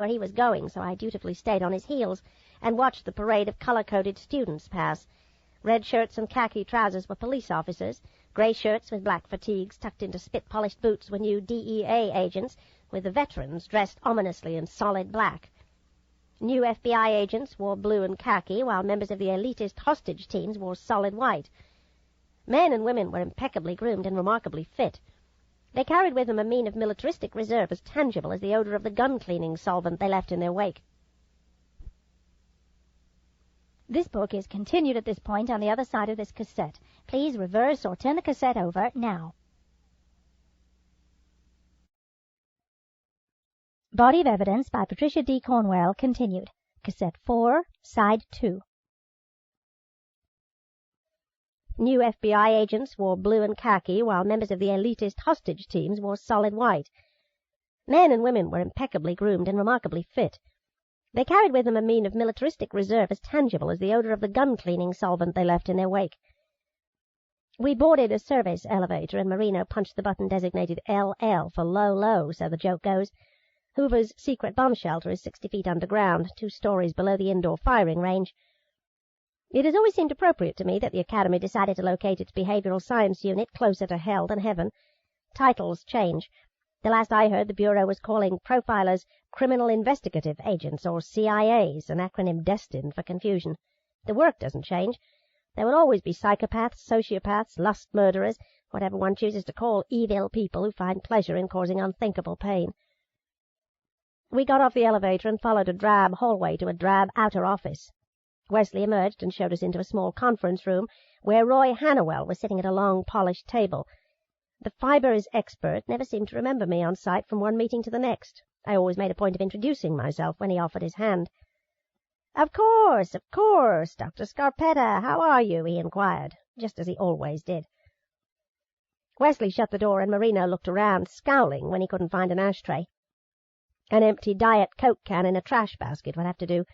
where he was going, so I dutifully stayed on his heels and watched the parade of color-coded students pass. Red shirts and khaki trousers were police officers. Grey shirts with black fatigues tucked into spit-polished boots were new DEA agents, with the veterans dressed ominously in solid black. New FBI agents wore blue and khaki, while members of the elitist hostage teams wore solid white. Men and women were impeccably groomed and remarkably fit. They carried with them a mien of militaristic reserve as tangible as the odor of the gun-cleaning solvent they left in their wake. This book is continued at this point on the other side of this cassette. Please reverse or turn the cassette over now. Body of Evidence by Patricia D. Cornwell continued. Cassette 4, Side 2. New FBI agents wore blue and khaki, while members of the elitist hostage teams wore solid white. Men and women were impeccably groomed and remarkably fit. They carried with them a mien of militaristic reserve as tangible as the odor of the gun-cleaning solvent they left in their wake. We boarded a service elevator, and Marino punched the button designated LL for low, low, so the joke goes. Hoover's secret bomb shelter is 60 feet underground, 2 stories below the indoor firing range. It has always seemed appropriate to me that the Academy decided to locate its behavioral science unit closer to hell than heaven. Titles change. The last I heard, the Bureau was calling profilers criminal investigative agents, or CIAs, an acronym destined for confusion. The work doesn't change. There will always be psychopaths, sociopaths, lust murderers, whatever one chooses to call evil people who find pleasure in causing unthinkable pain. We got off the elevator and followed a drab hallway to a drab outer office. Wesley emerged and showed us into a small conference room where Roy Hannawell was sitting at a long, polished table. The fibers expert never seemed to remember me on sight from one meeting to the next. I always made a point of introducing myself when he offered his hand. Of course, Dr. Scarpetta, how are you?" he inquired, just as he always did. Wesley shut the door, and Marino looked around, scowling when he couldn't find an ashtray. An empty Diet Coke can in a trash basket would have to do.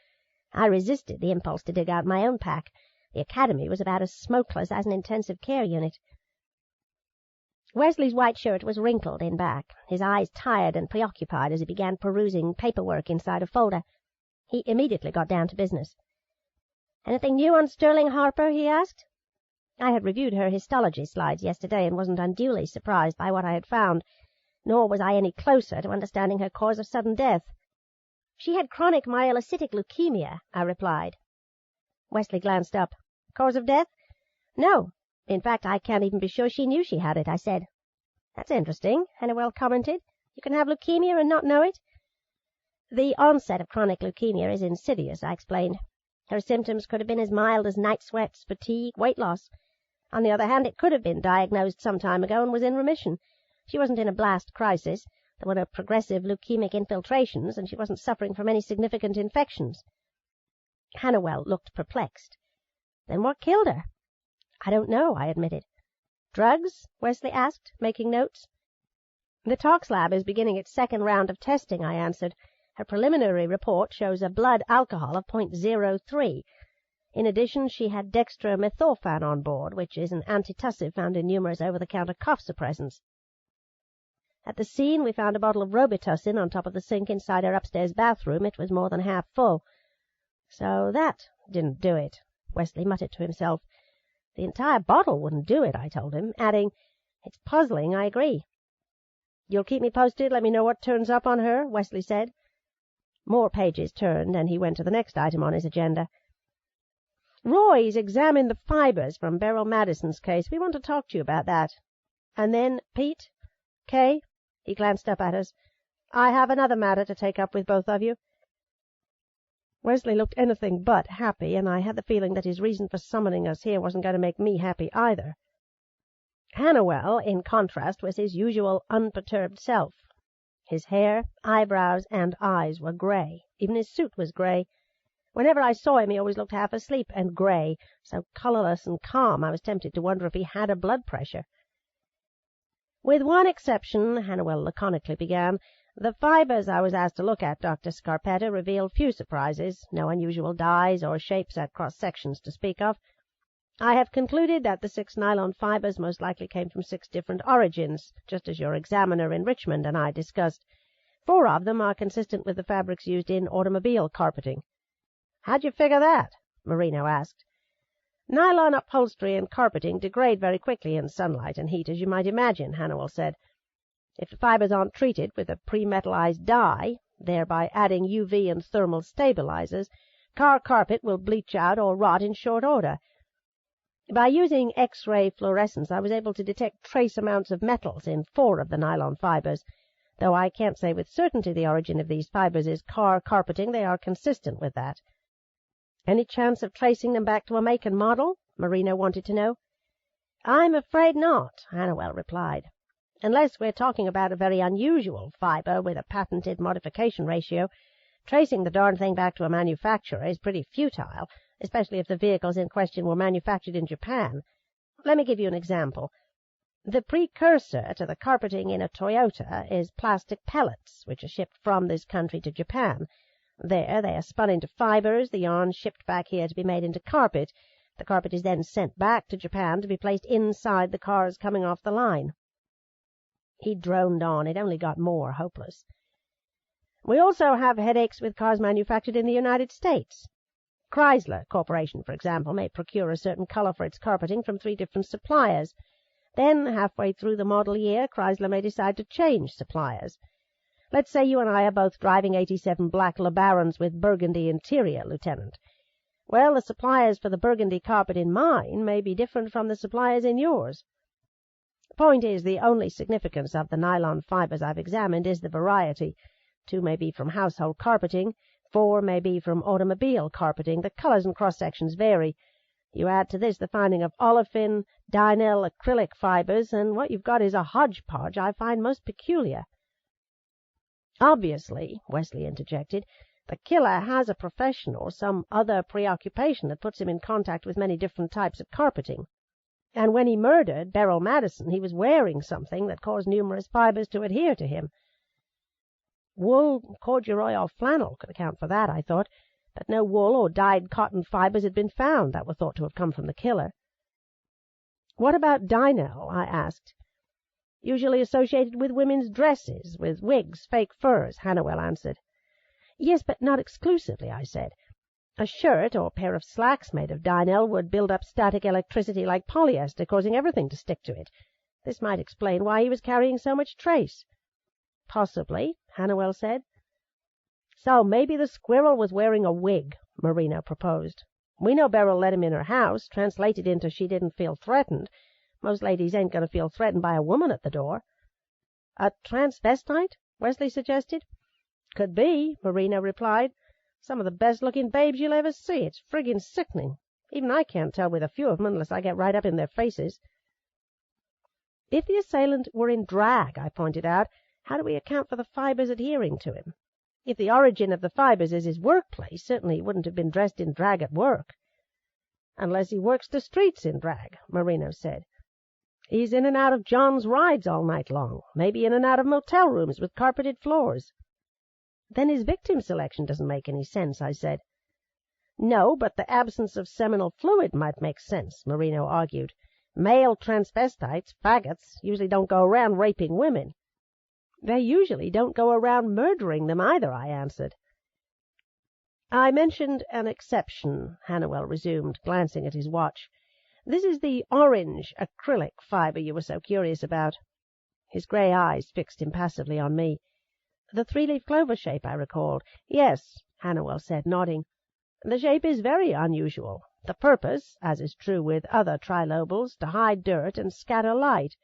I resisted the impulse to dig out my own pack. The Academy was about as smokeless as an intensive care unit. Wesley's white shirt was wrinkled in back, his eyes tired and preoccupied as he began perusing paperwork inside a folder. He immediately got down to business. "Anything new on Sterling Harper?" he asked. I had reviewed her histology slides yesterday and wasn't unduly surprised by what I had found, nor was I any closer to understanding her cause of sudden death. "She had chronic myelocytic leukemia," I replied. Wesley glanced up. "Cause of death?" "No. In fact, I can't even be sure she knew she had it," I said. "That's interesting," Hannawell commented. "You can have leukemia and not know it?" "The onset of chronic leukemia is insidious," I explained. "Her symptoms could have been as mild as night sweats, fatigue, weight loss. On the other hand, it could have been diagnosed some time ago and was in remission. She wasn't in a blast crisis. There were no progressive leukemic infiltrations, and she wasn't suffering from any significant infections." Hannawell looked perplexed. "Then what killed her?" "I don't know," I admitted. "Drugs?" Wesley asked, making notes. "The tox lab is beginning its second round of testing," I answered. "Her preliminary report shows a blood alcohol of 0.03. In addition, she had dextromethorphan on board, which is an antitussive found in numerous over-the-counter cough suppressants. At the scene, we found a bottle of Robitussin on top of the sink inside her upstairs bathroom. It was more than half full." "So that didn't do it," Wesley muttered to himself. "The entire bottle wouldn't do it," I told him, adding, "It's puzzling, I agree." "You'll keep me posted, let me know what turns up on her," Wesley said. More pages turned, and he went to the next item on his agenda. "Roy's examined the fibers from Beryl Madison's case. We want to talk to you about that. And then, Pete, Kay," he glanced up at us, "I have another matter to take up with both of you." Wesley looked anything but happy, and I had the feeling that his reason for summoning us here wasn't going to make me happy either. Hannawell, in contrast, was his usual unperturbed self. His hair, eyebrows, and eyes were grey. Even his suit was grey. Whenever I saw him, he always looked half asleep and grey, so colourless and calm I was tempted to wonder if he had a blood pressure. "With one exception," Hannawell laconically began, "the fibers I was asked to look at, Dr. Scarpetta, revealed few surprises, no unusual dyes or shapes at cross-sections to speak of. I have concluded that the 6 nylon fibers most likely came from 6 different origins, just as your examiner in Richmond and I discussed. 4 of them are consistent with the fabrics used in automobile carpeting. "How'd you figure that?" Marino asked. "Nylon upholstery and carpeting degrade very quickly in sunlight and heat, as you might imagine," Hannawell said. "If the fibers aren't treated with a pre-metallized dye, thereby adding UV and thermal stabilizers, car carpet will bleach out or rot in short order. By using X-ray fluorescence, I was able to detect trace amounts of metals in 4 of the nylon fibers. Though I can't say with certainty the origin of these fibers is car carpeting, they are consistent with that." "Any chance of tracing them back to a make and model?" Marino wanted to know. "I'm afraid not," Hannawell replied. "Unless we're talking about a very unusual fiber with a patented modification ratio, tracing the darn thing back to a manufacturer is pretty futile, especially if the vehicles in question were manufactured in Japan. Let me give you an example. The precursor to the carpeting in a Toyota is plastic pellets, which are shipped from this country to Japan. There they are spun into fibers, the yarn shipped back here to be made into carpet. The carpet is then sent back to Japan to be placed inside the cars coming off the line." He droned on. It only got more hopeless. "We also have headaches with cars manufactured in the United States. Chrysler Corporation, for example, may procure a certain color for its carpeting from 3 different suppliers. Then, halfway through the model year, Chrysler may decide to change suppliers. Let's say you and I are both driving 87 black LeBarons with burgundy interior, Lieutenant. Well, the suppliers for the burgundy carpet in mine may be different from the suppliers in yours. The point is, the only significance of the nylon fibers I've examined is the variety. 2 may be from household carpeting, 4 may be from automobile carpeting. The colors and cross-sections vary. You add to this the finding of olefin, Dynel acrylic fibers, and what you've got is a hodgepodge I find most peculiar." "Obviously," Wesley interjected, "the killer has a profession or some other preoccupation that puts him in contact with many different types of carpeting. And when he murdered Beryl Madison, he was wearing something that caused numerous fibers to adhere to him. Wool, corduroy, or flannel could account for that, I thought, but no wool or dyed cotton fibers had been found that were thought to have come from the killer." "What about Dynel?" I asked. "Usually associated with women's dresses, with wigs, fake furs," Hannawell answered. "Yes, but not exclusively," I said. "A shirt or pair of slacks made of Dynel would build up static electricity like polyester, causing everything to stick to it. This might explain why he was carrying so much trace." "Possibly," Hannawell said. "So maybe the squirrel was wearing a wig," Marino proposed. "We know Beryl let him in her house, translated into she didn't feel threatened. Most ladies ain't going to feel threatened by a woman at the door." "A transvestite?" Wesley suggested. "Could be," Marino replied. "Some of the best-looking babes you'll ever see. It's friggin' sickening. Even I can't tell with a few of them unless I get right up in their faces." "If the assailant were in drag," I pointed out, "how do we account for the fibers adhering to him? If the origin of the fibers is his workplace, certainly he wouldn't have been dressed in drag at work." "Unless he works the streets in drag," Marino said. "He's in and out of John's rides all night long, maybe in and out of motel rooms with carpeted floors." "Then his victim selection doesn't make any sense," I said. "No, but the absence of seminal fluid might make sense," Marino argued. "Male transvestites, faggots, usually don't go around raping women." "They usually don't go around murdering them either," I answered. "I mentioned an exception," Hannawell resumed, glancing at his watch. "This is the orange acrylic fiber you were so curious about." His gray eyes fixed impassively on me. "The 3-leaf clover shape," I recalled. "Yes," Hannawell said, nodding. "The shape is very unusual. The purpose, as is true with other trilobals, to hide dirt and scatter light.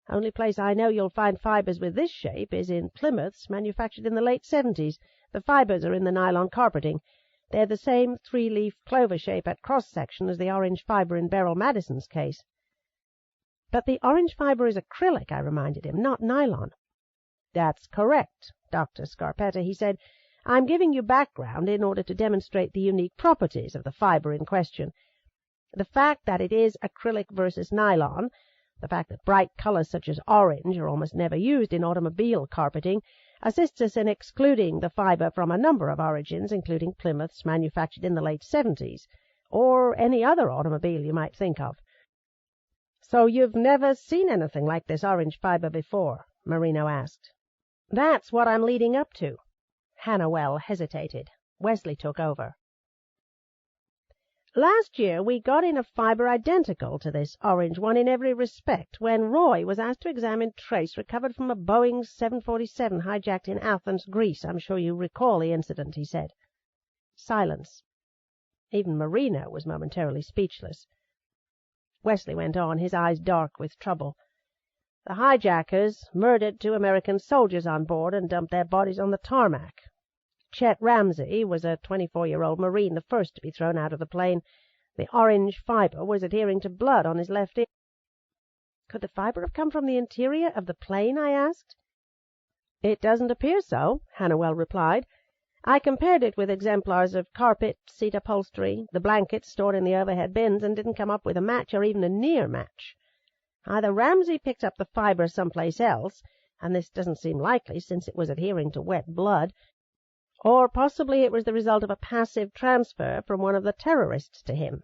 Only place I know you'll find fibers with this shape is in Plymouths manufactured in the late 70s. The fibers are in the nylon carpeting. They're the same 3-leaf clover shape at cross-section as the orange fiber in Beryl Madison's case." "But the orange fiber is acrylic," I reminded him, "not nylon." "That's correct, Dr. Scarpetta," he said. "I'm giving you background in order to demonstrate the unique properties of the fiber in question. The fact that it is acrylic versus nylon, the fact that bright colors such as orange are almost never used in automobile carpeting, assists us in excluding the fiber from a number of origins, including Plymouths manufactured in the late 70s, or any other automobile you might think of." "So you've never seen anything like this orange fiber before?" Marino asked. That's what I'm leading up to. Hannawell hesitated. Wesley took over. Last year we got in a fibre identical to this orange one in every respect when Roy was asked to examine trace recovered from a Boeing 747 hijacked in Athens, Greece. I'm sure you recall the incident, he said. Silence. Even Marino was momentarily speechless. Wesley went on, his eyes dark with trouble. The hijackers murdered 2 American soldiers on board and dumped their bodies on the tarmac. Chet Ramsey was a 24-year-old Marine, the first to be thrown out of the plane. The orange fibre was adhering to blood on his left ear. Could the fibre have come from the interior of the plane, I asked. It doesn't appear so, Hannawell replied. I compared it with exemplars of carpet, seat upholstery, the blankets stored in the overhead bins, and didn't come up with a match or even a near match. Either Ramsey picked up the fibre someplace else, and this doesn't seem likely since it was adhering to wet blood, or possibly it was the result of a passive transfer from one of the terrorists to him.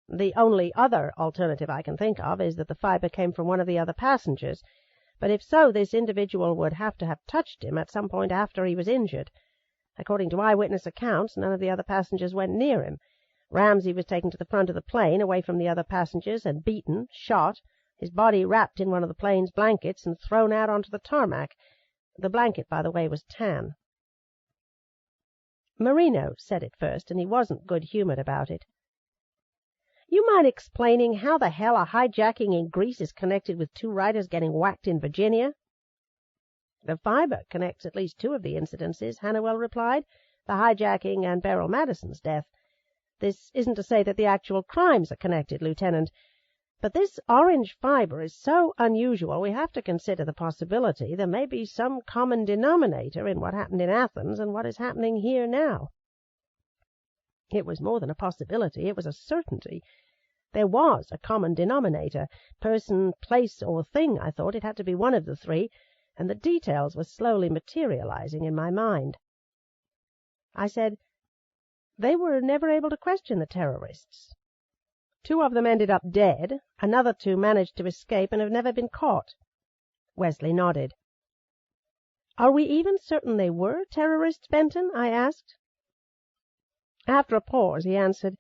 The only other alternative I can think of is that the fibre came from one of the other passengers, but if so, this individual would have to have touched him at some point after he was injured. According to eyewitness accounts, none of the other passengers went near him. Ramsey was taken to the front of the plane, away from the other passengers, and beaten, shot, his body wrapped in one of the plane's blankets and thrown out onto the tarmac. The blanket, by the way, was tan. Marino said it first, and he wasn't good-humoured about it. You mind explaining how the hell a hijacking in Greece is connected with 2 writers getting whacked in Virginia? The fibre connects at least 2 of the incidences, Hannawell replied, the hijacking and Beryl Madison's death. This isn't to say that the actual crimes are connected, Lieutenant, but this orange fibre is so unusual we have to consider the possibility there may be some common denominator in what happened in Athens and what is happening here now. It was more than a possibility, it was a certainty. There was a common denominator, person, place, or thing, I thought. It had to be one of the 3, and the details were slowly materializing in my mind. I said, they were never able to question the terrorists. 2 of them ended up dead, another 2 managed to escape and have never been caught. Wesley nodded. Are we even certain they were terrorists, Benton? I asked. After a pause, he answered,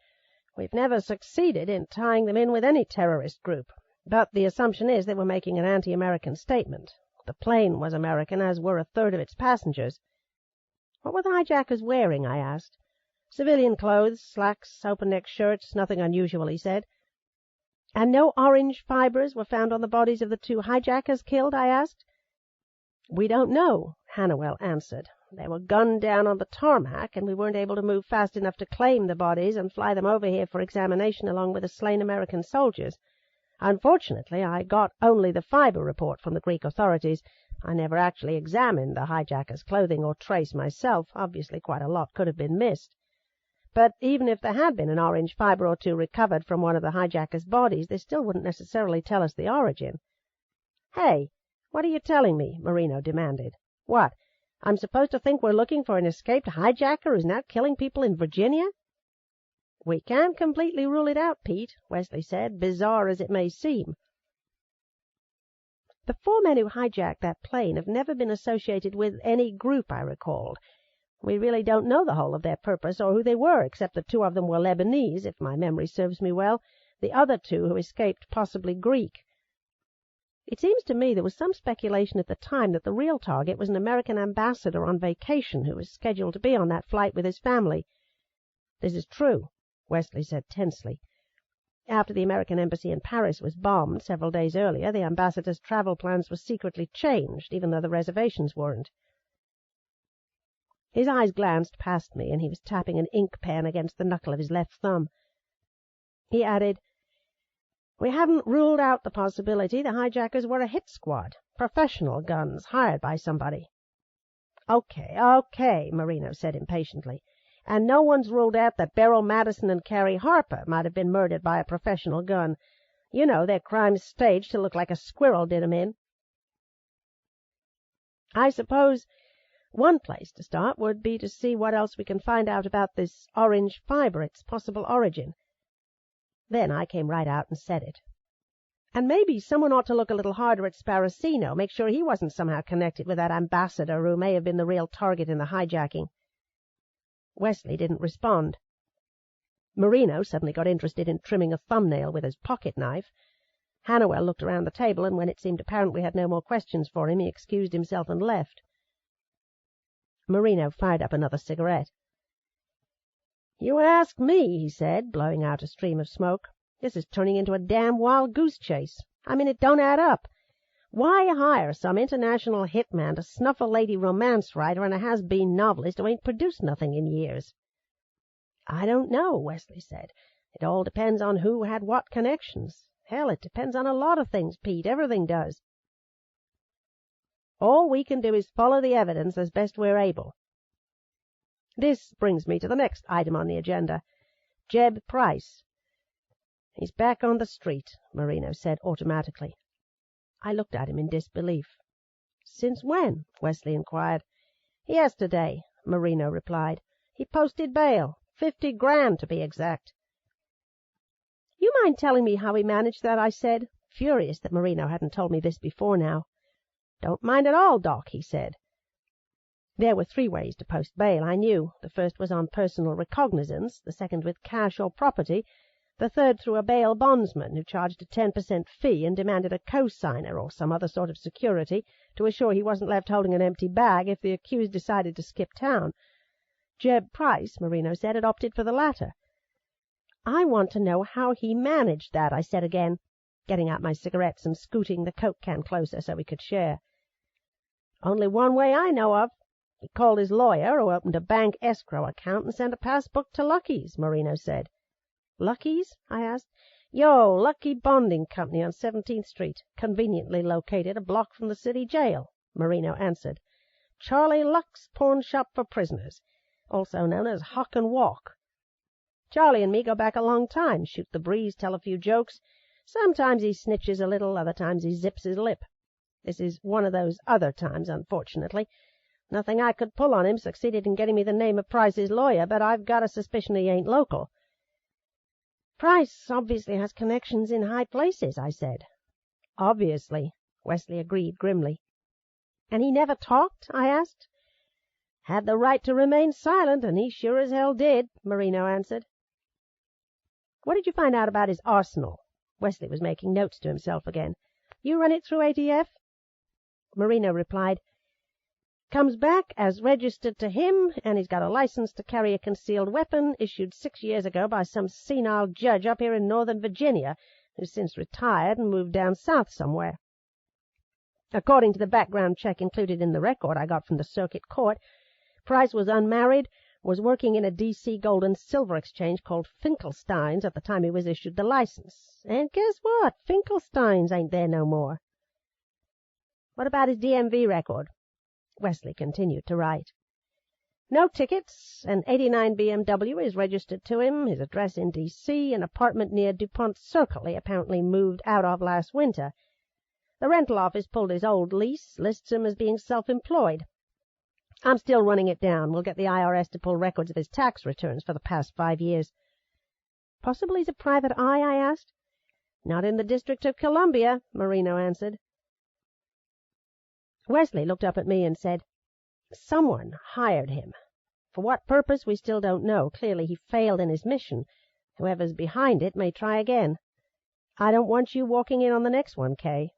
We've never succeeded in tying them in with any terrorist group, but the assumption is they were making an anti-American statement. The plane was American, as were a third of its passengers. What were the hijackers wearing? I asked. Civilian clothes, slacks, open-neck shirts, nothing unusual, he said. And no orange fibres were found on the bodies of the 2 hijackers killed? I asked. We don't know, Hannawell answered. They were gunned down on the tarmac, and we weren't able to move fast enough to claim the bodies and fly them over here for examination along with the slain American soldiers. Unfortunately, I got only the fibre report from the Greek authorities. I never actually examined the hijackers' clothing or trace myself. Obviously, quite a lot could have been missed. But even if there had been an orange fibre or 2 recovered from one of the hijackers' bodies, they still wouldn't necessarily tell us the origin. Hey, what are you telling me? Marino demanded. What, I'm supposed to think we're looking for an escaped hijacker who's now killing people in Virginia? We can't completely rule it out, Pete, Wesley said, bizarre as it may seem. The 4 men who hijacked that plane have never been associated with any group, I recalled. We really don't know the whole of their purpose or who they were, except that 2 of them were Lebanese, if my memory serves me well, the other 2 who escaped possibly Greek. It seems to me there was some speculation at the time that the real target was an American ambassador on vacation who was scheduled to be on that flight with his family. This is true, Wesley said tensely. After the American embassy in Paris was bombed several days earlier, the ambassador's travel plans were secretly changed, even though the reservations weren't. His eyes glanced past me, and he was tapping an ink pen against the knuckle of his left thumb. He added, We haven't ruled out the possibility the hijackers were a hit squad, professional guns hired by somebody. Okay, Marino said impatiently. And no one's ruled out that Beryl Madison and Carrie Harper might have been murdered by a professional gun. You know, their crimes staged to look like a squirrel did 'em in. I suppose one place to start would be to see what else we can find out about this orange fibre, its possible origin. Then I came right out and said it. And maybe someone ought to look a little harder at Sparacino, make sure he wasn't somehow connected with that ambassador who may have been the real target in the hijacking. Wesley didn't respond. Marino suddenly got interested in trimming a thumbnail with his pocket knife. Hannawell looked around the table, and when it seemed apparent we had no more questions for him, he excused himself and left. Marino fired up another cigarette. "You ask me," he said, blowing out a stream of smoke. "This is turning into a damn wild goose chase. I mean, it don't add up. Why hire some international hitman to snuff a lady romance writer and a has-been novelist who ain't produced nothing in years?" "I don't know," Wesley said. "It all depends on who had what connections. Hell, it depends on a lot of things, Pete. Everything does. All we can do is follow the evidence as best we're able. This brings me to the next item on the agenda. Jeb Price." "He's back on the street," Marino said automatically. I looked at him in disbelief. "Since when?" Wesley inquired. "Yesterday," Marino replied. "He posted bail, $50,000 to be exact." "You mind telling me how he managed that?" I said, furious that Marino hadn't told me this before now. "Don't mind at all, Doc," he said. There were 3 ways to post bail, I knew. The first was on personal recognizance, the second with cash or property, the third through a bail bondsman who charged a 10% fee and demanded a co-signer or some other sort of security to assure he wasn't left holding an empty bag if the accused decided to skip town. Jeb Price, Marino said, had opted for the latter. "I want to know how he managed that," I said again, getting out my cigarettes and scooting the Coke can closer so we could share. "Only one way I know of. He called his lawyer, who opened a bank escrow account, and sent a passbook to Lucky's," Marino said. "Lucky's?" I asked. "Yo, Lucky Bonding Company on 17th Street, conveniently located a block from the city jail," Marino answered. "Charlie Luck's pawn shop for prisoners, also known as Hawk and Walk. Charlie and me go back a long time, shoot the breeze, tell a few jokes. Sometimes he snitches a little, other times he zips his lip. This is one of those other times, unfortunately. Nothing I could pull on him succeeded in getting me the name of Price's lawyer, but I've got a suspicion he ain't local." "Price obviously has connections in high places," I said. "Obviously," Wesley agreed grimly. "And he never talked?" I asked. "Had the right to remain silent, and he sure as hell did," Marino answered. "What did you find out about his arsenal?" Wesley was making notes to himself again. "You run it through ATF?" Marino replied, "Comes back as registered to him, and he's got a license to carry a concealed weapon issued 6 years ago by some senile judge up here in Northern Virginia, who's since retired and moved down south somewhere. According to the background check included in the record I got from the circuit court, Price was unmarried, was working in a D.C. gold and silver exchange called Finkelstein's at the time he was issued the license. And guess what? Finkelstein's ain't there no more." "What about his DMV record?" Wesley continued to write. "No tickets. An '89 BMW is registered to him, his address in D.C., an apartment near DuPont Circle he apparently moved out of last winter. The rental office pulled his old lease, lists him as being self-employed. I'm still running it down. We'll get the IRS to pull records of his tax returns for the past 5 years. "Possibly he's a private eye?" I asked. "Not in the District of Columbia," Marino answered. Wesley looked up at me and said, "Someone hired him. For what purpose we still don't know. Clearly he failed in his mission. Whoever's behind it may try again. I don't want you walking in on the next one, Kay."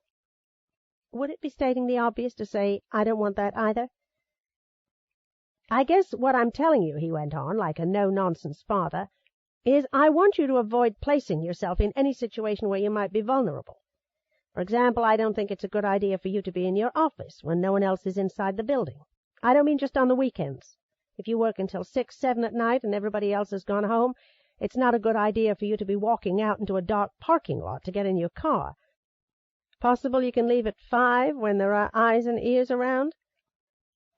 Would it be stating the obvious to say I don't want that either? "I guess what I'm telling you," he went on, like a no-nonsense father, "is I want you to avoid placing yourself in any situation where you might be vulnerable. For example, I don't think it's a good idea for you to be in your office when no one else is inside the building. I don't mean just on the weekends. If you work until 6, 7 at night and everybody else has gone home, it's not a good idea for you to be walking out into a dark parking lot to get in your car. Possible you can leave at 5 when there are eyes and ears around?"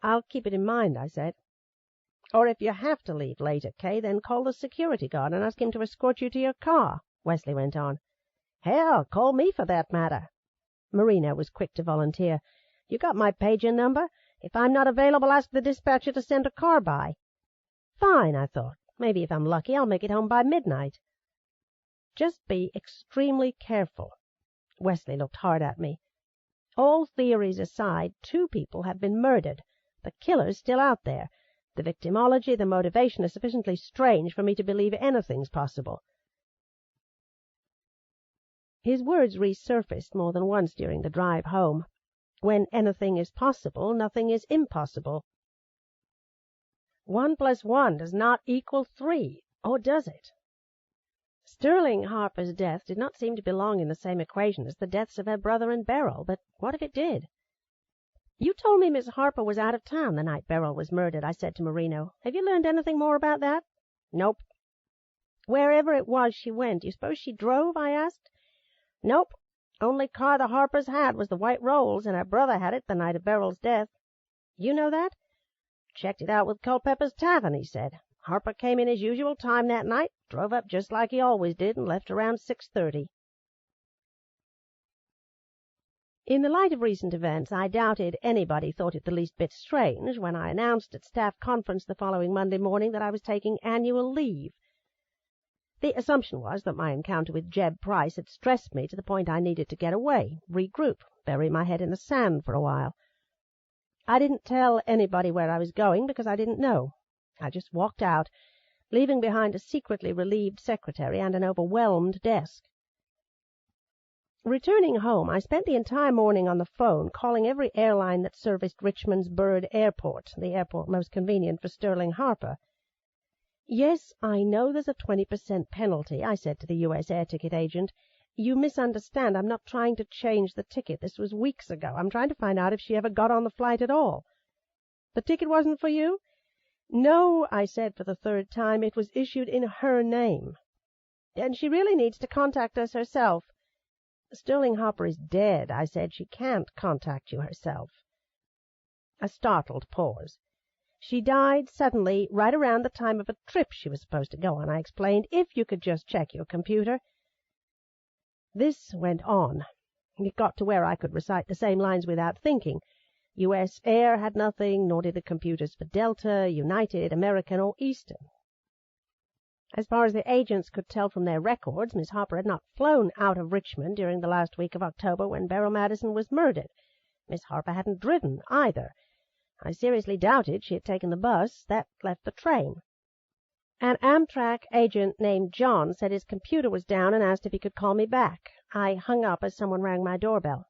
"I'll keep it in mind," I said. "Or if you have to leave later, Kay, then call the security guard and ask him to escort you to your car," Wesley went on. "Hell, call me for that matter." Marino was quick to volunteer. "You got my pager number? If I'm not available, ask the dispatcher to send a car by." "Fine," I thought. "Maybe if I'm lucky I'll make it home by midnight." "Just be extremely careful. Wesley looked hard at me. All theories aside, 2 people have been murdered. The killer's still out there. The victimology, the motivation is sufficiently strange for me to believe anything's possible. His words resurfaced more than once during the drive home. When anything is possible, nothing is impossible. 1 + 1 does not equal 3, or does it? Sterling Harper's death did not seem to belong in the same equation as the deaths of her brother and Beryl, but what if it did? "You told me Miss Harper was out of town the night Beryl was murdered," I said to Marino. "Have you learned anything more about that?" "Nope." "Wherever it was she went, do you suppose she drove?" I asked. "Nope. Only car the Harpers had was the White Rolls, and her brother had it the night of Beryl's death." "You know that?" "Checked it out with Culpepper's Tavern," he said. "Harper came in his usual time that night, drove up just like he always did, and left around 6:30. In the light of recent events, I doubted anybody thought it the least bit strange when I announced at staff conference the following Monday morning that I was taking annual leave. The assumption was that my encounter with Jeb Price had stressed me to the point I needed to get away, regroup, bury my head in the sand for a while. I didn't tell anybody where I was going because I didn't know. I just walked out, leaving behind a secretly relieved secretary and an overwhelmed desk. Returning home, I spent the entire morning on the phone, calling every airline that serviced Richmond's Byrd Airport, the airport most convenient for Sterling Harper. "Yes, I know there's a 20% penalty," I said to the U.S. air ticket agent. "You misunderstand. I'm not trying to change the ticket. This was weeks ago. I'm trying to find out if she ever got on the flight at all." "The ticket wasn't for you?" "No," I said for the 3rd time. "It was issued in her name. And she really needs to contact us herself." "Sterling Harper is dead," I said. "She can't contact you herself." A startled pause. "She died suddenly right around the time of a trip she was supposed to go on," I explained. "If you could just check your computer." This went on. It got to where I could recite the same lines without thinking. U.S. Air had nothing, nor did the computers for Delta, United, American, or Eastern. As far as the agents could tell from their records, Miss Harper had not flown out of Richmond during the last week of October when Beryl Madison was murdered. Miss Harper hadn't driven either. I seriously doubted she had taken the bus that left the train. An Amtrak agent named John said his computer was down and asked if he could call me back. I hung up as someone rang my doorbell.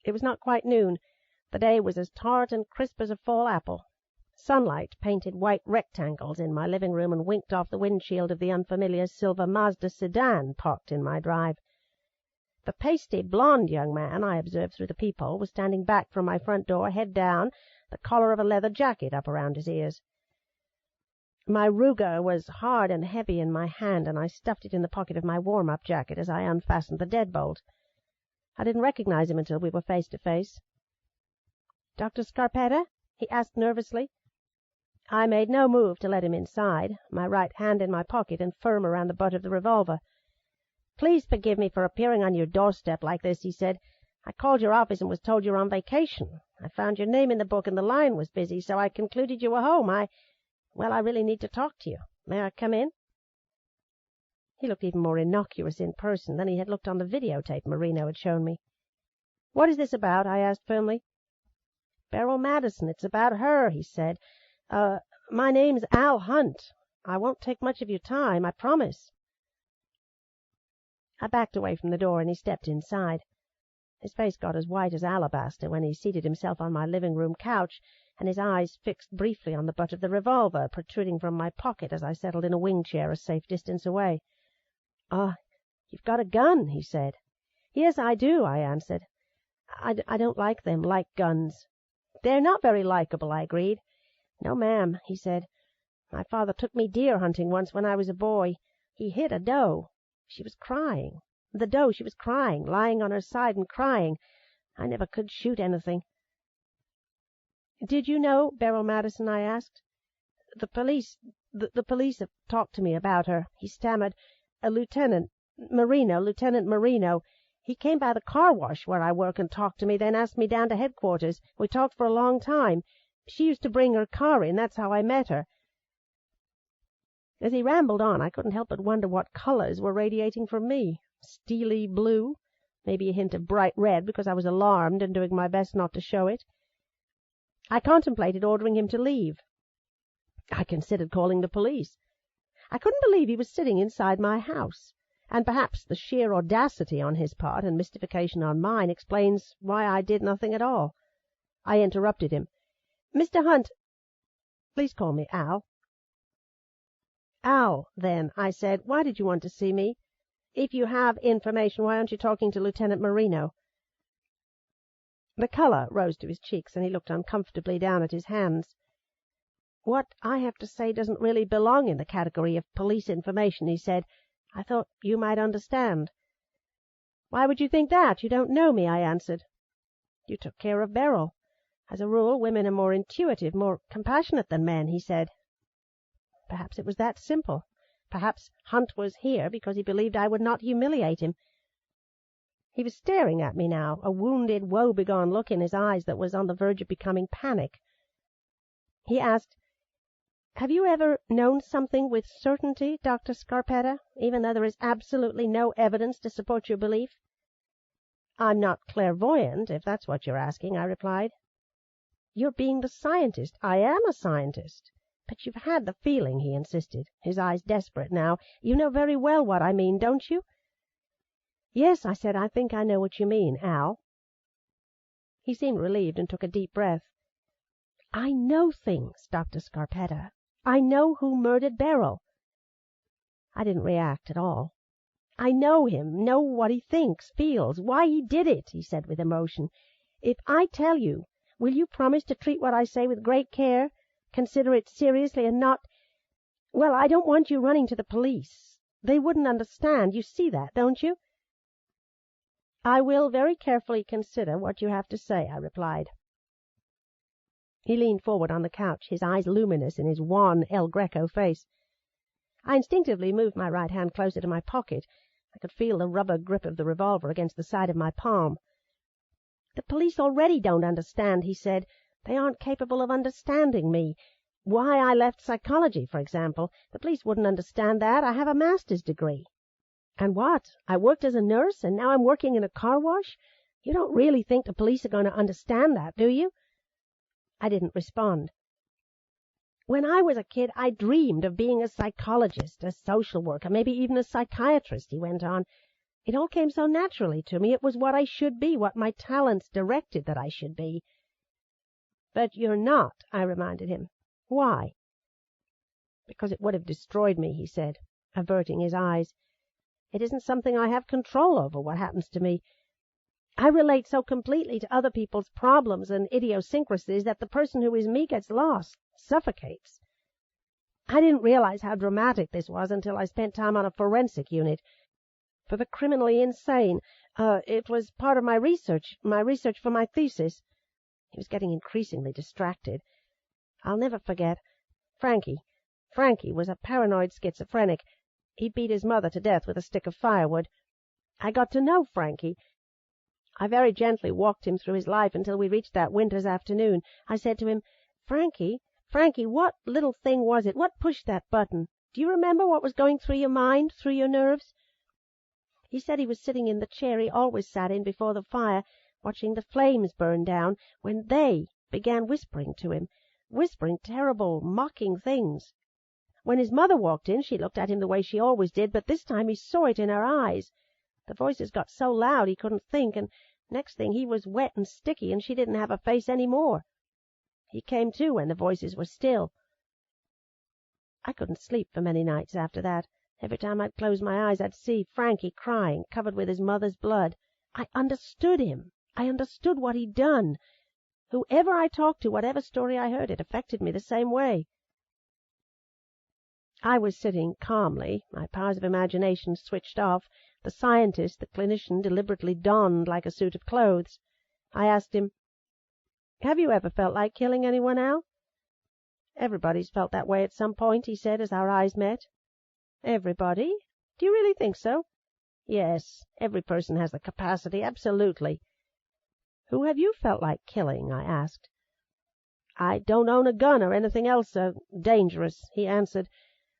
It was not quite noon. The day was as tart and crisp as a fall apple. Sunlight painted white rectangles in my living room and winked off the windshield of the unfamiliar silver Mazda sedan parked in my drive. The pasty blond young man I observed through the peephole was standing back from my front door, head down, the collar of a leather jacket up around his ears. My Ruger was hard and heavy in my hand, and I stuffed it in the pocket of my warm-up jacket as I unfastened the deadbolt. I didn't recognize him until we were face to face. "Dr. Scarpetta?" he asked nervously. I made no move to let him inside, my right hand in my pocket and firm around the butt of the revolver. "Please forgive me for appearing on your doorstep like this," he said. "I called your office and was told you were on vacation. I found your name in the book and the line was busy, so I concluded you were home. I really need to talk to you. May I come in?" He looked even more innocuous in person than he had looked on the videotape Marino had shown me. "What is this about?" I asked firmly. "Beryl Madison. It's about her," he said. My name's Al Hunt. I won't take much of your time, I promise." I backed away from the door, and he stepped inside. His face got as white as alabaster when he seated himself on my living-room couch, and his eyes fixed briefly on the butt of the revolver protruding from my pocket as I settled in a wing chair a safe distance away. You've got a gun," he said. "Yes, I do," I answered. I don't like them, like guns." "They're not very likable," I agreed. "No, ma'am," he said. "My father took me deer hunting once when I was a boy. He hit a doe. She was crying. She was crying, lying on her side and crying. I never could shoot anything." "Did you know Beryl Madison?" I asked. The police have talked to me about her," he stammered. Lieutenant Marino. He came by the car wash where I work and talked to me, then asked me down to headquarters. We talked for a long time. She used to bring her car in. That's how I met her." As he rambled on, I couldn't help but wonder what colors were radiating from me. Steely blue, maybe a hint of bright red because I was alarmed and doing my best not to show it. I contemplated ordering him to leave. I considered calling the police. I couldn't believe he was sitting inside my house, and perhaps the sheer audacity on his part and mystification on mine explains why I did nothing at all. I interrupted him. "Mr. Hunt—" "Please call me Al." "Al, then," I said, "why did you want to see me? If you have information, why aren't you talking to Lieutenant Marino?" The color rose to his cheeks, and he looked uncomfortably down at his hands. "What I have to say doesn't really belong in the category of police information," he said. "I thought you might understand." "Why would you think that? You don't know me," I answered. "You took care of Beryl. As a rule, women are more intuitive, more compassionate than men," he said. Perhaps it was that simple. Perhaps Hunt was here because he believed I would not humiliate him. He was staring at me now, a wounded, woe-begone look in his eyes that was on the verge of becoming panic. He asked, "Have you ever known something with certainty, Dr. Scarpetta, even though there is absolutely no evidence to support your belief?" "I'm not clairvoyant, if that's what you're asking," I replied. "You're being the scientist." "I am a scientist." "But you've had the feeling," he insisted, his eyes desperate now. "You know very well what I mean, don't you?" "Yes," I said, "I think I know what you mean, Al." He seemed relieved and took a deep breath. "I know things, Dr. Scarpetta. I know who murdered Beryl." I didn't react at all. "I know him, know what he thinks, feels, why he did it," he said with emotion. "If I tell you, will you promise to treat what I say with great care, consider it seriously, and not— Well, I don't want you running to the police. They wouldn't understand. You see that, don't you?" "I will very carefully consider what you have to say," I replied. He leaned forward on the couch, his eyes luminous in his wan El Greco face. I instinctively moved my right hand closer to my pocket. I could feel the rubber grip of the revolver against the side of my palm. "The police already don't understand," he said. "They aren't capable of understanding me. Why I left psychology, for example. The police wouldn't understand that. I have a master's degree." "And what? I worked as a nurse, and now I'm working in a car wash? You don't really think the police are going to understand that, do you?" I didn't respond. "When I was a kid, I dreamed of being a psychologist, a social worker, maybe even a psychiatrist," he went on. "It all came so naturally to me. It was what I should be, what my talents directed that I should be." "But you're not," I reminded him. "Why?" "Because it would have destroyed me," he said, averting his eyes. "It isn't something I have control over, what happens to me. I relate so completely to other people's problems and idiosyncrasies that the person who is me gets lost, suffocates. I didn't realize how dramatic this was until I spent time on a forensic unit for the criminally insane. It was part of my research for my thesis." He was getting increasingly distracted. "I'll never forget. Frankie was a paranoid schizophrenic. He beat his mother to death with a stick of firewood. I got to know Frankie. I very gently walked him through his life until we reached that winter's afternoon. I said to him, 'Frankie, what little thing was it? What pushed that button? Do you remember what was going through your mind, through your nerves?' He said he was sitting in the chair he always sat in before the fire, watching the flames burn down, when they began whispering to him, whispering terrible, mocking things. When his mother walked in, she looked at him the way she always did, but this time he saw it in her eyes. The voices got so loud he couldn't think, and next thing he was wet and sticky, and she didn't have a face any more. He came to when the voices were still. I couldn't sleep for many nights after that. Every time I'd close my eyes I'd see Frankie crying, covered with his mother's blood. I understood him. I understood what he'd done. Whoever I talked to, whatever story I heard, it affected me the same way." I was sitting calmly, my powers of imagination switched off, the scientist, the clinician, deliberately donned like a suit of clothes. I asked him, "Have you ever felt like killing anyone, Al?" "Everybody's felt that way at some point," he said as our eyes met. "Everybody? Do you really think so?" "Yes, every person has the capacity, absolutely." "Who have you felt like killing?" I asked. "I don't own a gun or anything else dangerous," he answered,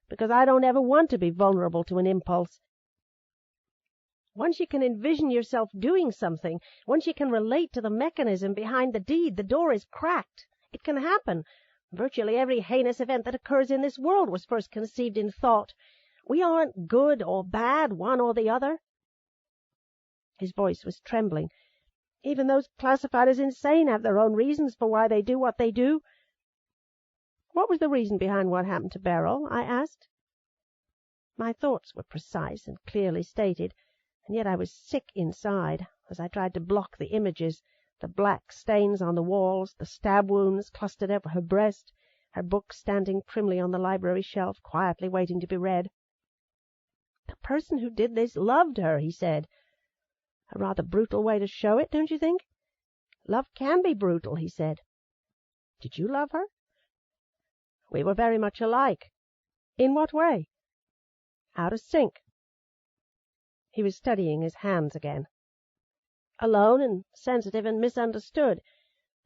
"because I don't ever want to be vulnerable to an impulse. Once you can envision yourself doing something, once you can relate to the mechanism behind the deed, the door is cracked. It can happen. Virtually every heinous event that occurs in this world was first conceived in thought. We aren't good or bad, one or the other." His voice was trembling. "Even those classified as insane have their own reasons for why they do what they do." "What was the reason behind what happened to Beryl?" I asked. My thoughts were precise and clearly stated, and yet I was sick inside as I tried to block the images, the black stains on the walls, the stab wounds clustered over her breast, her book standing primly on the library shelf, quietly waiting to be read. "The person who did this loved her," he said. "A rather brutal way to show it, don't you think?" "Love can be brutal," he said. "Did you love her?" "We were very much alike." "In what way?" "Out of sync." He was studying his hands again. "Alone and sensitive and misunderstood,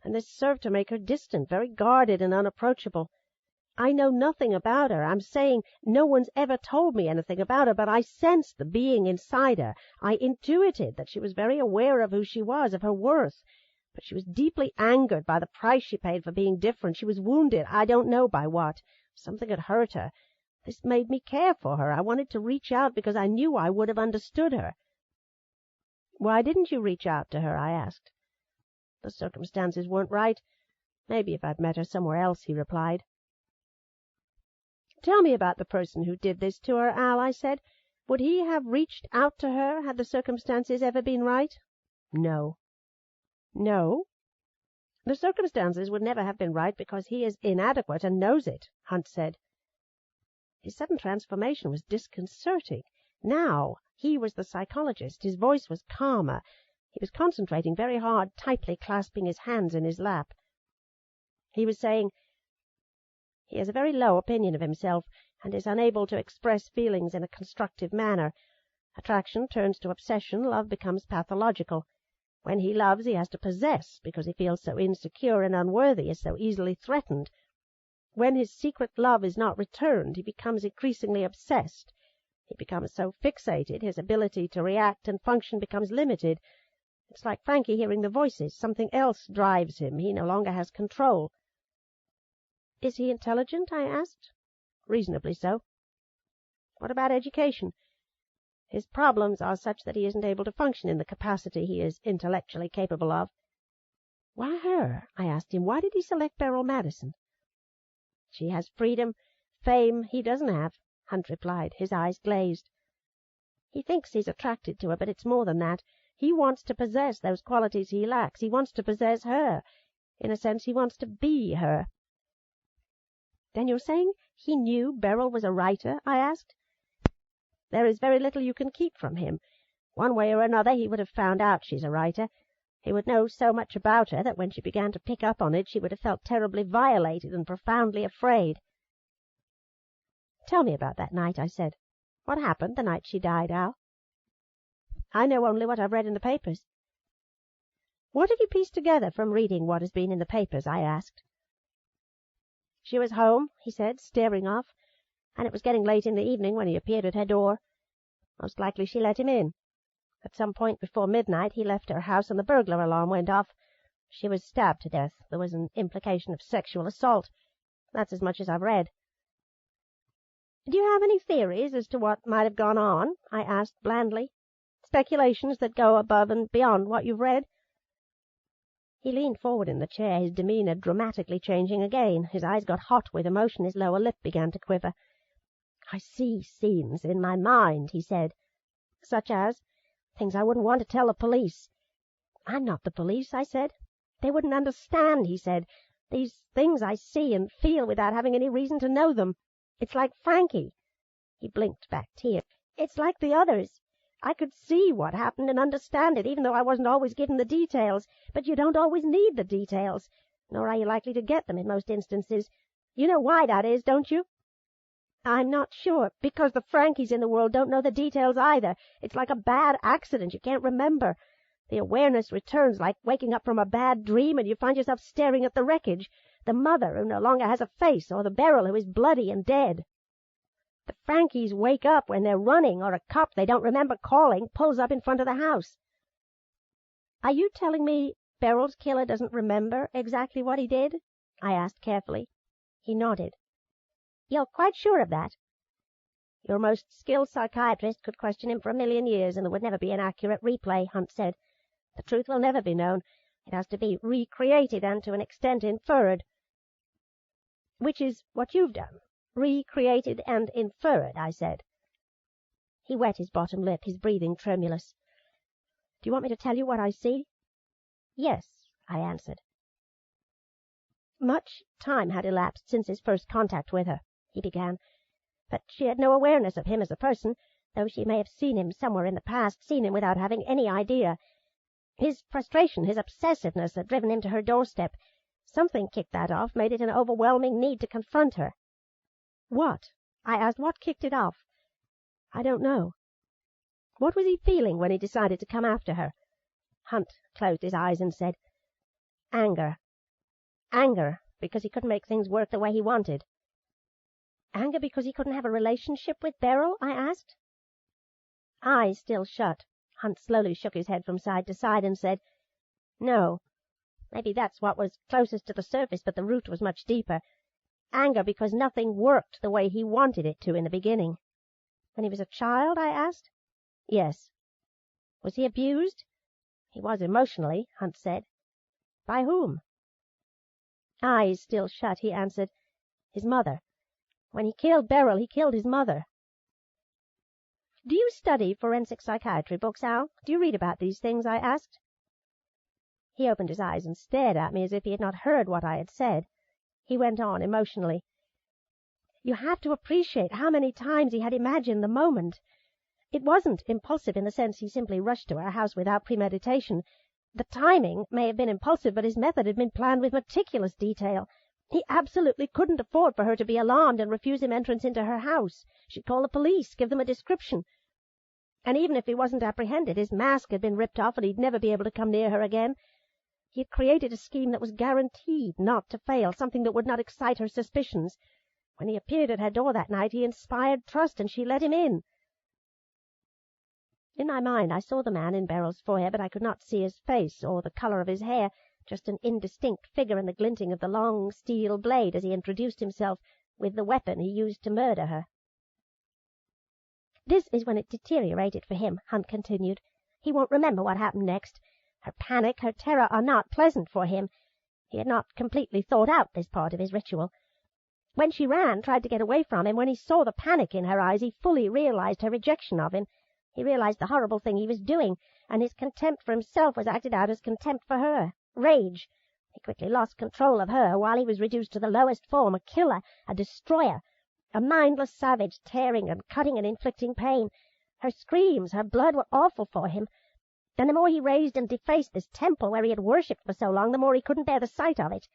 and this served to make her distant, very guarded and unapproachable. I know nothing about her. I'm saying no one's ever told me anything about her, but I sensed the being inside her. I intuited that she was very aware of who she was, of her worth. But she was deeply angered by the price she paid for being different. She was wounded, I don't know by what. Something had hurt her. This made me care for her. I wanted to reach out because I knew I would have understood her." "Why didn't you reach out to her?" I asked. "The circumstances weren't right. Maybe if I'd met her somewhere else," he replied. "Tell me about the person who did this to her, Al," I said. "Would he have reached out to her had the circumstances ever been right?" "No." "No?" "The circumstances would never have been right because he is inadequate and knows it," Hunt said. His sudden transformation was disconcerting. Now he was the psychologist. His voice was calmer. He was concentrating very hard, tightly clasping his hands in his lap. He was saying, "He has a very low opinion of himself and is unable to express feelings in a constructive manner. Attraction turns to obsession. Love becomes pathological. When he loves, he has to possess because he feels so insecure and unworthy, is so easily threatened. When his secret love is not returned, he becomes increasingly obsessed. He becomes so fixated, his ability to react and function becomes limited. It's like Frankie hearing the voices. Something else drives him. He no longer has control." "Is he intelligent?" I asked. "Reasonably so." "What about education?" "His problems are such that he isn't able to function in the capacity he is intellectually capable of." "Why her?" I asked him. "Why did he select Beryl Madison?" "She has freedom, fame he doesn't have," Hunt replied, his eyes glazed. "He thinks he's attracted to her, but it's more than that. He wants to possess those qualities he lacks. He wants to possess her. In a sense, he wants to be her." "Then you're saying he knew Beryl was a writer?" I asked. "There is very little you can keep from him. One way or another he would have found out she's a writer. He would know so much about her that when she began to pick up on it she would have felt terribly violated and profoundly afraid." "Tell me about that night," I said. "What happened the night she died, Al?" "I know only what I've read in the papers." "What have you pieced together from reading what has been in the papers?" I asked. "She was home," he said, staring off, "and it was getting late in the evening when he appeared at her door. Most likely she let him in. At some point before midnight he left her house and the burglar alarm went off. She was stabbed to death. There was an implication of sexual assault. That's as much as I've read." "Do you have any theories as to what might have gone on?" I asked blandly. "Speculations that go above and beyond what you've read?" He leaned forward in the chair, his demeanor dramatically changing again. His eyes got hot with emotion, his lower lip began to quiver. "I see scenes in my mind," he said. "Such as?" "Things I wouldn't want to tell the police." "I'm not the police," I said. "They wouldn't understand," he said. "These things I see and feel without having any reason to know them. It's like Frankie." He blinked back tears. "It's like the others. I could see what happened and understand it, even though I wasn't always given the details. But you don't always need the details, nor are you likely to get them in most instances. You know why that is, don't you?" "I'm not sure. Because the Frankies in the world don't know the details either. It's like a bad accident you can't remember. The awareness returns like waking up from a bad dream, and you find yourself staring at the wreckage, the mother who no longer has a face, or the Beryl who is bloody and dead." The Frankies wake up when they're running, or a cop they don't remember calling pulls up in front of the house. Are you telling me Beryl's killer doesn't remember exactly what he did? I asked carefully. He nodded. You're quite sure of that? Your most skilled psychiatrist could question him for 1,000,000 years, and there would never be an accurate replay, Hunt said. The truth will never be known. It has to be recreated and to an extent inferred. Which is what you've done. Recreated and inferred, I said. He wet his bottom lip, his breathing tremulous. Do you want me to tell you what I see? Yes, I answered. Much time had elapsed since his first contact with her, he began, but she had no awareness of him as a person, though she may have seen him somewhere in the past, seen him without having any idea. His frustration, his obsessiveness had driven him to her doorstep. Something kicked that off, made it an overwhelming need to confront her. What? I asked. What kicked it off? I don't know. What was he feeling when he decided to come after her? Hunt closed his eyes and said, Anger. Anger, because he couldn't make things work the way he wanted. Anger because he couldn't have a relationship with Beryl? I asked. Eyes still shut, Hunt slowly shook his head from side to side and said, No. Maybe that's what was closest to the surface, but the root was much deeper. Anger because nothing worked the way he wanted it to in the beginning. When he was a child? I asked. Yes. Was he abused? He was emotionally, Hunt said. By whom? Eyes still shut, he answered. His mother. When he killed Beryl, he killed his mother. Do you study forensic psychiatry books, Al? Do you read about these things? I asked. He opened his eyes and stared at me as if he had not heard what I had said. He went on emotionally. You have to appreciate how many times he had imagined the moment. It wasn't impulsive in the sense he simply rushed to our house without premeditation. The timing may have been impulsive, but his method had been planned with meticulous detail. He absolutely couldn't afford for her to be alarmed and refuse him entrance into her house. She'd call the police, give them a description. And even if he wasn't apprehended, his mask had been ripped off and he'd never be able to come near her again. He had created a scheme that was guaranteed not to fail, something that would not excite her suspicions. When he appeared at her door that night, he inspired trust, and she let him in. In my mind, I saw the man in Beryl's foyer, but I could not see his face or the color of his hair, just an indistinct figure in the glinting of the long steel blade as he introduced himself with the weapon he used to murder her. This is when it deteriorated for him, Hunt continued. He won't remember what happened next. Her panic, her terror are not pleasant for him. He had not completely thought out this part of his ritual. When she ran, tried to get away from him, when he saw the panic in her eyes, he fully realized her rejection of him. He realized the horrible thing he was doing, and his contempt for himself was acted out as contempt for her, rage. He quickly lost control of her while he was reduced to the lowest form, a killer, a destroyer, a mindless savage, tearing and cutting and inflicting pain. Her screams, her blood were awful for him. And the more he raised and defaced this temple where he had worshipped for so long, the more he couldn't bear the sight of it.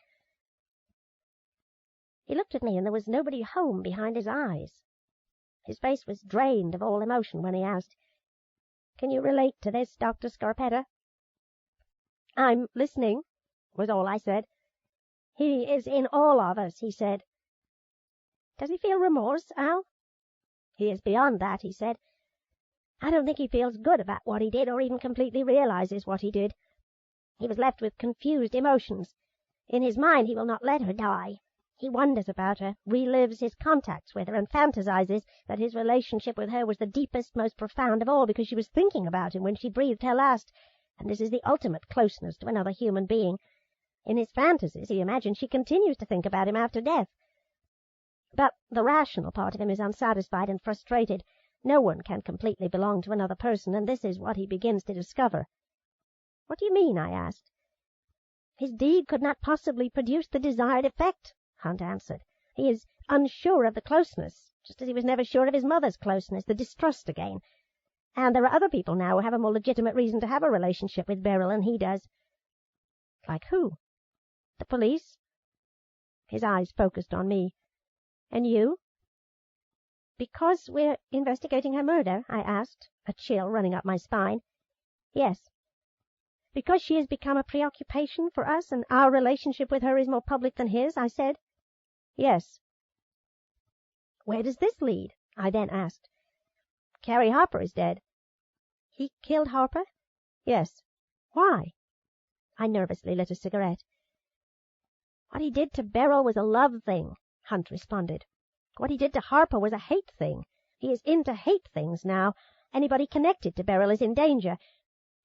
He looked at me, and there was nobody home behind his eyes. His face was drained of all emotion when he asked, Can you relate to this, Dr. Scarpetta? I'm listening, was all I said. He is in all of us, he said. Does he feel remorse, Al? He is beyond that, he said. I don't think he feels good about what he did or even completely realizes what he did. He was left with confused emotions. In his mind, he will not let her die. He wonders about her, relives his contacts with her, and fantasizes that his relationship with her was the deepest, most profound of all, because she was thinking about him when she breathed her last, and this is the ultimate closeness to another human being. In his fantasies, he imagines she continues to think about him after death. But the rational part of him is unsatisfied and frustrated. No one can completely belong to another person, and this is what he begins to discover. What do you mean? I asked. His deed could not possibly produce the desired effect, Hunt answered. He is unsure of the closeness, just as he was never sure of his mother's closeness, the distrust again. And there are other people now who have a more legitimate reason to have a relationship with Beryl than he does. Like who? The police? His eyes focused on me. And you? Because we're investigating her murder? I asked, a chill running up my spine. Yes. Because she has become a preoccupation for us, and our relationship with her is more public than his? I said. Yes. Where does this lead? I then asked, "Carrie Harper is dead." "He killed Harper?" "Yes." "Why?" I nervously lit a cigarette. "What he did to Beryl was a love thing," Hunt responded. "What he did to Harper was a hate thing. He is into hate things now. Anybody connected to Beryl is in danger.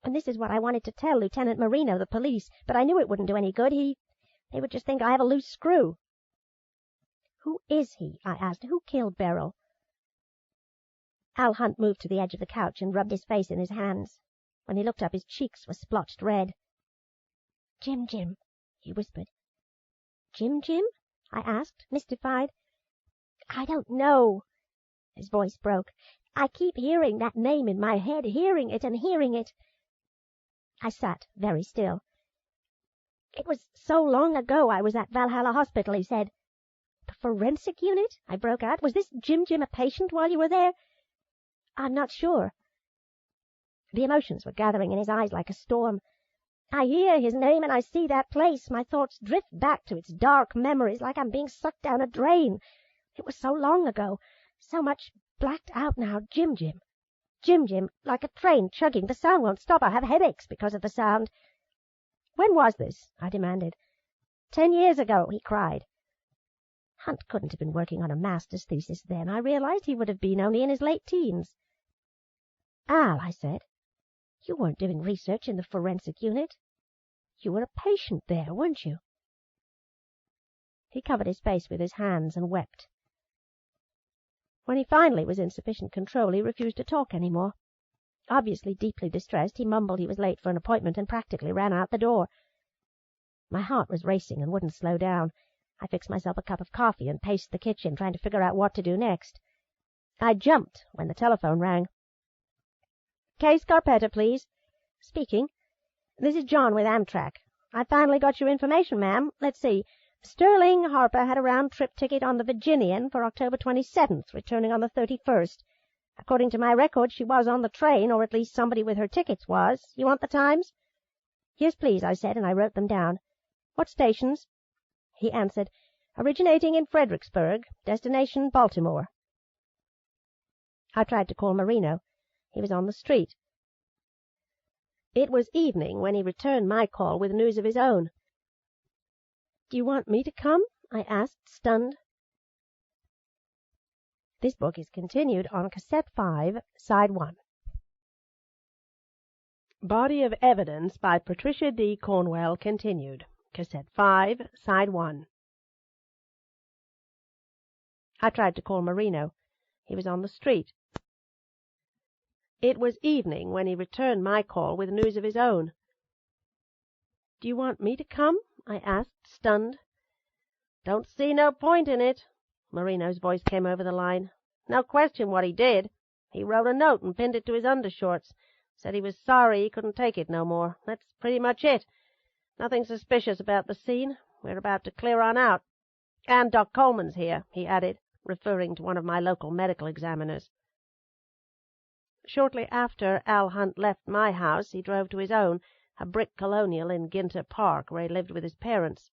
And this is what I wanted to tell Lieutenant Marino, the police, but I knew it wouldn't do any good. They would just think I have a loose screw." "Who is he?" I asked. "Who killed Beryl?" Al Hunt moved to the edge of the couch and rubbed his face in his hands. When he looked up, his cheeks were splotched red. "Jim, he whispered. "Jim?" I asked, mystified. "I don't know." His voice broke. "I keep hearing that name in my head, hearing it and hearing it." I sat very still. "It was so long ago I was at Valhalla Hospital," he said. "The forensic unit?" I broke out. "Was this Jim a patient while you were there?" "I'm not sure." The emotions were gathering in his eyes like a storm. "I hear his name and I see that place. My thoughts drift back to its dark memories like I'm being sucked down a drain. It was so long ago, so much blacked out now. Jim. Jim, like a train chugging. The sound won't stop. I have headaches because of the sound." "When was this?" I demanded. 10 years ago," he cried. Hunt couldn't have been working on a master's thesis then. I realized he would have been only in his late teens. "Al," I said, "you weren't doing research in the forensic unit. You were a patient there, weren't you?" He covered his face with his hands and wept. When he finally was in sufficient control, he refused to talk any more. Obviously deeply distressed, he mumbled he was late for an appointment and practically ran out the door. My heart was racing and wouldn't slow down. I fixed myself a cup of coffee and paced the kitchen, trying to figure out what to do next. I jumped when the telephone rang. "Kay Scarpetta, please." "Speaking." "This is John with Amtrak. I finally got your information, ma'am. Let's see. Sterling Harper had a round-trip ticket on the Virginian for October 27th, returning on the 31st. According to my record, she was on the train, or at least somebody with her tickets was. You want the times?" "Yes, please," I said, and I wrote them down. "What stations?" He answered, "Originating in Fredericksburg, destination Baltimore." I tried to call Marino. He was on the street. It was evening when he returned my call with news of his own. "Do you want me to come?" I asked, stunned. This book is continued on Cassette 5, Side 1. Body of Evidence by Patricia Cornwell continued. Cassette 5, Side 1. I tried to call Marino. He was on the street. It was evening when he returned my call with news of his own. "Do you want me to come?" I asked, stunned. "Don't see no point in it." Marino's voice came over the line. "No question what he did. He wrote a note and pinned it to his undershorts. Said he was sorry he couldn't take it no more. That's pretty much it. Nothing suspicious about the scene. We're about to clear on out. And Doc Coleman's here," he added, referring to one of my local medical examiners. Shortly after Al Hunt left my house, he drove to his own, a brick colonial in Ginter Park, where he lived with his parents.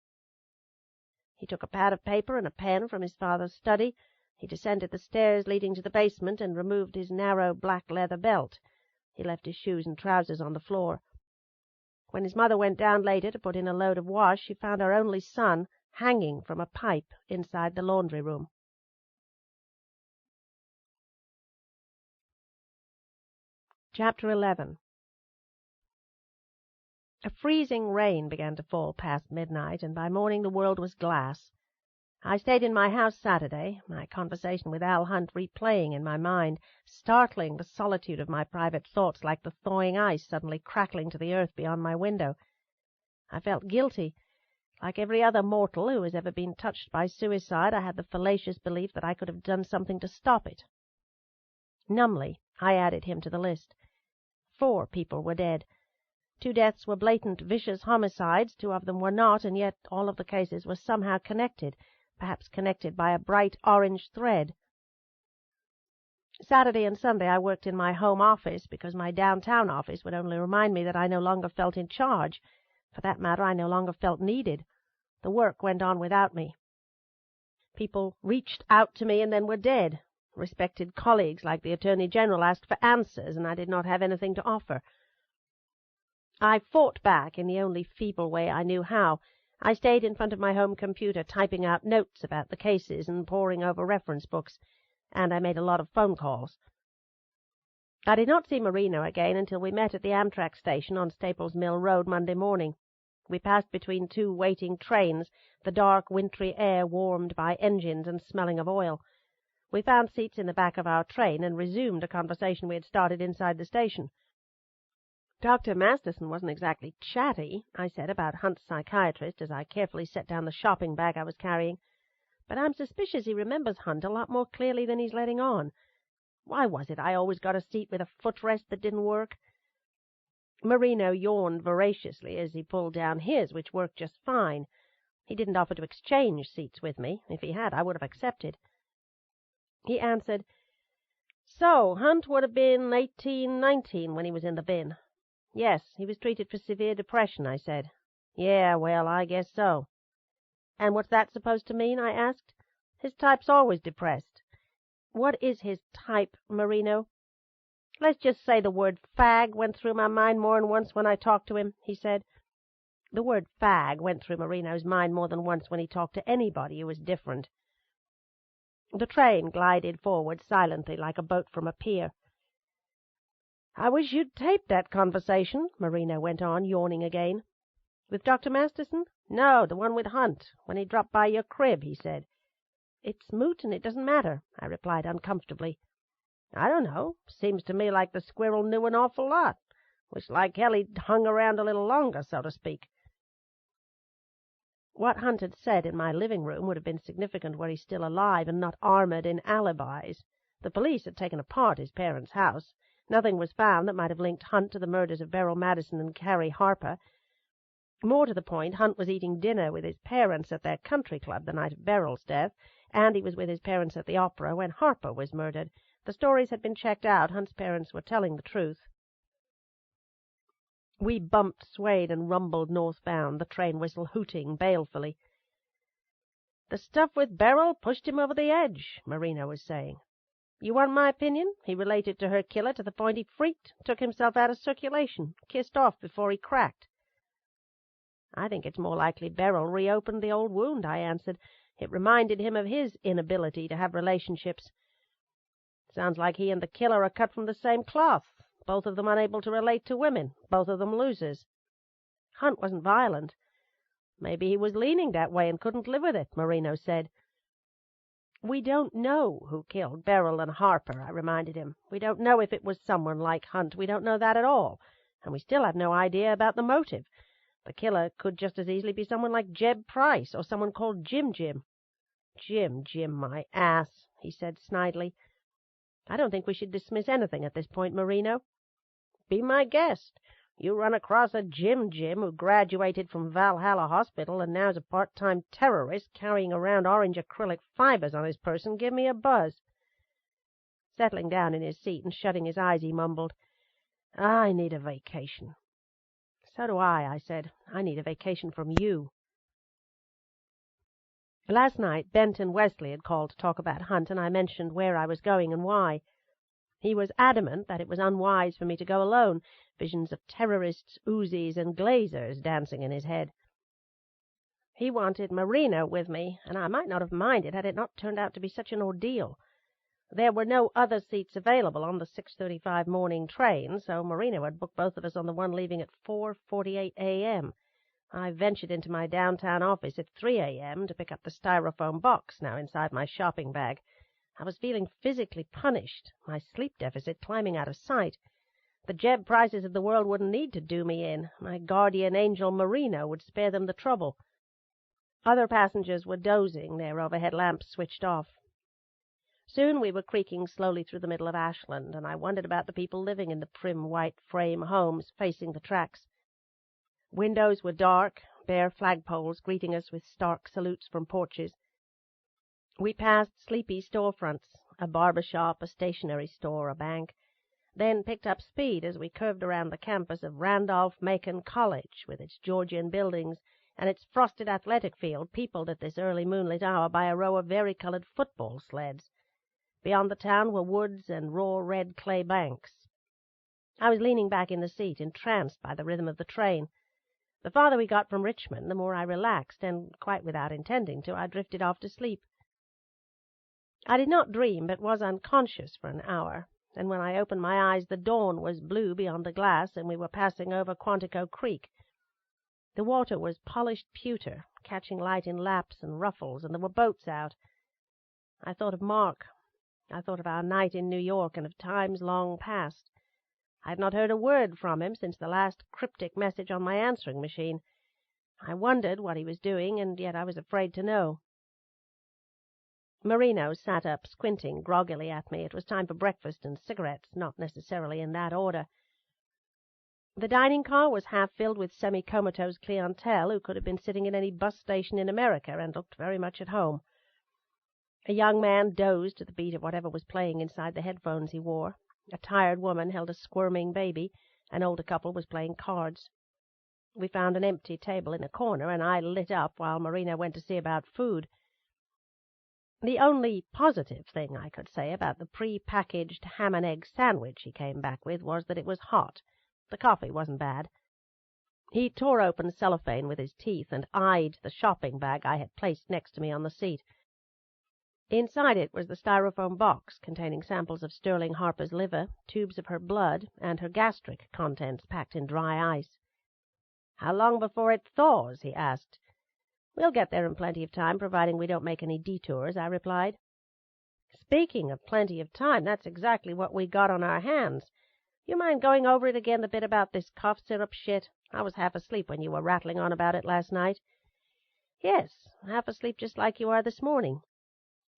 He took a pad of paper and a pen from his father's study. He descended the stairs leading to the basement and removed his narrow black leather belt. He left his shoes and trousers on the floor. When his mother went down later to put in a load of wash, she found her only son hanging from a pipe inside the laundry room. Chapter 11. A freezing rain began to fall past midnight, and by morning the world was glass. I stayed in my house Saturday, my conversation with Al Hunt replaying in my mind, startling the solitude of my private thoughts like the thawing ice suddenly crackling to the earth beyond my window. I felt guilty. Like every other mortal who has ever been touched by suicide, I had the fallacious belief that I could have done something to stop it. Numbly, I added him to the list. 4 people were dead. 2 deaths were blatant, vicious homicides, 2 of them were not, and yet all of the cases were somehow connected, perhaps connected by a bright orange thread. Saturday and Sunday I worked in my home office because my downtown office would only remind me that I no longer felt in charge. For that matter, I no longer felt needed. The work went on without me. People reached out to me and then were dead. Respected colleagues like the Attorney General asked for answers, and I did not have anything to offer. I fought back in the only feeble way I knew how. I stayed in front of my home computer, typing out notes about the cases and poring over reference books, and I made a lot of phone calls. I did not see Marino again until we met at the Amtrak station on Staples Mill Road Monday morning. We passed between two waiting trains, the dark, wintry air warmed by engines and smelling of oil. We found seats in the back of our train and resumed a conversation we had started inside the station. Dr. Masterson wasn't exactly chatty, I said, about Hunt's psychiatrist as I carefully set down the shopping bag I was carrying, but I'm suspicious he remembers Hunt a lot more clearly than he's letting on. Why was it I always got a seat with a footrest that didn't work? Marino yawned voraciously as he pulled down his, which worked just fine. He didn't offer to exchange seats with me. If he had, I would have accepted. He answered, "So, Hunt would have been 18-19 when he was in the bin." "Yes, he was treated for severe depression," I said. "Yeah, well, I guess so." "And what's that supposed to mean?" I asked. "His type's always depressed." "What is his type, Marino?" "Let's just say the word fag went through my mind more'n once when I talked to him," he said. The word fag went through Marino's mind more than once when he talked to anybody who was different. The train glided forward silently like a boat from a pier. "I wish you'd taped that conversation," Marino went on, yawning again. "With Dr. Masterson?" "No, the one with Hunt, when he dropped by your crib," he said. "It's moot and it doesn't matter," I replied uncomfortably. "I don't know. Seems to me like the squirrel knew an awful lot. Wish like hell he'd hung around a little longer, so to speak." What Hunt had said in my living room would have been significant were he still alive and not armored in alibis. The police had taken apart his parents' house. Nothing was found that might have linked Hunt to the murders of Beryl Madison and Carrie Harper. More to the point, Hunt was eating dinner with his parents at their country club the night of Beryl's death, and he was with his parents at the opera when Harper was murdered. The stories had been checked out. Hunt's parents were telling the truth. We bumped, swayed, and rumbled northbound, the train whistle hooting balefully. "The stuff with Beryl pushed him over the edge," Marino was saying. "You want my opinion? He related to her killer to the point he freaked, took himself out of circulation, kissed off before he cracked." "I think it's more likely Beryl reopened the old wound," I answered. "It reminded him of his inability to have relationships. Sounds like he and the killer are cut from the same cloth. Both of them unable to relate to women, both of them losers." "Hunt wasn't violent." "Maybe he was leaning that way and couldn't live with it," Marino said. "We don't know who killed Beryl and Harper," I reminded him. "We don't know if it was someone like Hunt. We don't know that at all. And we still have no idea about the motive. The killer could just as easily be someone like Jeb Price or someone called Jim Jim." Jim, my ass," he said snidely. "I don't think we should dismiss anything at this point, Marino." "Be my guest. You run across a Jim who graduated from Valhalla Hospital and now's a part-time terrorist carrying around orange acrylic fibers on his person, give me a buzz." Settling down in his seat and shutting his eyes, he mumbled, "I need a vacation." "So do I said. "I need a vacation from you." Last night, Benton Wesley had called to talk about Hunt, and I mentioned where I was going and why. He was adamant that it was unwise for me to go alone, visions of terrorists, Uzis, and Glazers dancing in his head. He wanted Marino with me, and I might not have minded had it not turned out to be such an ordeal. There were no other seats available on the 6:35 morning train, so Marino had booked both of us on the one leaving at 4:48 a.m. I ventured into my downtown office at 3 a.m. to pick up the styrofoam box now inside my shopping bag. I was feeling physically punished, my sleep deficit climbing out of sight. The Jeb Prices of the world wouldn't need to do me in. My guardian angel Marino would spare them the trouble. Other passengers were dozing, their overhead lamps switched off. Soon we were creaking slowly through the middle of Ashland, and I wondered about the people living in the prim white frame homes facing the tracks. Windows were dark, bare flagpoles greeting us with stark salutes from porches. We passed sleepy storefronts, a barber shop, a stationery store, a bank, then picked up speed as we curved around the campus of Randolph-Macon College with its Georgian buildings and its frosted athletic field peopled at this early moonlit hour by a row of varicolored football sleds. Beyond the town were woods and raw red clay banks. I was leaning back in the seat, entranced by the rhythm of the train. The farther we got from Richmond, the more I relaxed, and, quite without intending to, I drifted off to sleep. I did not dream, but was unconscious for an hour, and when I opened my eyes the dawn was blue beyond the glass, and we were passing over Quantico Creek. The water was polished pewter, catching light in laps and ruffles, and there were boats out. I thought of Mark. I thought of our night in New York, and of times long past. I had not heard a word from him since the last cryptic message on my answering machine. I wondered what he was doing, and yet I was afraid to know. Marino sat up, squinting groggily at me. It was time for breakfast and cigarettes, not necessarily in that order. The dining car was half filled with semi-comatose clientele who could have been sitting in any bus station in America and looked very much at home. A young man dozed to the beat of whatever was playing inside the headphones he wore. A tired woman held a squirming baby. An older couple was playing cards. We found an empty table in a corner, and I lit up while Marino went to see about food. The only positive thing I could say about the pre-packaged ham and egg sandwich he came back with was that it was hot. The coffee wasn't bad. He tore open cellophane with his teeth and eyed the shopping bag I had placed next to me on the seat. Inside it was the styrofoam box containing samples of Sterling Harper's liver, tubes of her blood, and her gastric contents packed in dry ice. "How long before it thaws?" he asked. "We'll get there in plenty of time, providing we don't make any detours," I replied. "Speaking of plenty of time, that's exactly what we got on our hands. You mind going over it again, the bit about this cough syrup shit? I was half asleep when you were rattling on about it last night." "Yes, half asleep just like you are this morning."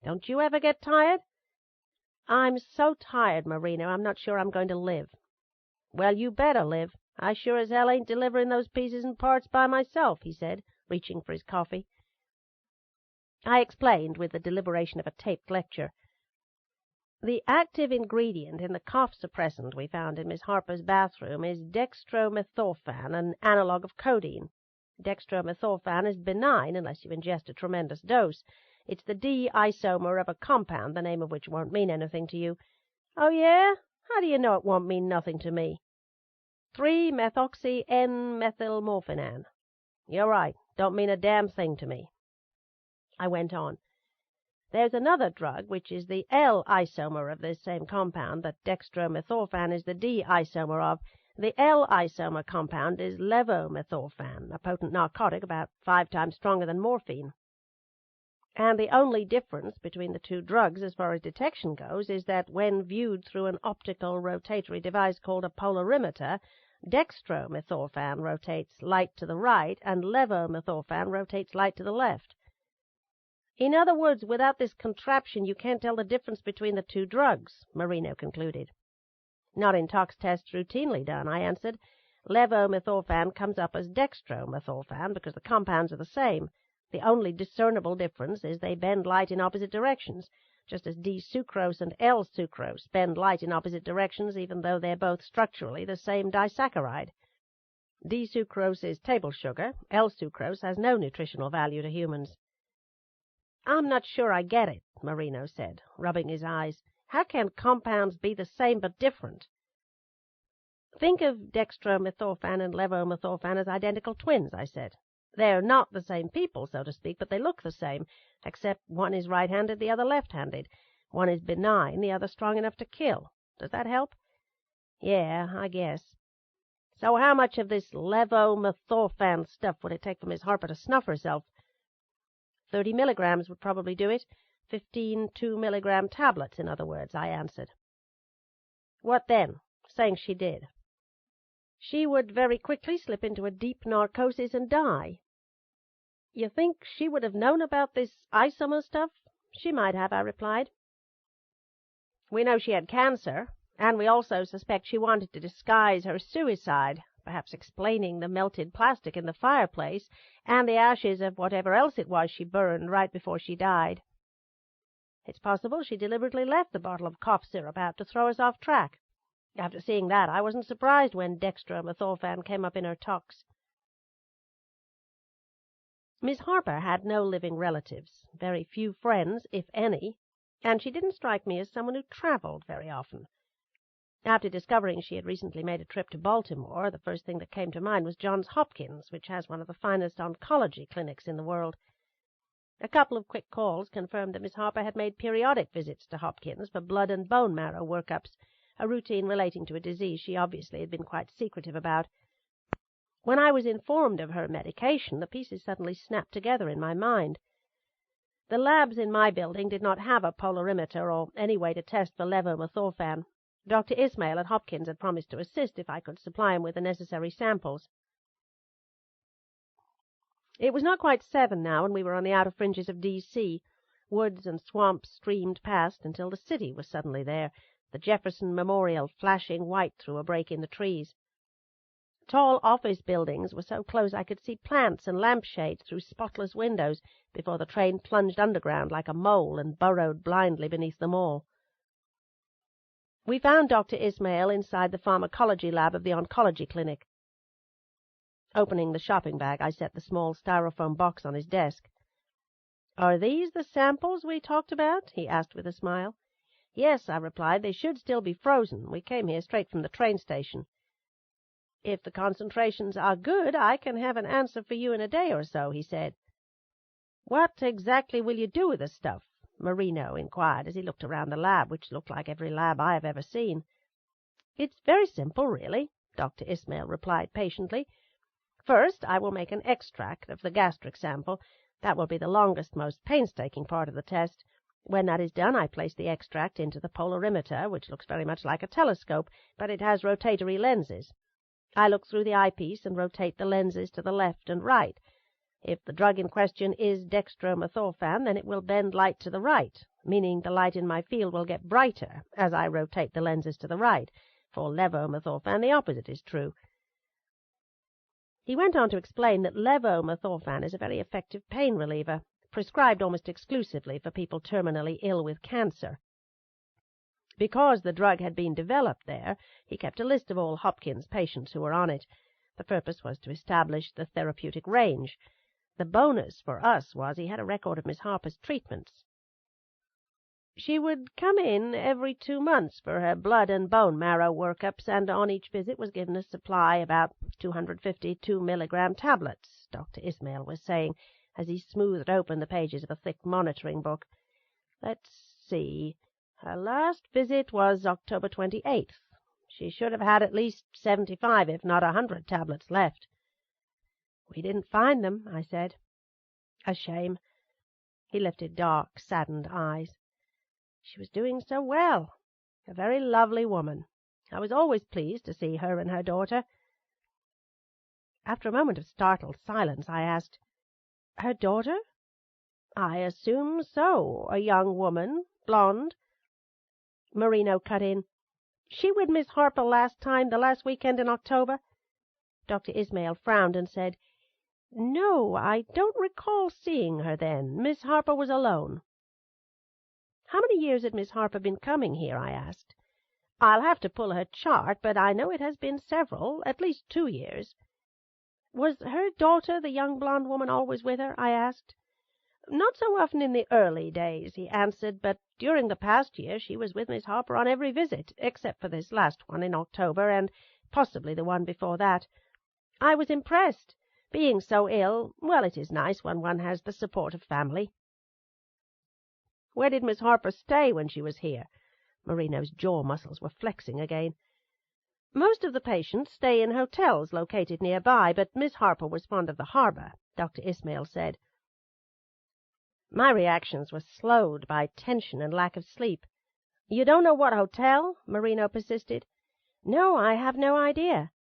"Don't you ever get tired?" "I'm so tired, Marino, I'm not sure I'm going to live." "Well, you better live. I sure as hell ain't delivering those pieces and parts by myself," he said, reaching for his coffee. I explained with the deliberation of a taped lecture. "The active ingredient in the cough suppressant we found in Miss Harper's bathroom is dextromethorphan, an analog of codeine. Dextromethorphan is benign unless you ingest a tremendous dose. It's the D-isomer of a compound, the name of which won't mean anything to you." "Oh, yeah? How do you know it won't mean nothing to me?" 3-methoxy-N-methylmorphinan. "You're right. Don't mean a damn thing to me." I went on. "There's another drug which is the L-isomer of this same compound that dextromethorphan is the D-isomer of. The L-isomer compound is levomethorphan, a potent narcotic about 5 times stronger than morphine. And the only difference between the two drugs as far as detection goes is that when viewed through an optical rotatory device called a polarimeter, dextromethorphan rotates light to the right and levomethorphan rotates light to the left. In other words, without this contraption you can't tell the difference between the two drugs," Marino concluded. "Not in tox tests routinely done," I answered. "Levomethorphan comes up as dextromethorphan because the compounds are the same. The only discernible difference is they bend light in opposite directions, just as D-sucrose and L-sucrose bend light in opposite directions even though they're both structurally the same disaccharide. D-sucrose is table sugar. L-sucrose has no nutritional value to humans." "I'm not sure I get it," Marino said, rubbing his eyes. "How can compounds be the same but different?" "Think of dextromethorphan and levomethorphan as identical twins," I said. "They're not the same people, so to speak, but they look the same, except one is right-handed, the other left-handed. One is benign, the other strong enough to kill. Does that help?" "Yeah, I guess." "So how much of this levomethorphan stuff would it take for Miss Harper to snuff herself?" 30 milligrams would probably do it. 15 2-milligram tablets, in other words," I answered. "What then? Saying she did." "She would very quickly slip into a deep narcosis and die." "You think she would have known about this isomer stuff?" "She might have," I replied. "We know she had cancer, and we also suspect she wanted to disguise her suicide, perhaps explaining the melted plastic in the fireplace and the ashes of whatever else it was she burned right before she died. It's possible she deliberately left the bottle of cough syrup out to throw us off track. After seeing that, I wasn't surprised when dextromethorphan came up in her tox." Miss Harper had no living relatives, very few friends, if any. and she didn't strike me as someone who travelled very often. After discovering she had recently made a trip to Baltimore, the first thing that came to mind was Johns Hopkins, which has one of the finest oncology clinics in the world. A couple of quick calls confirmed that Miss Harper had made periodic visits to Hopkins for blood and bone marrow workups, a routine relating to a disease she obviously had been quite secretive about. When I was informed of her medication, the pieces suddenly snapped together in my mind. The labs in my building did not have a polarimeter or any way to test for levomethorphan. Dr. Ismail at Hopkins had promised to assist if I could supply him with the necessary samples. It was not quite 7 now, and we were on the outer fringes of D.C. Woods and swamps streamed past until the city was suddenly there, the Jefferson Memorial flashing white through a break in the trees. Tall office buildings were so close I could see plants and lampshades through spotless windows before the train plunged underground like a mole and burrowed blindly beneath them all. We found Dr. Ismail inside the pharmacology lab of the oncology clinic. Opening the shopping bag, I set the small styrofoam box on his desk. "Are these the samples we talked about?" he asked with a smile. "Yes," I replied. "They should still be frozen. We came here straight from the train station." "If the concentrations are good, I can have an answer for you in a day or so," he said. "What exactly will you do with the stuff?" Marino inquired as he looked around the lab, which looked like every lab I have ever seen. "It's very simple, really," Dr. Ismail replied patiently. "First, I will make an extract of the gastric sample. That will be the longest, most painstaking part of the test. When that is done, I place the extract into the polarimeter, which looks very much like a telescope, but it has rotatory lenses. I look through the eyepiece and rotate the lenses to the left and right. If the drug in question is dextromethorphan, then it will bend light to the right, meaning the light in my field will get brighter as I rotate the lenses to the right. For levomethorphan, the opposite is true." He went on to explain that levomethorphan is a very effective pain reliever, prescribed almost exclusively for people terminally ill with cancer. Because the drug had been developed there, he kept a list of all Hopkins patients who were on it. The purpose was to establish the therapeutic range. The bonus for us was he had a record of Miss Harper's treatments. She would come in every 2 months for her blood and bone marrow workups, and on each visit was given a supply about 250 2-milligram tablets, Dr. Ismail was saying, as he smoothed open the pages of a thick monitoring book. "Let's see. Her last visit was October 28th. She should have had at least 75, if not 100 tablets left." "We didn't find them," I said. "A shame." He lifted dark, saddened eyes. "She was doing so well. A very lovely woman. I was always pleased to see her and her daughter." After a moment of startled silence, I asked, "Her daughter?" "I assume so. A young woman, blonde." Marino cut in, "She with Miss Harper the last weekend in October?" Dr. Ismail frowned and said, "No, I don't recall seeing her then. Miss Harper was alone." "How many years had Miss Harper been coming here?" I asked. "I'll have to pull her chart, but I know it has been several, at least 2 years." "Was her daughter, the young blonde woman, always with her?" I asked. "Not so often in the early days," he answered, "but during the past year she was with Miss Harper on every visit, except for this last one in October, and possibly the one before that. I was impressed. Being so ill, well, it is nice when one has the support of family." "Where did Miss Harper stay when she was here?" Marino's jaw muscles were flexing again. "Most of the patients stay in hotels located nearby, but Miss Harper was fond of the harbor," Dr. Ismail said. My reactions were slowed by tension and lack of sleep. "You don't know what hotel?" Marino persisted. "No, I have no idea."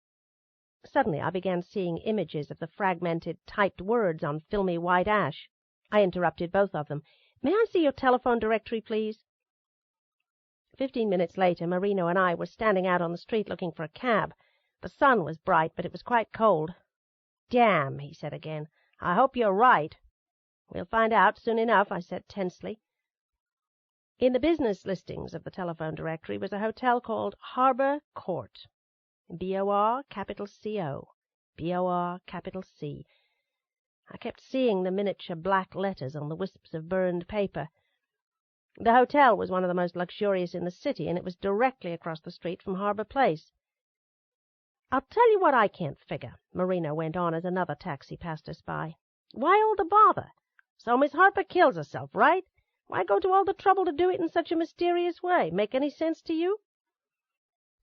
Suddenly I began seeing images of the fragmented, typed words on filmy white ash. I interrupted both of them. "May I see your telephone directory, please?" 15 minutes later, Marino and I were standing out on the street looking for a cab. The sun was bright, but it was quite cold. "Damn," he said again. "I hope you're right." "We'll find out soon enough," I said tensely. In the business listings of the telephone directory was a hotel called Harbor Court. B-O-R-C-O. B-O-R-C. I kept seeing the miniature black letters on the wisps of burned paper. The hotel was one of the most luxurious in the city, and it was directly across the street from Harbor Place. "I'll tell you what I can't figure," Marino went on as another taxi passed us by. "Why all the bother? So Miss Harper kills herself, right? Why go to all the trouble to do it in such a mysterious way? Make any sense to you?"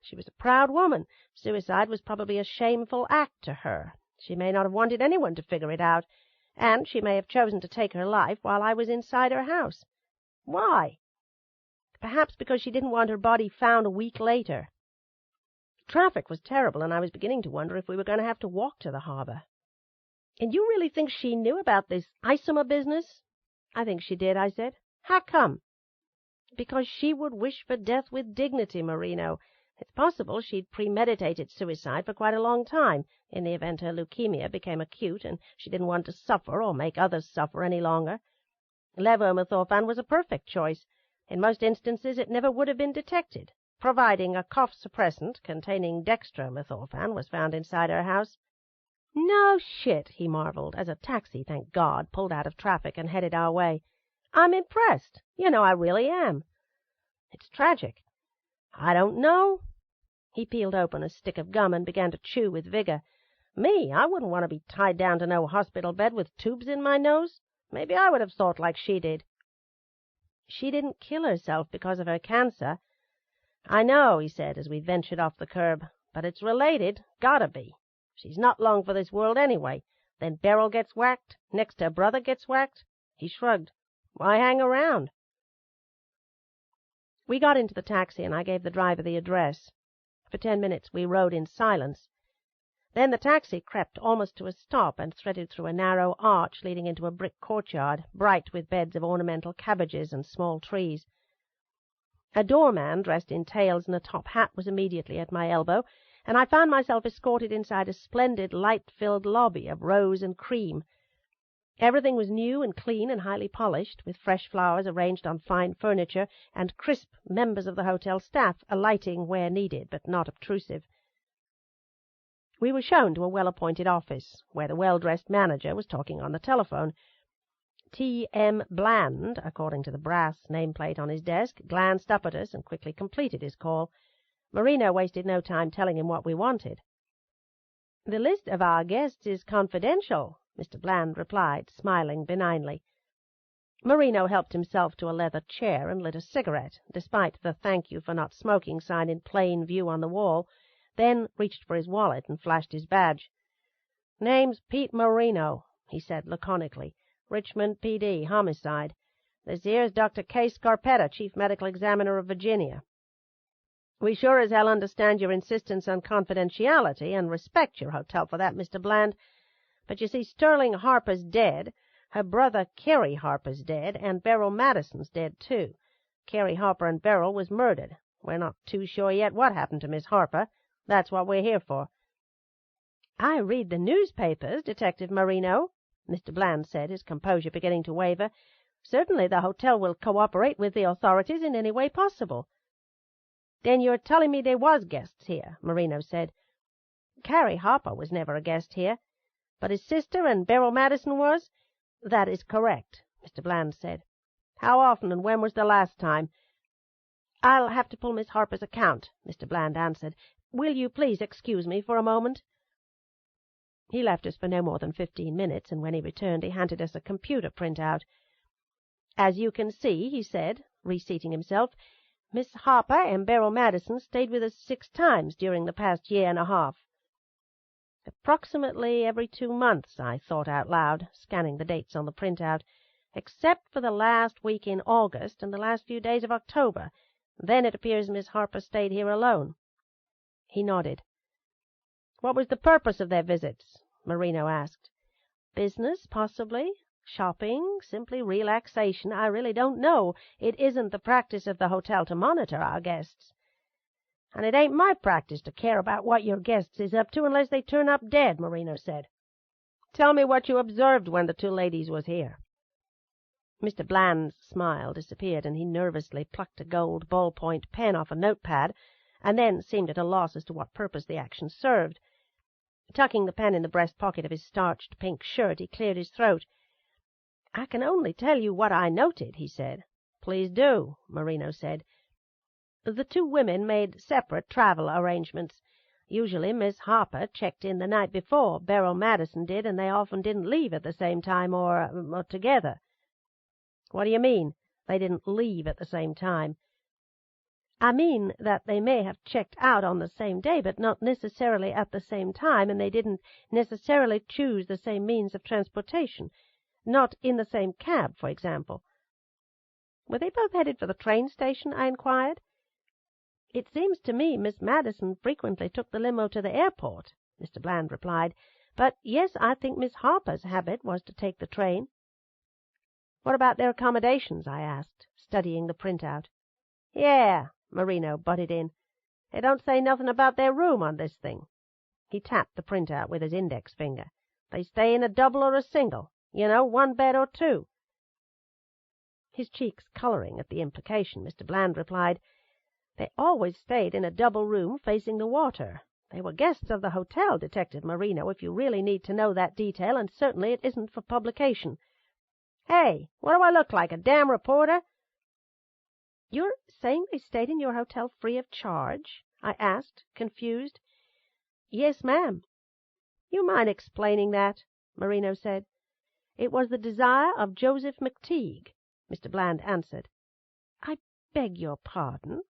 "She was a proud woman. Suicide was probably a shameful act to her. She may not have wanted anyone to figure it out, and she may have chosen to take her life while I was inside her house. Why? Perhaps because she didn't want her body found a week later. Traffic was terrible, and I was beginning to wonder if we were going to have to walk to the harbor." "And you really think she knew about this Isomer business?" "I think she did," I said. "How come?" "Because she would wish for death with dignity, Marino. It's possible she'd premeditated suicide for quite a long time, in the event her leukemia became acute and she didn't want to suffer or make others suffer any longer. Levomethorphan was a perfect choice. In most instances it never would have been detected, providing a cough suppressant containing dextromethorphan was found inside her house." "No shit," he marveled, as a taxi, thank God, pulled out of traffic and headed our way. "I'm impressed. You know, I really am." "It's tragic." "I don't know." He peeled open a stick of gum and began to chew with vigor. "Me, I wouldn't want to be tied down to no hospital bed with tubes in my nose. Maybe I would have thought like she did." "She didn't kill herself because of her cancer." "I know," he said as we ventured off the curb, "but it's related. Gotta be. She's not long for this world anyway. Then Beryl gets whacked. Next her brother gets whacked." He shrugged. "Why hang around?" We got into the taxi, and I gave the driver the address. For 10 minutes we rode in silence. Then the taxi crept almost to a stop and threaded through a narrow arch leading into a brick courtyard, bright with beds of ornamental cabbages and small trees. A doorman dressed in tails and a top hat was immediately at my elbow, and I found myself escorted inside a splendid light-filled lobby of rose and cream. Everything was new and clean and highly polished, with fresh flowers arranged on fine furniture, and crisp members of the hotel staff alighting where needed, but not obtrusive. We were shown to a well-appointed office, where the well-dressed manager was talking on the telephone. T.M. Bland, according to the brass nameplate on his desk, glanced up at us and quickly completed his call. Marino wasted no time telling him what we wanted. "The list of our guests is confidential," Mr. Bland replied, smiling benignly. Marino helped himself to a leather chair and lit a cigarette, despite the "thank you for not smoking" sign in plain view on the wall, then reached for his wallet and flashed his badge. "Name's Pete Marino," he said laconically. "Richmond P.D., homicide. This here's Dr. Kay Scarpetta, Chief Medical Examiner of Virginia. We sure as hell understand your insistence on confidentiality, and respect your hotel for that, Mr. Bland. But you see, Sterling Harper's dead, her brother Carrie Harper's dead, and Beryl Madison's dead, too. Carrie Harper and Beryl was murdered. We're not too sure yet what happened to Miss Harper. That's what we're here for." "I read the newspapers, Detective Marino," Mr. Bland said, his composure beginning to waver. "Certainly the hotel will cooperate with the authorities in any way possible." "Then you're telling me there was guests here," Marino said. "Carrie Harper was never a guest here. But his sister and Beryl Madison was?" "That is correct," Mr. Bland said. "How often and when was the last time?" "I'll have to pull Miss Harper's account," Mr. Bland answered. "Will you please excuse me for a moment?" He left us for no more than 15 minutes, and when he returned he handed us a computer printout. "As you can see," he said, reseating himself, "Miss Harper and Beryl Madison stayed with us 6 times during the past year and a half." "Approximately every 2 months," I thought out loud, scanning the dates on the printout, "except for the last week in August and the last few days of October. Then it appears Miss Harper stayed here alone." He nodded. "What was the purpose of their visits?" Marino asked. "Business, possibly. Shopping, simply relaxation. I really don't know. It isn't the practice of the hotel to monitor our guests." "And it ain't my practice to care about what your guests is up to unless they turn up dead," Marino said. "Tell me what you observed when the 2 ladies was here." Mr. Bland's smile disappeared, and he nervously plucked a gold ballpoint pen off a notepad, and then seemed at a loss as to what purpose the action served. Tucking the pen in the breast pocket of his starched pink shirt, he cleared his throat. "I can only tell you what I noted," he said. "Please do," Marino said. The two women made separate travel arrangements. Usually Miss Harper checked in the night before, Beryl Madison did, and they often didn't leave at the same time or together. "What do you mean, they didn't leave at the same time?" "I mean that they may have checked out on the same day, but not necessarily at the same time, and they didn't necessarily choose the same means of transportation. Not in the same cab, for example." "Were they both headed for the train station?" I inquired. "It seems to me Miss Madison frequently took the limo to the airport," Mr. Bland replied. "But yes, I think Miss Harper's habit was to take the train." "What about their accommodations?" I asked, studying the printout. "Yeah," Marino butted in. "They don't say nothing about their room on this thing." He tapped the printout with his index finger. "They stay in a double or a single, one bed or two." His cheeks coloring at the implication, Mr. Bland replied, "They always stayed in a double room facing the water. They were guests of the hotel, Detective Marino, if you really need to know that detail, and certainly it isn't for publication." "Hey, what do I look like, a damn reporter?" "You're saying they stayed in your hotel free of charge?" I asked, confused. "Yes, ma'am." "You mind explaining that?" Marino said. "It was the desire of Joseph McTeague," Mr. Bland answered. "I beg your pardon?"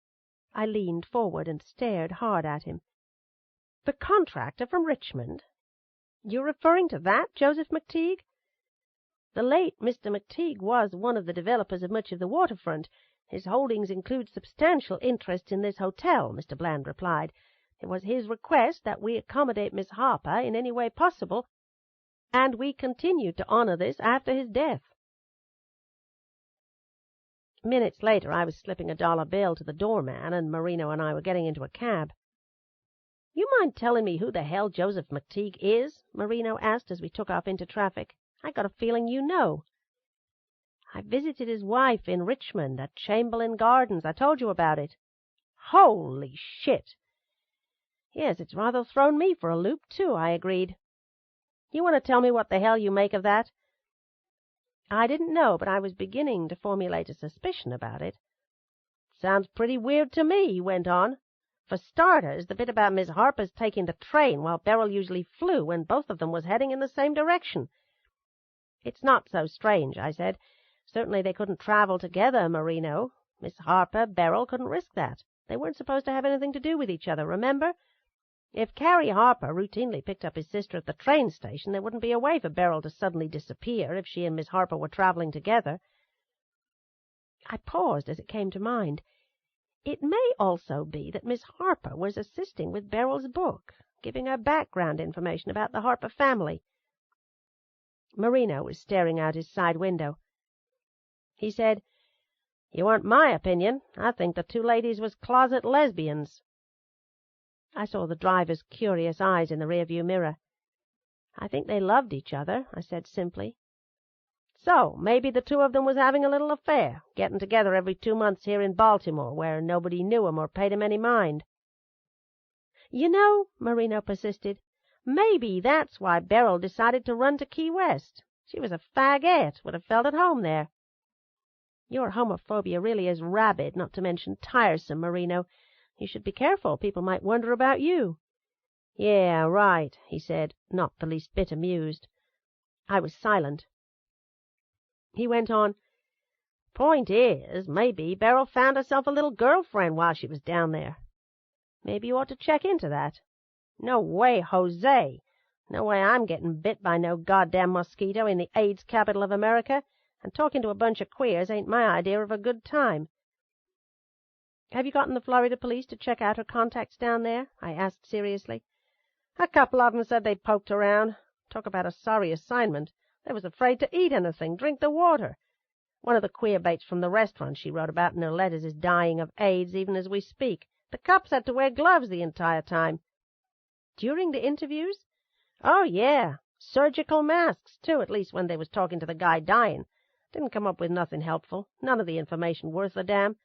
I leaned forward and stared hard at him. "The contractor from Richmond? You're referring to that Joseph McTeague?" "The late Mr. McTeague was one of the developers of much of the waterfront. His holdings include substantial interests in this hotel," Mr. Bland replied. "It was his request that we accommodate Miss Harper in any way possible, and we continued to honor this after his death." Minutes later I was slipping a dollar bill to the doorman, and Marino and I were getting into a cab. "You mind telling me who the hell Joseph McTeague is?" Marino asked as we took off into traffic. "I got a feeling you know." "I visited his wife in Richmond at Chamberlain Gardens. I told you about it." "Holy shit!" "Yes, it's rather thrown me for a loop, too," I agreed. "You want to tell me what the hell you make of that?" I didn't know, but I was beginning to formulate a suspicion about it. "Sounds pretty weird to me," he went on. "For starters, the bit about Miss Harper's taking the train while Beryl usually flew when both of them was heading in the same direction." "It's not so strange," I said. "Certainly they couldn't travel together, Marino. Miss Harper, Beryl couldn't risk that. They weren't supposed to have anything to do with each other, remember? If Carrie Harper routinely picked up his sister at the train station, there wouldn't be a way for Beryl to suddenly disappear if she and Miss Harper were traveling together." I paused as it came to mind. It may also be that Miss Harper was assisting with Beryl's book, giving her background information about the Harper family. Marino was staring out his side window. He said, "You want my opinion? I think the two ladies was closet lesbians." I saw the driver's curious eyes in the rearview mirror. "I think they loved each other," I said simply. "So maybe the two of them was having a little affair, getting together every 2 months here in Baltimore, where nobody knew 'em or paid 'em any mind." "You know," Marino persisted, "maybe that's why Beryl decided to run to Key West. She was a faggette, would have felt at home there." "Your homophobia really is rabid, not to mention tiresome, Marino. You should be careful. People might wonder about you." "Yeah, right," he said, not the least bit amused. I was silent. He went on, "Point is, maybe Beryl found herself a little girlfriend while she was down there. Maybe you ought to check into that. No way, Jose. No way I'm getting bit by no goddamn mosquito in the AIDS capital of America, and talking to a bunch of queers ain't my idea of a good time." "Have you gotten the Florida police to check out her contacts down there?" I asked seriously. "A couple of 'em said they poked around. Talk about a sorry assignment. They was afraid to eat anything, drink the water. One of the queer baits from the restaurant she wrote about in her letters is dying of AIDS even as we speak. The cops had to wear gloves the entire time." "During the interviews?" "Oh, yeah. Surgical masks, too, at least when they was talking to the guy dying. Didn't come up with nothing helpful. None of the information worth a damn."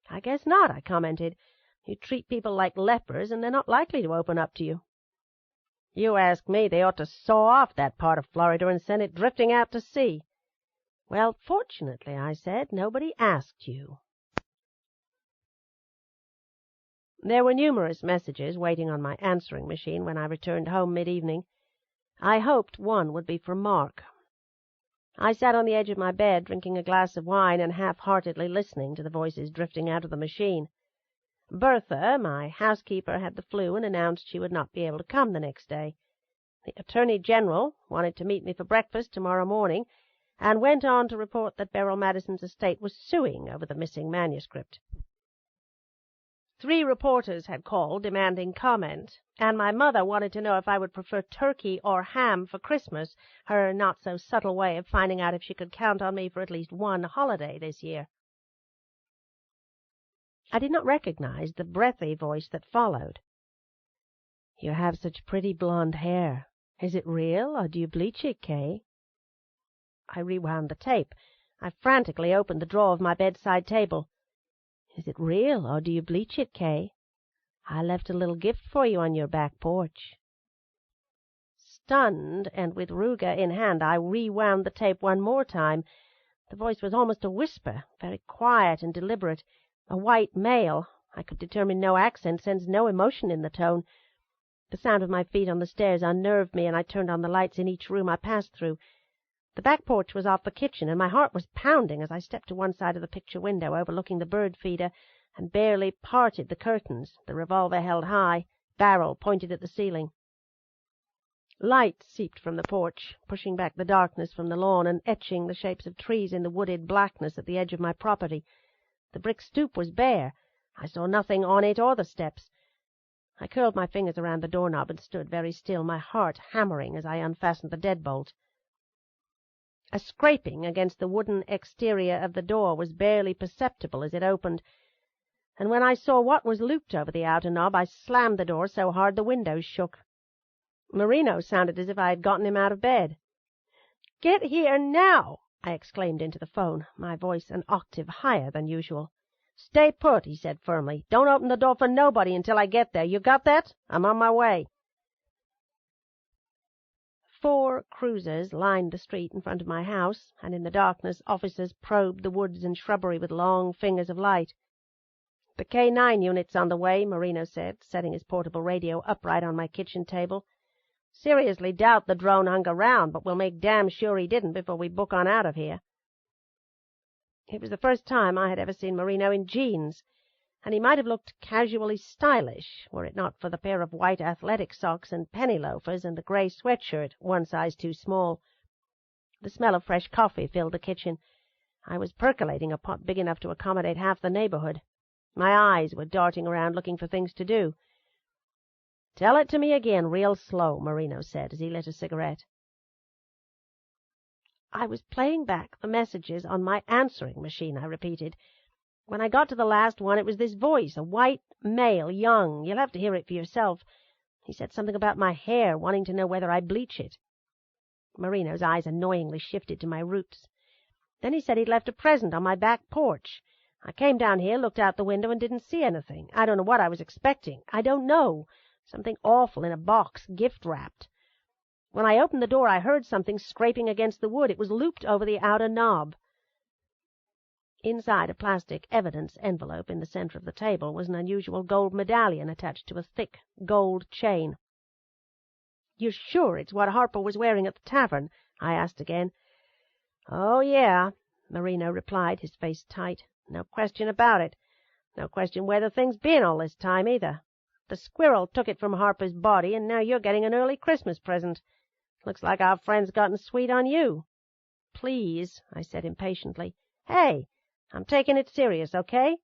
"I guess not," I commented. "You treat people like lepers, and they're not likely to open up to you." "You ask me, they ought to saw off that part of Florida and send it drifting out to sea." Well, fortunately, I said, nobody asked you. There were numerous messages waiting on my answering machine when I returned home mid-evening. I hoped one would be for Mark. I sat on the edge of my bed, drinking a glass of wine and half-heartedly listening to the voices drifting out of the machine. Bertha, my housekeeper, had the flu and announced she would not be able to come the next day. The Attorney General wanted to meet me for breakfast tomorrow morning, and went on to report that Beryl Madison's estate was suing over the missing manuscript. 3 reporters had called demanding comment, and my mother wanted to know if I would prefer turkey or ham for Christmas, her not-so-subtle way of finding out if she could count on me for at least one holiday this year. I did not recognize the breathy voice that followed. "You have such pretty blonde hair. Is it real, or do you bleach it, Kay?" I rewound the tape. I frantically opened the drawer of my bedside table. "Is it real, or do you bleach it, Kay? I left a little gift for you on your back porch." Stunned, and with Ruger in hand, I rewound the tape one more time. The voice was almost a whisper, very quiet and deliberate. A white male. I could determine no accent, sense no emotion in the tone. The sound of my feet on the stairs unnerved me, and I turned on the lights in each room I passed through. The back porch was off the kitchen, and my heart was pounding as I stepped to one side of the picture window overlooking the bird feeder and barely parted the curtains, the revolver held high, barrel pointed at the ceiling. Light seeped from the porch, pushing back the darkness from the lawn and etching the shapes of trees in the wooded blackness at the edge of my property. The brick stoop was bare. I saw nothing on it or the steps. I curled my fingers around the doorknob and stood very still, my heart hammering as I unfastened the deadbolt. A scraping against the wooden exterior of the door was barely perceptible as it opened, and when I saw what was looped over the outer knob, I slammed the door so hard the windows shook. Marino sounded as if I had gotten him out of bed. "Get here now!" I exclaimed into the phone, my voice an octave higher than usual. "Stay put," he said firmly. "Don't open the door for nobody until I get there. You got that? I'm on my way." 4 cruisers lined the street in front of my house, and in the darkness officers probed the woods and shrubbery with long fingers of light. "The K9 unit's on the way," Marino said, setting his portable radio upright on my kitchen table. "Seriously doubt the drone hung around, but we'll make damn sure he didn't before we book on out of here." It was the first time I had ever seen Marino in jeans, and he might have looked casually stylish were it not for the pair of white athletic socks and penny loafers and the gray sweatshirt, one size too small. The smell of fresh coffee filled the kitchen. I was percolating a pot big enough to accommodate half the neighborhood. My eyes were darting around looking for things to do. "Tell it to me again real slow," Marino said as he lit a cigarette. "I was playing back the messages on my answering machine," I repeated. "When I got to the last one, it was this voice, a white male, young. You'll have to hear it for yourself. He said something about my hair, wanting to know whether I bleach it." Marino's eyes annoyingly shifted to my roots. "Then he said he'd left a present on my back porch. I came down here, looked out the window, and didn't see anything. I don't know what I was expecting. I don't know. Something awful in a box, gift-wrapped. When I opened the door, I heard something scraping against the wood. It was looped over the outer knob." Inside a plastic evidence envelope in the center of the table was an unusual gold medallion attached to a thick gold chain. "You're sure it's what Harper was wearing at the tavern?" I asked again. "Oh, yeah," Marino replied, his face tight. "No question about it. No question where the thing's been all this time, either. The squirrel took it from Harper's body, and now you're getting an early Christmas present. Looks like our friend's gotten sweet on you." "Please," I said impatiently. "Hey, I'm taking it serious, okay?"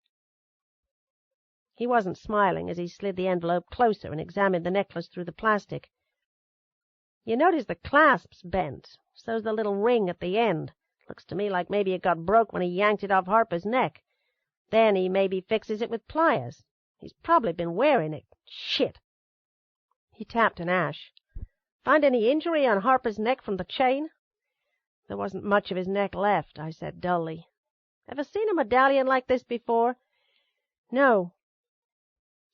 He wasn't smiling as he slid the envelope closer and examined the necklace through the plastic. "You notice the clasp's bent. So's the little ring at the end. Looks to me like maybe it got broke when he yanked it off Harper's neck. Then he maybe fixes it with pliers. He's probably been wearing it. Shit." He tapped an ash. "Find any injury on Harper's neck from the chain?" "There wasn't much of his neck left," I said dully. "Ever seen a medallion like this before?" "No."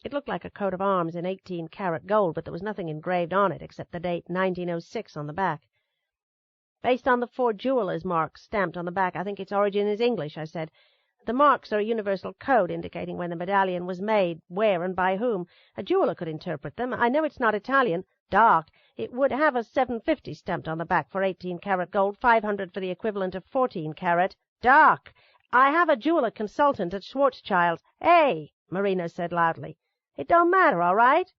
It looked like a coat of arms in 18-karat gold, but there was nothing engraved on it except the date 1906 on the back. Based on the 4 jewelers' marks stamped on the back. I think its origin is English, I said. The marks are a universal code indicating when the medallion was made, where, and by whom. A jeweler could interpret them. I know it's not Italian. Dark. It would have a 750 stamped on the back for 18-carat gold, 500 for the equivalent of 14-carat. Dark. I have a jeweler consultant at Schwarzschild's. Hey, Marina said loudly. It don't matter, all right?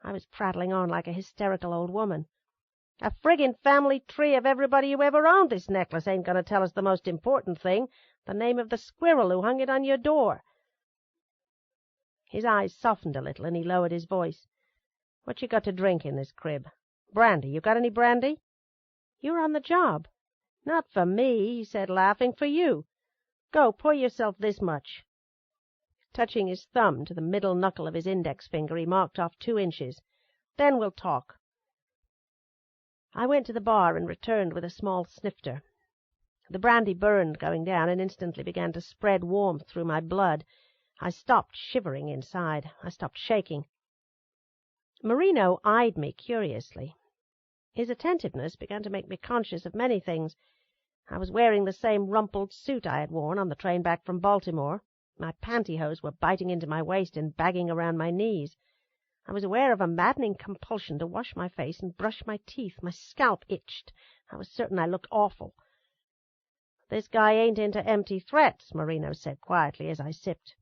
I was prattling on like a hysterical old woman. A friggin' family tree of everybody who ever owned this necklace ain't going to tell us the most important thing, the name of the squirrel who hung it on your door. His eyes softened a little, and he lowered his voice. What you got to drink in this crib? Brandy. You got any brandy? You're on the job. Not for me, he said, laughing. For you. Go, pour yourself this much. Touching his thumb to the middle knuckle of his index finger, he marked off 2 inches. Then we'll talk. I went to the bar and returned with a small snifter. The brandy burned going down and instantly began to spread warmth through my blood. I stopped shivering inside. I stopped shaking. Marino eyed me curiously. His attentiveness began to make me conscious of many things. I was wearing the same rumpled suit I had worn on the train back from Baltimore. My pantyhose were biting into my waist and bagging around my knees. I was aware of a maddening compulsion to wash my face and brush my teeth. My scalp itched. I was certain I looked awful. This guy ain't into empty threats, Marino said quietly as I sipped.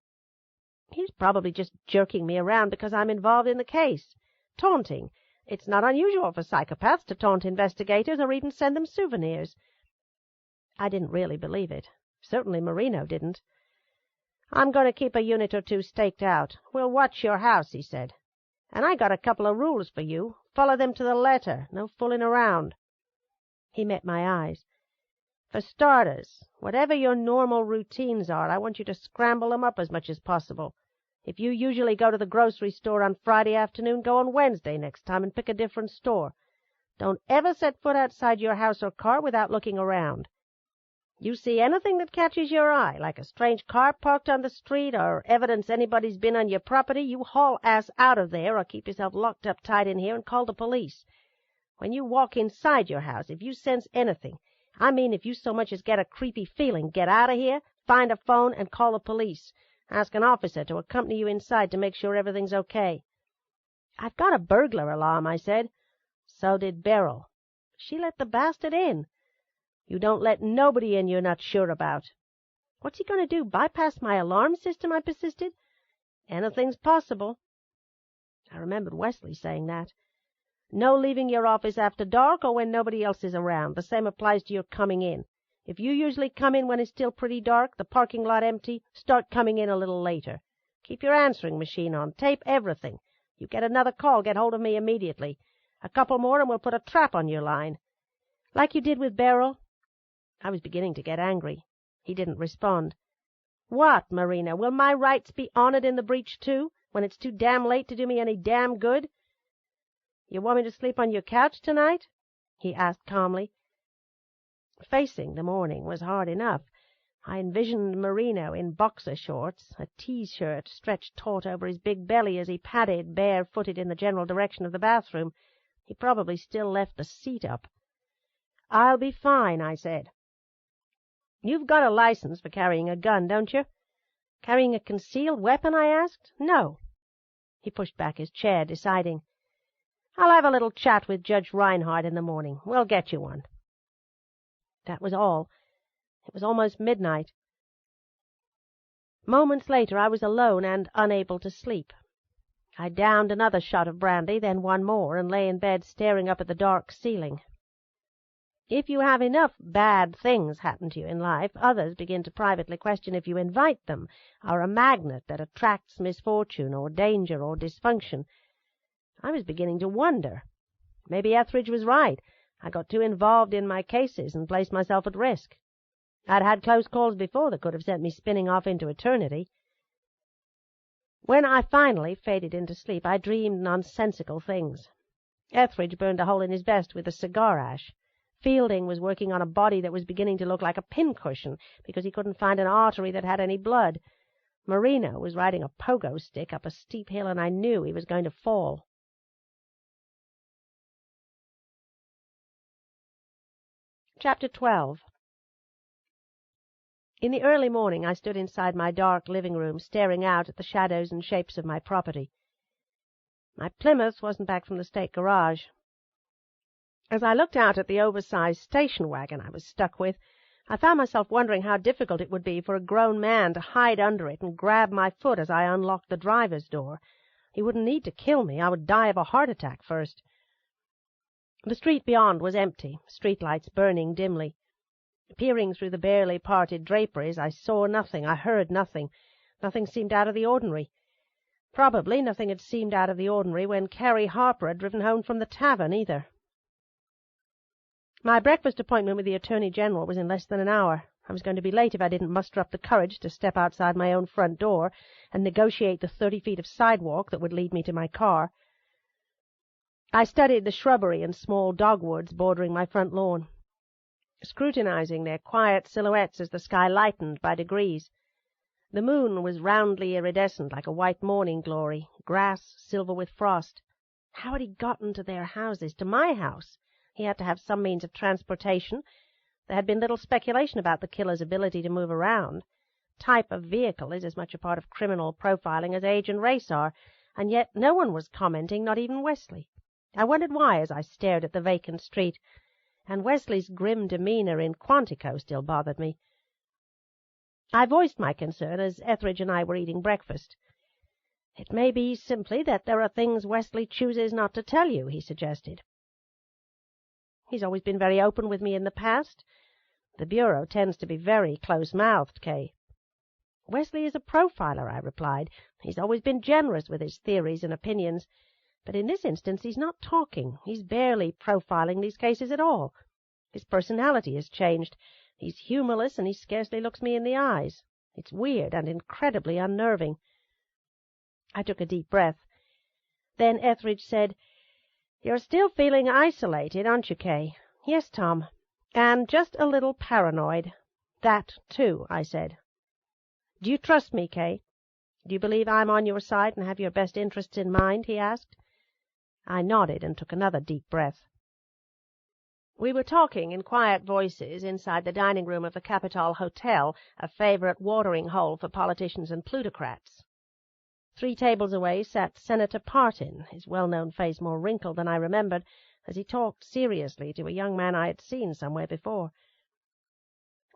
He's probably just jerking me around because I'm involved in the case. Taunting. It's not unusual for psychopaths to taunt investigators or even send them souvenirs. I didn't really believe it. Certainly Marino didn't. I'm going to keep a unit or 2 staked out. We'll watch your house, he said. And I got a couple of rules for you. Follow them to the letter. No fooling around. He met my eyes. For starters, whatever your normal routines are, I want you to scramble them up as much as possible. If you usually go to the grocery store on Friday afternoon, go on Wednesday next time and pick a different store. Don't ever set foot outside your house or car without looking around. You see anything that catches your eye, like a strange car parked on the street or evidence anybody's been on your property, you haul ass out of there or keep yourself locked up tight in here and call the police. When you walk inside your house, if you sense anything, I mean if you so much as get a creepy feeling, get out of here, find a phone, and call the police. Ask an officer to accompany you inside to make sure everything's okay. I've got a burglar alarm, I said. So did Beryl. She let the bastard in. You don't let nobody in you're not sure about. What's he going to do, bypass my alarm system, I persisted. Anything's possible. I remembered Wesley saying that. No leaving your office after dark or when nobody else is around. The same applies to your coming in. If you usually come in when it's still pretty dark, the parking lot empty, start coming in a little later. Keep your answering machine on. Tape everything. You get another call, get hold of me immediately. A couple more and we'll put a trap on your line. Like you did with Beryl? I was beginning to get angry. He didn't respond. What, Marina? Will my rights be honored in the breach, too, when it's too damn late to do me any damn good? You want me to sleep on your couch tonight? He asked calmly. Facing the morning was hard enough. I envisioned Marino in boxer shorts, a T-shirt stretched taut over his big belly as he padded bare-footed in the general direction of the bathroom. He probably still left the seat up. I'll be fine, I said. You've got a license for carrying a gun, don't you? Carrying a concealed weapon, I asked. No. He pushed back his chair, deciding. I'll have a little chat with Judge Reinhardt in the morning. We'll get you one. That was all. It was almost midnight. Moments later I was alone and unable to sleep. I downed another shot of brandy, then one more, and lay in bed staring up at the dark ceiling. If you have enough bad things happen to you in life, others begin to privately question if you invite them, are a magnet that attracts misfortune or danger or dysfunction. I was beginning to wonder. Maybe Etheridge was right. I got too involved in my cases and placed myself at risk. I'd had close calls before that could have sent me spinning off into eternity. When I finally faded into sleep, I dreamed nonsensical things. Etheridge burned a hole in his vest with a cigar ash. Fielding was working on a body that was beginning to look like a pincushion because he couldn't find an artery that had any blood. Marino was riding a pogo stick up a steep hill, and I knew he was going to fall. Chapter 12. In the early morning I stood inside my dark living room, staring out at the shadows and shapes of my property. My Plymouth wasn't back from the state garage. As I looked out at the oversized station wagon I was stuck with, I found myself wondering how difficult it would be for a grown man to hide under it and grab my foot as I unlocked the driver's door. He wouldn't need to kill me. I would die of a heart attack first. The street beyond was empty, streetlights burning dimly. Peering through the barely parted draperies, I saw nothing, I heard nothing. Nothing seemed out of the ordinary. Probably nothing had seemed out of the ordinary when Carrie Harper had driven home from the tavern, either. My breakfast appointment with the Attorney General was in less than an hour. I was going to be late if I didn't muster up the courage to step outside my own front door and negotiate the 30 feet of sidewalk that would lead me to my car. I studied the shrubbery and small dogwoods bordering my front lawn, scrutinizing their quiet silhouettes as the sky lightened by degrees. The moon was roundly iridescent like a white morning glory, grass silver with frost. How had he gotten to their houses, to my house? He had to have some means of transportation. There had been little speculation about the killer's ability to move around. Type of vehicle is as much a part of criminal profiling as age and race are, and yet no one was commenting, not even Wesley. I wondered why as I stared at the vacant street, and Wesley's grim demeanor in Quantico still bothered me. I voiced my concern as Etheridge and I were eating breakfast. "It may be simply that there are things Wesley chooses not to tell you," he suggested. "He's always been very open with me in the past. The Bureau tends to be very close-mouthed, Kay." "Wesley is a profiler," I replied. "He's always been generous with his theories and opinions. But in this instance he's not talking. He's barely profiling these cases at all. His personality has changed. He's humorless, and he scarcely looks me in the eyes. It's weird and incredibly unnerving." I took a deep breath. Then Etheridge said, "You're still feeling isolated, aren't you, Kay?" "Yes, Tom, and just a little paranoid." "That, too," I said. "Do you trust me, Kay? Do you believe I'm on your side and have your best interests in mind?" he asked. I nodded and took another deep breath. We were talking in quiet voices inside the dining room of the Capitol Hotel, a favorite watering hole for politicians and plutocrats. 3 tables away sat Senator Partin, his well-known face more wrinkled than I remembered, as he talked seriously to a young man I had seen somewhere before.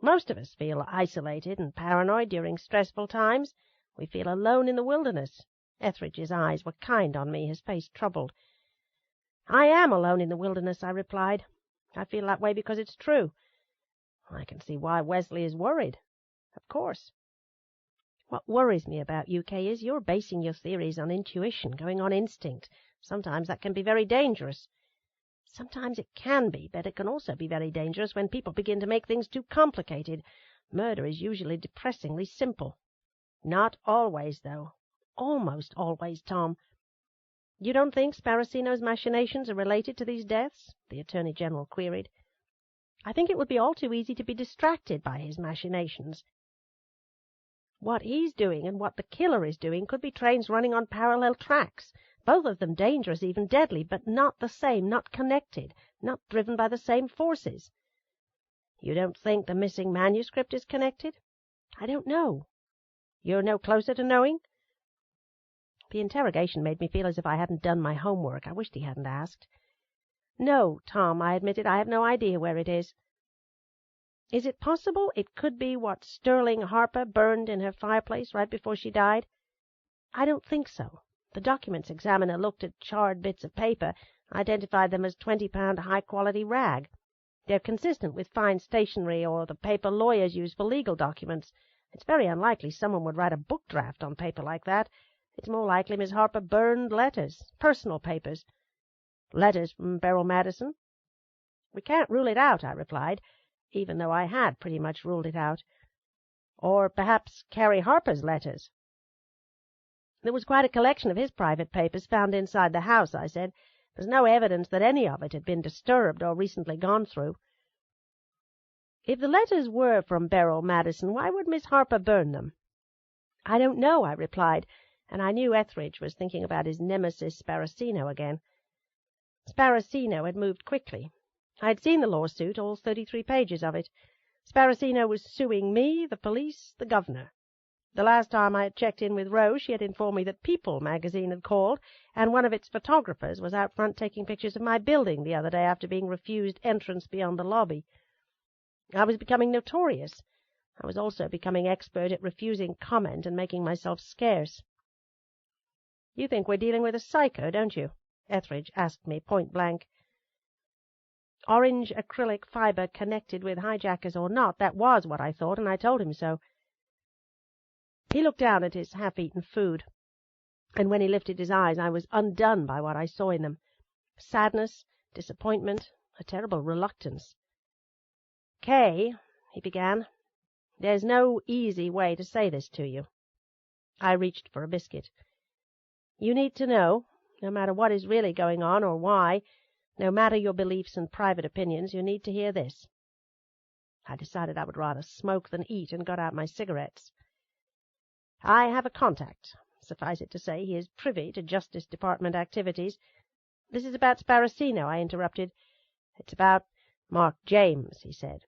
Most of us feel isolated and paranoid during stressful times. We feel alone in the wilderness. Etheridge's eyes were kind on me, his face troubled. "I am alone in the wilderness," I replied. "I feel that way because it's true. I can see why Wesley is worried. Of course. What worries me about you, Kay, is you're basing your theories on intuition, going on instinct. Sometimes that can be very dangerous. Sometimes it can be, but it can also be very dangerous when people begin to make things too complicated. Murder is usually depressingly simple." "Not always, though." "Almost always, Tom." "You don't think Sparacino's machinations are related to these deaths?" the Attorney General queried. "I think it would be all too easy to be distracted by his machinations. What he's doing and what the killer is doing could be trains running on parallel tracks, both of them dangerous, even deadly, but not the same, not connected, not driven by the same forces." "You don't think the missing manuscript is connected?" "I don't know." "You're no closer to knowing?" The interrogation made me feel as if I hadn't done my homework. I wished he hadn't asked. "No, Tom," I admitted. "I have no idea where it is." "Is it possible it could be what Sterling Harper burned in her fireplace right before she died?" "I don't think so. The documents examiner looked at charred bits of paper, identified them as 20-pound high-quality rag. They're consistent with fine stationery or the paper lawyers use for legal documents. It's very unlikely someone would write a book draft on paper like that. It's more likely Miss Harper burned letters, personal papers." "Letters from Beryl Madison?" "We can't rule it out," I replied, even though I had pretty much ruled it out. "Or perhaps Carrie Harper's letters." "There was quite a collection of his private papers found inside the house," I said. "There's no evidence that any of it had been disturbed or recently gone through." "If the letters were from Beryl Madison, why would Miss Harper burn them?" "I don't know," I replied, and I knew Etheridge was thinking about his nemesis Sparacino again. Sparacino had moved quickly. I had seen the lawsuit, all 33 pages of it. Sparacino was suing me, the police, the governor. The last time I had checked in with Rose, she had informed me that People magazine had called, and one of its photographers was out front taking pictures of my building the other day after being refused entrance beyond the lobby. I was becoming notorious. I was also becoming expert at refusing comment and making myself scarce. "You think we're dealing with a psycho, don't you?" Etheridge asked me point blank. Orange acrylic fibre connected with hijackers or not, that was what I thought, and I told him so. He looked down at his half-eaten food, and when he lifted his eyes I was undone by what I saw in them. Sadness, disappointment, a terrible reluctance. "Kay," he began, "there's no easy way to say this to you." I reached for a biscuit. "You need to know, no matter what is really going on or why, no matter your beliefs and private opinions, you need to hear this." I decided I would rather smoke than eat and got out my cigarettes. "I have a contact. Suffice it to say, he is privy to Justice Department activities." "This is about Sparacino," I interrupted. "It's about Mark James," he said.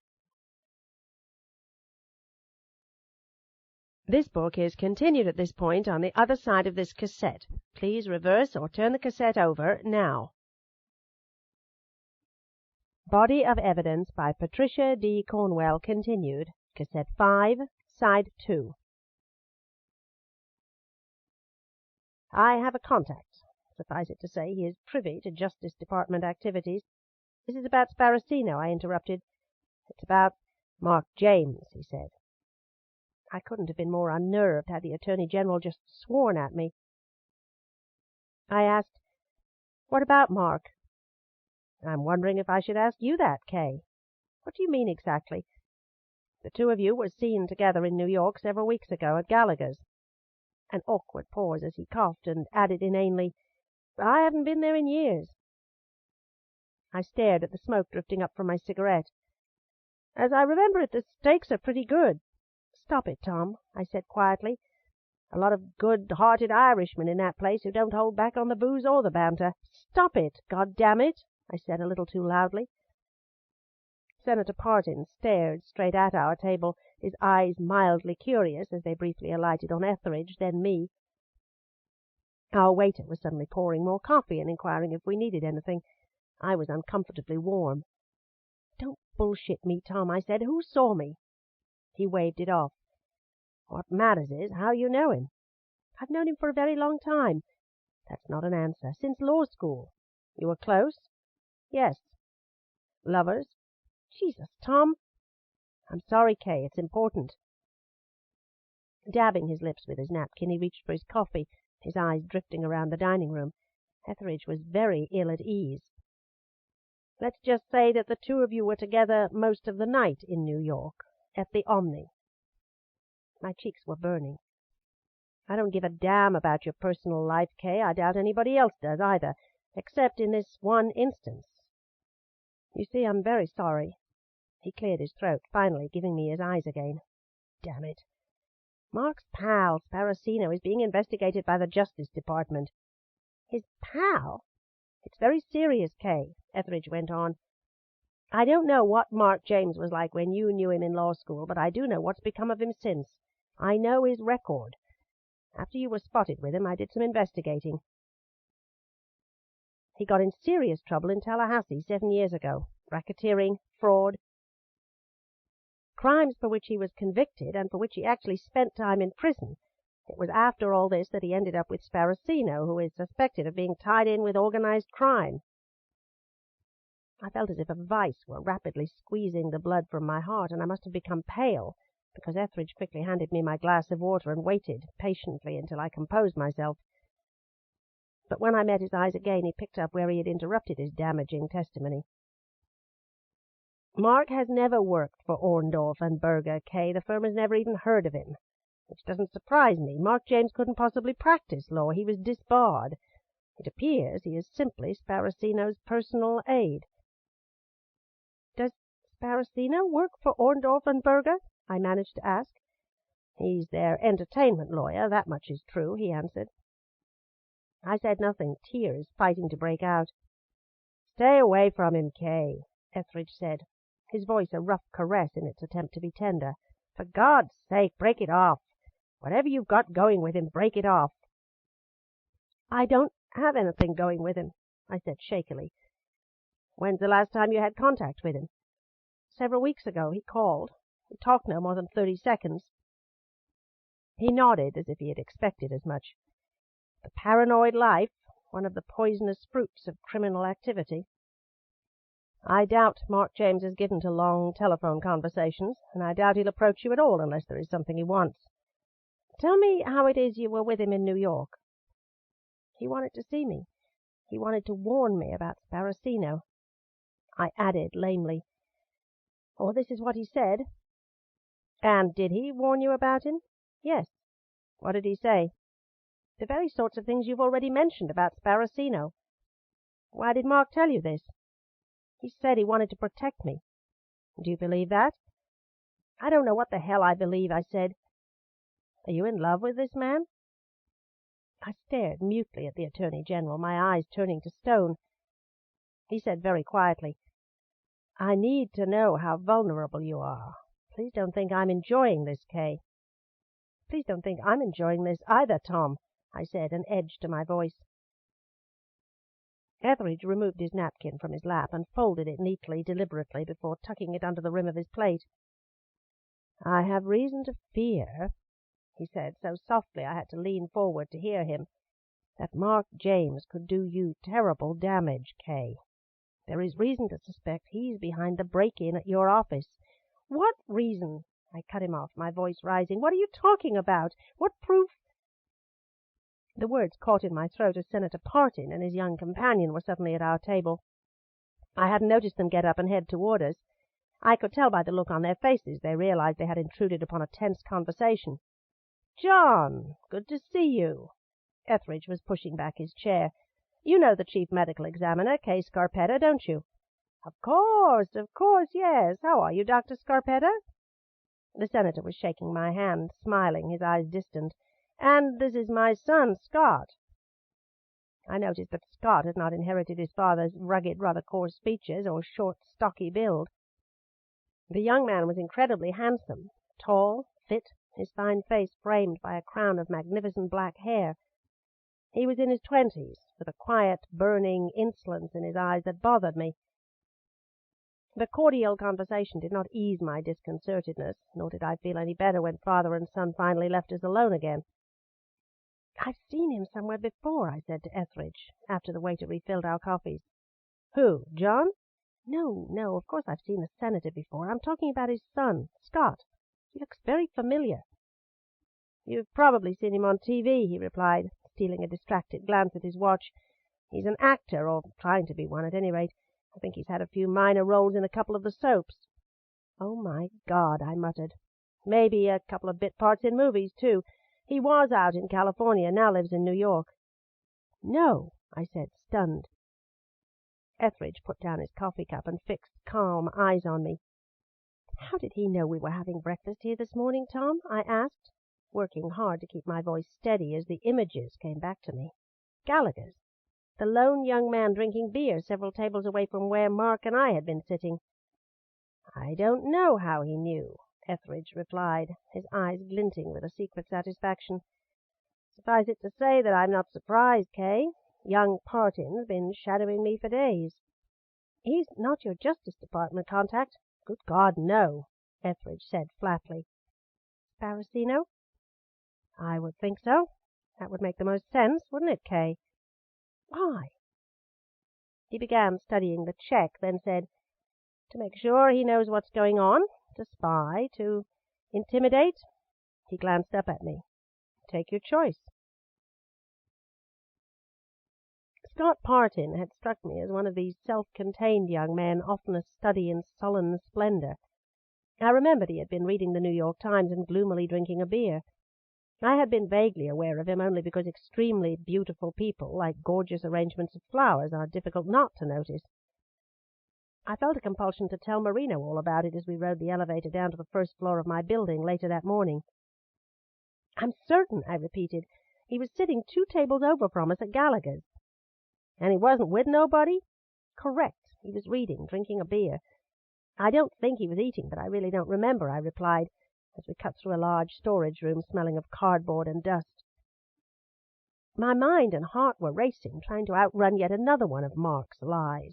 This book is continued at this point on the other side of this cassette. Please reverse or turn the cassette over now. Body of Evidence by Patricia D. Cornwell continued. Cassette 5, Side 2. "I have a contact. Suffice it to say, he is privy to Justice Department activities." "This is about Sparacino," I interrupted. "It's about Mark James," he said. I couldn't have been more unnerved had the Attorney General just sworn at me. I asked, "What about Mark?" "I'm wondering if I should ask you that, Kay." "What do you mean exactly?" "The two of you were seen together in New York several weeks ago at Gallagher's." An awkward pause as he coughed and added inanely, "I haven't been there in years." I stared at the smoke drifting up from my cigarette. "As I remember it, the steaks are pretty good." "Stop it, Tom," I said quietly. "A lot of good-hearted Irishmen in that place who don't hold back on the booze or the banter." "Stop it, God damn it," I said a little too loudly. Senator Partin stared straight at our table, his eyes mildly curious as they briefly alighted on Etheridge, then me. Our waiter was suddenly pouring more coffee and inquiring if we needed anything. I was uncomfortably warm. "Don't bullshit me, Tom," I said. "Who saw me?" He waved it off. "What matters is how you know him." "I've known him for a very long time." "That's not an answer. Since law school." "You were close?" "Yes." "Lovers?" "Jesus, Tom." "I'm sorry, Kay. It's important." Dabbing his lips with his napkin, he reached for his coffee, his eyes drifting around the dining room. Etheridge was very ill at ease. "Let's just say that the two of you were together most of the night in New York, at the Omni." My cheeks were burning. "I don't give a damn about your personal life, Kay. I doubt anybody else does either, except in this one instance. You see, I'm very sorry." He cleared his throat, finally giving me his eyes again. "Damn it. Mark's pal, Sparacino, is being investigated by the Justice Department." "His pal?" "It's very serious, Kay," Etheridge went on. "I don't know what Mark James was like when you knew him in law school, but I do know what's become of him since. I know his record. After you were spotted with him, I did some investigating. He got in serious trouble in Tallahassee 7 years ago. Racketeering, fraud, crimes for which he was convicted and for which he actually spent time in prison. It was after all this that he ended up with Sparacino, who is suspected of being tied in with organized crime." I felt as if a vice were rapidly squeezing the blood from my heart, and I must have become pale, because Etheridge quickly handed me my glass of water and waited patiently until I composed myself. But when I met his eyes again, he picked up where he had interrupted his damaging testimony. "Mark has never worked for Orndorff and Berger, Kay. The firm has never even heard of him. Which doesn't surprise me. Mark James couldn't possibly practice law. He was disbarred. It appears he is simply Sparacino's personal aide." "Does Sparacino work for Orndorff and Berger?" I managed to ask. "He's their entertainment lawyer, that much is true," he answered. I said nothing, tears fighting to break out. "Stay away from him, Kay. Etheridge said, his voice a rough caress in its attempt to be tender. "For God's sake, break it off. Whatever you've got going with him, break it off." "I don't have anything going with him," I said shakily. "When's the last time you had contact with him?" "Several weeks ago. He called. We talked no more than 30 seconds. He nodded as if he had expected as much. The paranoid life, one of the poisonous fruits of criminal activity. "I doubt Mark James is given to long telephone conversations, and I doubt he'll approach you at all unless there is something he wants. Tell me how it is you were with him in New York." "He wanted to see me. He wanted to warn me about Sparacino." I added lamely, "Oh, this is what he said." "And did he warn you about him?" "Yes." "What did he say?" "The very sorts of things you've already mentioned about Sparacino." "Why did Mark tell you this?" "He said he wanted to protect me." "Do you believe that?" "I don't know what the hell I believe," I said. "Are you in love with this man?" I stared mutely at the Attorney General, my eyes turning to stone. He said very quietly, "I need to know how vulnerable you are. Please don't think I'm enjoying this, Kay." "Please don't think I'm enjoying this either, Tom," I said, an edge to my voice. Etheridge removed his napkin from his lap and folded it neatly, deliberately, before tucking it under the rim of his plate. "I have reason to fear," he said, so softly I had to lean forward to hear him, "that Mark James could do you terrible damage, Kay. There is reason to suspect he's behind the break-in at your office." "What reason?" I cut him off, my voice rising. "What are you talking about? What proof—" The words caught in my throat as Senator Partin and his young companion were suddenly at our table. I hadn't noticed them get up and head toward us. I could tell by the look on their faces they realized they had intruded upon a tense conversation. "John, good to see you." Etheridge was pushing back his chair. "You know the chief medical examiner, Kay Scarpetta, don't you?" Of course, yes. How are you, Dr. Scarpetta?" The senator was shaking my hand, smiling, his eyes distant. "And this is my son, Scott." I noticed that Scott had not inherited his father's rugged, rather coarse features or short, stocky build. The young man was incredibly handsome, tall, fit, his fine face framed by a crown of magnificent black hair. He was in his 20s, with a quiet, burning insolence in his eyes that bothered me. The cordial conversation did not ease my disconcertedness, nor did I feel any better when father and son finally left us alone again. "I've seen him somewhere before," I said to Etheridge, after the waiter refilled our coffees. "Who, John?" No, of course I've seen the senator before. I'm talking about his son, Scott. He looks very familiar." "You've probably seen him on TV," he replied, stealing a distracted glance at his watch. "He's an actor, or trying to be one at any rate. I think he's had a few minor roles in a couple of the soaps." "Oh, my God," I muttered. "Maybe a couple of bit parts in movies, too. He was out in California, now lives in New York." "No," I said, stunned. Etheridge put down his coffee cup and fixed calm eyes on me. "How did he know we were having breakfast here this morning, Tom?" I asked, working hard to keep my voice steady as the images came back to me. Gallagher's. The lone young man drinking beer several tables away from where Mark and I had been sitting. "I don't know how he knew," Etheridge replied, his eyes glinting with a secret satisfaction. "Suffice it to say that I'm not surprised, Kay. Young Partin's been shadowing me for days." "He's not your Justice Department contact?" "Good God, no," Etheridge said flatly. "Sparacino?" "I would think so. That would make the most sense, wouldn't it, Kay?" "Why?" He began studying the check, then said, "To make sure he knows what's going on, to spy, to intimidate." He glanced up at me. "Take your choice." Scott Partin had struck me as one of these self-contained young men often a study in sullen splendor. I remembered he had been reading the New York Times and gloomily drinking a beer. I had been vaguely aware of him only because extremely beautiful people, like gorgeous arrangements of flowers, are difficult not to notice. I felt a compulsion to tell Marino all about it as we rode the elevator down to the first floor of my building later that morning. "I'm certain," I repeated, "he was sitting 2 tables over from us at Gallagher's." "And he wasn't with nobody?" "Correct. He was reading, drinking a beer. I don't think he was eating, but I really don't remember, I replied, as we cut through a large storage room smelling of cardboard and dust. My mind and heart were racing, trying to outrun yet another one of Mark's lies.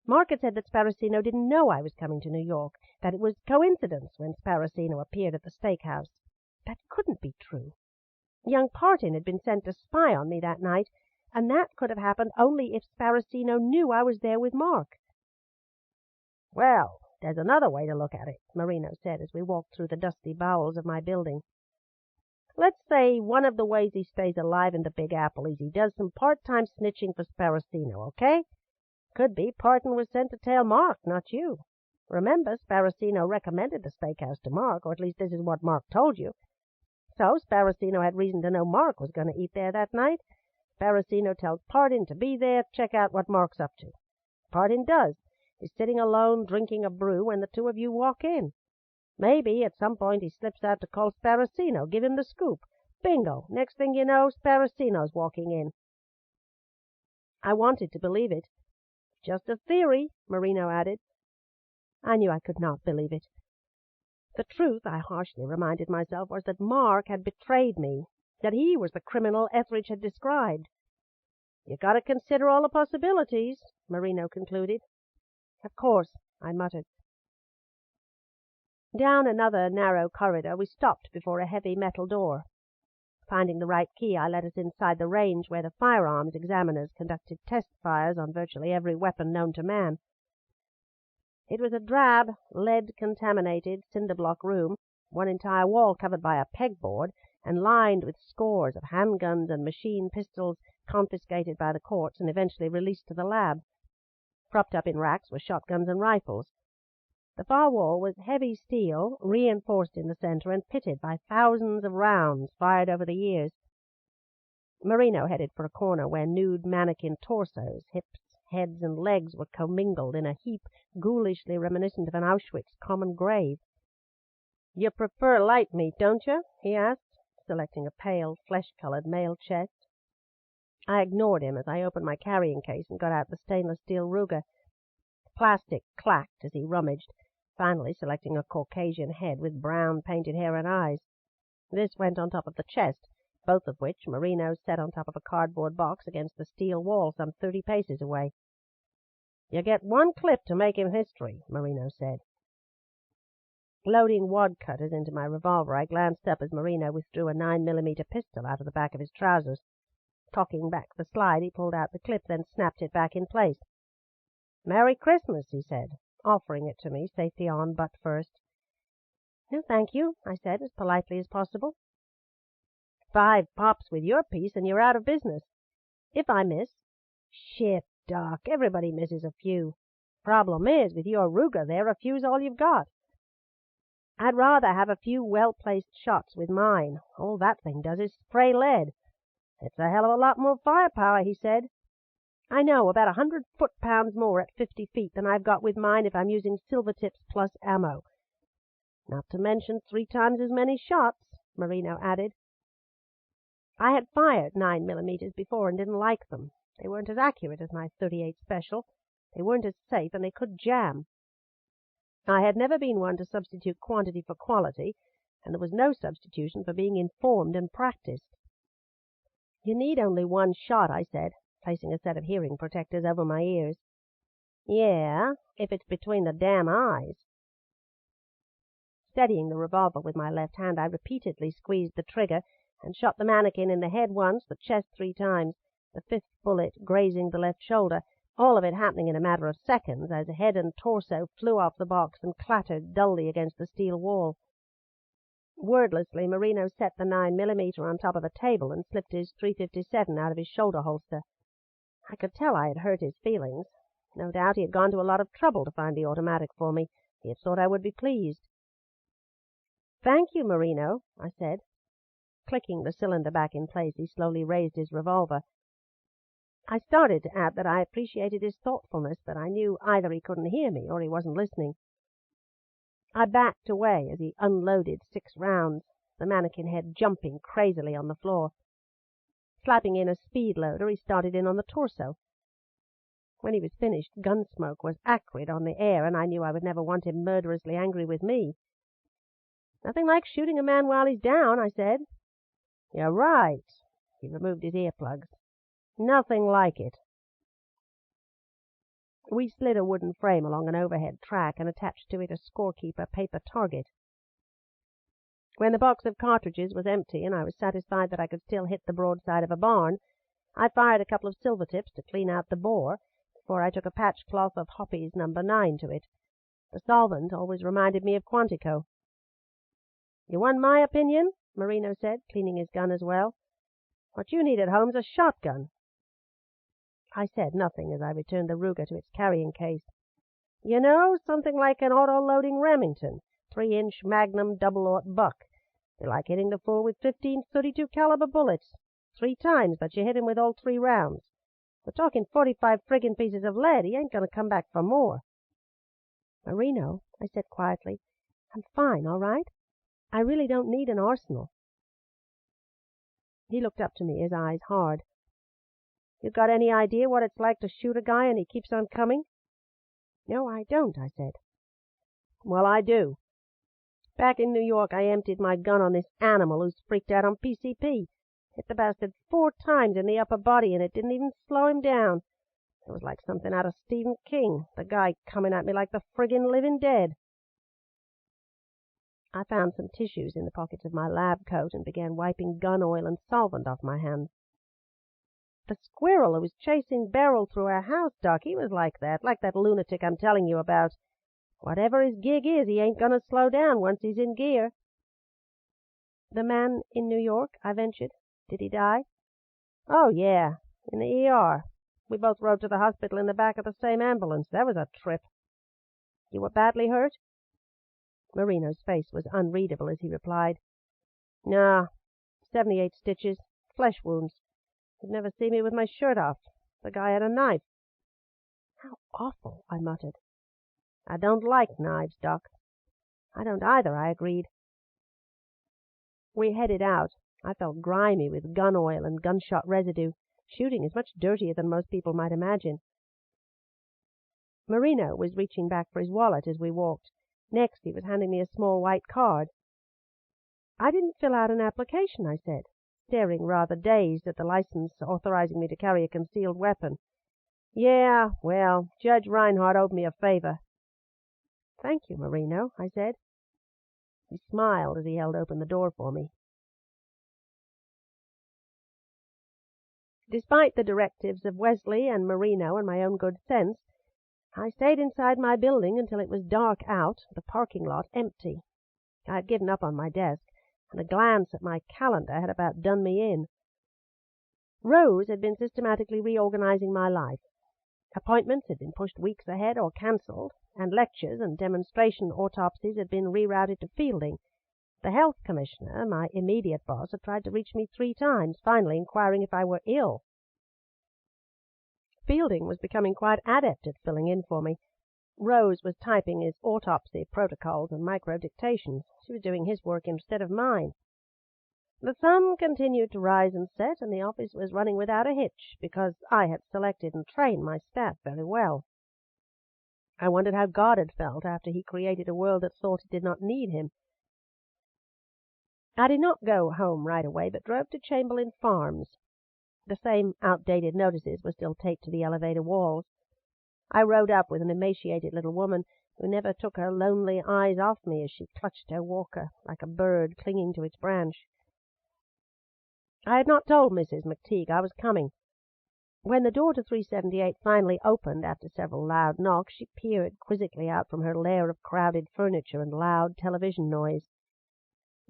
Mark had said that Sparacino didn't know I was coming to New York, that it was coincidence when Sparacino appeared at the steakhouse. That couldn't be true. Young Partin had been sent to spy on me that night, and that could have happened only if Sparacino knew I was there with Mark. "Well, there's another way to look at it," Marino said as we walked through the dusty bowels of my building. "Let's say one of the ways he stays alive in the Big Apple is he does some part-time snitching for Sparacino, okay? Could be Partin was sent to tail Mark, not you. Remember, Sparacino recommended the steakhouse to Mark, or at least this is what Mark told you. So Sparacino had reason to know Mark was going to eat there that night. Sparacino tells Partin to be there, check out what Mark's up to. Partin does. He's sitting alone drinking a brew when the two of you walk in. Maybe at some point he slips out to call Sparacino, give him the scoop. Bingo! Next thing you know, Sparacino's walking in." I wanted to believe it. "Just a theory," Marino added. I knew I could not believe it. The truth, I harshly reminded myself, was that Mark had betrayed me, that he was the criminal Etheridge had described. "You got to consider all the possibilities," Marino concluded. "Of course," I muttered. Down another narrow corridor we stopped before a heavy metal door. Finding the right key, I led us inside the range where the firearms examiners conducted test fires on virtually every weapon known to man. It was a drab, lead-contaminated, cinder-block room, one entire wall covered by a pegboard and lined with scores of handguns and machine pistols confiscated by the courts and eventually released to the lab. Propped up in racks were shotguns and rifles. The far wall was heavy steel, reinforced in the center and pitted by thousands of rounds fired over the years. Marino headed for a corner where nude mannequin torsos, hips, heads, and legs were commingled in a heap ghoulishly reminiscent of an Auschwitz common grave. "You prefer light meat, don't you?" he asked, selecting a pale, flesh-colored male chest. I ignored him as I opened my carrying case and got out the stainless steel Ruger. Plastic clacked as he rummaged, finally selecting a Caucasian head with brown painted hair and eyes. This went on top of the chest, both of which Marino set on top of a cardboard box against the steel wall some 30 paces away. "You get one clip to make him history," Marino said. Loading wad cutters into my revolver, I glanced up as Marino withdrew a 9mm pistol out of the back of his trousers. Cocking back the slide, he pulled out the clip, then snapped it back in place. "Merry Christmas," he said, offering it to me, safety on, butt first. "No, thank you," I said, as politely as possible. "5 pops with your piece and you're out of business. If I miss—" "Shit, Doc. Everybody misses a few. Problem is, with your Ruger there, a few's all you've got." "I'd rather have a few well-placed shots with mine. All that thing does is spray lead." "It's a hell of a lot more firepower," he said. "I know, about 100 foot-pounds more at 50 feet than I've got with mine if I'm using silver tips plus ammo. Not to mention 3 times as many shots," Marino added. I had fired 9mm before and didn't like them. They weren't as accurate as my .38 Special. They weren't as safe, and they could jam. I had never been one to substitute quantity for quality, and there was no substitution for being informed and practiced. "You need only 1 shot," I said, placing a set of hearing protectors over my ears. "Yeah, if it's between the damn eyes." Steadying the revolver with my left hand, I repeatedly squeezed the trigger and shot the mannequin in the head once, the chest 3 times, the 5th bullet grazing the left shoulder, all of it happening in a matter of seconds as head and torso flew off the box and clattered dully against the steel wall. Wordlessly, Marino set the 9mm on top of the table and slipped his .357 out of his shoulder holster. I could tell I had hurt his feelings. No doubt he had gone to a lot of trouble to find the automatic for me. He had thought I would be pleased. "Thank you, Marino," I said. Clicking the cylinder back in place, he slowly raised his revolver. I started to add that I appreciated his thoughtfulness, but I knew either he couldn't hear me or he wasn't listening. I backed away as he unloaded 6 rounds, the mannequin head jumping crazily on the floor. Slapping in a speed loader, he started in on the torso. When he was finished, gun smoke was acrid on the air, and I knew I would never want him murderously angry with me. "Nothing like shooting a man while he's down," I said. "You're right." He removed his earplugs. "Nothing like it." We slid a wooden frame along an overhead track and attached to it a scorekeeper paper target. When the box of cartridges was empty and I was satisfied that I could still hit the broadside of a barn, I fired a couple of silver tips to clean out the bore before I took a patch cloth of Hoppy's No. 9 to it. The solvent always reminded me of Quantico. "You want my opinion?" Marino said, cleaning his gun as well. "What you need at home's a shotgun." I said nothing as I returned the Ruger to its carrying case. "You know, something like an auto-loading Remington, 3-inch Magnum double-aught buck. Be like hitting the fool with 15 .32 caliber bullets. 3 times, but you hit him with all 3 rounds. We're talking 45 friggin' pieces of lead. He ain't going to come back for more." "Marino," I said quietly, "I'm fine, all right? I really don't need an arsenal." He looked up to me, his eyes hard. "You got any idea what it's like to shoot a guy and he keeps on coming?" "No, I don't," I said. "Well, I do. Back in New York I emptied my gun on this animal who's freaked out on PCP. Hit the bastard 4 times in the upper body and it didn't even slow him down. It was like something out of Stephen King, the guy coming at me like the friggin' living dead." I found some tissues in the pockets of my lab coat and began wiping gun oil and solvent off my hands. "The squirrel who was chasing Beryl through our house, Doc, he was like that lunatic I'm telling you about. Whatever his gig is, he ain't going to slow down once he's in gear." "The man in New York?" I ventured. "Did he die?" "Oh, yeah, in the ER. We both rode to the hospital in the back of the same ambulance. That was a trip." "You were badly hurt?" Marino's face was unreadable as he replied, "Nah, 78 stitches, flesh wounds. You'd never see me with my shirt off. The guy had a knife." "How awful," I muttered. "I don't like knives, Doc." "I don't either," I agreed. We headed out. I felt grimy with gun oil and gunshot residue. Shooting is much dirtier than most people might imagine. Marino was reaching back for his wallet as we walked. Next, he was handing me a small white card. "I didn't fill out an application," I said, staring rather dazed at the license authorizing me to carry a concealed weapon. "Yeah, well, Judge Reinhardt owed me a favor." "Thank you, Marino," I said. He smiled as he held open the door for me. Despite the directives of Wesley and Marino and my own good sense, I stayed inside my building until it was dark out, the parking lot empty. I had given up on my desk, and a glance at my calendar had about done me in. Rose had been systematically reorganizing my life. Appointments had been pushed weeks ahead or cancelled, and lectures and demonstration autopsies had been rerouted to Fielding. The health commissioner, my immediate boss, had tried to reach me 3 times, finally inquiring if I were ill. Fielding was becoming quite adept at filling in for me. Rose was typing his autopsy protocols and micro-dictations. She was doing his work instead of mine. The sun continued to rise and set, and the office was running without a hitch, because I had selected and trained my staff very well. I wondered how God had felt after he created a world that thought it did not need him. I did not go home right away, but drove to Chamberlain Farms. The same outdated notices were still taped to the elevator walls. I rode up with an emaciated little woman who never took her lonely eyes off me as she clutched her walker like a bird clinging to its branch. I had not told Mrs. McTeague I was coming. When the door to 378 finally opened after several loud knocks, she peered quizzically out from her lair of crowded furniture and loud television noise.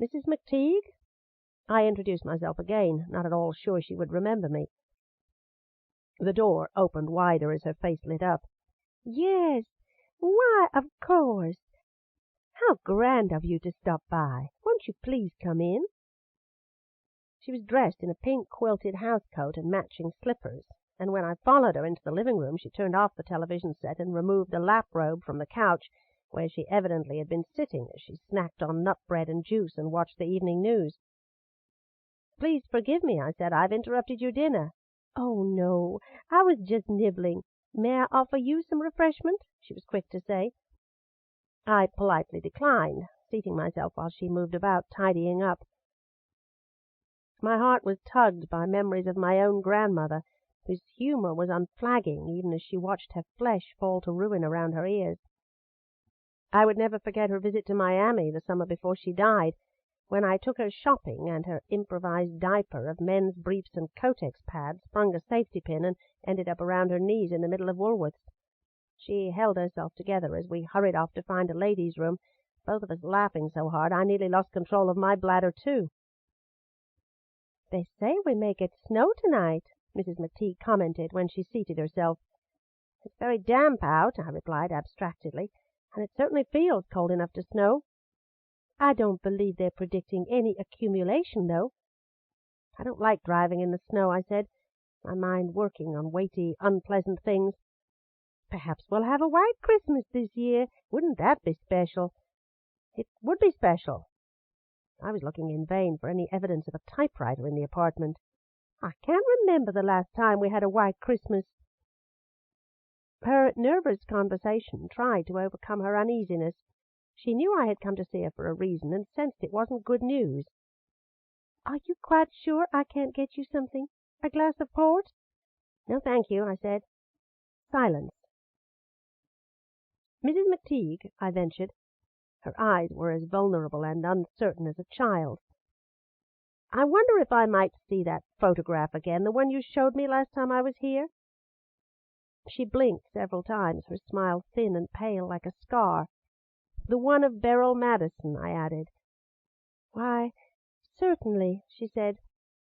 "Mrs. McTeague?" I introduced myself again, not at all sure she would remember me. The door opened wider as her face lit up. "Yes, why, of course. How grand of you to stop by. Won't you please come in?" She was dressed in a pink quilted housecoat and matching slippers, and when I followed her into the living room she turned off the television set and removed a lap robe from the couch, where she evidently had been sitting as she snacked on nut bread and juice and watched the evening news. "Please forgive me," I said. "I've interrupted your dinner." "Oh, no, I was just nibbling. "May I offer you some refreshment?" she was quick to say. I politely declined, seating myself while she moved about, tidying up. My heart was tugged by memories of my own grandmother, whose humour was unflagging even as she watched her flesh fall to ruin around her ears. I would never forget her visit to Miami the summer before she died, when I took her shopping and her improvised diaper of men's briefs and Kotex pads sprung a safety pin and ended up around her knees in the middle of Woolworth's. She held herself together as we hurried off to find a ladies' room, both of us laughing so hard I nearly lost control of my bladder too. "They say we may get snow tonight," Mrs. McTeague commented when she seated herself. "It's very damp out," I replied abstractedly, "and it certainly feels cold enough to snow." "I don't believe they're predicting any accumulation, though." "I don't like driving in the snow," I said, my mind working on weighty, unpleasant things. "Perhaps we'll have a white Christmas this year. Wouldn't that be special?" "It would be special." I was looking in vain for any evidence of a typewriter in the apartment. "I can't remember the last time we had a white Christmas." Her nervous conversation tried to overcome her uneasiness. She knew I had come to see her for a reason, and sensed it wasn't good news. "Are you quite sure I can't get you something? A glass of port?" "No, thank you," I said. Silence. "Mrs. McTeague," I ventured. Her eyes were as vulnerable and uncertain as a child's. "I wonder if I might see that photograph again, the one you showed me last time I was here?" She blinked several times, her smile thin and pale like a scar. "The one of Beryl Madison," I added. "Why, certainly," she said,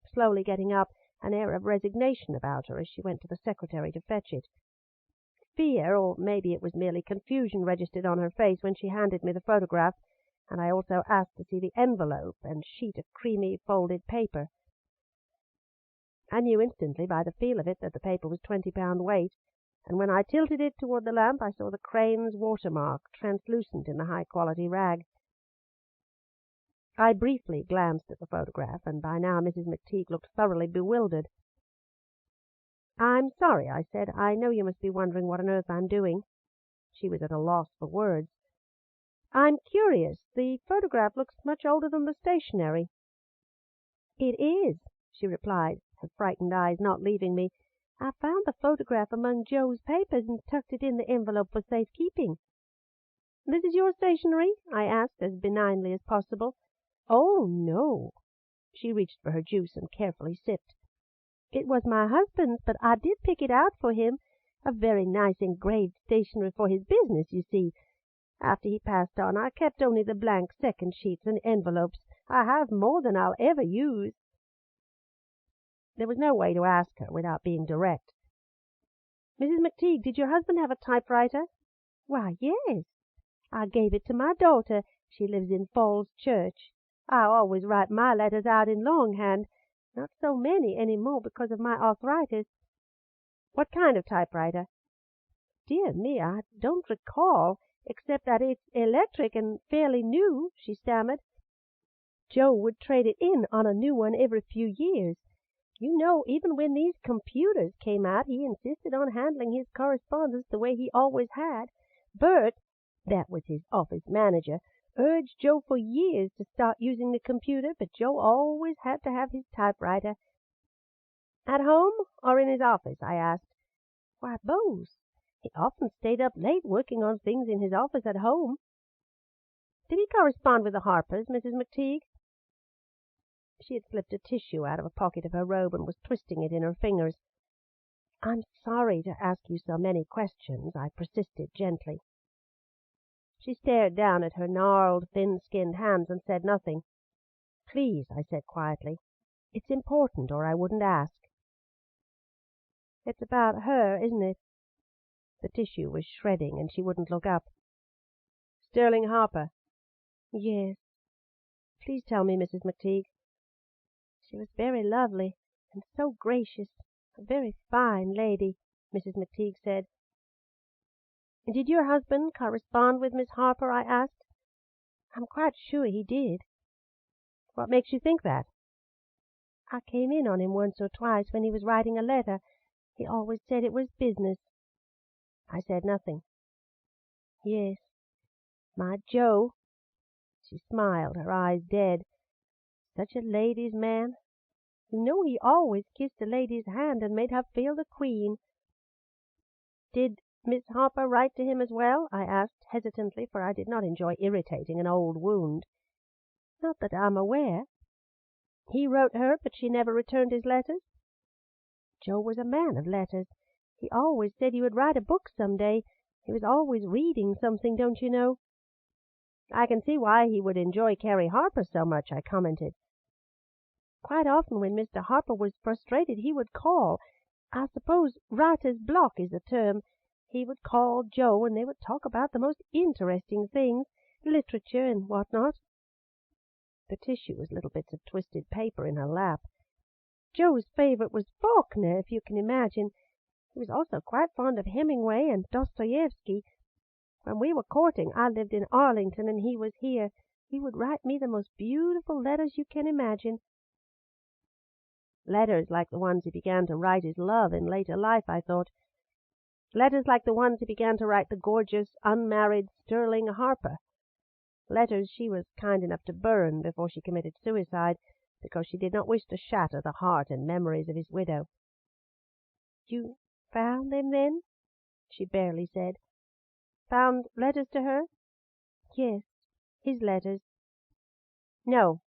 slowly getting up, an air of resignation about her as she went to the secretary to fetch it. Fear, or maybe it was merely confusion, registered on her face when she handed me the photograph, and I also asked to see the envelope and sheet of creamy folded paper. I knew instantly by the feel of it that the paper was 20-pound weight, and when I tilted it toward the lamp I saw the crane's watermark translucent in the high-quality rag. I briefly glanced at the photograph, and by now Mrs. McTeague looked thoroughly bewildered. "I'm sorry," I said. "I know you must be wondering what on earth I'm doing." She was at a loss for words. "I'm curious. The photograph looks much older than the stationery." "It is," she replied, her frightened eyes not leaving me. "I found the photograph among Joe's papers and tucked it in the envelope for safekeeping." "This is your stationery?" I asked, as benignly as possible. "Oh, no." She reached for her juice and carefully sipped. "It was my husband's, but I did pick it out for him. A very nice engraved stationery for his business, you see. After he passed on, I kept only the blank second sheets and envelopes. I have more than I'll ever use." There was no way to ask her without being direct. "Mrs. McTeague, did your husband have a typewriter?" "Why, yes. I gave it to my daughter. She lives in Falls Church. I always write my letters out in longhand. Not so many any more because of my arthritis." "What kind of typewriter?" "Dear me, I don't recall, except that it's electric and fairly new," she stammered. "Joe would trade it in on a new one every few years. You know, even when these computers came out, he insisted on handling his correspondence the way he always had. Bert," that was his office manager, "urged Joe for years to start using the computer, but Joe always had to have his typewriter." "At home or in his office?" I asked. "Why, both. He often stayed up late working on things in his office at home." "Did he correspond with the Harpers, Mrs. McTeague?" She had slipped a tissue out of a pocket of her robe and was twisting it in her fingers. "I'm sorry to ask you so many questions," I persisted gently. She stared down at her gnarled, thin-skinned hands and said nothing. "Please," I said quietly. "It's important, or I wouldn't ask." "It's about her, isn't it?" The tissue was shredding, and she wouldn't look up. "Sterling Harper?" "Yes." "Please tell me, Mrs. McTeague." "She was very lovely, and so gracious. A very fine lady," Mrs. McTeague said. "Did your husband correspond with Miss Harper?" I asked. "I'm quite sure he did." "What makes you think that?" "I came in on him once or twice when he was writing a letter. He always said it was business." I said nothing. Yes, my Joe. She smiled, her eyes dead. Such a ladies' man. You know he always kissed a lady's hand and made her feel the queen. Did Miss Harper write to him as well? I asked hesitantly, for I did not enjoy irritating an old wound. Not that I'm aware. He wrote her, but she never returned his letters. Joe was a man of letters. He always said he would write a book some day. He was always reading something, don't you know? I can see why he would enjoy Carrie Harper so much, I commented. Quite often when Mr. Harper was frustrated he would call. I suppose writer's block is the term. He would call Joe and they would talk about the most interesting things, literature and what not. The tissue was little bits of twisted paper in her lap. Joe's favourite was Faulkner, if you can imagine. He was also quite fond of Hemingway and Dostoevsky. When we were courting, I lived in Arlington and he was here. He would write me the most beautiful letters you can imagine. Letters like the ones he began to write his love in later life, I thought. Letters like the ones he began to write the gorgeous, unmarried Sterling Harper. Letters she was kind enough to burn before she committed suicide, because she did not wish to shatter the heart and memories of his widow. You found them, then? She barely said. Found letters to her? Yes, his letters. No.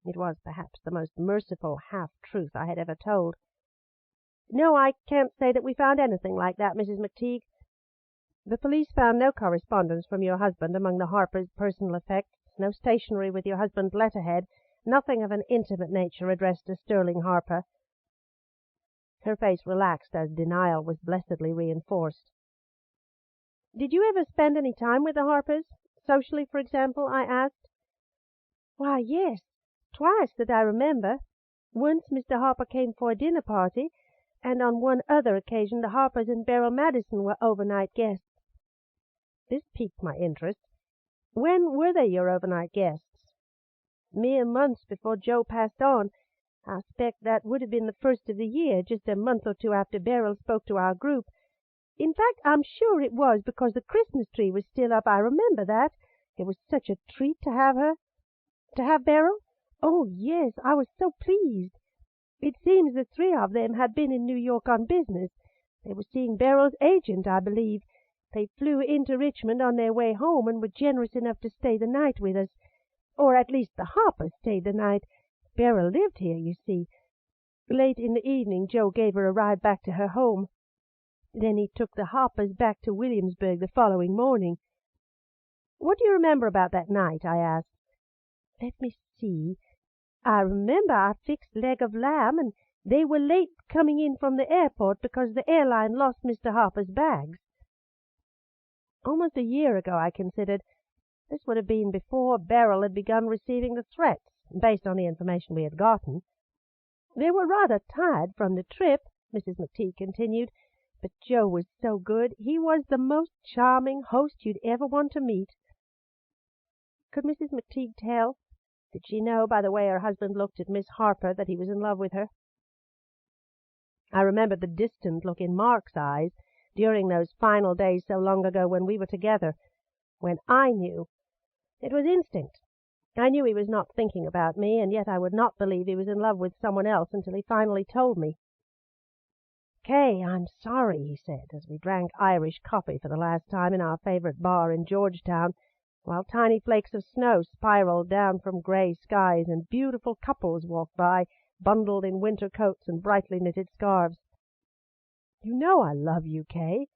It was perhaps the most merciful half-truth I had ever told. No, I can't say that we found anything like that, Mrs. McTeague. The police found no correspondence from your husband among the Harpers' personal effects, no stationery with your husband's letterhead, nothing of an intimate nature addressed to Sterling Harper. Her face relaxed as denial was blessedly reinforced. Did you ever spend any time with the Harpers? Socially, for example, I asked. Why, yes, twice that I remember. Once Mr. Harper came for a dinner party, and on one other occasion the Harpers and Beryl Madison were overnight guests. This piqued my interest. When were they your overnight guests? Mere months before Joe passed on. I expect that would have been the first of the year, just a month or two after Beryl spoke to our group. In fact, I'm sure it was, because the Christmas tree was still up. I remember that. It was such a treat to have her. To have Beryl? Oh, yes, I was so pleased. It seems the three of them had been in New York on business. They were seeing Beryl's agent, I believe. They flew into Richmond on their way home and were generous enough to stay the night with us. Or at least the Harpers stayed the night. Beryl lived here, you see. Late in the evening Joe gave her a ride back to her home. Then he took the Harpers back to Williamsburg the following morning. What do you remember about that night? I asked. Let me see. I remember I fixed leg of lamb, and they were late coming in from the airport because the airline lost Mr. Harper's bags. Almost a year ago, I considered. This would have been before Beryl had begun receiving the threats, based on the information we had gotten. They were rather tired from the trip, Mrs. McTeague continued, but Joe was so good. He was the most charming host you'd ever want to meet. Could Mrs. McTeague tell? Did she know by the way her husband looked at Miss Harper that he was in love with her? I remembered the distant look in Mark's eyes during those final days so long ago when we were together, when I knew. It was instinct. I knew he was not thinking about me, and yet I would not believe he was in love with someone else until he finally told me. Kay, I'm sorry, he said, as we drank Irish coffee for the last time in our favorite bar in Georgetown, while tiny flakes of snow spiraled down from gray skies and beautiful couples walked by, bundled in winter coats and brightly knitted scarves. You know I love you, Kay.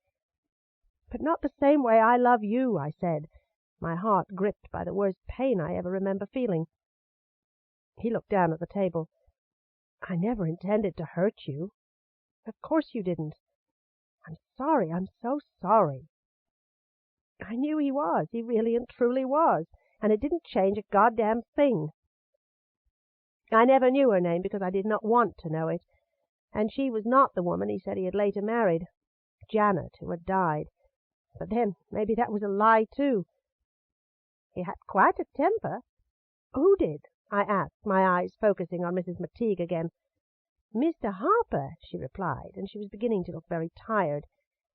But not the same way I love you, I said, my heart gripped by the worst pain I ever remember feeling. He looked down at the table. I never intended to hurt you. Of course you didn't. I'm sorry. I'm so sorry. I knew he was. He really and truly was. And it didn't change a goddamn thing. I never knew her name because I did not want to know it. And she was not the woman he said he had later married. Janet, who had died. But then, maybe that was a lie, too. He had quite a temper. Who did? I asked, my eyes focusing on Mrs. McTeague again. Mr. Harper, she replied, and she was beginning to look very tired.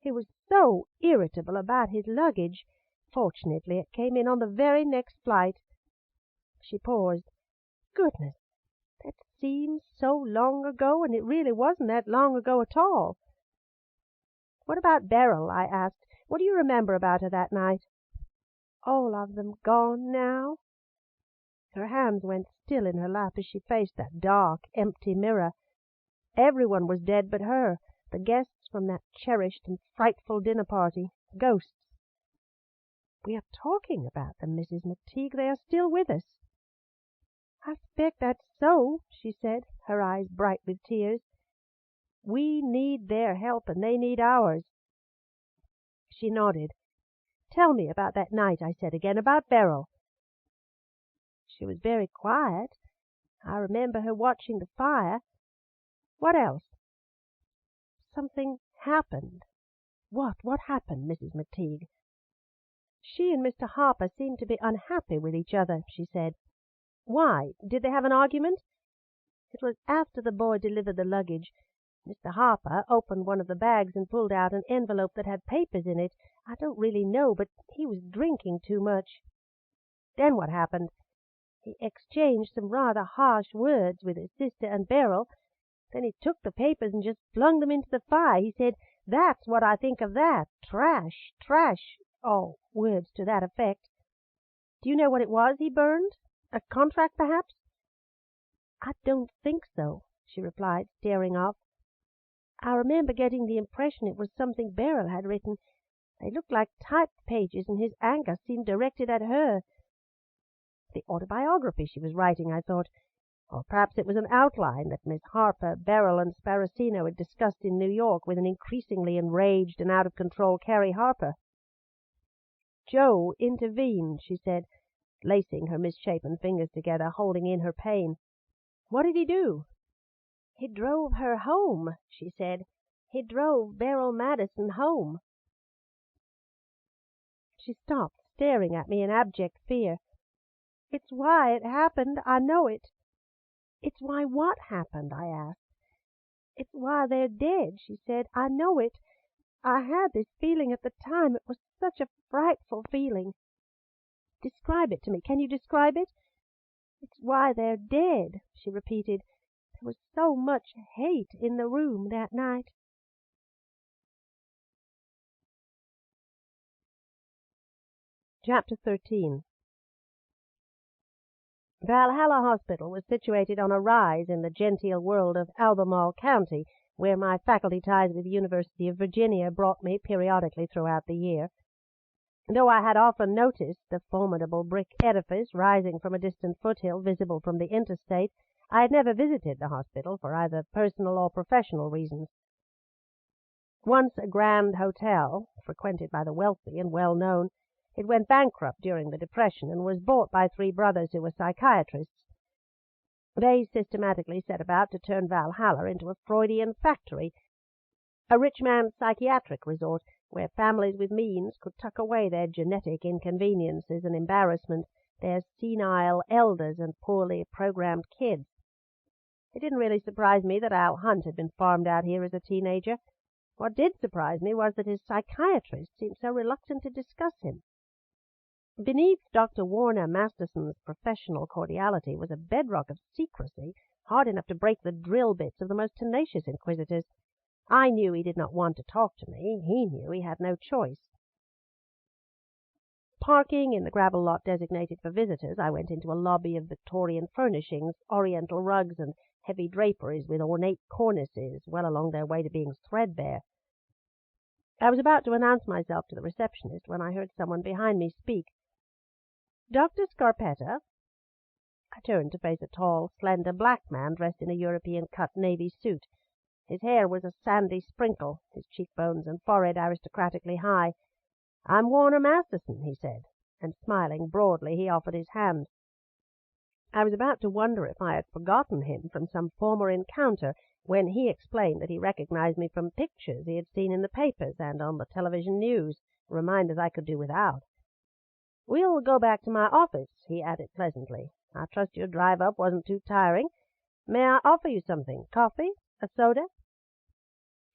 He was so irritable about his luggage. Fortunately, it came in on the very next flight. She paused. Goodness, that seems so long ago, and it really wasn't that long ago at all. What about Beryl? I asked. What do you remember about her that night? All of them gone now? Her hands went still in her lap as she faced that dark, empty mirror. Everyone was dead but her, the guests from that cherished and frightful dinner party, ghosts. We are talking about them, Mrs. McTeague. They are still with us. I expect that's so, she said, her eyes bright with tears. We need their help, and they need ours. She nodded. Tell me about that night, I said again, about Beryl. She was very quiet. I remember her watching the fire. What else? Something happened. What happened, Mrs. McTeague? She and Mr. Harper seemed to be unhappy with each other, she said. Why? Did they have an argument? It was after the boy delivered the luggage. Mr. Harper opened one of the bags and pulled out an envelope that had papers in it. I don't really know, but he was drinking too much. Then what happened? He exchanged some rather harsh words with his sister and Beryl. Then he took the papers and just flung them into the fire. He said, "That's what I think of that. Trash, trash," or words to that effect. Do you know what it was he burned? A contract, perhaps? I don't think so, she replied, staring off. I remember getting the impression it was something Beryl had written. They looked like typed pages, and his anger seemed directed at her. The autobiography she was writing, I thought. Or perhaps it was an outline that Miss Harper, Beryl, and Sparacino had discussed in New York with an increasingly enraged and out-of-control Carrie Harper. Joe intervened, she said, lacing her misshapen fingers together, holding in her pain. What did he do? He drove her home, she said. He drove Beryl Madison home. She stopped, staring at me in abject fear. It's why it happened, I know it. It's why what happened, I asked. It's why they're dead, she said. I know it. I had this feeling at the time. It was such a frightful feeling. Describe it to me. Can you describe it? It's why they're dead, she repeated. There was so much hate in the room that night. Chapter 13. Valhalla Hospital was situated on a rise in the genteel world of Albemarle County, where my faculty ties with the University of Virginia brought me periodically throughout the year. Though I had often noticed the formidable brick edifice rising from a distant foothill visible from the interstate, I had never visited the hospital for either personal or professional reasons. Once a grand hotel, frequented by the wealthy and well-known, it went bankrupt during the Depression and was bought by three brothers who were psychiatrists. They systematically set about to turn Valhalla into a Freudian factory, a rich man's psychiatric resort where families with means could tuck away their genetic inconveniences and embarrassment, their senile elders and poorly programmed kids. It didn't really surprise me that Al Hunt had been farmed out here as a teenager. What did surprise me was that his psychiatrist seemed so reluctant to discuss him. Beneath Dr. Warner Masterson's professional cordiality was a bedrock of secrecy hard enough to break the drill bits of the most tenacious inquisitors. I knew he did not want to talk to me. He knew he had no choice. Parking in the gravel lot designated for visitors, I went into a lobby of Victorian furnishings, oriental rugs, and heavy draperies with ornate cornices well along their way to being threadbare. I was about to announce myself to the receptionist when I heard someone behind me speak. "Dr. Scarpetta?" I turned to face a tall, slender black man dressed in a European-cut navy suit. His hair was a sandy sprinkle, his cheekbones and forehead aristocratically high. "I'm Warner Masterson," he said, and smiling broadly he offered his hand. I was about to wonder if I had forgotten him from some former encounter when he explained that he recognized me from pictures he had seen in the papers and on the television news, reminders I could do without. "We'll go back to my office," he added pleasantly. "I trust your drive up wasn't too tiring. May I offer you something? Coffee? A soda?"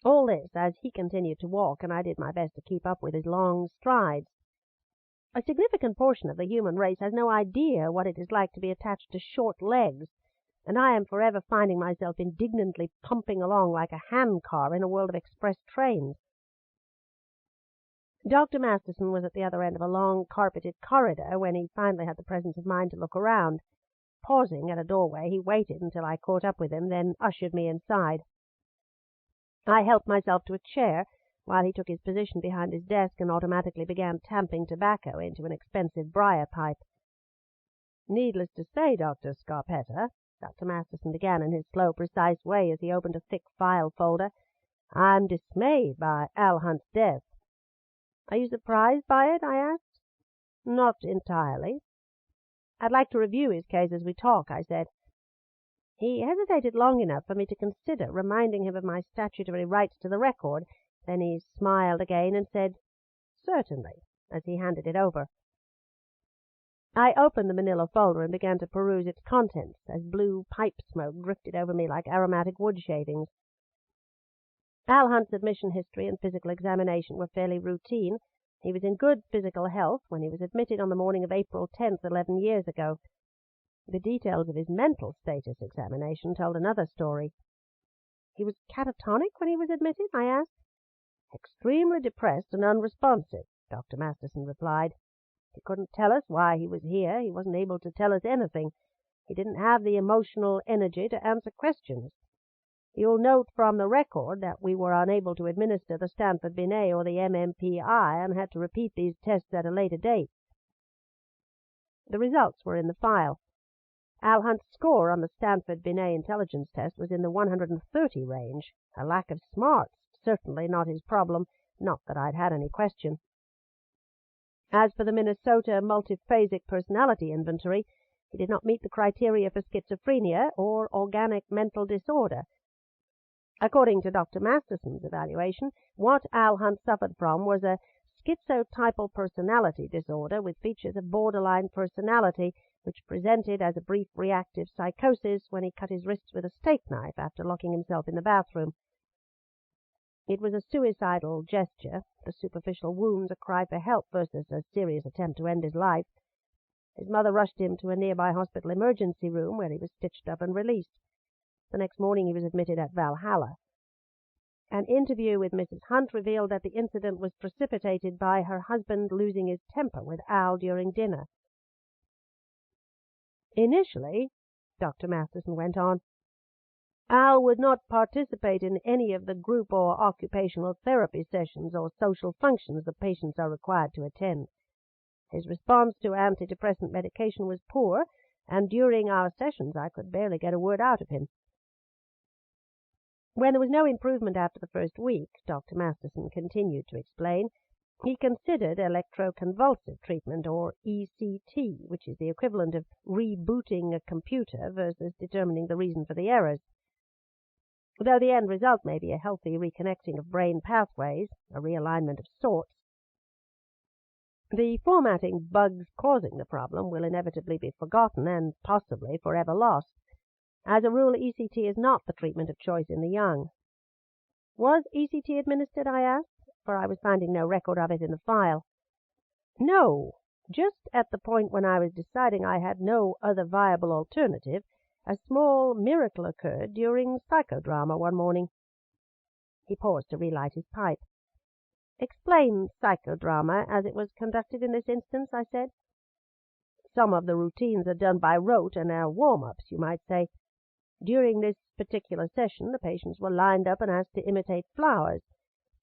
All this as he continued to walk, and I did my best to keep up with his long strides. A significant portion of the human race has no idea what it is like to be attached to short legs, and I am forever finding myself indignantly pumping along like a hand-car in a world of express trains. Dr. Masterson was at the other end of a long, carpeted corridor when he finally had the presence of mind to look around. Pausing at a doorway, he waited until I caught up with him, then ushered me inside. I helped myself to a chair while he took his position behind his desk and automatically began tamping tobacco into an expensive briar pipe. "Needless to say, Dr. Scarpetta," Dr. Masterson began in his slow, precise way as he opened a thick file folder, "I'm dismayed by Al Hunt's death." "Are you surprised by it?" I asked. "Not entirely." "I'd like to review his case as we talk," I said. He hesitated long enough for me to consider reminding him of my statutory rights to the record. Then he smiled again and said, "Certainly," as he handed it over. I opened the manila folder and began to peruse its contents as blue pipe smoke drifted over me like aromatic wood shavings. Al Hunt's admission history and physical examination were fairly routine. He was in good physical health when he was admitted on the morning of April 10th, 11 years ago. The details of his mental status examination told another story. "He was catatonic when he was admitted?" I asked. "Extremely depressed and unresponsive," Dr. Masterson replied. "He couldn't tell us why he was here. He wasn't able to tell us anything. He didn't have the emotional energy to answer questions. You'll note from the record that we were unable to administer the Stanford Binet or the MMPI and had to repeat these tests at a later date." The results were in the file. Al Hunt's score on the Stanford Binet intelligence test was in the 130 range. A lack of smarts, certainly not his problem, not that I'd had any question. As for the Minnesota multiphasic personality inventory, he did not meet the criteria for schizophrenia or organic mental disorder. According to Dr. Masterson's evaluation, what Al Hunt suffered from was a schizotypal personality disorder with features of borderline personality, which presented as a brief reactive psychosis when he cut his wrists with a steak knife after locking himself in the bathroom. It was a suicidal gesture, the superficial wounds a cry for help versus a serious attempt to end his life. His mother rushed him to a nearby hospital emergency room where he was stitched up and released. The next morning he was admitted at Valhalla. An interview with Mrs. Hunt revealed that the incident was precipitated by her husband losing his temper with Al during dinner. "Initially," Dr. Masterson went on, "Al would not participate in any of the group or occupational therapy sessions or social functions the patients are required to attend. His response to antidepressant medication was poor, and during our sessions I could barely get a word out of him. When there was no improvement after the first week," Dr. Masterson continued to explain, "he considered electroconvulsive treatment, or ECT, which is the equivalent of rebooting a computer versus determining the reason for the errors. Though the end result may be a healthy reconnecting of brain pathways, a realignment of sorts, the formatting bugs causing the problem will inevitably be forgotten and possibly forever lost. As a rule, ECT is not the treatment of choice in the young." "Was ECT administered?" I asked, for I was finding no record of it in the file. "No. Just at the point when I was deciding I had no other viable alternative, a small miracle occurred during psychodrama one morning." He paused to relight his pipe. "Explain psychodrama as it was conducted in this instance," I said. "Some of the routines are done by rote and are warm-ups, you might say. During this particular session the patients were lined up and asked to imitate flowers,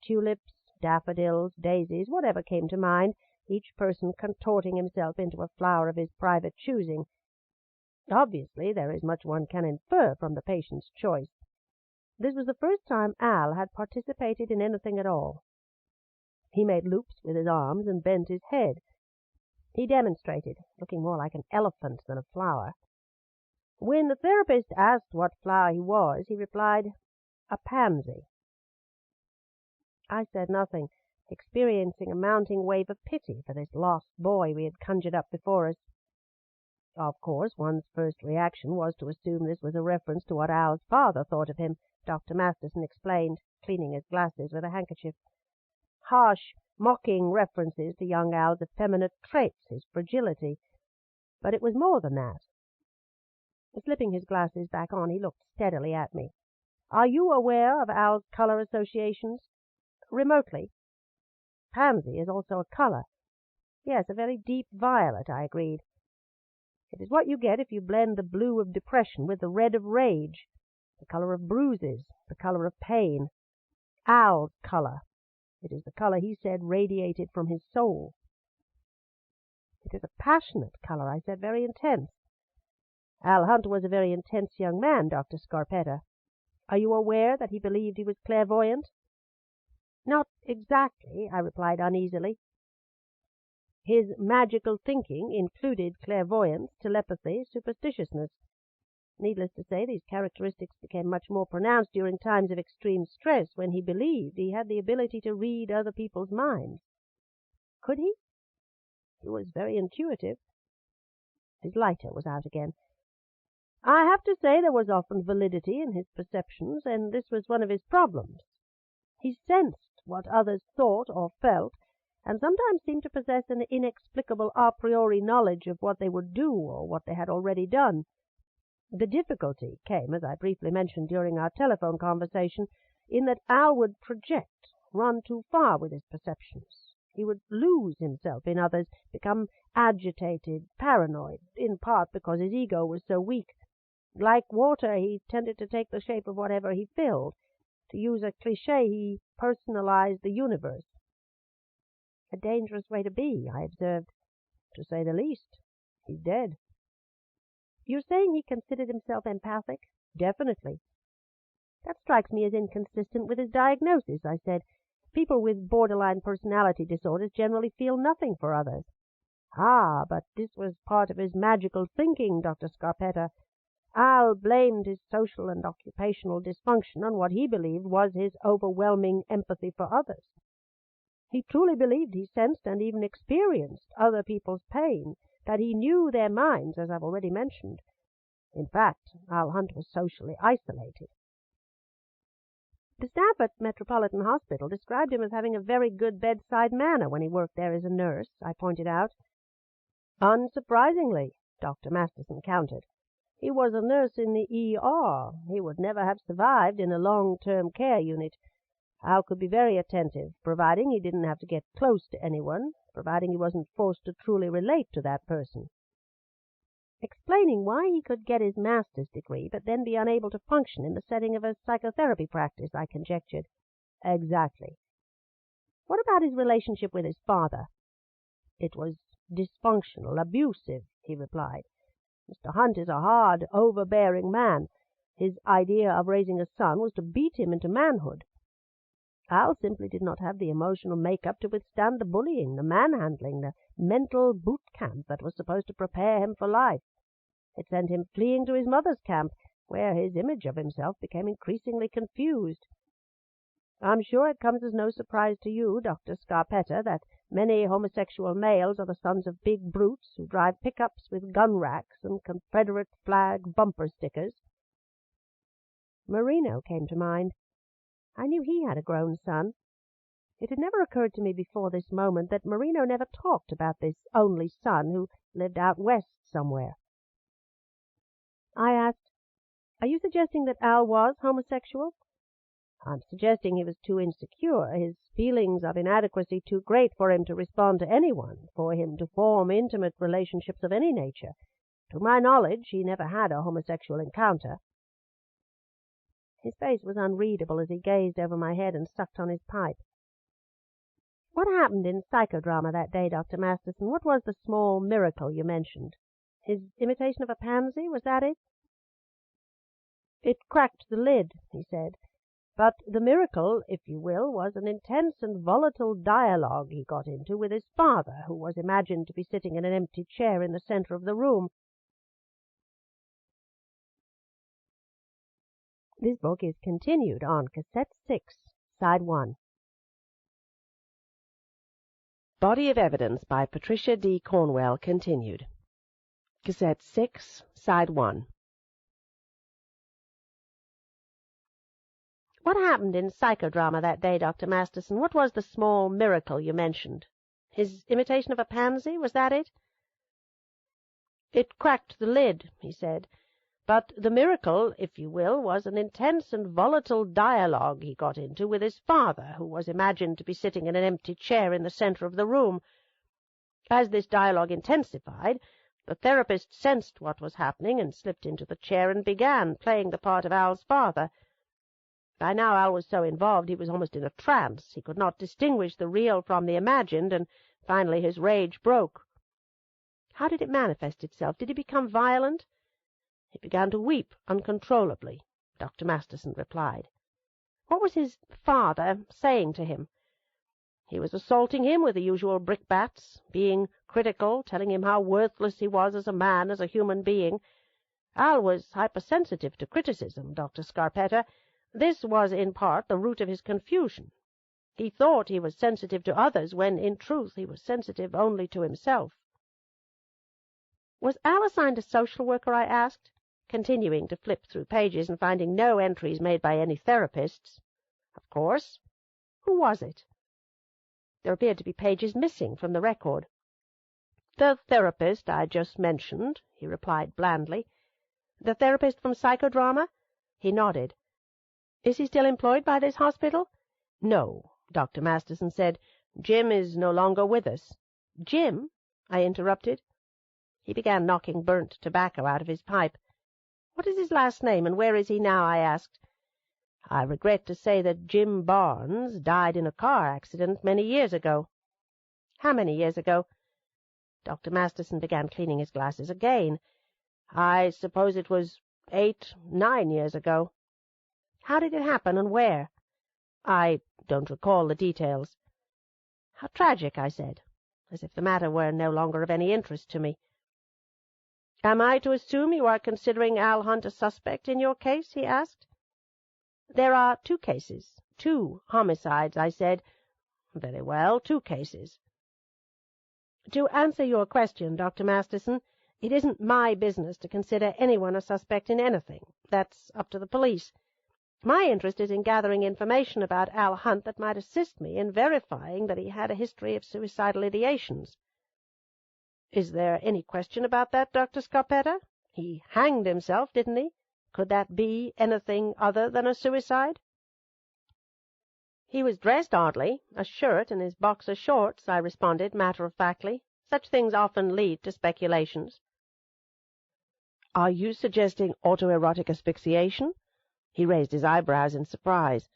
tulips, daffodils, daisies, whatever came to mind, each person contorting himself into a flower of his private choosing. Obviously there is much one can infer from the patient's choice. This was the first time Al had participated in anything at all. He made loops with his arms and bent his head. He demonstrated, looking more like an elephant than a flower. When the therapist asked what flower he was, he replied, 'A pansy.'" I said nothing, experiencing a mounting wave of pity for this lost boy we had conjured up before us. Of course, one's first reaction was to assume this was a reference to what Al's father thought of him, Dr. Masterson explained, cleaning his glasses with a handkerchief. Harsh, mocking references to young Al's effeminate traits, his fragility. But it was more than that. Slipping his glasses back on, he looked steadily at me. Are you aware of Al's color associations? Remotely. Pansy is also a color. Yes, a very deep violet, I agreed. It is what you get if you blend the blue of depression with the red of rage, the color of bruises, the color of pain. Al's color. It is the color he said radiated from his soul. It is a passionate color, I said, very intense. Al Hunter was a very intense young man, Dr. Scarpetta. Are you aware that he believed he was clairvoyant? Not exactly, I replied uneasily. His magical thinking included clairvoyance, telepathy, superstitiousness. Needless to say, these characteristics became much more pronounced during times of extreme stress, when he believed he had the ability to read other people's minds. Could he? He was very intuitive. His lighter was out again. I have to say there was often validity in his perceptions, and this was one of his problems. He sensed what others thought or felt, and sometimes seemed to possess an inexplicable a priori knowledge of what they would do or what they had already done. The difficulty came, as I briefly mentioned during our telephone conversation, in that Al would project, run too far with his perceptions. He would lose himself in others, become agitated, paranoid, in part because his ego was so weak. Like water, he tended to take the shape of whatever he filled. To use a cliché, he personalized the universe. A dangerous way to be, I observed. To say the least. He's dead. You're saying he considered himself empathic? Definitely. That strikes me as inconsistent with his diagnosis, I said. People with borderline personality disorders generally feel nothing for others. Ah, but this was part of his magical thinking, Dr. Scarpetta. Al blamed his social and occupational dysfunction on what he believed was his overwhelming empathy for others. He truly believed he sensed and even experienced other people's pain, that he knew their minds, as I've already mentioned. In fact, Al Hunt was socially isolated. The staff at Metropolitan Hospital described him as having a very good bedside manner when he worked there as a nurse, I pointed out. Unsurprisingly, Dr. Masterson countered. He was a nurse in the ER. He would never have survived in a long-term care unit. Al could be very attentive, providing he didn't have to get close to anyone, providing he wasn't forced to truly relate to that person. Explaining why he could get his master's degree, but then be unable to function in the setting of a psychotherapy practice, I conjectured. Exactly. What about his relationship with his father? It was dysfunctional, abusive, he replied. Mr. Hunt is a hard, overbearing man. His idea of raising a son was to beat him into manhood. Al simply did not have the emotional make-up to withstand the bullying, the manhandling, the mental boot camp that was supposed to prepare him for life. It sent him fleeing to his mother's camp, where his image of himself became increasingly confused. I'm sure it comes as no surprise to you, Dr. Scarpetta, that many homosexual males are the sons of big brutes who drive pickups with gun racks and Confederate flag bumper stickers. Marino came to mind. I knew he had a grown son. It had never occurred to me before this moment that Marino never talked about this only son who lived out west somewhere. I asked, Are you suggesting that Al was homosexual? I'm suggesting he was too insecure, his feelings of inadequacy too great for him to respond to anyone, for him to form intimate relationships of any nature. To my knowledge, he never had a homosexual encounter. His face was unreadable as he gazed over my head and sucked on his pipe. What happened in psychodrama that day, Dr. Masterson? What was the small miracle you mentioned? His imitation of a pansy, was that it? It cracked the lid, he said. But the miracle, if you will, was an intense and volatile dialogue he got into with his father, who was imagined to be sitting in an empty chair in the center of the room. This book is continued on Cassette 6, Side 1. Body of Evidence by Patricia D. Cornwell continued. Cassette 6, Side 1. What happened in psychodrama that day, Dr. Masterson? What was the small miracle you mentioned? His imitation of a pansy, was that it? It cracked the lid, he said. But the miracle, if you will, was an intense and volatile dialogue he got into with his father, who was imagined to be sitting in an empty chair in the center of the room. As this dialogue intensified, the therapist sensed what was happening and slipped into the chair and began playing the part of Al's father. By now Al was so involved he was almost in a trance. He could not distinguish the real from the imagined, and finally his rage broke. How did it manifest itself? Did he become violent? He began to weep uncontrollably, Dr. Masterson replied. What was his father saying to him? He was assaulting him with the usual brickbats, being critical, telling him how worthless he was as a man, as a human being. Al was hypersensitive to criticism, Dr. Scarpetta. This was, in part, the root of his confusion. He thought he was sensitive to others, when, in truth, he was sensitive only to himself. Was Al assigned a social worker, I asked, continuing to flip through pages and finding no entries made by any therapists. Of course. Who was it? There appeared to be pages missing from the record. The therapist I just mentioned, he replied blandly. The therapist from psychodrama? He nodded. Is he still employed by this hospital? No, Dr. Masterson said. Jim is no longer with us. Jim? I interrupted. He began knocking burnt tobacco out of his pipe. What is his last name, and where is he now? I asked. I regret to say that Jim Barnes died in a car accident many years ago. How many years ago? Dr. Masterson began cleaning his glasses again. I suppose it was 8, 9 years ago. How did it happen, and where? I don't recall the details. How tragic, I said, as if the matter were no longer of any interest to me. Am I to assume you are considering Al Hunt a suspect in your case? He asked. There are 2 cases, 2 homicides, I said. Very well, 2 cases. To answer your question, Dr. Masterson, it isn't my business to consider anyone a suspect in anything. That's up to the police. My interest is in gathering information about Al Hunt that might assist me in verifying that he had a history of suicidal ideations. Is there any question about that, Dr. Scarpetta? He hanged himself, didn't he? Could that be anything other than a suicide? He was dressed oddly, a shirt and his boxer shorts, I responded matter-of-factly. Such things often lead to speculations. Are you suggesting autoerotic asphyxiation? He raised his eyebrows in surprise.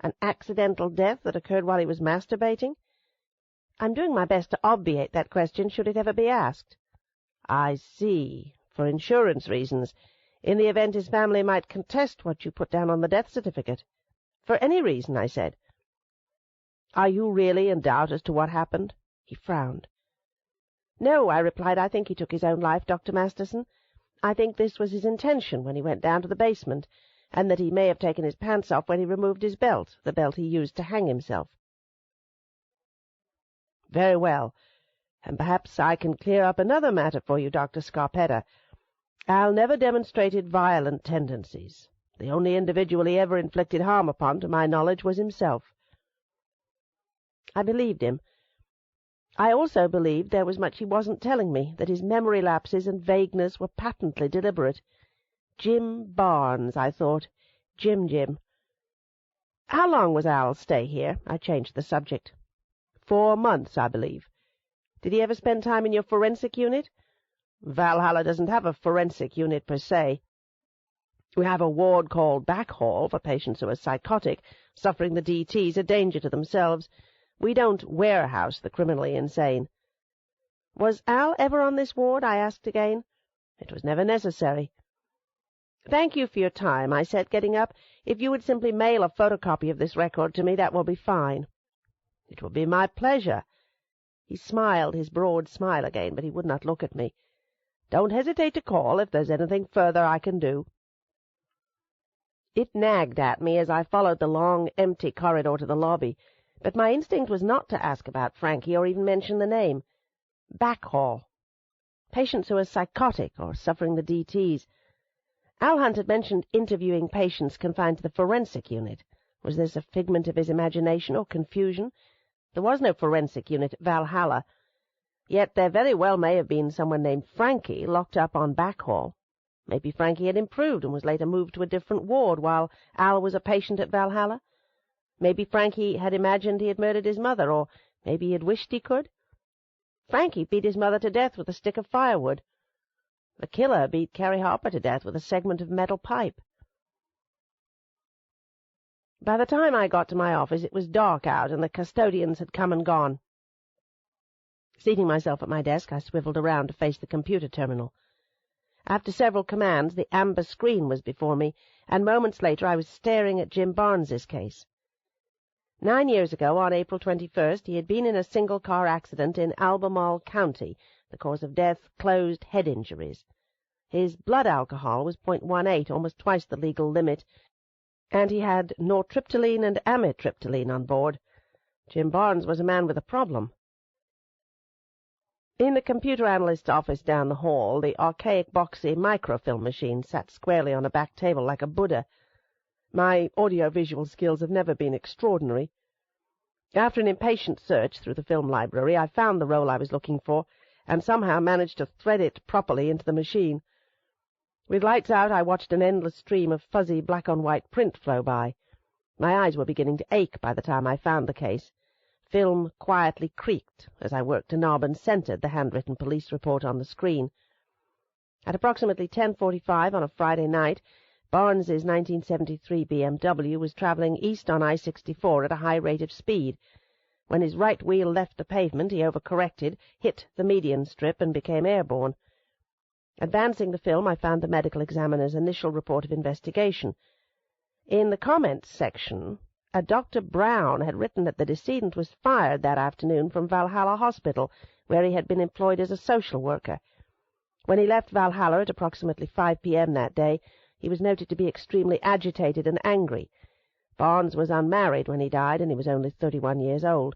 An accidental death that occurred while he was masturbating? I'm doing my best to obviate that question should it ever be asked. I see. For insurance reasons. In the event his family might contest what you put down on the death certificate. For any reason, I said. Are you really in doubt as to what happened? He frowned. No, I replied, I think he took his own life, Dr. Masterson. I think this was his intention when he went down to the basement, and that he may have taken his pants off when he removed his belt, the belt he used to hang himself. Very well, and perhaps I can clear up another matter for you, Dr. Scarpetta. Al never demonstrated violent tendencies. The only individual he ever inflicted harm upon, to my knowledge, was himself. I believed him. I also believed there was much he wasn't telling me, that his memory lapses and vagueness were patently deliberate. Jim Barnes, I thought. Jim. How long was Al's stay here? I changed the subject. 4 months, I believe. Did he ever spend time in your forensic unit? Valhalla doesn't have a forensic unit per se. We have a ward called Back Hall for patients who are psychotic, suffering the DTs, a danger to themselves. We don't warehouse the criminally insane. Was Al ever on this ward? I asked again. It was never necessary. Thank you for your time, I said, getting up. If you would simply mail a photocopy of this record to me, that will be fine. It will be my pleasure. He smiled his broad smile again, but he would not look at me. Don't hesitate to call if there's anything further I can do. It nagged at me as I followed the long, empty corridor to the lobby, but my instinct was not to ask about Frankie or even mention the name. Back Hall. patients who are psychotic or suffering the DTs. Al Hunt had mentioned interviewing patients confined to the forensic unit. Was this a figment of his imagination or confusion? There was no forensic unit at Valhalla. Yet there very well may have been someone named Frankie locked up on Backhall. Maybe Frankie had improved and was later moved to a different ward while Al was a patient at Valhalla. Maybe Frankie had imagined he had murdered his mother, or maybe he had wished he could. Frankie beat his mother to death with a stick of firewood. The killer beat Carrie Harper to death with a segment of metal pipe. By the time I got to my office, it was dark out, and the custodians had come and gone. Seating myself at my desk, I swiveled around to face the computer terminal. After several commands, the amber screen was before me, and moments later I was staring at Jim Barnes's case. 9 years ago, on April 21st, he had been in a single-car accident in Albemarle County, the cause of death closed head injuries. His blood alcohol was 0.18, almost twice the legal limit, and he had nortriptyline and amitriptyline on board. Jim Barnes was a man with a problem. In the computer analyst's office down the hall, the archaic boxy microfilm machine sat squarely on a back table like a Buddha. My audio-visual skills have never been extraordinary. After an impatient search through the film library, I found the role I was looking for, and somehow managed to thread it properly into the machine. With lights out, I watched an endless stream of fuzzy black-on-white print flow by. My eyes were beginning to ache by the time I found the case. Film quietly creaked as I worked to knob and centered the handwritten police report on the screen. At approximately 10:45 on a Friday night, Barnes's 1973 BMW was traveling east on I-64 at a high rate of speed. When his right wheel left the pavement, he overcorrected, hit the median strip, and became airborne. Advancing the film, I found the medical examiner's initial report of investigation. In the comments section, a Dr. Brown had written that the decedent was fired that afternoon from Valhalla Hospital, where he had been employed as a social worker. When he left Valhalla at approximately 5 p.m. that day, he was noted to be extremely agitated and angry. Barnes was unmarried when he died, and he was only 31 years old.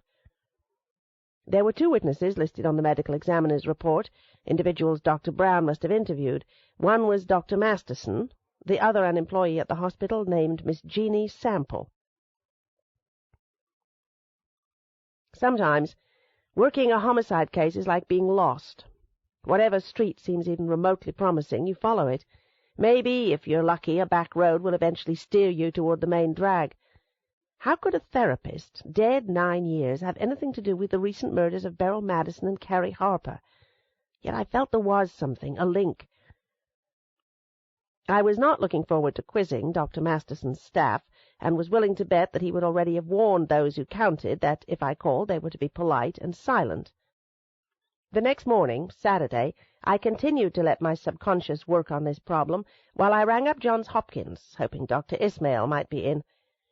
There were 2 witnesses listed on the medical examiner's report, individuals Dr. Brown must have interviewed. One was Dr. Masterson, the other an employee at the hospital named Miss Jeannie Sample. Sometimes, working a homicide case is like being lost. Whatever street seems even remotely promising, you follow it. Maybe, if you're lucky, a back road will eventually steer you toward the main drag. How could a therapist, dead 9 years, have anything to do with the recent murders of Beryl Madison and Carrie Harper? Yet I felt there was something, a link. I was not looking forward to quizzing Dr. Masterson's staff, and was willing to bet that he would already have warned those who counted that, if I called, they were to be polite and silent. The next morning, Saturday, I continued to let my subconscious work on this problem, while I rang up Johns Hopkins, hoping Dr. Ismail might be in.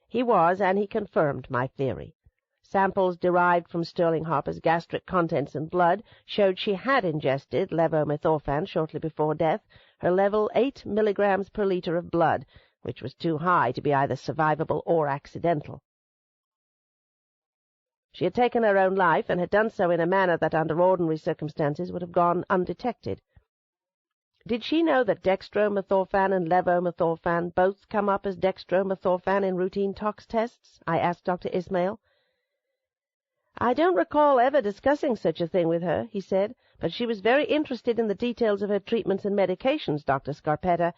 He was, and he confirmed my theory. Samples derived from Sterling Harper's gastric contents and blood showed she had ingested levomethorphan shortly before death, her level 8 milligrams per liter of blood, which was too high to be either survivable or accidental. She had taken her own life, and had done so in a manner that under ordinary circumstances would have gone undetected. Did she know that dextromethorphan and levomethorphan both come up as dextromethorphan in routine tox tests? I asked Dr. Ismail. I don't recall ever discussing such a thing with her, he said, but she was very interested in the details of her treatments and medications, Dr. Scarpetta.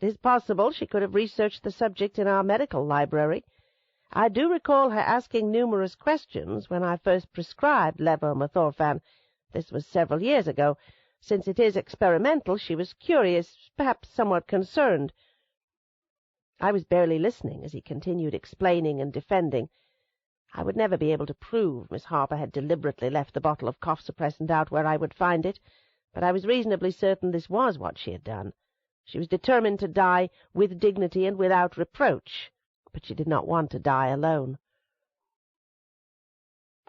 It is possible she could have researched the subject in our medical library. I do recall her asking numerous questions when I first prescribed levomethorphan. This was several years ago. Since it is experimental, she was curious, perhaps somewhat concerned. I was barely listening as he continued explaining and defending. I would never be able to prove Miss Harper had deliberately left the bottle of cough-suppressant out where I would find it, but I was reasonably certain this was what she had done. She was determined to die with dignity and without reproach, but she did not want to die alone.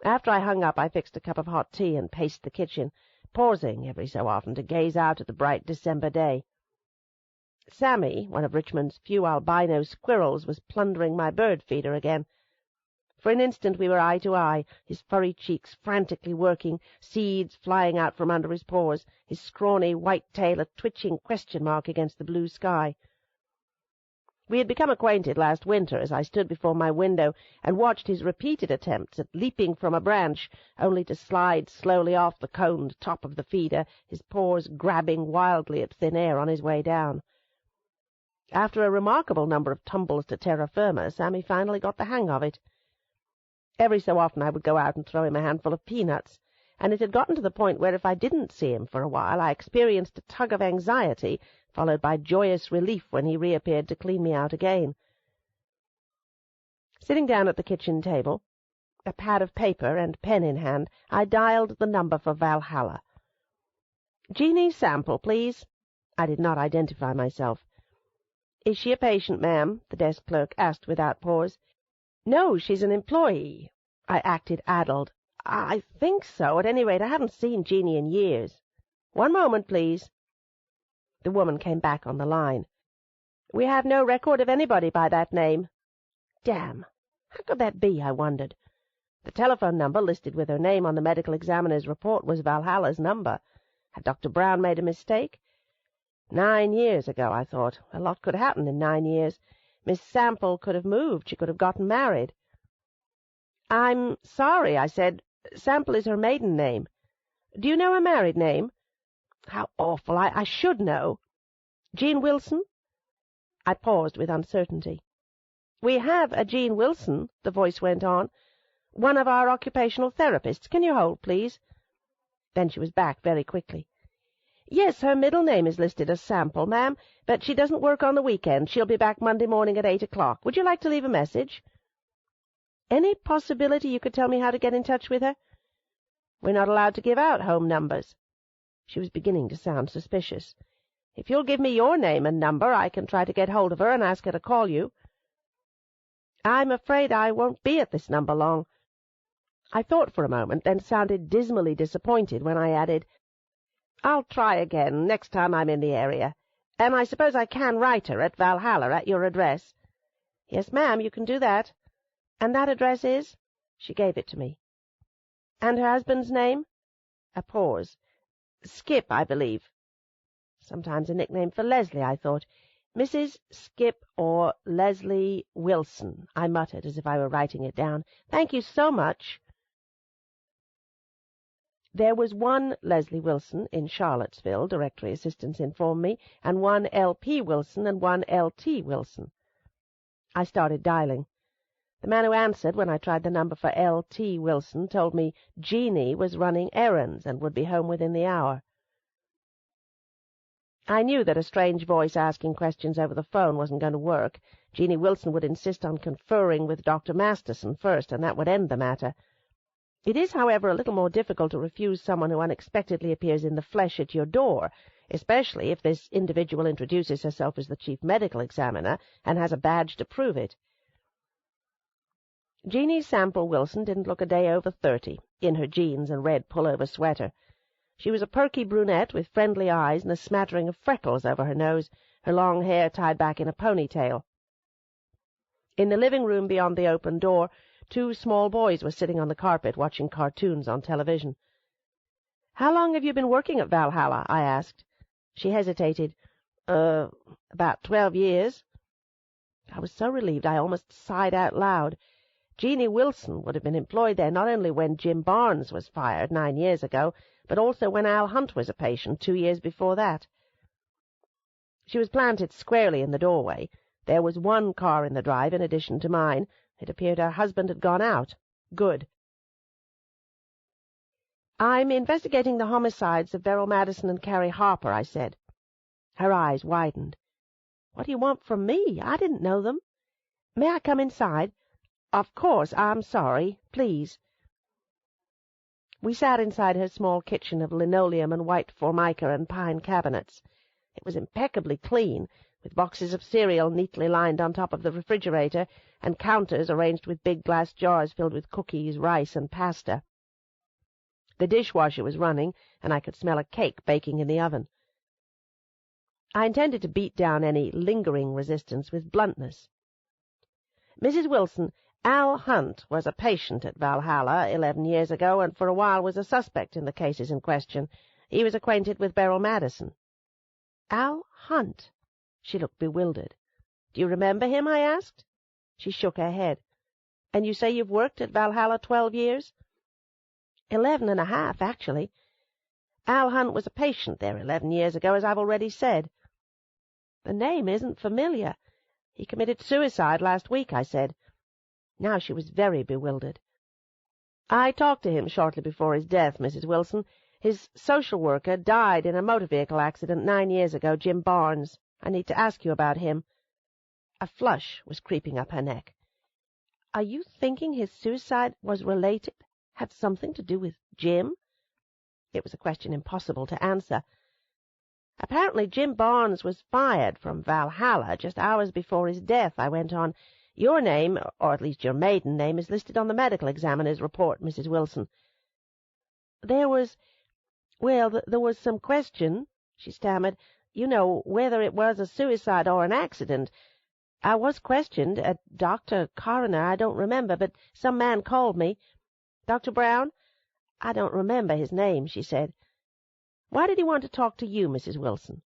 After I hung up, I fixed a cup of hot tea and paced the kitchen, pausing every so often to gaze out at the bright December day. Sammy, one of Richmond's few albino squirrels, was plundering my bird feeder again. For an instant we were eye to eye, his furry cheeks frantically working, seeds flying out from under his paws, his scrawny white tail a twitching question mark against the blue sky. We had become acquainted last winter as I stood before my window and watched his repeated attempts at leaping from a branch, only to slide slowly off the coned top of the feeder, his paws grabbing wildly at thin air on his way down. After a remarkable number of tumbles to terra firma, Sammy finally got the hang of it. Every so often I would go out and throw him a handful of peanuts, and it had gotten to the point where if I didn't see him for a while I experienced a tug of anxiety, followed by joyous relief when he reappeared to clean me out again. Sitting down at the kitchen table, a pad of paper and pen in hand, I dialed the number for Valhalla. "Jeanie Sample, please." I did not identify myself. "Is she a patient, ma'am?" the desk clerk asked without pause. "No, she's an employee." I acted addled. "I think so. At any rate, I haven't seen Jeanie in years." "One moment, please." The woman came back on the line. "We have no record of anybody by that name." Damn! How could that be, I wondered. The telephone number listed with her name on the medical examiner's report was Valhalla's number. Had Dr. Brown made a mistake? 9 years ago, I thought. A lot could happen in 9 years. Miss Sample could have moved. She could have gotten married. "I'm sorry," I said. "Sample is her maiden name. Do you know her married name?" How awful! I should know. "Jean Wilson?" I paused with uncertainty. "We have a Jean Wilson," the voice went on. "One of our occupational therapists. Can you hold, please?" Then she was back very quickly. "Yes, her middle name is listed as Sample, ma'am, but she doesn't work on the weekend. She'll be back Monday morning at 8 o'clock. Would you like to leave a message?" "Any possibility you could tell me how to get in touch with her?" "We're not allowed to give out home numbers." She was beginning to sound suspicious. "If you'll give me your name and number, I can try to get hold of her and ask her to call you." "I'm afraid I won't be at this number long." I thought for a moment, then sounded dismally disappointed when I added, "I'll try again next time I'm in the area. And I suppose I can write her at Valhalla at your address." "Yes, ma'am, you can do that." "And that address is?" She gave it to me. "And her husband's name?" A pause. "Skip, I believe." Sometimes a nickname for Leslie, I thought. "Mrs. Skip or Leslie Wilson," I muttered as if I were writing it down. "Thank you so much." There was one Leslie Wilson in Charlottesville, directory assistants informed me, and one L.P. Wilson and one L.T. Wilson. I started dialing. The man who answered when I tried the number for L.T. Wilson told me Jeanie was running errands and would be home within the hour. I knew that a strange voice asking questions over the phone wasn't going to work. Jeanie Wilson would insist on conferring with Dr. Masterson first, and that would end the matter. It is, however, a little more difficult to refuse someone who unexpectedly appears in the flesh at your door, especially if this individual introduces herself as the chief medical examiner and has a badge to prove it. Jeanie Sample Wilson didn't look a day over 30, in her jeans and red pullover sweater. She was a perky brunette with friendly eyes and a smattering of freckles over her nose, her long hair tied back in a ponytail. In the living room beyond the open door, 2 small boys were sitting on the carpet watching cartoons on television. "How long have you been working at Valhalla?" I asked. She hesitated. About 12 years. I was so relieved I almost sighed out loud. Jeanie Wilson would have been employed there not only when Jim Barnes was fired 9 years ago, but also when Al Hunt was a patient 2 years before that. She was planted squarely in the doorway. There was one car in the drive in addition to mine. It appeared her husband had gone out. Good. "I'm investigating the homicides of Beryl Madison and Carrie Harper," I said. Her eyes widened. "What do you want from me? I didn't know them." "May I come inside?" "Of course. I'm sorry. Please." We sat inside her small kitchen of linoleum and white formica and pine cabinets. It was impeccably clean, with boxes of cereal neatly lined on top of the refrigerator, and counters arranged with big glass jars filled with cookies, rice, and pasta. The dishwasher was running, and I could smell a cake baking in the oven. I intended to beat down any lingering resistance with bluntness. "Mrs. Wilson, Al Hunt was a patient at Valhalla 11 years ago, and for a while was a suspect in the cases in question. He was acquainted with Beryl Madison." "Al Hunt?" She looked bewildered. "Do you remember him?" I asked. She shook her head. "And you say you've worked at Valhalla 12 years?" 11 and a half, actually. Al Hunt was a patient there 11 years ago, as I've already said." "The name isn't familiar." "He committed suicide last week," I said. Now she was very bewildered. "I talked to him shortly before his death, Mrs. Wilson. His social worker died in a motor vehicle accident 9 years ago, Jim Barnes. I need to ask you about him." A flush was creeping up her neck. "Are you thinking his suicide was related, had something to do with Jim?" It was a question impossible to answer. "Apparently Jim Barnes was fired from Valhalla just hours before his death," I went on. "Your name, or at least your maiden name, is listed on the medical examiner's report, Mrs. Wilson." There was some question," she stammered. "You know, whether it was a suicide or an accident. I was questioned, a doctor, coroner, I don't remember, but some man called me. Dr. Brown? I don't remember his name," she said. "Why did he want to talk to you, Mrs. Wilson?"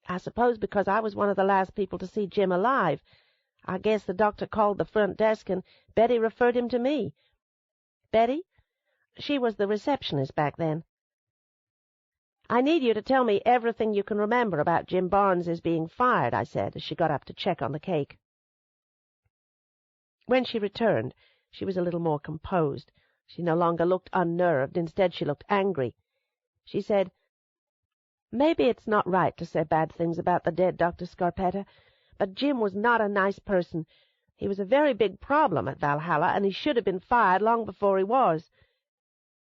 "I suppose because I was one of the last people to see Jim alive. I guess the doctor called the front desk, and Betty referred him to me." "Betty?" "She was the receptionist back then." "I need you to tell me everything you can remember about Jim Barnes's being fired," I said, as she got up to check on the cake. When she returned, she was a little more composed. She no longer looked unnerved. Instead, she looked angry. She said, "Maybe it's not right to say bad things about the dead, Dr. Scarpetta, but Jim was not a nice person. He was a very big problem at Valhalla, and he should have been fired long before he was."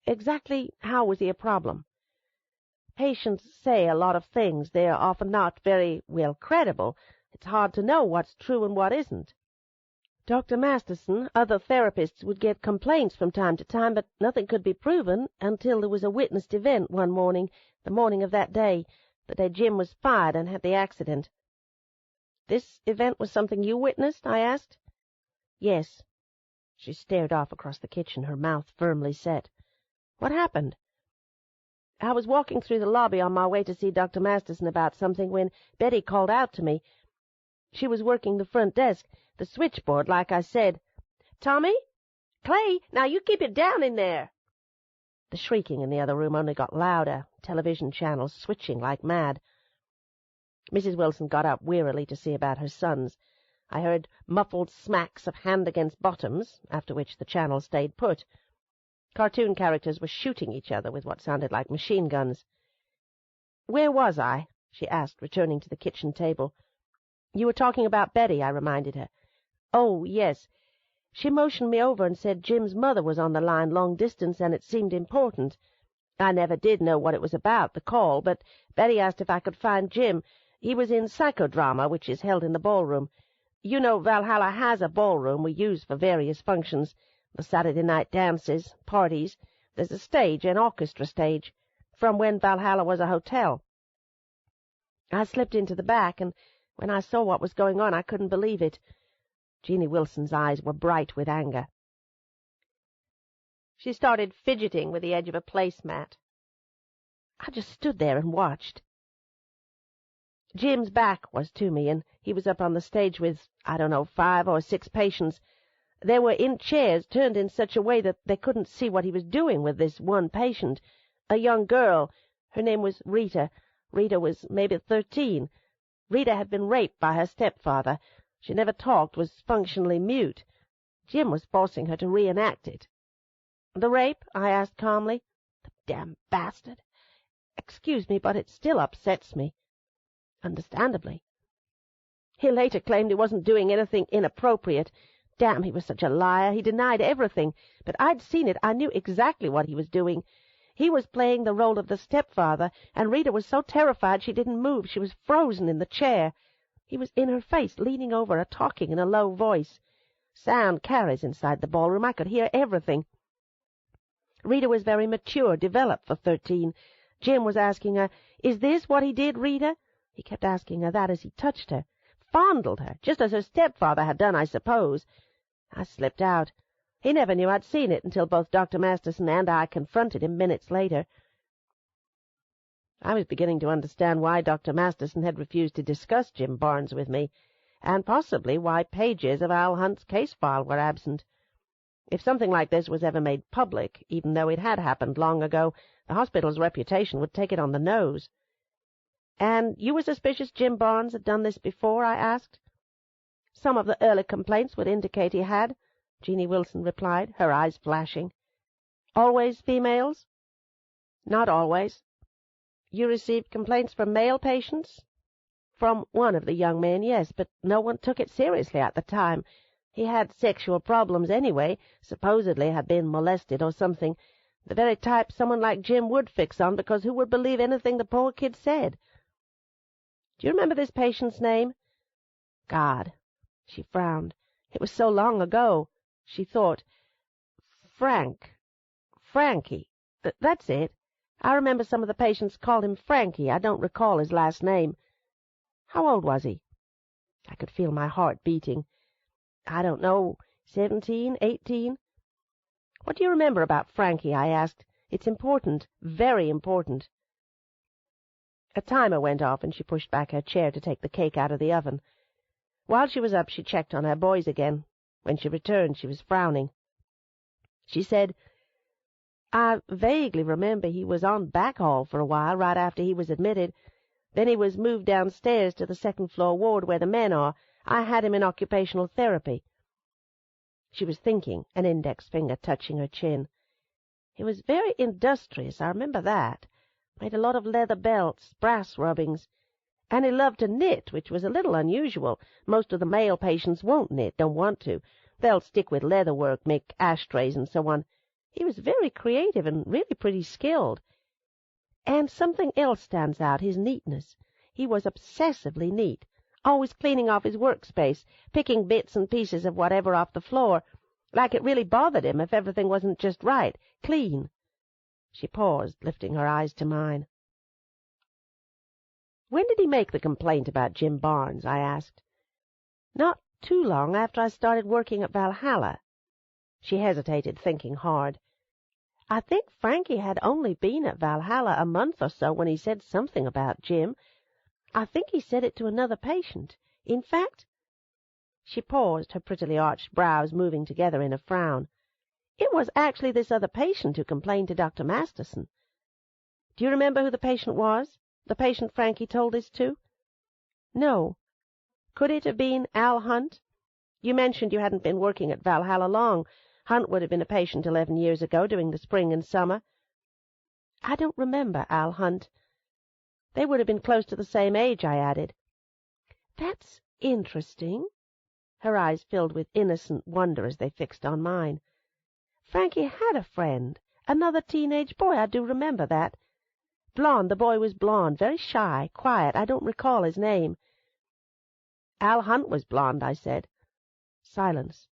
"Exactly how was he a problem?" "Patients say a lot of things. They're often not very well credible. It's hard to know what's true and what isn't. Dr. Masterson, other therapists would get complaints from time to time, but nothing could be proven until there was a witnessed event one morning, the morning of that day, the day Jim was fired and had the accident." "This event was something you witnessed?" I asked. "Yes." She stared off across the kitchen, her mouth firmly set. "What happened?" "I was walking through the lobby on my way to see Dr. Masterson about something when Betty called out to me. She was working the front desk, the switchboard, like I said. 'Tommy? Clay, now you keep it down in there!' The shrieking in the other room only got louder, television channels switching like mad. Mrs. Wilson got up wearily to see about her sons. I heard muffled smacks of hand against bottoms, after which the channel stayed put. Cartoon characters were shooting each other with what sounded like machine guns. "Where was I?" she asked, returning to the kitchen table. "You were talking about Betty," I reminded her. "Oh, yes. She motioned me over and said Jim's mother was on the line long distance and it seemed important. I never did know what it was about, the call, but Betty asked if I could find Jim. He was in psychodrama, which is held in the ballroom. You know, Valhalla has a ballroom we use for various functions, the Saturday night dances, parties. There's a stage, an orchestra stage, from when Valhalla was a hotel. I slipped into the back, and when I saw what was going on, I couldn't believe it." Jeannie Wilson's eyes were bright with anger. She started fidgeting with the edge of a placemat. I just stood there and watched. Jim's back was to me, and he was up on the stage with, 5 or 6 patients. They were in chairs, turned in such a way that they couldn't see what he was doing with this one patient, a young girl. Her name was Rita. Rita was maybe 13. Rita had been raped by her stepfather. She never talked, was functionally mute. Jim was forcing her to reenact it. "The rape?" I asked calmly. "The damn bastard! Excuse me, but it still upsets me." "Understandably." "He later claimed he wasn't doing anything inappropriate. Damn, he was such a liar. He denied everything. But I'd seen it. I knew exactly what he was doing. He was playing the role of the stepfather, and Rita was so terrified she didn't move. She was frozen in the chair. He was in her face, leaning over her, talking in a low voice. Sound carries inside the ballroom. I could hear everything. Rita was very mature, developed for 13. Jim was asking her, 'Is this what he did, Rita?' He kept asking her that as he touched her. Fondled her, just as her stepfather had done, I suppose. I slipped out. He never knew I'd seen it until both Dr. Masterson and I confronted him minutes later. I was beginning to understand why Dr. Masterson had refused to discuss Jim Barnes with me, and possibly why pages of Al Hunt's case file were absent. If something like this was ever made public, even though it had happened long ago, the hospital's reputation would take it on the nose. "And you were suspicious Jim Barnes had done this before?" I asked. "Some of the early complaints would indicate he had," Jeannie Wilson replied, her eyes flashing. "Always females?" "Not always." "You received complaints from male patients?" "From one of the young men, yes, but no one took it seriously at the time. He had sexual problems anyway, supposedly had been molested or something, the very type someone like Jim would fix on, because who would believe anything the poor kid said?" "Do you remember this patient's name?" "God." She frowned. It was so long ago. She thought. Frankie. That's it. I remember some of the patients called him Frankie. I don't recall his last name. How old was he?" I could feel my heart beating. "I don't know, 17, 18. "What do you remember about Frankie?" I asked. "It's important, very important." A timer went off, and she pushed back her chair to take the cake out of the oven. While she was up, she checked on her boys again. When she returned, she was frowning. She said, "I vaguely remember he was on back hall for a while, right after he was admitted. Then he was moved downstairs to the second-floor ward where the men are. I had him in occupational therapy." She was thinking, an index finger touching her chin. "He was very industrious, I remember that. Made a lot of leather belts, brass rubbings. And he loved to knit, which was a little unusual. Most of the male patients won't knit, don't want to. They'll stick with leather work, make ashtrays and so on. He was very creative and really pretty skilled. And something else stands out, his neatness. He was obsessively neat, always cleaning off his workspace, picking bits and pieces of whatever off the floor, like it really bothered him if everything wasn't just right, clean." She paused, lifting her eyes to mine. "When did he make the complaint about Jim Barnes?" I asked. "Not too long after I started working at Valhalla." She hesitated, thinking hard. "I think Frankie had only been at Valhalla a month or so when he said something about Jim. I think he said it to another patient. In fact—" She paused, her prettily arched brows moving together in a frown. "It was actually this other patient who complained to Dr. Masterson." "Do you remember who the patient was? The patient Frankie told this to?" "No." "Could it have been Al Hunt? You mentioned you hadn't been working at Valhalla long. Hunt would have been a patient 11 years ago during the spring and summer." "I don't remember Al Hunt." "They would have been close to the same age," I added. "That's interesting." Her eyes filled with innocent wonder as they fixed on mine. "Frankie had a friend, another teenage boy, I do remember that. Blonde, the boy was blonde, very shy, quiet. I don't recall his name." "Al Hunt was blonde," I said. Silence.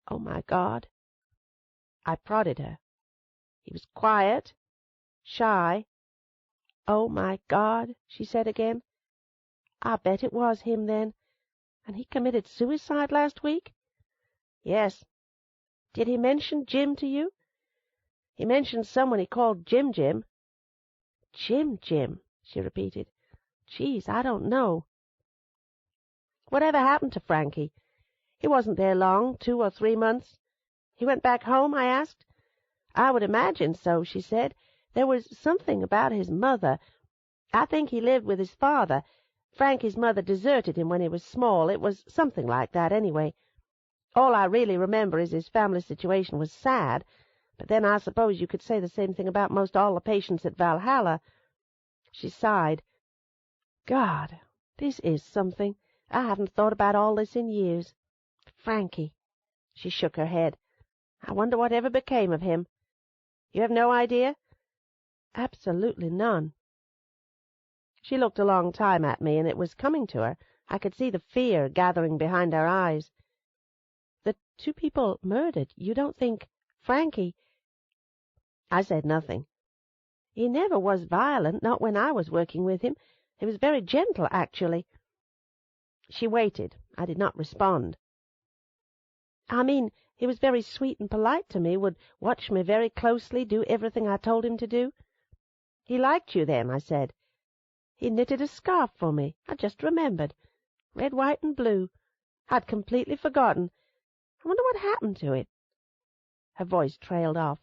"Oh, my God." I prodded her. "He was quiet, shy." "Oh, my God," she said again. "I bet it was him, then. And he committed suicide last week?" "Yes." "Did he mention Jim to you?" "He mentioned someone he called Jim Jim." "Jim," she repeated. "Geez, I don't know." "Whatever happened to Frankie? He wasn't there long, 2 or 3 months. He went back home?" I asked. "I would imagine so," she said. "There was something about his mother. I think he lived with his father. Frankie's mother deserted him when he was small. It was something like that, anyway. All I really remember is his family situation was sad, but then I suppose you could say the same thing about most all the patients at Valhalla." She sighed. "God, this is something. I haven't thought about all this in years. Frankie." She shook her head. "I wonder what ever became of him. You have no idea?" "Absolutely none." She looked a long time at me, and it was coming to her. I could see the fear gathering behind her eyes. "The 2 people murdered, you don't think Frankie—" I said nothing. "He never was violent, not when I was working with him. He was very gentle, actually." She waited. I did not respond. I mean, he was very sweet and polite to me, would watch me very closely, do everything I told him to do. He liked you then, I said. He knitted a scarf for me. I just remembered. Red, white, and blue. I'd completely forgotten. I wonder what happened to it. Her voice trailed off.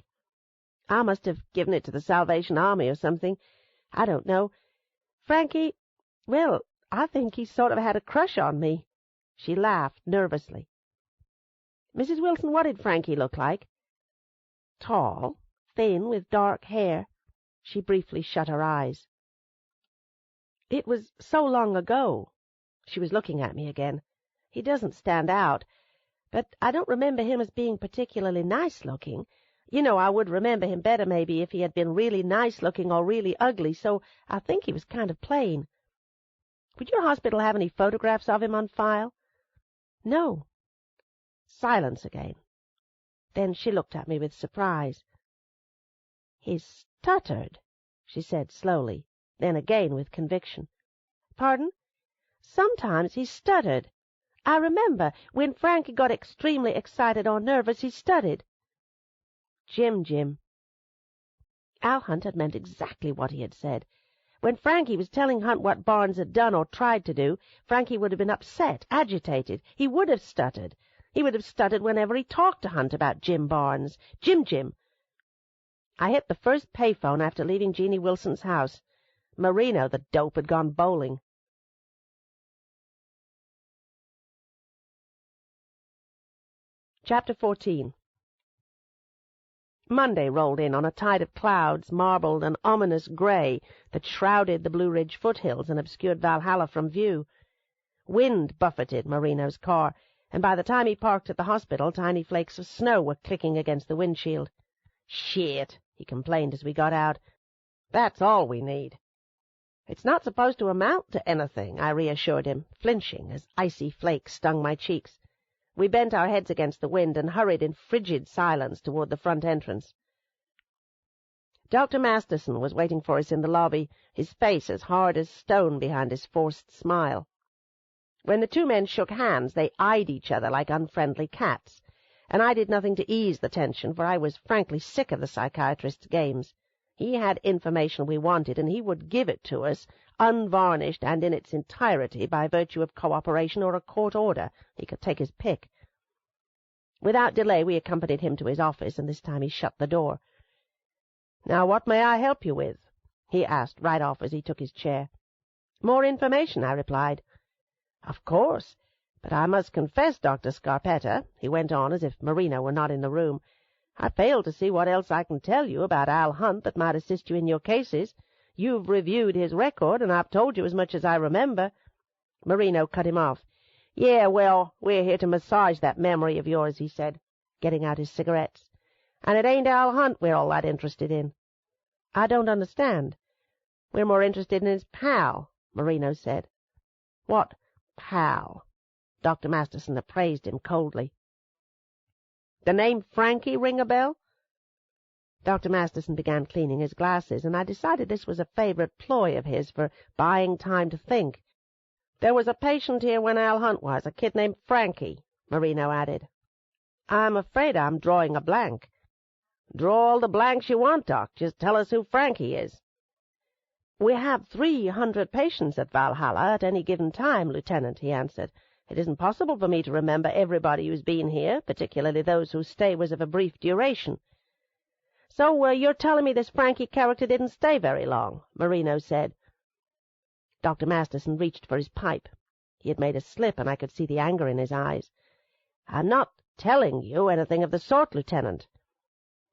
I must have given it to the Salvation Army or something. I don't know. Frankie, well, I think he sort of had a crush on me. She laughed nervously. Mrs. Wilson, what did Frankie look like? Tall, thin, with dark hair. She briefly shut her eyes. It was so long ago. She was looking at me again. He doesn't stand out, but I don't remember him as being particularly nice-looking. You know, I would remember him better maybe if he had been really nice-looking or really ugly, so I think he was kind of plain. Would your hospital have any photographs of him on file? No. Silence again. Then she looked at me with surprise. He stuttered, she said slowly, then again with conviction. Pardon? Sometimes he stuttered. I remember when Frankie got extremely excited or nervous, he stuttered. Jim. Al Hunt had meant exactly what he had said. When Frankie was telling Hunt what Barnes had done or tried to do, Frankie would have been upset, agitated. He would have stuttered. He would have stuttered whenever he talked to Hunt about Jim Barnes. Jim. I hit the first payphone after leaving Jeannie Wilson's house. Marino, the dope, had gone bowling. Chapter 14. Monday rolled in on a tide of clouds, marbled and ominous gray, that shrouded the Blue Ridge foothills and obscured Valhalla from view. Wind buffeted Marino's car, and by the time he parked at the hospital, tiny flakes of snow were clicking against the windshield. Shit, he complained as we got out. That's all we need. It's not supposed to amount to anything, I reassured him, flinching as icy flakes stung my cheeks. We bent our heads against the wind and hurried in frigid silence toward the front entrance. Dr. Masterson was waiting for us in the lobby, his face as hard as stone behind his forced smile. When the two men shook hands, they eyed each other like unfriendly cats, and I did nothing to ease the tension, for I was frankly sick of the psychiatrist's games. He had information we wanted, and he would give it to us, unvarnished and in its entirety by virtue of cooperation or a court order. He could take his pick. Without delay we accompanied him to his office, and this time he shut the door. "Now what may I help you with?" he asked right off as he took his chair. "More information," I replied. "Of course. But I must confess, Dr. Scarpetta," he went on as if Marino were not in the room, "I fail to see what else I can tell you about Al Hunt that might assist you in your cases. You've reviewed his record, and I've told you as much as I remember." Marino cut him off. "Yeah, well, we're here to massage that memory of yours," he said, getting out his cigarettes. "And it ain't Al Hunt we're all that interested in." "I don't understand." "We're more interested in his pal," Marino said. "What pal?" Dr. Masterson appraised him coldly. "The name Frankie ring a bell?" Dr. Masterson began cleaning his glasses, and I decided this was a favorite ploy of his for buying time to think. "There was a patient here when Al Hunt was, a kid named Frankie," Marino added. "I'm afraid I'm drawing a blank." "Draw all the blanks you want, Doc. Just tell us who Frankie is." "We have 300 patients at Valhalla at any given time, Lieutenant," he answered. "It isn't possible for me to remember everybody who's been here, particularly those whose stay was of a brief duration." "So you're telling me this Frankie character didn't stay very long," Marino said. Dr. Masterson reached for his pipe. He had made a slip, and I could see the anger in his eyes. "I'm not telling you anything of the sort, Lieutenant."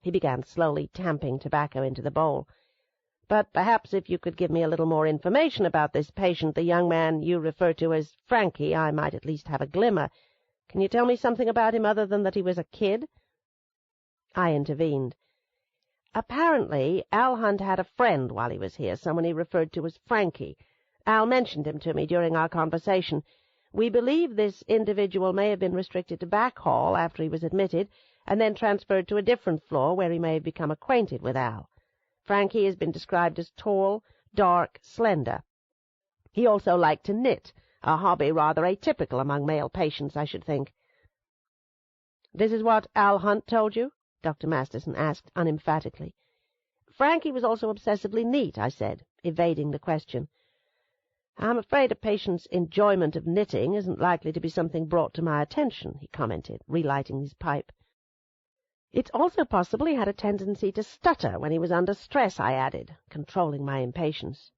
He began slowly tamping tobacco into the bowl. "But perhaps if you could give me a little more information about this patient, the young man you refer to as Frankie, I might at least have a glimmer. Can you tell me something about him other than that he was a kid?" I intervened. "Apparently, Al Hunt had a friend while he was here, someone he referred to as Frankie. Al mentioned him to me during our conversation. We believe this individual may have been restricted to back hall after he was admitted, and then transferred to a different floor where he may have become acquainted with Al. Frankie has been described as tall, dark, slender. He also liked to knit, a hobby rather atypical among male patients, I should think." "This is what Al Hunt told you?" Dr. Masterson asked unemphatically. "Frankie was also obsessively neat," I said, evading the question. "I'm afraid a patient's enjoyment of knitting isn't likely to be something brought to my attention," he commented, relighting his pipe. "It's also possible he had a tendency to stutter when he was under stress," I added, controlling my impatience.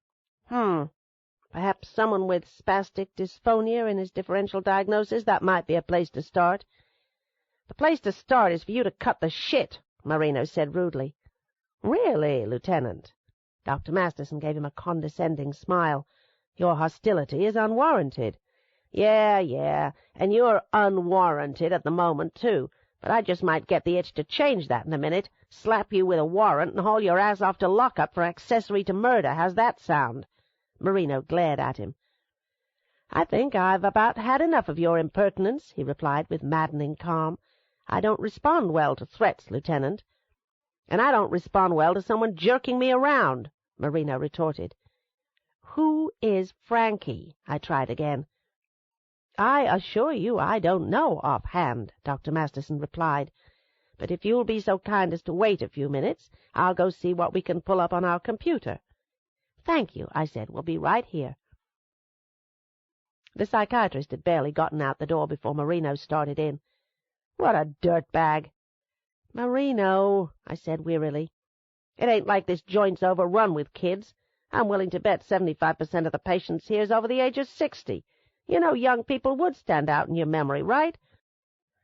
Perhaps someone with spastic dysphonia in his differential diagnosis. That might be a place to start." "The place to start is for you to cut the shit," Marino said rudely. "Really, Lieutenant?" Dr. Masterson gave him a condescending smile. "Your hostility is unwarranted." Yeah, and you're unwarranted at the moment, too. But I just might get the itch to change that in a minute, slap you with a warrant, and haul your ass off to lockup for accessory to murder. How's that sound?" Marino glared at him. "I think I've about had enough of your impertinence," he replied with maddening calm. "I don't respond well to threats, Lieutenant." "And I don't respond well to someone jerking me around," Marino retorted. "Who is Frankie?" I tried again. "I assure you I don't know offhand," Dr. Masterson replied. "But if you'll be so kind as to wait a few minutes, I'll go see what we can pull up on our computer." "Thank you," I said. "We'll be right here." The psychiatrist had barely gotten out the door before Marino started in. "What a dirtbag!" "Marino," I said wearily, "it ain't like this joint's overrun with kids. I'm willing to bet 75% of the patients here's over the age of 60. You know young people would stand out in your memory, right?"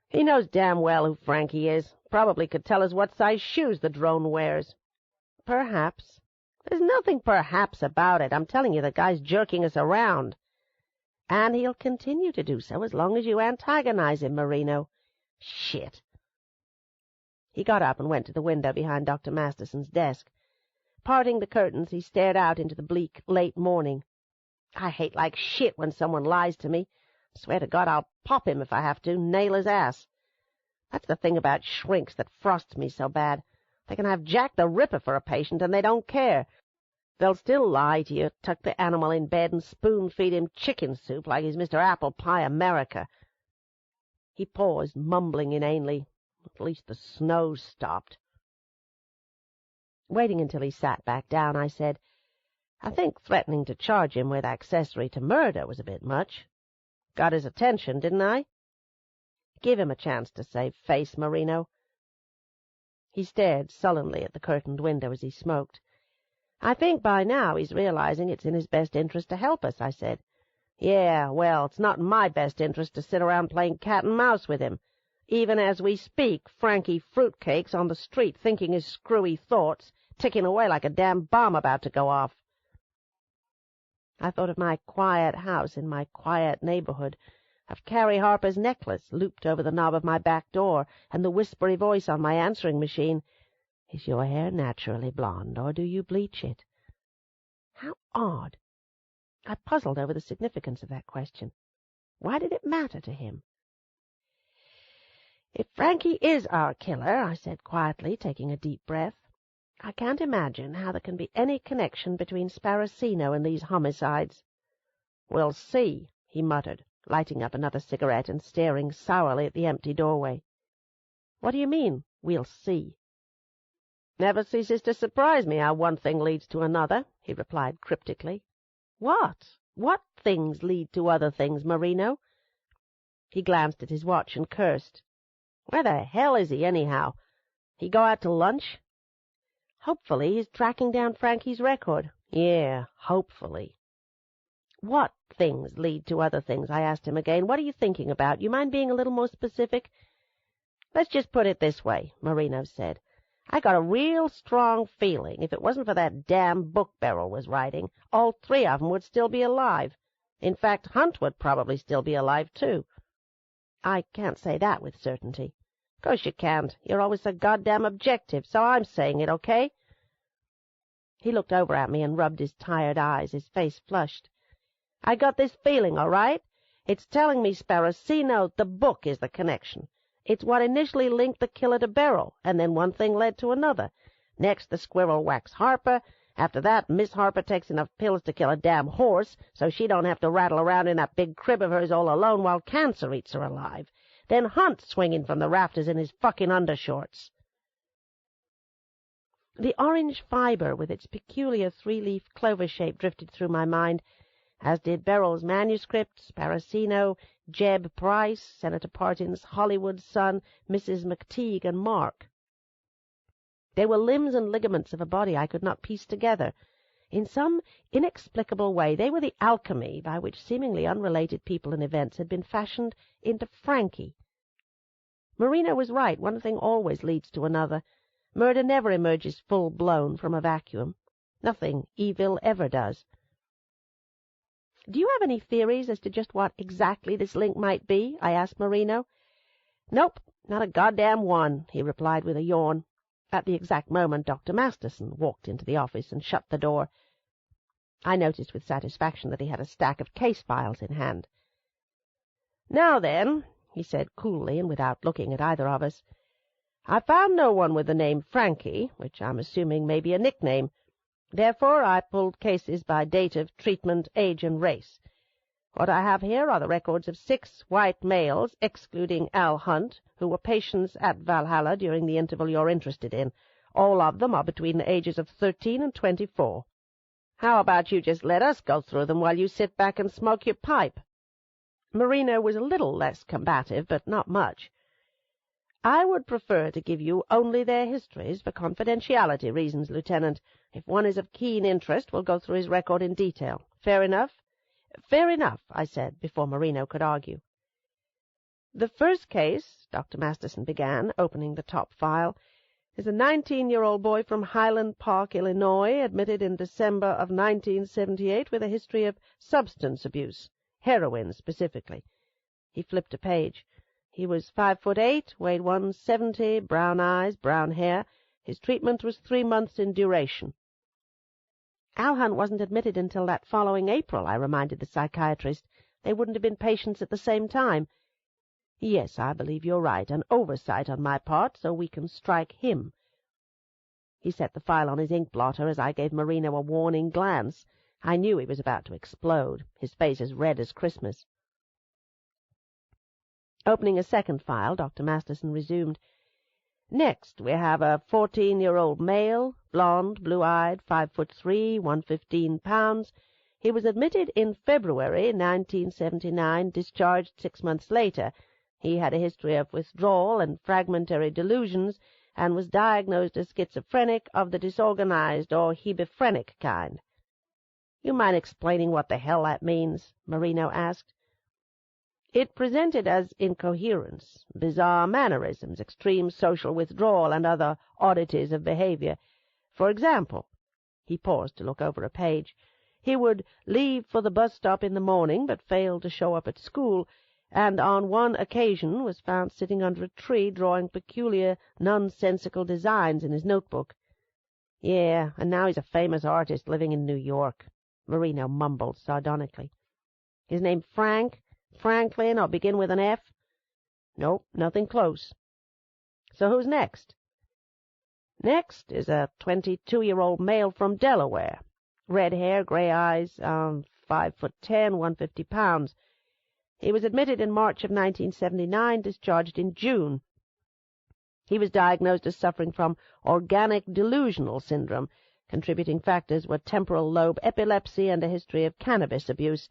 "He knows damn well who Frankie is. Probably could tell us what size shoes the drone wears." "Perhaps." "There's nothing perhaps about it. I'm telling you the guy's jerking us around." "And he'll continue to do so as long as you antagonize him, Marino." "Shit." He got up and went to the window behind Dr. Masterson's desk. Parting the curtains, he stared out into the bleak, late morning. "I hate like shit when someone lies to me. Swear to God I'll pop him if I have to, nail his ass. That's the thing about shrinks that frosts me so bad. They can have Jack the Ripper for a patient, and they don't care. They'll still lie to you, tuck the animal in bed, and spoon-feed him chicken soup like he's Mr. Apple Pie America." He paused, mumbling inanely. "At least the snow's stopped." Waiting until he sat back down, I said, "I think threatening to charge him with accessory to murder was a bit much. Got his attention, didn't I?" "Give him a chance to save face, Marino." He stared sullenly at the curtained window as he smoked. "I think by now he's realizing it's in his best interest to help us," I said. "Yeah, well, it's not in my best interest to sit around playing cat and mouse with him. Even as we speak, Frankie Fruitcake's on the street thinking his screwy thoughts, ticking away like a damn bomb about to go off." I thought of my quiet house in my quiet neighborhood, of Carrie Harper's necklace looped over the knob of my back door, and the whispery voice on my answering machine, "Is your hair naturally blonde, or do you bleach it?" How odd. I puzzled over the significance of that question. Why did it matter to him? "If Frankie is our killer," I said quietly, taking a deep breath, "I can't imagine how there can be any connection between Sparacino and these homicides." "We'll see," he muttered, lighting up another cigarette and staring sourly at the empty doorway. "What do you mean, we'll see?" "Never ceases to surprise me how one thing leads to another," he replied cryptically. "What? What things lead to other things, Marino?" He glanced at his watch and cursed. "Where the hell is he, anyhow? He go out to lunch?" "Hopefully he's tracking down Frankie's record." "Yeah, hopefully." "What things lead to other things?" I asked him again. "What are you thinking about? You mind being a little more specific?" "Let's just put it this way," Marino said. "I got a real strong feeling if it wasn't for that damn book Beryl was writing, all three of them would still be alive. In fact, Hunt would probably still be alive, too." "I can't say that with certainty." "Of course you can't. You're always so goddamn objective, so I'm saying it, okay?" He looked over at me and rubbed his tired eyes. His face flushed. "I got this feeling, all right? It's telling me Sparacino, the book, is the connection. It's what initially linked the killer to Beryl, and then one thing led to another. Next, the squirrel whacks Harper. After that, Miss Harper takes enough pills to kill a damn horse, so she don't have to rattle around in that big crib of hers all alone while cancer eats her alive. then Hunt swinging from the rafters in his fucking undershorts. The orange fibre with its peculiar three-leaf clover shape drifted through my mind, as did Beryl's manuscripts, Parasino, Jeb Price, Senator Parton's Hollywood son, Mrs. McTeague, and Mark. They were limbs and ligaments of a body I could not piece together. In some inexplicable way they were the alchemy by which seemingly unrelated people and events had been fashioned into Frankie. Marino was right. One thing always leads to another. Murder never emerges full-blown from a vacuum. Nothing evil ever does. "Do you have any theories as to just what exactly this link might be?" I asked Marino. "Nope, not a goddamn one," he replied with a yawn. At the exact moment Dr. Masterson walked into the office and shut the door. I noticed with satisfaction that he had a stack of case files in hand. "Now then," he said coolly and without looking at either of us, "I found no one with the name Frankie, which I'm assuming may be a nickname. Therefore I pulled cases by date of treatment, age, and race. What I have here are the records of 6 white males, excluding Al Hunt, who were patients at Valhalla during the interval you're interested in. All of them are between the ages of 13 and 24. How about you just let us go through them while you sit back and smoke your pipe?" Marino was a little less combative, but not much. "I would prefer to give you only their histories for confidentiality reasons, Lieutenant. If one is of keen interest, we'll go through his record in detail. Fair enough?" "Fair enough," I said, before Marino could argue. "The first case," Dr. Masterson began, opening the top file, "is a 19-year-old boy from Highland Park, Illinois, admitted in December of 1978 with a history of substance abuse, heroin specifically." He flipped a page. "He was 5'8", weighed 170, brown eyes, brown hair. His treatment was 3 months in duration." "Al Hunt wasn't admitted until that following April," I reminded the psychiatrist. "They wouldn't have been patients at the same time." "Yes, I believe you're right. An oversight on my part, so we can strike him." He set the file on his ink blotter as I gave Marino a warning glance. I knew he was about to explode, his face as red as Christmas. Opening a second file, Dr. Masterson resumed. "Next, we have a 14-year-old male, blond, blue-eyed, 5'3", 115 pounds. He was admitted in February 1979, discharged 6 months later. He had a history of withdrawal and fragmentary delusions, and was diagnosed as schizophrenic of the disorganized or hebephrenic kind." "You mind explaining what the hell that means?" Marino asked. "It presented as incoherence, bizarre mannerisms, extreme social withdrawal, and other oddities of behavior. For example," he paused to look over a page, "he would leave for the bus stop in the morning, but failed to show up at school, and on one occasion was found sitting under a tree drawing peculiar, nonsensical designs in his notebook." "Yeah, and now he's a famous artist living in New York," Marino mumbled sardonically. "His name Frank? Franklin, or begin with an F?" "Nope, nothing close." "So who's next?" "Next is a 22-year-old male from Delaware. Red hair, gray eyes, 5'10", 150 pounds. He was admitted in March of 1979, discharged in June. He was diagnosed as suffering from organic delusional syndrome. Contributing factors were temporal lobe epilepsy and a history of cannabis abuse.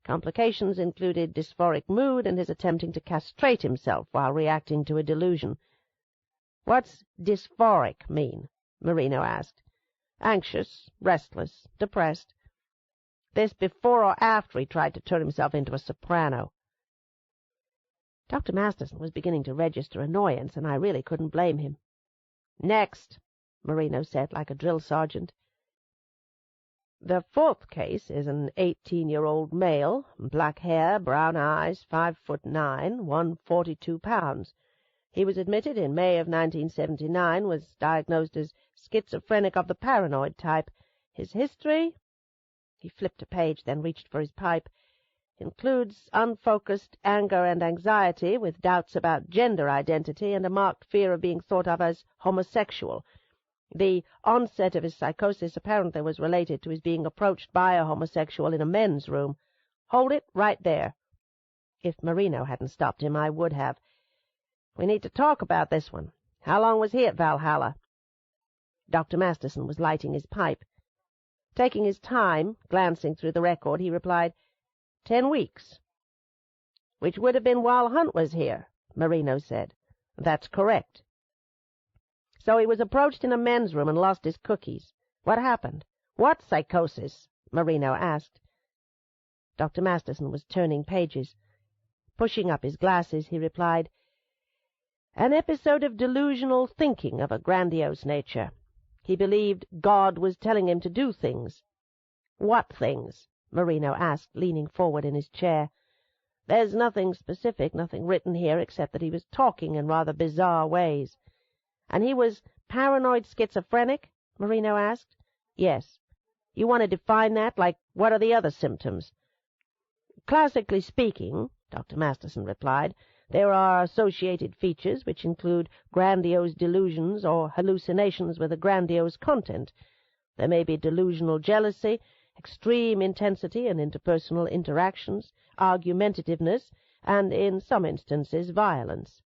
Complications included dysphoric mood and his attempting to castrate himself while reacting to a delusion." "What's dysphoric mean?" Marino asked. "Anxious, restless, depressed." "This before or after he tried to turn himself into a soprano?" Dr. Masterson was beginning to register annoyance, and I really couldn't blame him. "Next," Marino said like a drill sergeant. "The fourth case is an 18-year-old male, black hair, brown eyes, 5'9", 142 pounds. He was admitted in May of 1979, was diagnosed as schizophrenic of the paranoid type. His history," he flipped a page, then reached for his pipe, "includes unfocused anger and anxiety, with doubts about gender identity and a marked fear of being thought of as homosexual. The onset of his psychosis apparently was related to his being approached by a homosexual in a men's room. Hold it right there." If Marino hadn't stopped him, I would have. We need to talk about this one. How long was he at Valhalla?" Dr. Masterson was lighting his pipe. Taking his time, glancing through the record, he replied, 10 weeks. "Which would have been while Hunt was here," Marino said. "That's correct." "So he was approached in a men's room and lost his cookies. What happened? What psychosis?" Marino asked. Dr. Masterson was turning pages. Pushing up his glasses, he replied, "An episode of delusional thinking of a grandiose nature. He believed God was telling him to do things." "What things?" Marino asked, leaning forward in his chair. "There's nothing specific, nothing written here, except that he was talking in rather bizarre ways." "And he was paranoid schizophrenic?" Marino asked. "Yes. You want to define that? Like, what are the other symptoms?" "Classically speaking," Dr. Masterson replied, "there are associated features which include grandiose delusions or hallucinations with a grandiose content. There may be delusional jealousy, extreme intensity in interpersonal interactions, argumentativeness, and, in some instances, violence."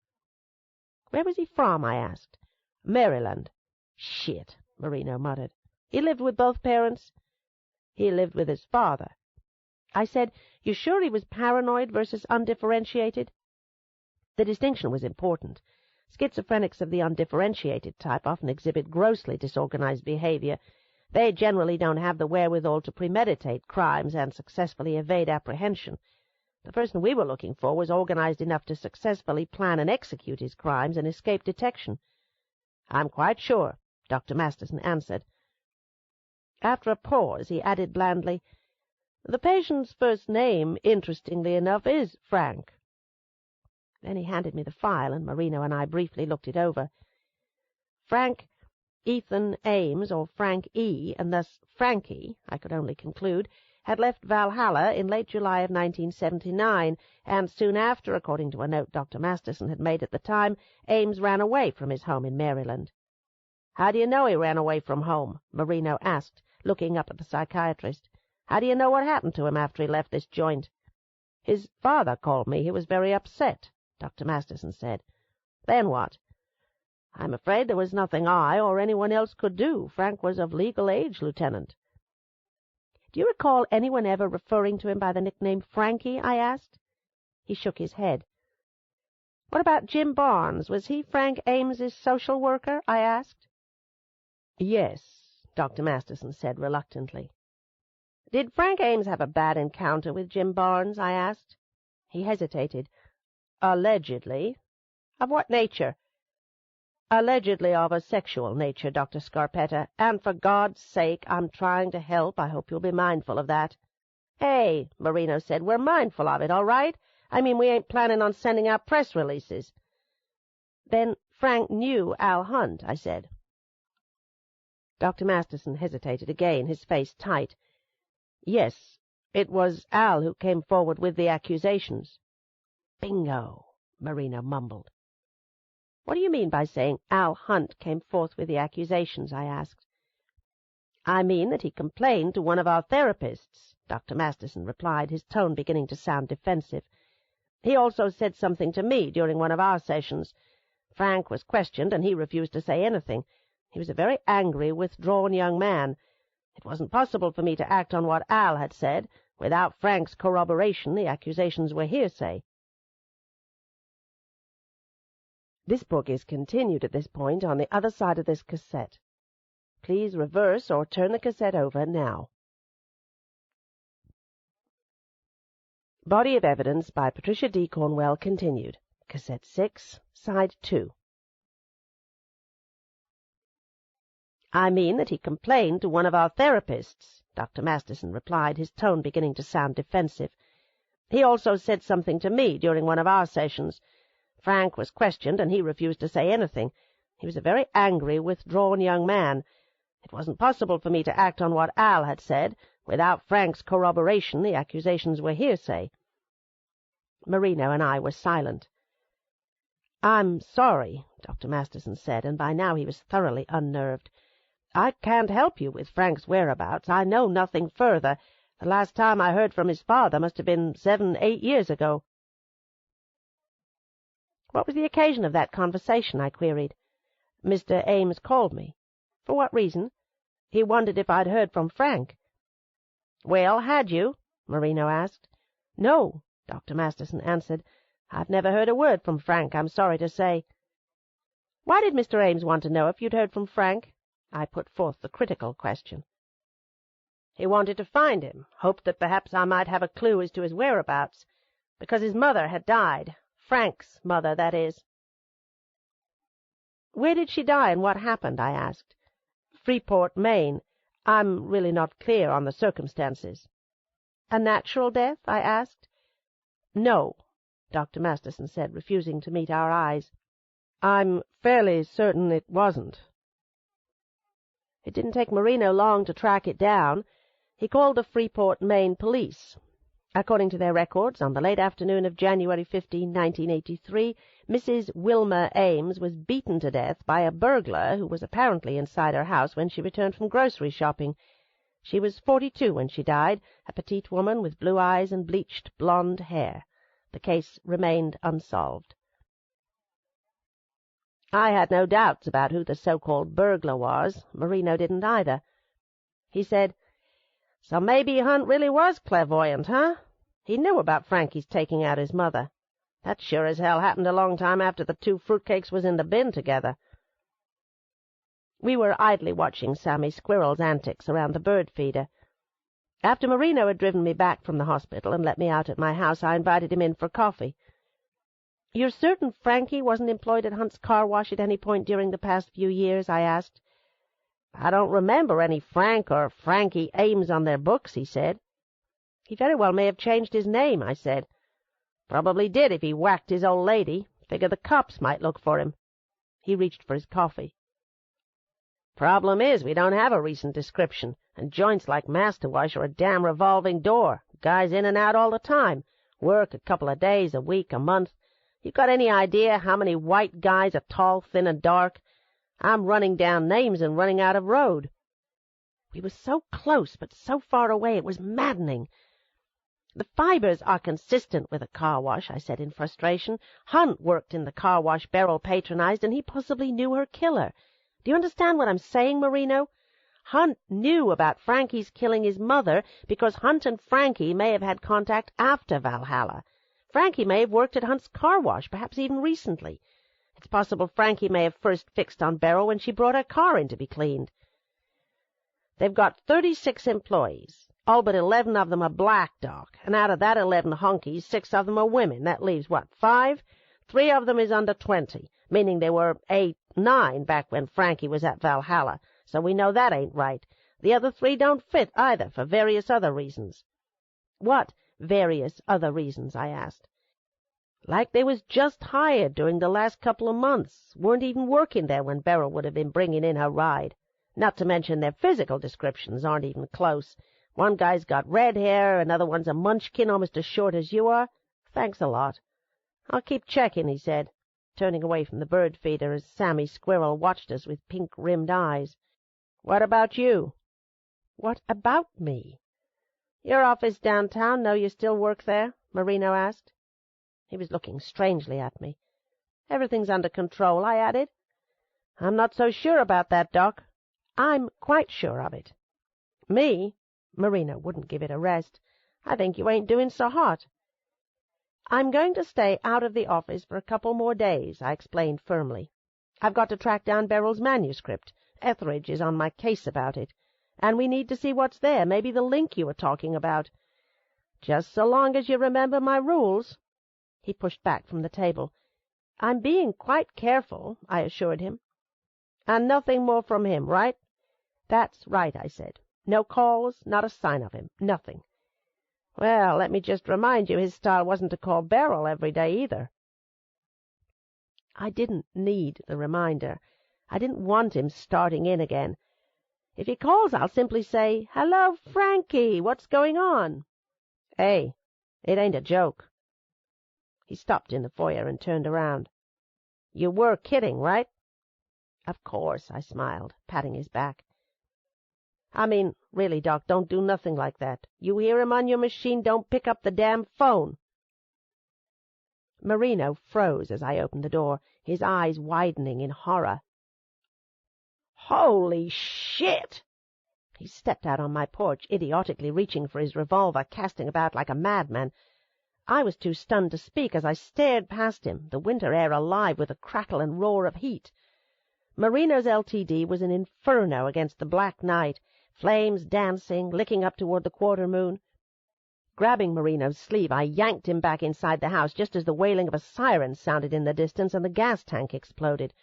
"Where was he from?" I asked. "Maryland." "Shit," Marino muttered. "He lived with both parents?" "He lived with his father." I said, "You sure he was paranoid versus undifferentiated?" The distinction was important. Schizophrenics of the undifferentiated type often exhibit grossly disorganized behavior. They generally don't have the wherewithal to premeditate crimes and successfully evade apprehension. The person we were looking for was organized enough to successfully plan and execute his crimes and escape detection. "I'm quite sure," Dr. Masterson answered. After a pause, he added blandly, "The patient's first name, interestingly enough, is Frank." Then he handed me the file, and Marino and I briefly looked it over. Frank Ethan Ames, or Frank E., and thus Frankie, I could only conclude, had left Valhalla in late July of 1979, and soon after, according to a note Dr. Masterson had made at the time, Ames ran away from his home in Maryland. "How do you know he ran away from home?" Marino asked, looking up at the psychiatrist. "How do you know what happened to him after he left this joint?" "His father called me. He was very upset," Dr. Masterson said. "Then what?" "I'm afraid there was nothing I or anyone else could do. Frank was of legal age, Lieutenant." "Do you recall anyone ever referring to him by the nickname Frankie?" I asked. He shook his head. "What about Jim Barnes? Was he Frank Ames's social worker?" I asked. "Yes," Dr. Masterson said reluctantly. "Did Frank Ames have a bad encounter with Jim Barnes?" I asked. He hesitated. "Allegedly." "Of what nature?" "Allegedly of a sexual nature, Dr. Scarpetta, and for God's sake, I'm trying to help. I hope you'll be mindful of that." "Hey," Marino said, "we're mindful of it, all right? I mean, we ain't planning on sending out press releases." "Then Frank knew Al Hunt," I said. Dr. Masterson hesitated again, his face tight. "Yes, it was Al who came forward with the accusations." "Bingo," Marino mumbled. "What do you mean by saying Al Hunt came forth with the accusations?" I asked. "I mean that he complained to one of our therapists," Dr. Masterson replied, his tone beginning to sound defensive. "He also said something to me during one of our sessions. Frank was questioned, and he refused to say anything. He was a very angry, withdrawn young man. It wasn't possible for me to act on what Al had said. Without Frank's corroboration, the accusations were hearsay." This book is continued at this point on the other side of this cassette. Please reverse or turn the cassette over now. Body of Evidence by Patricia D. Cornwell continued. Cassette 6, Side 2. "I mean that he complained to one of our therapists," Dr. Masterson replied, his tone beginning to sound defensive. "He also said something to me during one of our sessions. Frank was questioned, and he refused to say anything. He was a very angry, withdrawn young man. It wasn't possible for me to act on what Al had said. Without Frank's corroboration, the accusations were hearsay." Marino and I were silent. "I'm sorry," Dr. Masterson said, and by now he was thoroughly unnerved. "I can't help you with Frank's whereabouts. I know nothing further. The last time I heard from his father must have been 7-8 years ago." "What was the occasion of that conversation?" I queried. "Mr. Ames called me." "For what reason?" "He wondered if I'd heard from Frank." "Well, had you?" Marino asked. "No," Dr. Masterson answered. "I've never heard a word from Frank, I'm sorry to say." "Why did Mr. Ames want to know if you'd heard from Frank?" I put forth the critical question. "He wanted to find him, hoped that perhaps I might have a clue as to his whereabouts, because his mother had died. Frank's mother, that is." "Where did she die and what happened?" I asked. "Freeport, Maine. I'm really not clear on the circumstances." "A natural death?" I asked. "No," Dr. Masterson said, refusing to meet our eyes. "I'm fairly certain it wasn't." It didn't take Marino long to track it down. He called the Freeport, Maine police. According to their records, on the late afternoon of January 15, 1983, Mrs. Wilma Ames was beaten to death by a burglar who was apparently inside her house when she returned from grocery shopping. She was 42 when she died, a petite woman with blue eyes and bleached blonde hair. The case remained unsolved. I had no doubts about who the so-called burglar was. Marino didn't either. He said, "So maybe Hunt really was clairvoyant, huh? He knew about Frankie's taking out his mother. That sure as hell happened a long time after the two fruitcakes was in the bin together." We were idly watching Sammy Squirrel's antics around the bird feeder. After Marino had driven me back from the hospital and let me out at my house, I invited him in for coffee. "You're certain Frankie wasn't employed at Hunt's car wash at any point during the past few years?" I asked. "I don't remember any Frank or Frankie Ames on their books," he said. "He very well may have changed his name," I said. "Probably did if he whacked his old lady. Figure the cops might look for him." He reached for his coffee. "Problem is, we don't have a recent description, and joints like Master Wash are a damn revolving door. Guys in and out all the time. Work a couple of days, a week, a month. You got any idea how many white guys are tall, thin, and dark? I'm running down names and running out of road." We were so close, but so far away it was maddening. "The fibers are consistent with a car wash," I said in frustration. "Hunt worked in the car wash Beryl patronized, and he possibly knew her killer. Do you understand what I'm saying, Marino? Hunt knew about Frankie's killing his mother because Hunt and Frankie may have had contact after Valhalla. Frankie may have worked at Hunt's car wash, perhaps even recently. It's possible Frankie may have first fixed on Beryl when she brought her car in to be cleaned. They've got 36 employees. All but 11 of them are black, Doc, and out of that 11 honkies, 6 of them are women. That leaves, 5? 3 of them is under 20, meaning they were 8, 9 back when Frankie was at Valhalla, so we know that ain't right. The other 3 don't fit either, for various other reasons." "What various other reasons?" I asked. "Like they was just hired during the last couple of months, weren't even working there when Beryl would have been bringing in her ride. Not to mention their physical descriptions aren't even close. One guy's got red hair, another one's a munchkin almost as short as you are. Thanks a lot." "I'll keep checking," he said, turning away from the bird feeder as Sammy Squirrel watched us with pink-rimmed eyes. "What about you?" "What about me?" "Your office downtown, know you still work there?" Marino asked. He was looking strangely at me. "Everything's under control," I added. "I'm not so sure about that, Doc." "I'm quite sure of it." "Me?" Marino wouldn't give it a rest. "I think you ain't doing so hot." "I'm going to stay out of the office for a couple more days," I explained firmly. "I've got to track down Beryl's manuscript. Etheridge is on my case about it. And we need to see what's there, maybe the link you were talking about." "Just so long as you remember my rules." He pushed back from the table. "I'm being quite careful," I assured him. "And nothing more from him, right?" "That's right," I said. "No calls, not a sign of him, nothing." "Well, let me just remind you his style wasn't to call Beryl every day either." I didn't need the reminder. I didn't want him starting in again. If he calls, I'll simply say, "Hello, Frankie, what's going on?" "Hey, it ain't a joke." He stopped in the foyer and turned around. "You were kidding, right?" "Of course," I smiled, patting his back. "I mean, really, Doc, don't do nothing like that. You hear him on your machine, don't pick up the damn phone." Marino froze as I opened the door, his eyes widening in horror. "Holy shit!" He stepped out on my porch, idiotically reaching for his revolver, casting about like a madman. I was too stunned to speak as I stared past him, the winter air alive with the crackle and roar of heat. Marino's LTD was an inferno against the black night, flames dancing, licking up toward the quarter moon. Grabbing Marino's sleeve, I yanked him back inside the house just as the wailing of a siren sounded in the distance and the gas tank exploded.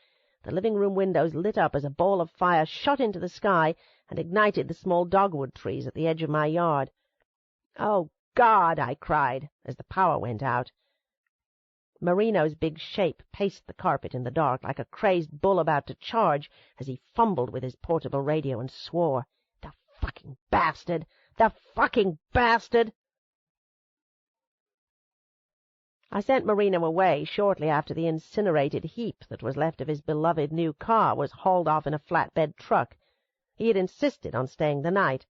The living room windows lit up as a ball of fire shot into the sky and ignited the small dogwood trees at the edge of my yard. "Oh, God!" I cried as the power went out. Marino's big shape paced the carpet in the dark like a crazed bull about to charge as he fumbled with his portable radio and swore. "The fucking bastard! The fucking bastard!" I sent Marino away shortly after the incinerated heap that was left of his beloved new car was hauled off in a flatbed truck. He had insisted on staying the night.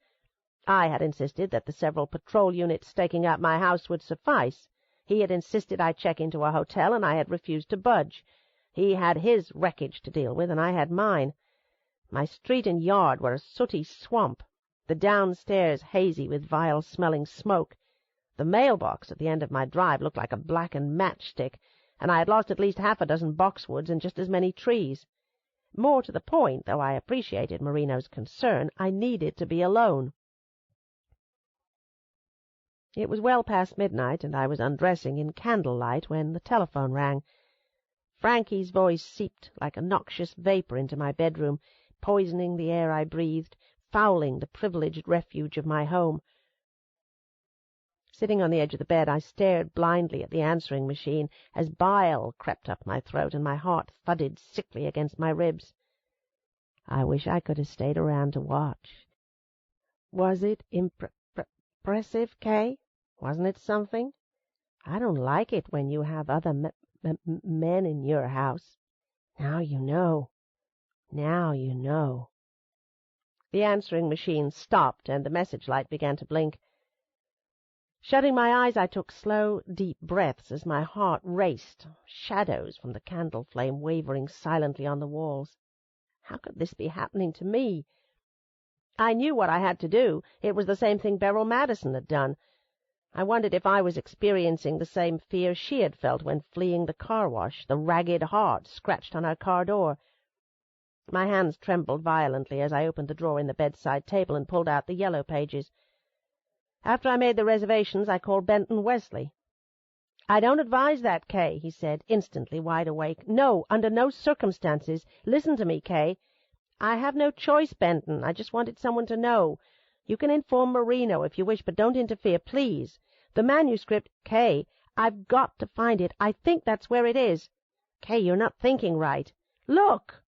I had insisted that the several patrol units staking out my house would suffice. He had insisted I check into a hotel, and I had refused to budge. He had his wreckage to deal with, and I had mine. My street and yard were a sooty swamp, the downstairs hazy with vile-smelling smoke. The mailbox at the end of my drive looked like a blackened matchstick, and I had lost at least half a dozen boxwoods and just as many trees. More to the point, though I appreciated Marino's concern, I needed to be alone. It was well past midnight, and I was undressing in candlelight when the telephone rang. Frankie's voice seeped like a noxious vapor into my bedroom, poisoning the air I breathed, fouling the privileged refuge of my home. Sitting on the edge of the bed, I stared blindly at the answering machine as bile crept up my throat and my heart thudded sickly against my ribs. I wish I could have stayed around to watch. Was it impressive, Kay? Wasn't it something? I don't like it when you have other men in your house. Now you know. Now you know. The answering machine stopped, and the message light began to blink. Shutting my eyes, I took slow, deep breaths as my heart raced, shadows from the candle flame wavering silently on the walls. How could this be happening to me? I knew what I had to do. It was the same thing Beryl Madison had done. I wondered if I was experiencing the same fear she had felt when fleeing the car wash, the ragged heart scratched on her car door. My hands trembled violently as I opened the drawer in the bedside table and pulled out the yellow pages. After I made the reservations, I called Benton Wesley. "I don't advise that, Kay," he said, instantly wide awake. "No, under no circumstances. Listen to me, Kay. I have no choice, Benton. I just wanted someone to know. You can inform Marino if you wish, but don't interfere, please. The manuscript, Kay, I've got to find it. I think that's where it is. Kay, you're not thinking right. Look!"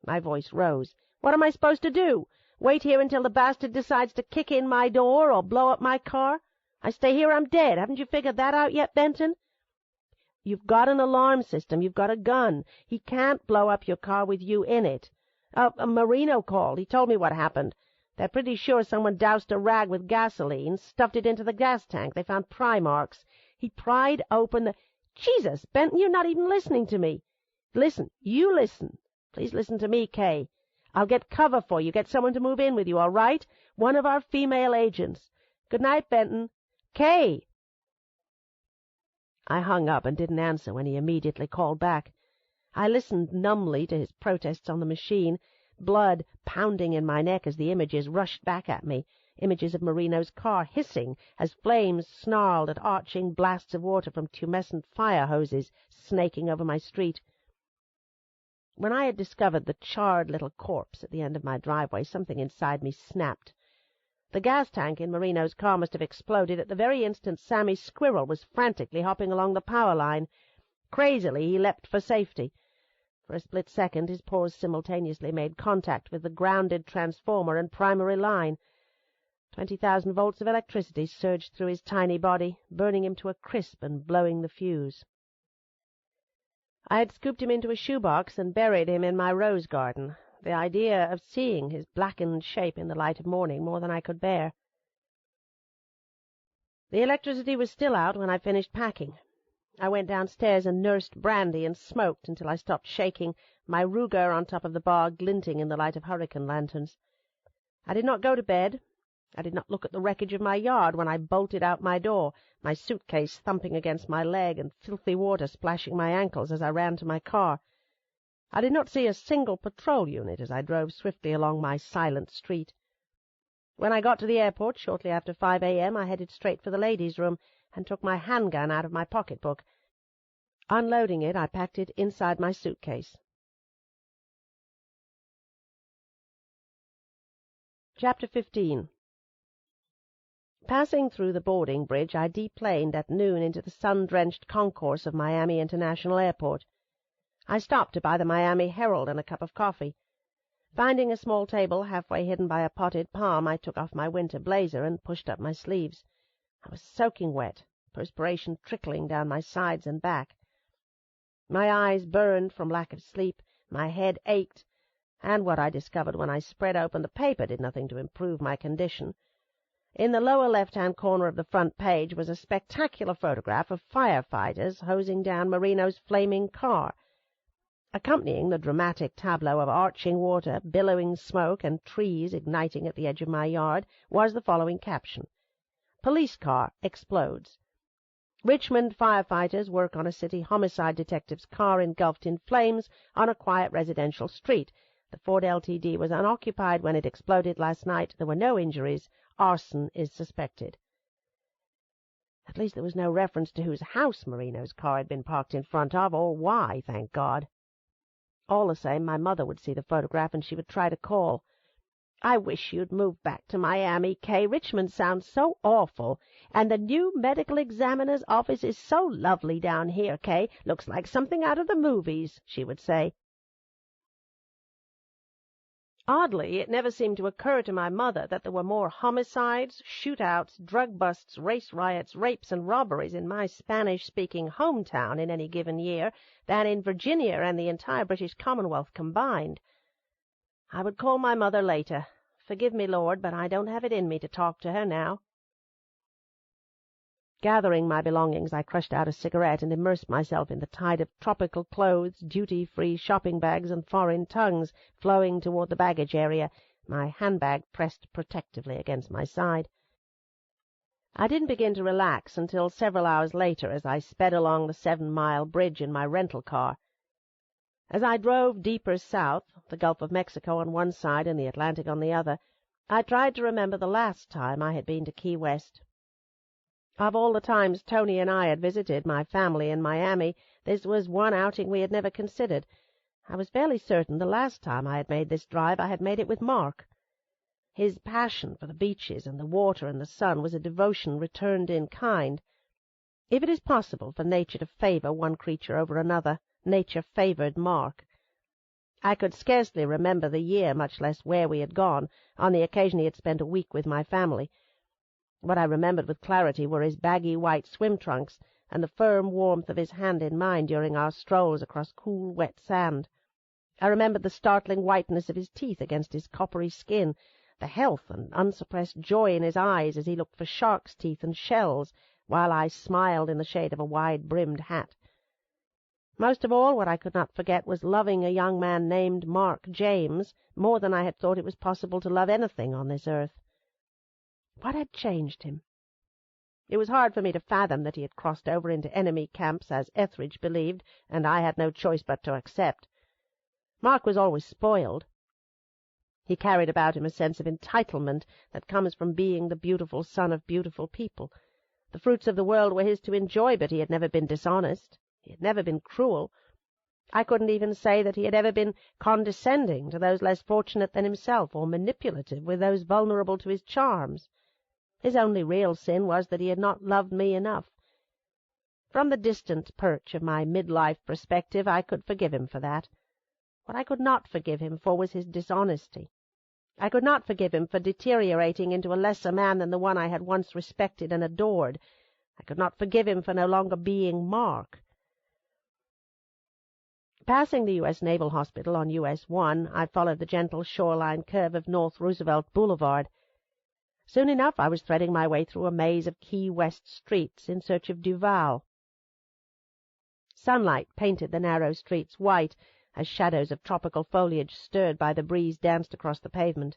My voice rose. "What am I supposed to do? Wait here until the bastard decides to kick in my door or blow up my car? I stay here, I'm dead. Haven't you figured that out yet, Benton? You've got an alarm system. You've got a gun. He can't blow up your car with you in it. Marino called. He told me what happened. They're pretty sure someone doused a rag with gasoline, stuffed it into the gas tank. They found pry marks. He pried open the... Jesus, Benton, you're not even listening to me. Listen. You listen. Please listen to me, Kay. I'll get cover for you, get someone to move in with you, all right? One of our female agents. Good night, Benton. Kay!" I hung up and didn't answer when he immediately called back. I listened numbly to his protests on the machine, blood pounding in my neck as the images rushed back at me, images of Marino's car hissing as flames snarled at arching blasts of water from tumescent fire hoses snaking over my street. When I had discovered the charred little corpse at the end of my driveway, something inside me snapped. The gas tank in Marino's car must have exploded at the very instant Sammy Squirrel was frantically hopping along the power line. Crazily, he leapt for safety. For a split second, his paws simultaneously made contact with the grounded transformer and primary line. 20,000 volts of electricity surged through his tiny body, burning him to a crisp and blowing the fuse. I had scooped him into a shoebox and buried him in my rose garden, the idea of seeing his blackened shape in the light of morning more than I could bear. The electricity was still out when I finished packing. I went downstairs and nursed brandy and smoked until I stopped shaking, my Ruger on top of the bar glinting in the light of hurricane lanterns. I did not go to bed. I did not look at the wreckage of my yard when I bolted out my door, my suitcase thumping against my leg and filthy water splashing my ankles as I ran to my car. I did not see a single patrol unit as I drove swiftly along my silent street. When I got to the airport shortly after 5 a.m., I headed straight for the ladies' room and took my handgun out of my pocketbook. Unloading it, I packed it inside my suitcase. Chapter 15. Passing through the boarding bridge, I deplaned at noon into the sun-drenched concourse of Miami International Airport. I stopped to buy the Miami Herald and a cup of coffee. Finding a small table halfway hidden by a potted palm, I took off my winter blazer and pushed up my sleeves. I was soaking wet, perspiration trickling down my sides and back. My eyes burned from lack of sleep, my head ached, and what I discovered when I spread open the paper did nothing to improve my condition. In the lower left-hand corner of the front page was a spectacular photograph of firefighters hosing down Marino's flaming car. Accompanying the dramatic tableau of arching water, billowing smoke, and trees igniting at the edge of my yard was the following caption: "Police car explodes. Richmond firefighters work on a city homicide detective's car engulfed in flames on a quiet residential street. The Ford Ltd. was unoccupied when it exploded last night. There were no injuries. Arson is suspected." At least there was no reference to whose house Marino's car had been parked in front of, or why, thank God. All the same, my mother would see the photograph and she would try to call. "I wish you'd move back to Miami, Kay. Richmond sounds so awful. And the new medical examiner's office is so lovely down here, Kay. Looks like something out of the movies," she would say. Oddly, it never seemed to occur to my mother that there were more homicides, shootouts, drug busts, race riots, rapes, and robberies in my Spanish-speaking hometown in any given year than in Virginia and the entire British Commonwealth combined. I would call my mother later. Forgive me, Lord, but I don't have it in me to talk to her now. Gathering my belongings, I crushed out a cigarette and immersed myself in the tide of tropical clothes, duty-free shopping bags, and foreign tongues flowing toward the baggage area, my handbag pressed protectively against my side. I didn't begin to relax until several hours later as I sped along the 7-mile bridge in my rental car. As I drove deeper south, the Gulf of Mexico on one side and the Atlantic on the other, I tried to remember the last time I had been to Key West. Of all the times Tony and I had visited my family in Miami, this was one outing we had never considered. I was fairly certain the last time I had made this drive I had made it with Mark. His passion for the beaches and the water and the sun was a devotion returned in kind. If it is possible for nature to favor one creature over another, nature favored Mark. I could scarcely remember the year, much less where we had gone, on the occasion he had spent a week with my family. What I remembered with clarity were his baggy white swim trunks and the firm warmth of his hand in mine during our strolls across cool, wet sand. I remembered the startling whiteness of his teeth against his coppery skin, the health and unsuppressed joy in his eyes as he looked for shark's teeth and shells, while I smiled in the shade of a wide-brimmed hat. Most of all, what I could not forget was loving a young man named Mark James more than I had thought it was possible to love anything on this earth. What had changed him? It was hard for me to fathom that he had crossed over into enemy camps, as Etheridge believed, and I had no choice but to accept. Mark was always spoiled. He carried about him a sense of entitlement that comes from being the beautiful son of beautiful people. The fruits of the world were his to enjoy, but he had never been dishonest. He had never been cruel. I couldn't even say that he had ever been condescending to those less fortunate than himself, or manipulative with those vulnerable to his charms. His only real sin was that he had not loved me enough. From the distant perch of my midlife perspective, I could forgive him for that. What I could not forgive him for was his dishonesty. I could not forgive him for deteriorating into a lesser man than the one I had once respected and adored. I could not forgive him for no longer being Mark. Passing the U.S. Naval Hospital on U.S. 1, I followed the gentle shoreline curve of North Roosevelt Boulevard. Soon enough I was threading my way through a maze of Key West streets in search of Duval. Sunlight painted the narrow streets white as shadows of tropical foliage stirred by the breeze danced across the pavement.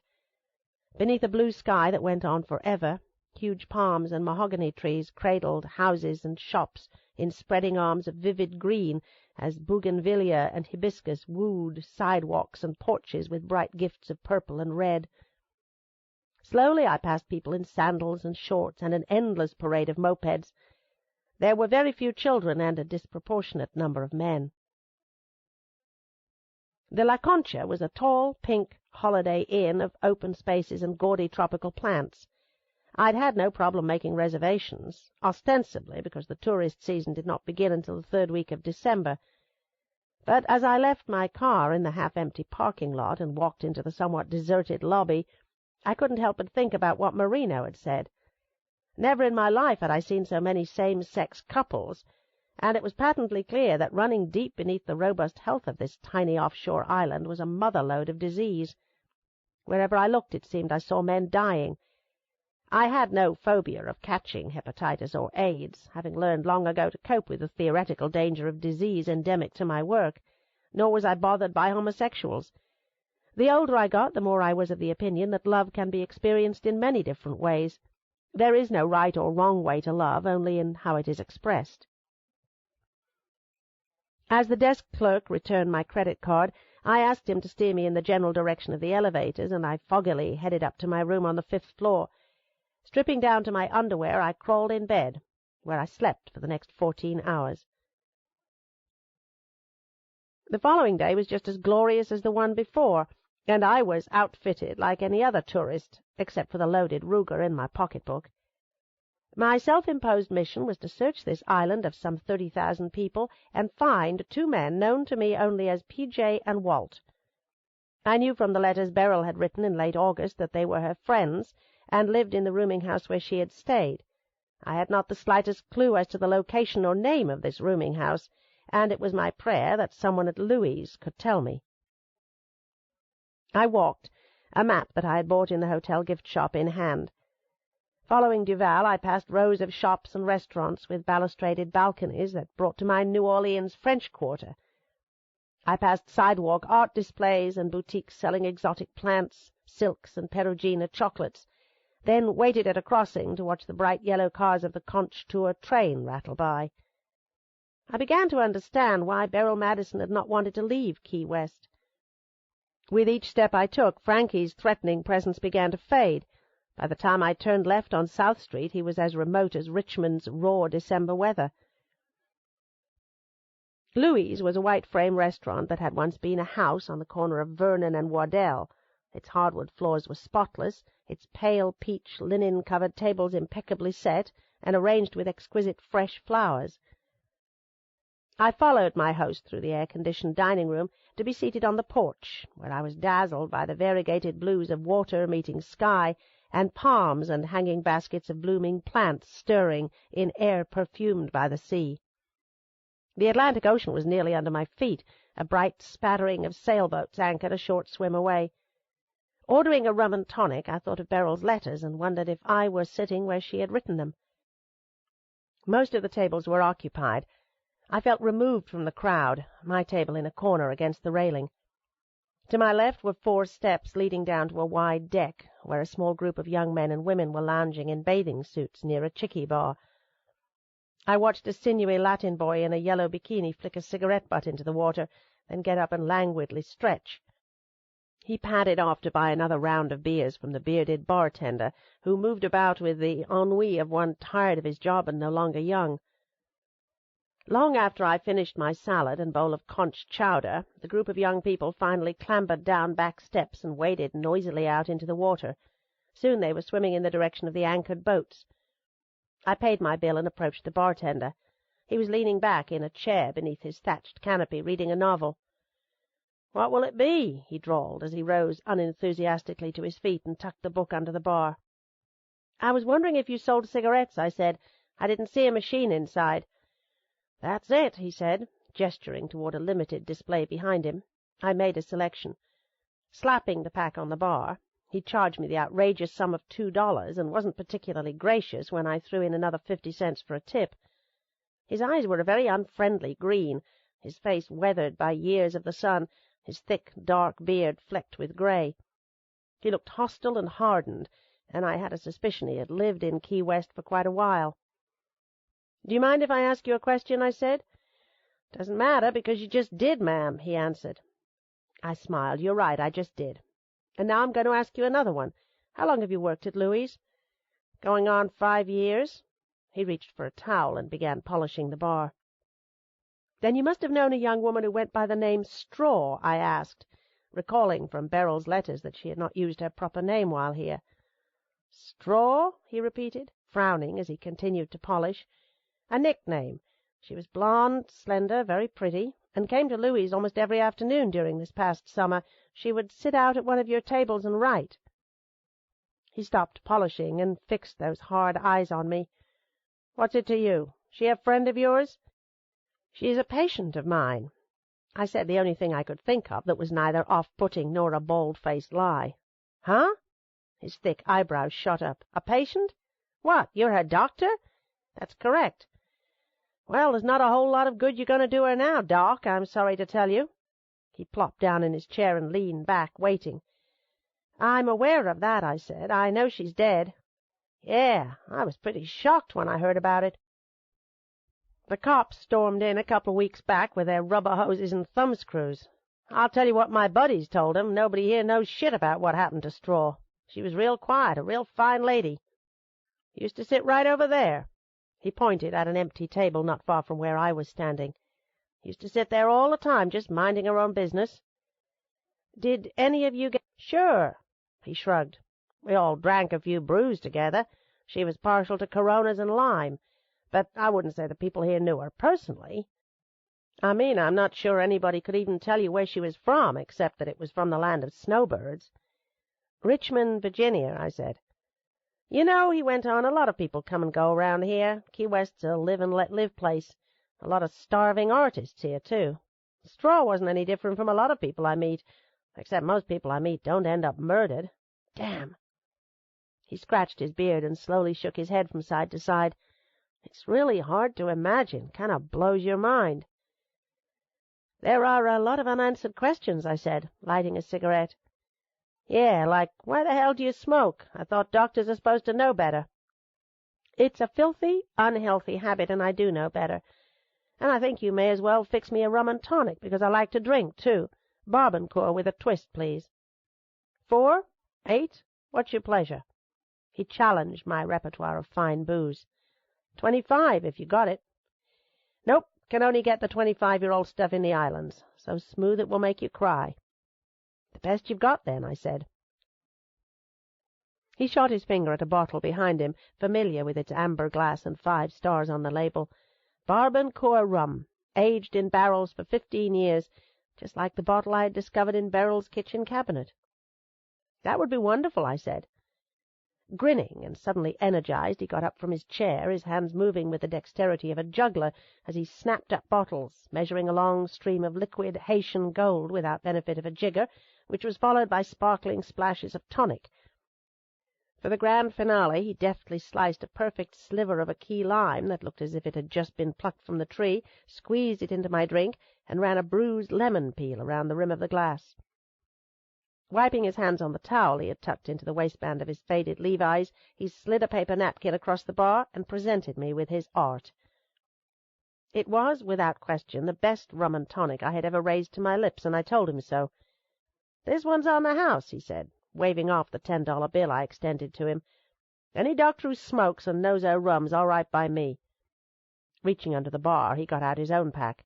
Beneath a blue sky that went on forever, huge palms and mahogany trees cradled houses and shops in spreading arms of vivid green as bougainvillea and hibiscus wooed sidewalks and porches with bright gifts of purple and red. Slowly I passed people in sandals and shorts and an endless parade of mopeds. There were very few children and a disproportionate number of men. The La Concha was a tall, pink holiday inn of open spaces and gaudy tropical plants. I'd had no problem making reservations, ostensibly because the tourist season did not begin until the third week of December. But as I left my car in the half-empty parking lot and walked into the somewhat deserted lobby, I couldn't help but think about what Marino had said. Never in my life had I seen so many same-sex couples, and it was patently clear that running deep beneath the robust health of this tiny offshore island was a mother-lode of disease. Wherever I looked it seemed I saw men dying. I had no phobia of catching hepatitis or AIDS, having learned long ago to cope with the theoretical danger of disease endemic to my work, nor was I bothered by homosexuals. The older I got, the more I was of the opinion that love can be experienced in many different ways. There is no right or wrong way to love, only in how it is expressed. As the desk clerk returned my credit card, I asked him to steer me in the general direction of the elevators, and I foggily headed up to my room on the 5th floor. Stripping down to my underwear, I crawled in bed, where I slept for the next 14 hours. The following day was just as glorious as the one before, and I was outfitted like any other tourist, except for the loaded Ruger in my pocketbook. My self-imposed mission was to search this island of some 30,000 people and find 2 men known to me only as P.J. and Walt. I knew from the letters Beryl had written in late August that they were her friends and lived in the rooming house where she had stayed. I had not the slightest clue as to the location or name of this rooming house, and it was my prayer that someone at Louis' could tell me. I walked, a map that I had bought in the hotel gift shop in hand. Following Duval, I passed rows of shops and restaurants with balustraded balconies that brought to mind New Orleans' French Quarter. I passed sidewalk art displays and boutiques selling exotic plants, silks, and Perugina chocolates, then waited at a crossing to watch the bright yellow cars of the Conch Tour train rattle by. I began to understand why Beryl Madison had not wanted to leave Key West. With each step I took, Frankie's threatening presence began to fade. By the time I turned left on South Street, he was as remote as Richmond's raw December weather. Louis' was a white-frame restaurant that had once been a house on the corner of Vernon and Wardell. Its hardwood floors were spotless, its pale peach linen-covered tables impeccably set and arranged with exquisite fresh flowers. I followed my host through the air-conditioned dining room to be seated on the porch, where I was dazzled by the variegated blues of water meeting sky and palms and hanging baskets of blooming plants stirring in air perfumed by the sea. The Atlantic Ocean was nearly under my feet, a bright spattering of sailboats anchored a short swim away. Ordering a rum and tonic, I thought of Beryl's letters and wondered if I were sitting where she had written them. Most of the tables were occupied. I felt removed from the crowd, my table in a corner against the railing. To my left were 4 steps leading down to a wide deck, where a small group of young men and women were lounging in bathing suits near a chicky bar. I watched a sinewy Latin boy in a yellow bikini flick a cigarette butt into the water, then get up and languidly stretch. He padded off to buy another round of beers from the bearded bartender, who moved about with the ennui of one tired of his job and no longer young. Long after I finished my salad and bowl of conch chowder, the group of young people finally clambered down back steps and waded noisily out into the water. Soon they were swimming in the direction of the anchored boats. I paid my bill and approached the bartender. He was leaning back in a chair beneath his thatched canopy, reading a novel. "What will it be?" he drawled, as he rose unenthusiastically to his feet and tucked the book under the bar. "I was wondering if you sold cigarettes," I said. "I didn't see a machine inside." "That's it," he said, gesturing toward a limited display behind him. I made a selection. Slapping the pack on the bar, he charged me the outrageous sum of $2 and wasn't particularly gracious when I threw in another 50 cents for a tip. His eyes were a very unfriendly green, his face weathered by years of the sun, his thick, dark beard flecked with grey. He looked hostile and hardened, and I had a suspicion he had lived in Key West for quite a while. "Do you mind if I ask you a question?" I said. "Doesn't matter, because you just did, ma'am," he answered. I smiled. "You're right, I just did. And now I'm going to ask you another one. How long have you worked at Louis'?" "Going on 5 years." He reached for a towel and began polishing the bar. "Then you must have known a young woman who went by the name Straw?" I asked, recalling from Beryl's letters that she had not used her proper name while here. "Straw?" he repeated, frowning as he continued to polish. "A nickname. She was blonde, slender, very pretty, and came to Louis' almost every afternoon during this past summer. She would sit out at one of your tables and write." He stopped polishing and fixed those hard eyes on me. "What's it to you? She a friend of yours?" "She is a patient of mine." I said the only thing I could think of that was neither off-putting nor a bald-faced lie. "Huh?" His thick eyebrows shot up. "A patient? What, you're her doctor?" "That's correct." "Well, there's not a whole lot of good you're going to do her now, Doc, I'm sorry to tell you." He plopped down in his chair and leaned back, waiting. "I'm aware of that," I said. "I know she's dead." "Yeah, I was pretty shocked when I heard about it. The cops stormed in a couple of weeks back with their rubber hoses and thumbscrews. I'll tell you what my buddies told 'em. Nobody here knows shit about what happened to Straw. She was real quiet, a real fine lady. Used to sit right over there." He pointed at an empty table not far from where I was standing. "Used to sit there all the time, just minding her own business." "Did any of you get—" "Sure." He shrugged. "We all drank a few brews together. She was partial to Coronas and lime, but I wouldn't say the people here knew her personally. I mean, I'm not sure anybody could even tell you where she was from, except that it was from the land of snowbirds." "Richmond, Virginia," I said. "You know," he went on, "a lot of people come and go around here. Key West's a live-and-let-live place. A lot of starving artists here, too. Straw wasn't any different from a lot of people I meet, except most people I meet don't end up murdered. Damn." He scratched his beard and slowly shook his head from side to side. "It's really hard to imagine. Kind of blows your mind." "There are a lot of unanswered questions," I said, lighting a cigarette. "Yeah, like, why the hell do you smoke? I thought doctors are supposed to know better." "It's a filthy, unhealthy habit, and I do know better. And I think you may as well fix me a rum and tonic, because I like to drink, too. Barbancourt with a twist, please." 4? 8? What's your pleasure?" He challenged my repertoire of fine booze. 25, if you got it." "Nope, can only get the 25-year-old stuff in the islands. So smooth it will make you cry." "The best you've got, then," I said. He shot his finger at a bottle behind him, familiar with its amber glass and 5 stars on the label. "Barbancourt rum, aged in barrels for 15 years, just like the bottle I had discovered in Beryl's kitchen cabinet." "That would be wonderful," I said. Grinning and suddenly energized, he got up from his chair, his hands moving with the dexterity of a juggler as he snapped up bottles, measuring a long stream of liquid Haytian gold without benefit of a jigger, which was followed by sparkling splashes of tonic. For the grand finale he deftly sliced a perfect sliver of a key lime that looked as if it had just been plucked from the tree, squeezed it into my drink, and ran a bruised lemon peel around the rim of the glass. Wiping his hands on the towel he had tucked into the waistband of his faded Levi's, he slid a paper napkin across the bar and presented me with his art. It was, without question, the best rum and tonic I had ever raised to my lips, and I told him so. "This one's on the house," he said, waving off the $10 bill I extended to him. "Any doctor who smokes and knows her rum's all right by me." Reaching under the bar, he got out his own pack.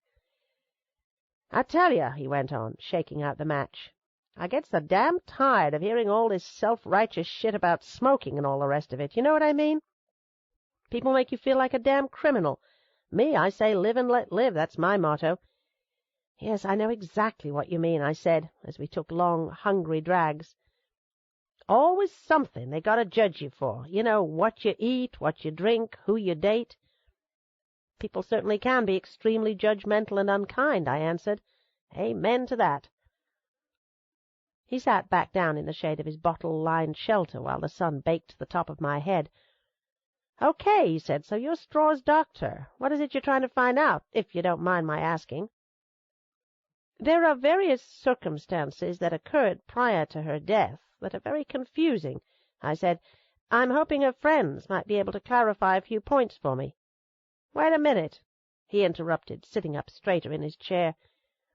"I tell you," he went on, shaking out the match, "I gets so damn tired of hearing all this self-righteous shit about smoking and all the rest of it. You know what I mean? People make you feel like a damn criminal. Me, I say live and let live. That's my motto." "Yes, I know exactly what you mean," I said, as we took long, hungry drags. "Always something they got to judge you for. You know, what you eat, what you drink, who you date." "People certainly can be extremely judgmental and unkind," I answered. "Amen to that." He sat back down in the shade of his bottle-lined shelter while the sun baked the top of my head. "Okay," he said, "so you're Straw's doctor. What is it you're trying to find out, if you don't mind my asking?" "There are various circumstances that occurred prior to her death that are very confusing," I said. "I'm hoping her friends might be able to clarify a few points for me." "Wait a minute," he interrupted, sitting up straighter in his chair.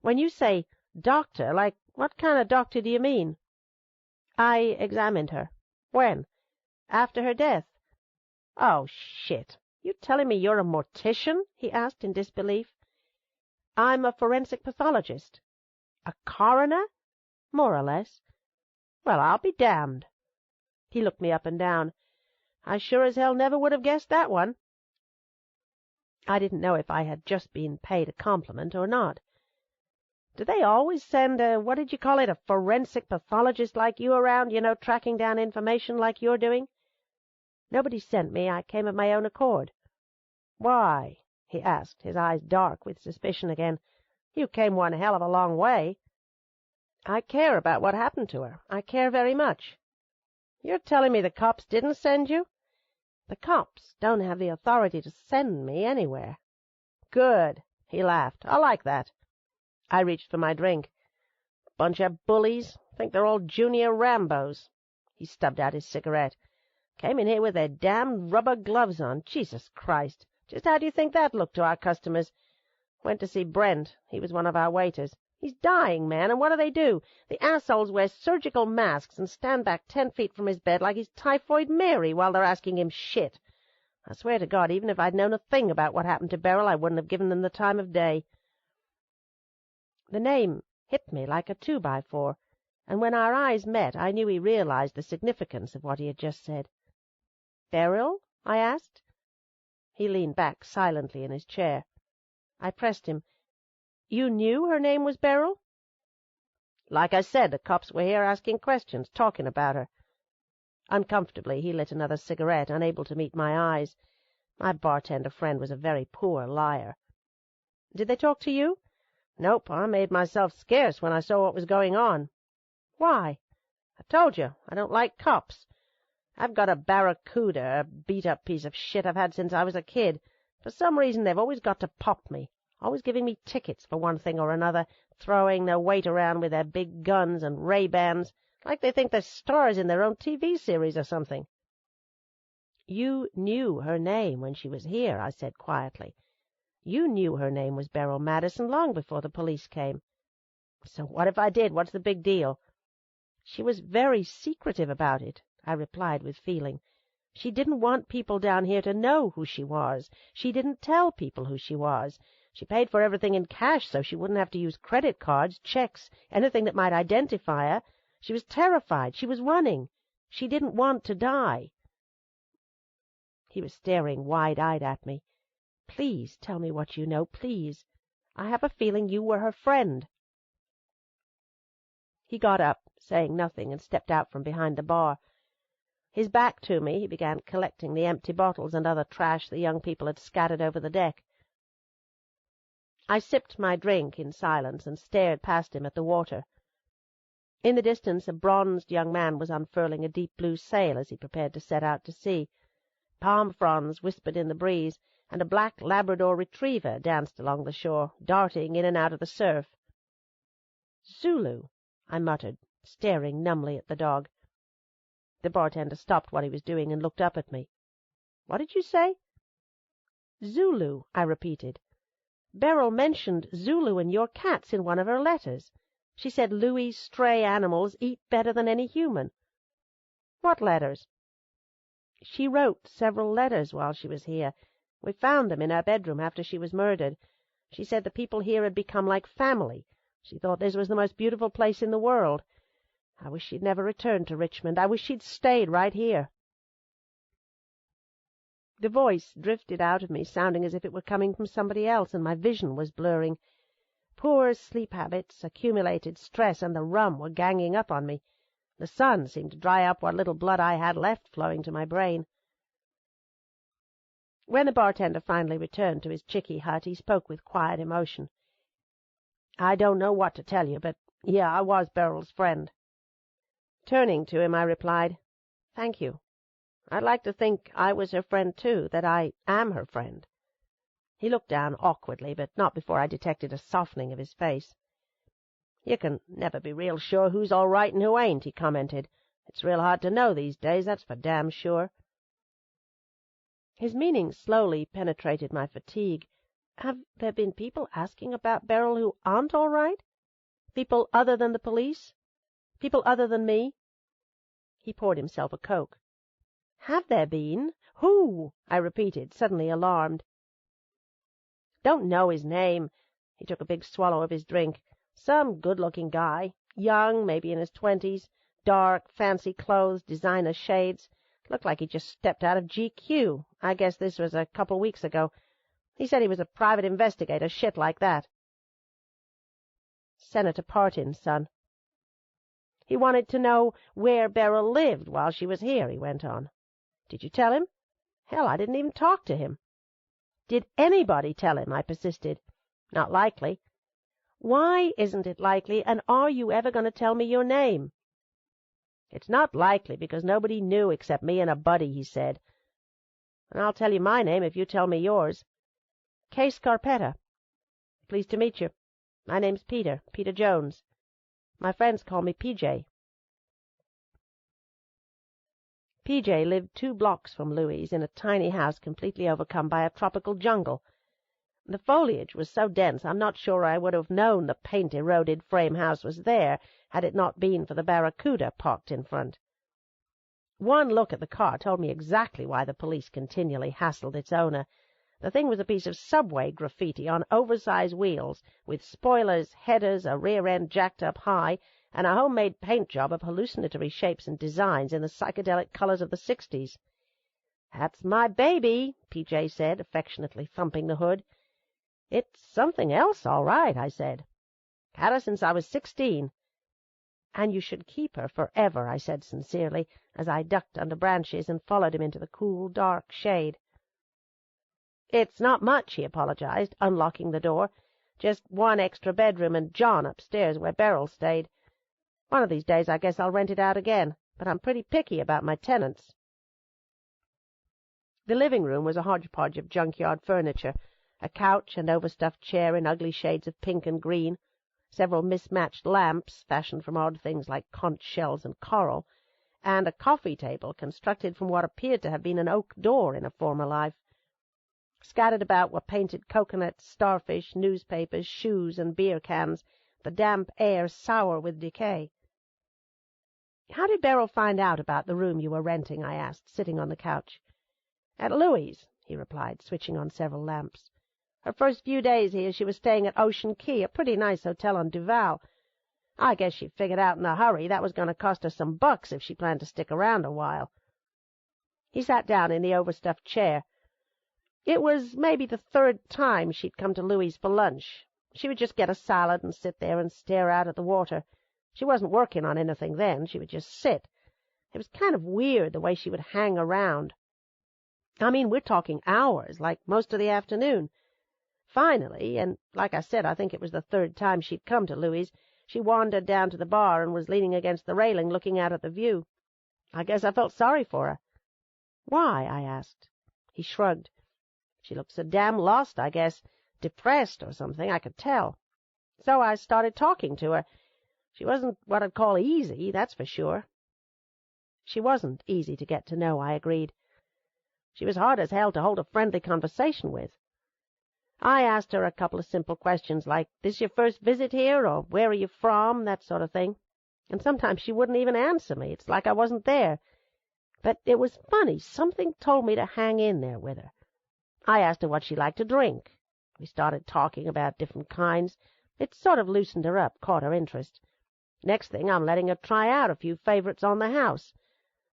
"When you say doctor, like what kind of doctor do you mean?" "I examined her." "When?" "After her death." "Oh, shit! You telling me you're a mortician?" he asked in disbelief. "I'm a forensic pathologist." "A coroner?" "More or less." "Well, I'll be damned." He looked me up and down. "I sure as hell never would have guessed that one." I didn't know if I had just been paid a compliment or not. "Do they always send what did you call it, a forensic pathologist like you around, tracking down information like you're doing?" "Nobody sent me. I came of my own accord." "Why?" he asked, his eyes dark with suspicion again. "You came one hell of a long way." "I care about what happened to her. I care very much." "You're telling me the cops didn't send you?" "The cops don't have the authority to send me anywhere." "Good." He laughed. "I like that." I reached for my drink. "Bunch of bullies. Think they're all junior Rambos." He stubbed out his cigarette. "Came in here with their damned rubber gloves on. Jesus Christ! Just how do you think that looked to our customers? Went to see Brent. He was one of our waiters. He's dying, man, and what do? The assholes wear surgical masks and stand back 10 feet from his bed like he's Typhoid Mary while they're asking him shit. I swear to God, even if I'd known a thing about what happened to Beryl, I wouldn't have given them the time of day." The name hit me like a 2x4, and when our eyes met I knew he realized the significance of what he had just said. "Beryl?" I asked. He leaned back silently in his chair. I pressed him. "You knew her name was Beryl?" "Like I said, the cops were here asking questions, talking about her." Uncomfortably he lit another cigarette, unable to meet my eyes. My bartender friend was a very poor liar. "Did they talk to you?" "Nope. I made myself scarce when I saw what was going on." "Why?" "I told you, I don't like cops. I've got a barracuda, a beat-up piece of shit I've had since I was a kid. For some reason they've always got to pop me, always giving me tickets for one thing or another, throwing their weight around with their big guns and Ray-Bans, like they think they're stars in their own TV series or something." "You knew her name when she was here," I said quietly. "You knew her name was Beryl Madison long before the police came." "So what if I did? What's the big deal?" "She was very secretive about it," I replied with feeling. "She didn't want people down here to know who she was. She didn't tell people who she was. She paid for everything in cash so she wouldn't have to use credit cards, checks, anything that might identify her. She was terrified. She was running. She didn't want to die." He was staring wide-eyed at me. "Please tell me what you know, please. I have a feeling you were her friend." He got up, saying nothing, and stepped out from behind the bar. His back to me, he began collecting the empty bottles and other trash the young people had scattered over the deck. I sipped my drink in silence and stared past him at the water. In the distance a bronzed young man was unfurling a deep blue sail as he prepared to set out to sea. Palm fronds whispered in the breeze, and a black Labrador retriever danced along the shore, darting in and out of the surf. "Zulu," I muttered, staring numbly at the dog. The bartender stopped what he was doing and looked up at me. "What did you say?" "Zulu," I repeated. "Beryl mentioned Zulu and your cats in one of her letters. She said Louie's stray animals eat better than any human." "What letters?" "She wrote several letters while she was here. We found them in her bedroom after she was murdered. She said the people here had become like family. She thought this was the most beautiful place in the world. I wish she'd never returned to Richmond. I wish she'd stayed right here." The voice drifted out of me, sounding as if it were coming from somebody else, and my vision was blurring. Poor sleep habits, accumulated stress, and the rum were ganging up on me. The sun seemed to dry up what little blood I had left flowing to my brain. When the bartender finally returned to his chicky hut, he spoke with quiet emotion. "I don't know what to tell you, but yeah, I was Beryl's friend." Turning to him, I replied, "Thank you." I'd like to think I was her friend, too, that I am her friend." He looked down awkwardly, but not before I detected a softening of his face. "You can never be real sure who's all right and who ain't," he commented. "It's real hard to know these days, that's for damn sure." His meaning slowly penetrated my fatigue. "Have there been people asking about Beryl who aren't all right? People other than the police? People other than me?" He poured himself a Coke. "Have there been? Who?" I repeated, suddenly alarmed. "Don't know his name." He took a big swallow of his drink. "Some good-looking guy. Young, maybe in his 20s. Dark, fancy clothes, designer shades. Looked like he just stepped out of GQ. I guess this was a couple weeks ago. He said he was a private investigator, shit like that." "Senator Partin's son." "He wanted to know where Beryl lived while she was here," he went on. "Did you tell him?" "Hell, I didn't even talk to him." "Did anybody tell him?" I persisted. "Not likely." "Why isn't it likely, and are you ever going to tell me your name?" "It's not likely because nobody knew except me and a buddy," he said. "And I'll tell you my name if you tell me yours." "Kay Scarpetta." "Pleased to meet you. My name's Peter Jones. My friends call me PJ." PJ lived 2 blocks from Louise in a tiny house completely overcome by a tropical jungle. The foliage was so dense I'm not sure I would have known the paint-eroded frame house was there had it not been for the Barracuda parked in front. One look at the car told me exactly why the police continually hassled its owner. The thing was a piece of subway graffiti on oversized wheels, with spoilers, headers, a rear end jacked up high, and a homemade paint job of hallucinatory shapes and designs in the psychedelic colors of the 60s. "That's my baby," PJ said, affectionately thumping the hood. "It's something else, all right," I said. "Had her since I was 16. "And you should keep her forever," I said sincerely, as I ducked under branches and followed him into the cool, dark shade. "It's not much," he apologized, unlocking the door. "Just one extra bedroom and John upstairs where Beryl stayed. One of these days I guess I'll rent it out again, but I'm pretty picky about my tenants." The living room was a hodgepodge of junkyard furniture, a couch and overstuffed chair in ugly shades of pink and green, several mismatched lamps fashioned from odd things like conch shells and coral, and a coffee table constructed from what appeared to have been an oak door in a former life. Scattered about were painted coconuts, starfish, newspapers, shoes, and beer cans, the damp air sour with decay. "How did Beryl find out about the room you were renting?" I asked, sitting on the couch. "At Louis'," he replied, switching on several lamps. "Her first few days here she was staying at Ocean Key, a pretty nice hotel on Duval. I guess she figured out in a hurry that was going to cost her some bucks if she planned to stick around a while." He sat down in the overstuffed chair. "It was maybe the 3rd time she'd come to Louis' for lunch. She would just get a salad and sit there and stare out at the water. She wasn't working on anything then. She would just sit. It was kind of weird the way she would hang around. I mean, we're talking hours, like most of the afternoon. Finally, and like I said, I think it was the 3rd time she'd come to Louis', she wandered down to the bar and was leaning against the railing looking out at the view. I guess I felt sorry for her." "Why?" I asked. He shrugged. "She looked so damn lost, I guess. Depressed or something, I could tell. So I started talking to her. She wasn't what I'd call easy, that's for sure." "She wasn't easy to get to know," I agreed. "She was hard as hell to hold a friendly conversation with. I asked her a couple of simple questions like, 'This your first visit here?' or 'Where are you from?' that sort of thing. And sometimes she wouldn't even answer me. It's like I wasn't there. But it was funny. Something told me to hang in there with her. I asked her what she liked to drink. We started talking about different kinds. It sort of loosened her up, caught her interest. Next thing, I'm letting her try out a few favorites on the house.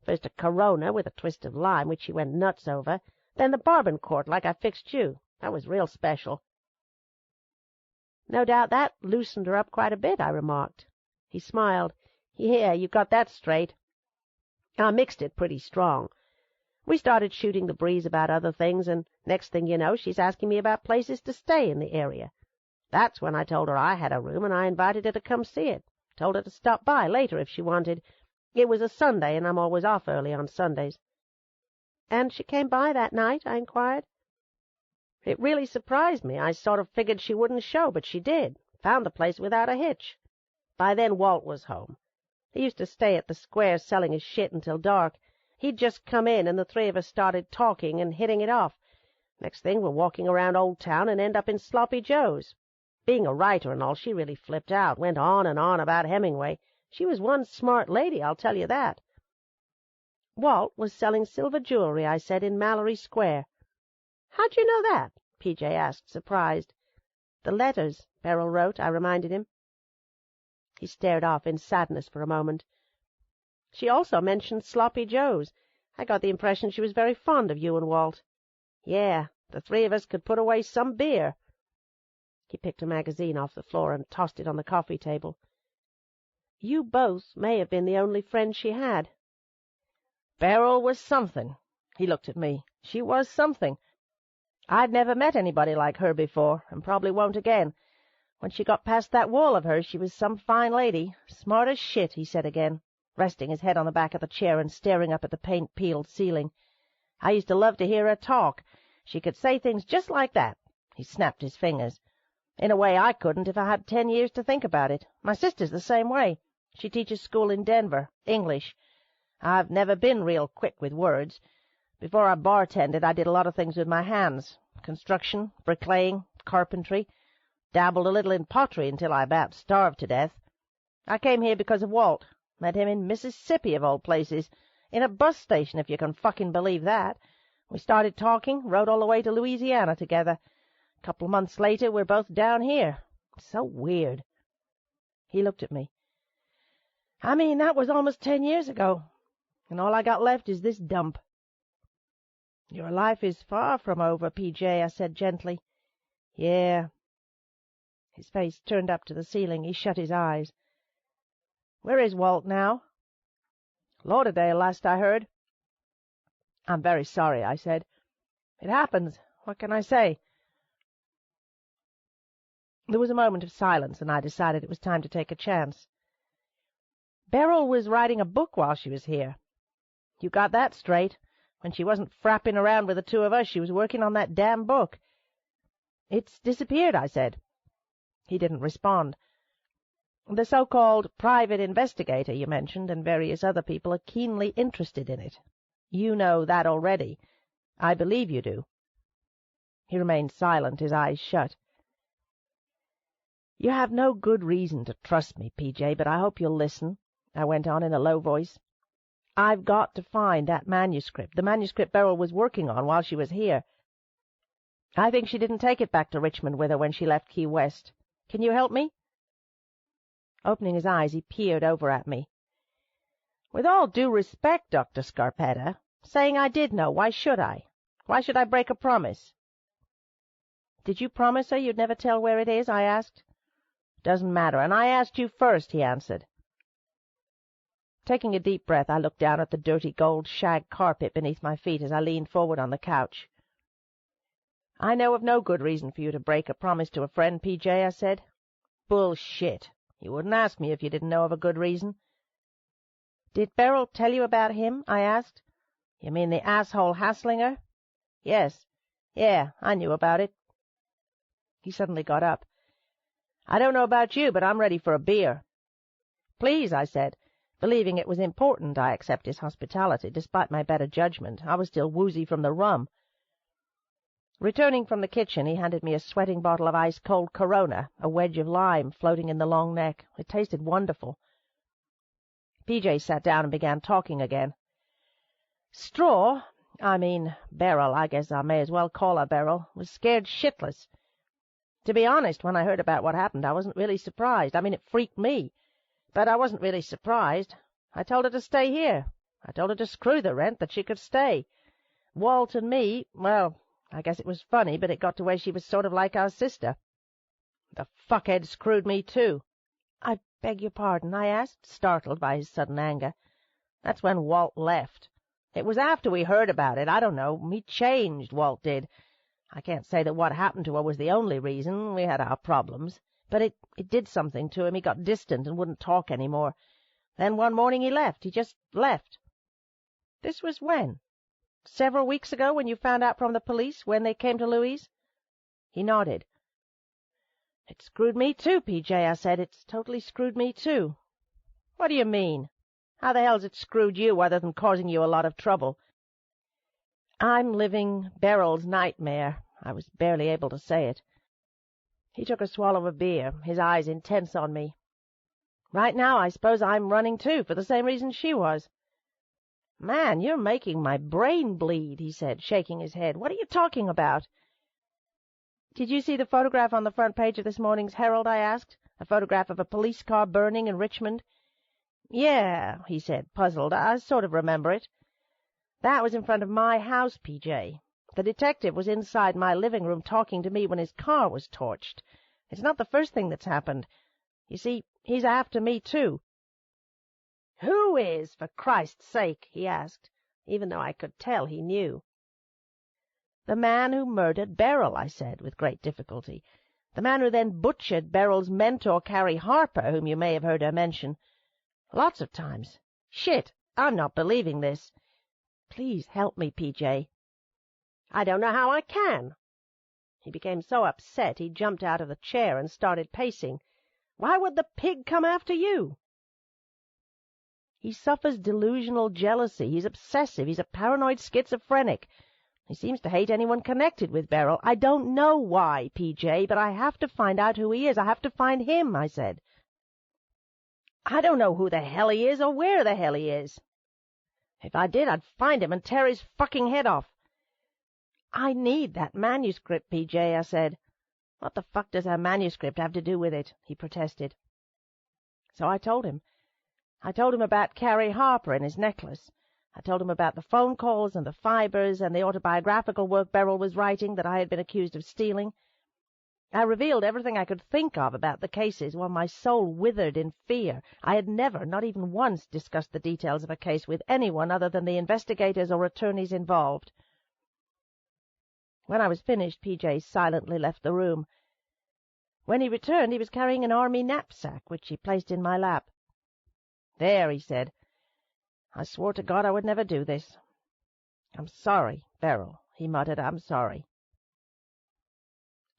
First a Corona with a twist of lime, which she went nuts over. Then the Bourbon Court, like I fixed you. That was real special." "No doubt that loosened her up quite a bit," I remarked. He smiled. "Yeah, you got that straight. I mixed it pretty strong. We started shooting the breeze about other things, and next thing you know, she's asking me about places to stay in the area. That's when I told her I had a room, and I invited her to come see it. Told her to stop by later if she wanted. It was a Sunday, and I'm always off early on Sundays. "And she came by that night?" I inquired. "It really surprised me. I sort of figured she wouldn't show, but she did. Found the place without a hitch. By then Walt was home. He used to stay at the square selling his shit until dark. He'd just come in, and the three of us started talking and hitting it off. Next thing, we're walking around Old Town and end up in Sloppy Joe's. Being a writer and all, she really flipped out, went on and on about Hemingway. She was one smart lady, I'll tell you that." "Walt was selling silver jewelry," I said, "in Mallory Square." "How'd you know that?" PJ asked, surprised. "The letters Beryl wrote," I reminded him. He stared off in sadness for a moment. "She also mentioned Sloppy Joe's. I got the impression she was very fond of you and Walt. Yeah, the three of us could put away some beer." He picked a magazine off the floor and tossed it on the coffee table. "You both may have been the only friends she had." "Beryl was something." He looked at me. "She was something. I'd never met anybody like her before, and probably won't again. When she got past that wall of hers, she was some fine lady. Smart as shit," he said again, resting his head on the back of the chair and staring up at the paint-peeled ceiling. "I used to love to hear her talk. She could say things just like that." He snapped his fingers. "In a way I couldn't if I had 10 years to think about it. My sister's the same way. She teaches school in Denver, English. I've never been real quick with words. Before I bartended, I did a lot of things with my hands. Construction, bricklaying, carpentry. Dabbled a little in pottery until I about starved to death. I came here because of Walt. Met him in Mississippi, of all places. In a bus station, if you can fucking believe that. We started talking, rode all the way to Louisiana together. A couple of months later, we're both down here. So weird." He looked at me. "I mean, that was almost 10 years ago, and all I got left is this dump." "Your life is far from over, PJ," I said gently. "Yeah." His face turned up to the ceiling. He shut his eyes. "Where is Walt now?" "Lauderdale, last I heard." "I'm very sorry," I said. "It happens. What can I say?" There was a moment of silence, and I decided it was time to take a chance. "Beryl was writing a book while she was here. You got that straight. When she wasn't frapping around with the two of us, she was working on that damn book." "It's disappeared," I said. He didn't respond. "The so-called private investigator you mentioned and various other people are keenly interested in it. You know that already. I believe you do." He remained silent, his eyes shut. "You have no good reason to trust me, PJ, but I hope you'll listen," I went on in a low voice. "I've got to find that manuscript, the manuscript Beryl was working on while she was here. I think she didn't take it back to Richmond with her when she left Key West. Can you help me?" Opening his eyes, he peered over at me. "With all due respect, Dr. Scarpetta, saying I did know, why should I? Why should I break a promise?" "Did you promise her you'd never tell where it is?" I asked. "Doesn't matter, and I asked you first," he answered. Taking a deep breath, I looked down at the dirty gold shag carpet beneath my feet as I leaned forward on the couch. "I know of no good reason for you to break a promise to a friend, PJ," I said. "Bullshit. You wouldn't ask me if you didn't know of a good reason." "Did Beryl tell you about him?" I asked. "You mean the asshole hassling her?" "Yes. Yeah, I knew about it." He suddenly got up. "I don't know about you, but I'm ready for a beer." "Please," I said. Believing it was important I accept his hospitality, despite my better judgment. I was still woozy from the rum. Returning from the kitchen, he handed me a sweating bottle of ice-cold Corona, a wedge of lime floating in the long neck. It tasted wonderful. PJ sat down and began talking again. Beryl, I guess I may as well call her Beryl, was scared shitless. To be honest, when I heard about what happened, I wasn't really surprised. It freaked me. But I wasn't really surprised. I told her to stay here. I told her to screw the rent, that she could stay. Walt and me, well, I guess it was funny, but it got to where she was sort of like our sister. The fuckhead screwed me, too. "I beg your pardon?" I asked, startled by his sudden anger. "That's when Walt left. It was after we heard about it. I don't know. He changed, Walt did. I can't say that what happened to her was the only reason. We had our problems. But it did something to him. He got distant and wouldn't talk any more. Then one morning he left. He just left." "This was when?" several weeks ago when you found out from the police when they came to Louise?" He nodded. "It screwed me too, PJ," I said. "It's totally screwed me too." "What do you mean? How the hell's it screwed you other than causing you a lot of trouble?" "I'm living Beryl's nightmare." I was barely able to say it. He took a swallow of beer, his eyes intense on me. "Right now I suppose I'm running too, for the same reason she was." "Man, you're making my brain bleed," he said, shaking his head. "What are you talking about?" "Did you see the photograph on the front page of this morning's Herald?" I asked. "A photograph of a police car burning in Richmond?" "Yeah," he said, puzzled. "I sort of remember it. That was in front of my house, PJ. The detective was inside my living room talking to me when his car was torched. It's not the first thing that's happened. You see, he's after me, too." "Who is, for Christ's sake?" he asked, even though I could tell he knew. "The man who murdered Beryl," I said, with great difficulty. "The man who then butchered Beryl's mentor, Carrie Harper, whom you may have heard her mention. Lots of times. Shit, I'm not believing this. Please help me, PJ." "I don't know how I can." He became so upset he jumped out of the chair and started pacing. "Why would the pig come after you?" "He suffers delusional jealousy. He's obsessive. He's a paranoid schizophrenic. He seems to hate anyone connected with Beryl. I don't know why, PJ, but I have to find out who he is. I have to find him," I said. "I don't know who the hell he is or where the hell he is. If I did, I'd find him and tear his fucking head off." "I need that manuscript, PJ," I said. "What the fuck does her manuscript have to do with it?" he protested. So I told him. I told him about Carrie Harper and his necklace. I told him about the phone calls and the fibers and the autobiographical work Beryl was writing that I had been accused of stealing. I revealed everything I could think of about the cases while my soul withered in fear. I had never, not even once, discussed the details of a case with anyone other than the investigators or attorneys involved. When I was finished, PJ silently left the room. When he returned, he was carrying an army knapsack, which he placed in my lap. "There," he said. "I swore to God I would never do this. I'm sorry, Beryl," he muttered. "I'm sorry."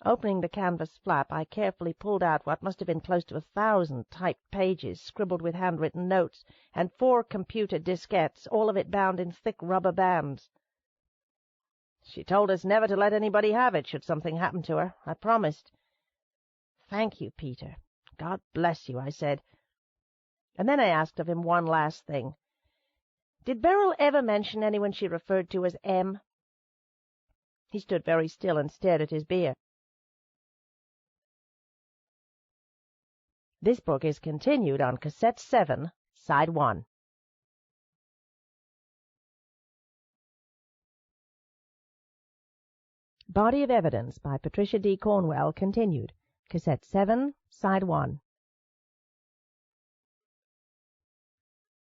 Opening the canvas flap, I carefully pulled out what must have been close to 1,000 typed pages, scribbled with handwritten notes, and 4 computer diskettes, all of it bound in thick rubber bands. "She told us never to let anybody have it should something happen to her. I promised." "Thank you, Peter. God bless you," I said. And then I asked of him one last thing. "Did Beryl ever mention anyone she referred to as M?" He stood very still and stared at his beer. This book is continued on Cassette 7, Side 1. Body of Evidence by Patricia D. Cornwell, continued. Cassette 7, Side 1.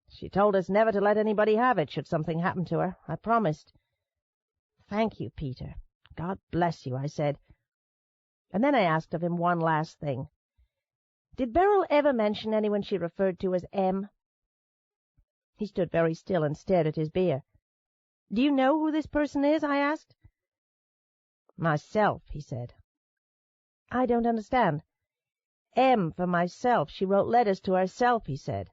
"She told us never to let anybody have it should something happen to her. I promised." "Thank you, Peter. God bless you," I said. And then I asked of him one last thing. "Did Beryl ever mention anyone she referred to as M?" He stood very still and stared at his beer. "Do you know who this person is?" I asked. "Myself," he said. "I don't understand." "M for myself. She wrote letters to herself," he said.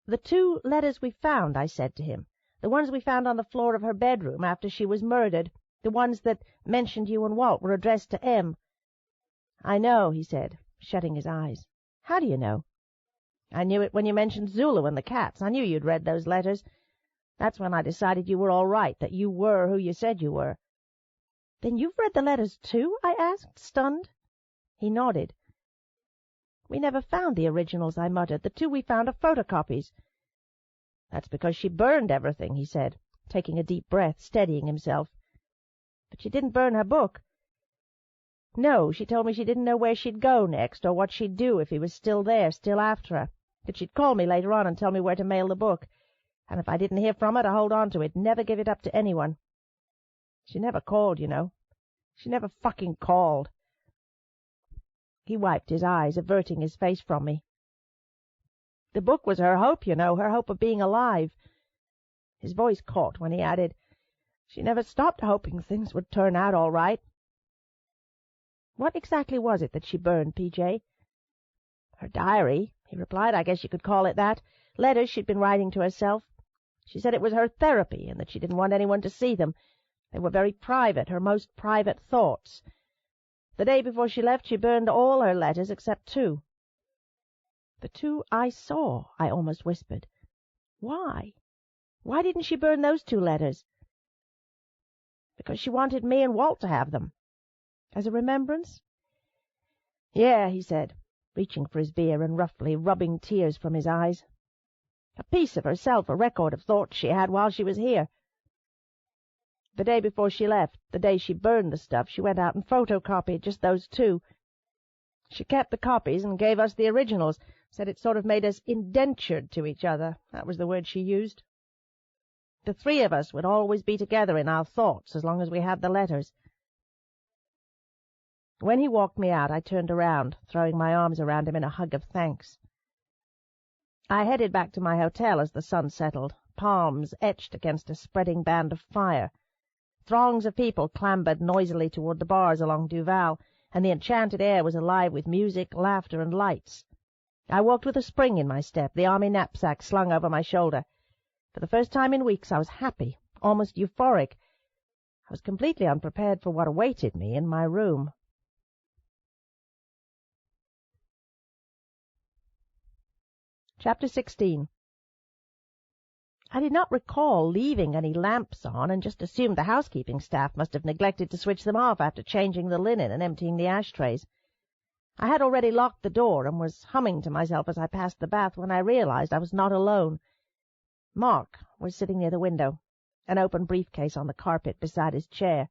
"The 2 letters we found," I said to him. "The ones we found on the floor of her bedroom after she was murdered. The ones that mentioned you and Walt were addressed to M." "I know," he said, shutting his eyes. "How do you know?" "I knew it when you mentioned Zulu and the cats. I knew you'd read those letters. That's when I decided you were all right, that you were who you said you were." "Then you've read the letters too?" I asked, stunned. He nodded. "We never found the originals," I muttered. "The 2 we found are photocopies." "That's because she burned everything," he said, taking a deep breath, steadying himself. "But she didn't burn her book." "No, she told me she didn't know where she'd go next or what she'd do if he was still there, still after her, that she'd call me later on and tell me where to mail the book, and if I didn't hear from her to hold on to it, never give it up to anyone. She never called, you know. She never fucking called." He wiped his eyes, averting his face from me. "The book was her hope, you know, her hope of being alive. His voice caught when he added, "She never stopped hoping things would turn out all right." "What exactly was it that she burned, P.J.?" "Her diary," he replied. "I guess you could call it that. Letters she'd been writing to herself. She said it was her therapy and that she didn't want anyone to see them. They were very private, her most private thoughts. The day before she left, she burned all her letters except 2. "The 2 I saw," I almost whispered. "Why? Why didn't she burn those 2 letters?" "Because she wanted me and Walt to have them." "As a remembrance?" "Yeah," he said, reaching for his beer and roughly rubbing tears from his eyes. "A piece of herself, a record of thoughts she had while she was here. The day before she left, the day she burned the stuff, she went out and photocopied just those 2. She kept the copies and gave us the originals, said it sort of made us indentured to each other. That was the word she used. The 3 of us would always be together in our thoughts as long as we had the letters." When he walked me out, I turned around, throwing my arms around him in a hug of thanks. I headed back to my hotel as the sun settled, palms etched against a spreading band of fire. Throngs of people clambered noisily toward the bars along Duval, and the enchanted air was alive with music, laughter, and lights. I walked with a spring in my step, the army knapsack slung over my shoulder. For the first time in weeks I was happy, almost euphoric. I was completely unprepared for what awaited me in my room. Chapter 16. I did not recall leaving any lamps on, and just assumed the housekeeping staff must have neglected to switch them off after changing the linen and emptying the ashtrays. I had already locked the door and was humming to myself as I passed the bath when I realized I was not alone. Mark was sitting near the window, an open briefcase on the carpet beside his chair.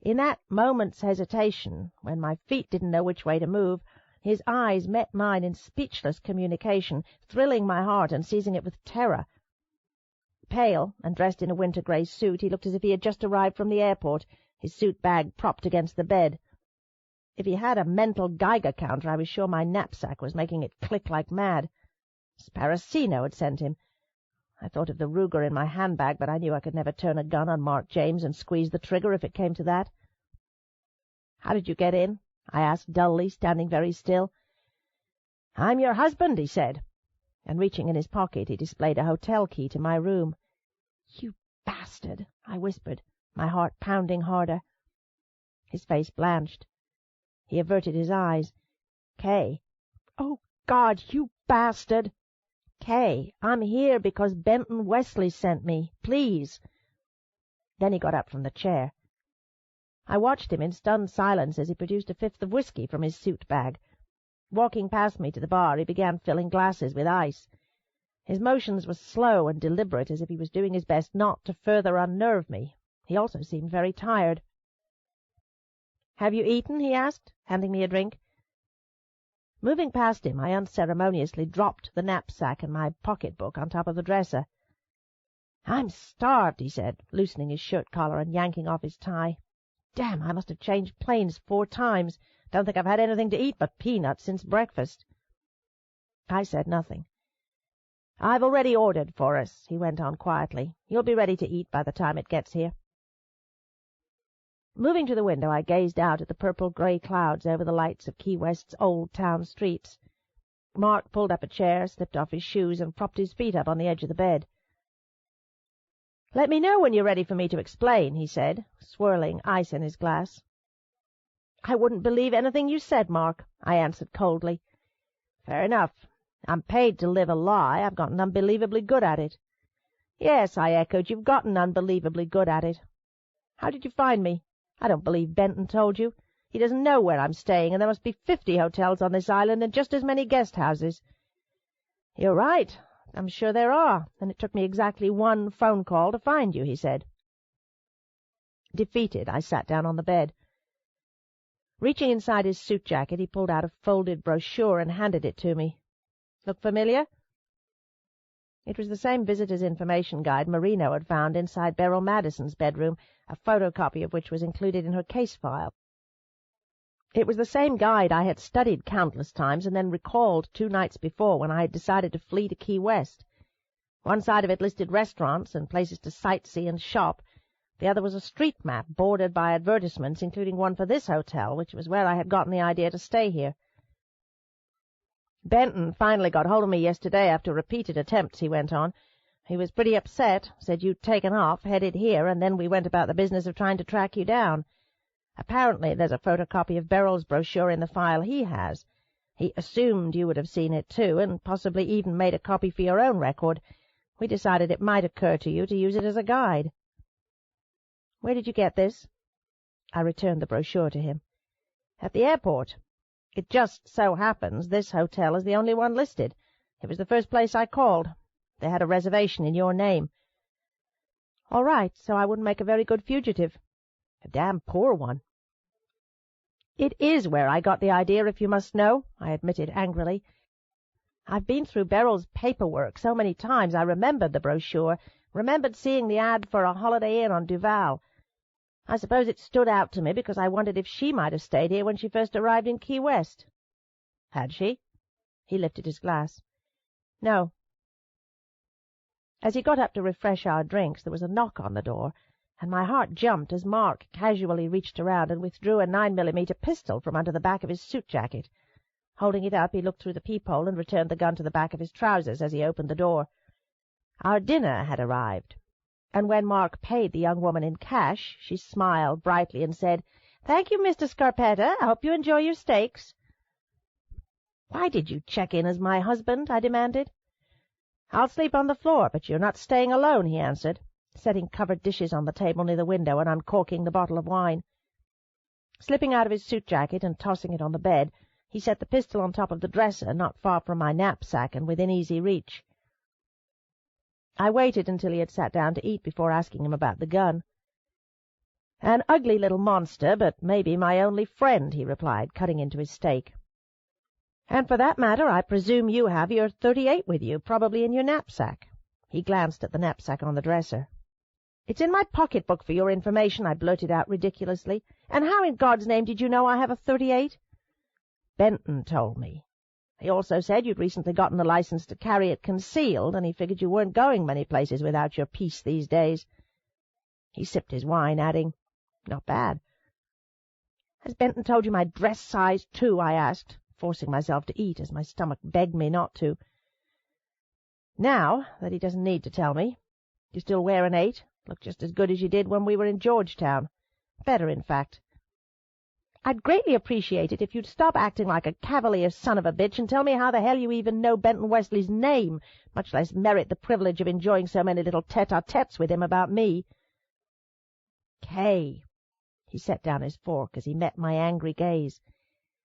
In that moment's hesitation, when my feet didn't know which way to move, his eyes met mine in speechless communication, thrilling my heart and seizing it with terror. Pale and dressed in a winter-grey suit, he looked as if he had just arrived from the airport, his suit bag propped against the bed. If he had a mental Geiger counter, I was sure my knapsack was making it click like mad. Sparacino had sent him. I thought of the Ruger in my handbag, but I knew I could never turn a gun on Mark James and squeeze the trigger if it came to that. "How did you get in?" I asked dully, standing very still. "I'm your husband," he said, and reaching in his pocket he displayed a hotel key to my room. "You bastard," I whispered, my heart pounding harder. His face blanched. He averted his eyes. "Kay." "Oh, God, you bastard!" "Kay, I'm here because Benton Wesley sent me. Please." Then he got up from the chair. I watched him in stunned silence as he produced a 5th of whiskey from his suit bag. Walking past me to the bar, he began filling glasses with ice. His motions were slow and deliberate, as if he was doing his best not to further unnerve me. He also seemed very tired. "Have you eaten?" he asked, handing me a drink. Moving past him, I unceremoniously dropped the knapsack and my pocket-book on top of the dresser. "I'm starved," he said, loosening his shirt collar and yanking off his tie. "Damn, I must have changed planes 4 times. Don't think I've had anything to eat but peanuts since breakfast." I said nothing. "I've already ordered for us," he went on quietly. "You'll be ready to eat by the time it gets here." Moving to the window, I gazed out at the purple-grey clouds over the lights of Key West's old town streets. Mark pulled up a chair, slipped off his shoes, and propped his feet up on the edge of the bed. "Let me know when you're ready for me to explain," he said, swirling ice in his glass. "I wouldn't believe anything you said, Mark," I answered coldly. "Fair enough. I'm paid to live a lie. I've gotten unbelievably good at it." "Yes," I echoed, "you've gotten unbelievably good at it. How did you find me? I don't believe Benton told you. He doesn't know where I'm staying, and there must be 50 hotels on this island and just as many guest houses." "You're right. I'm sure there are, and it took me exactly 1 phone call to find you," he said. Defeated, I sat down on the bed. Reaching inside his suit jacket, he pulled out a folded brochure and handed it to me. "Look familiar?" It was the same visitor's information guide Marino had found inside Beryl Madison's bedroom, a photocopy of which was included in her case file. It was the same guide I had studied countless times and then recalled 2 nights before when I had decided to flee to Key West. One side of it listed restaurants and places to sightsee and shop. The other was a street map bordered by advertisements, including one for this hotel, which was where I had gotten the idea to stay here. Benton finally got hold of me yesterday after repeated attempts, he went on. He was pretty upset, said you'd taken off, headed here, and then we went about the business of trying to track you down. Apparently there's a photocopy of Beryl's brochure in the file he has. He assumed you would have seen it too, and possibly even made a copy for your own record. We decided it might occur to you to use it as a guide. Where did you get this? I returned the brochure to him. At the airport. It just so happens this hotel is the only one listed. It was the first place I called. They had a reservation in your name. All right, so I wouldn't make a very good fugitive. A damn poor one. It is where I got the idea, if you must know, I admitted angrily. I've been through Beryl's paperwork so many times I remembered the brochure, remembered seeing the ad for a Holiday Inn on Duval. I suppose it stood out to me because I wondered if she might have stayed here when she first arrived in Key West. Had she? He lifted his glass. No. As he got up to refresh our drinks, there was a knock on the door, and my heart jumped as Mark casually reached around and withdrew a 9mm pistol from under the back of his suit jacket. Holding it up, he looked through the peephole and returned the gun to the back of his trousers as he opened the door. Our dinner had arrived, and when Mark paid the young woman in cash, she smiled brightly and said, "Thank you, Mr. Scarpetta. I hope you enjoy your steaks." "Why did you check in as my husband?" I demanded. "I'll sleep on the floor, but you're not staying alone," he answered, setting covered dishes on the table near the window and uncorking the bottle of wine. Slipping out of his suit jacket and tossing it on the bed, he set the pistol on top of the dresser, not far from my knapsack and within easy reach. I waited until he had sat down to eat before asking him about the gun. "An ugly little monster, but maybe my only friend," he replied, cutting into his steak. "And for that matter, I presume you have your .38 with you, probably in your knapsack." He glanced at the knapsack on the dresser. "It's in my pocketbook for your information," I blurted out ridiculously. "And how in God's name did you know I have a .38? "Benton told me. He also said you'd recently gotten a license to carry it concealed, and he figured you weren't going many places without your piece these days." He sipped his wine, adding, "Not bad." "Has Benton told you my dress size, too?" I asked, forcing myself to eat as my stomach begged me not to. "Now that he doesn't need to tell me. You still wear an 8, look just as good as you did when we were in Georgetown. Better, in fact. I'd greatly appreciate it if you'd stop acting like a cavalier son of a bitch and tell me how the hell you even know Benton Wesley's name, much less merit the privilege of enjoying so many little tete-a-tetes with him about me." "Kay," he set down his fork as he met my angry gaze,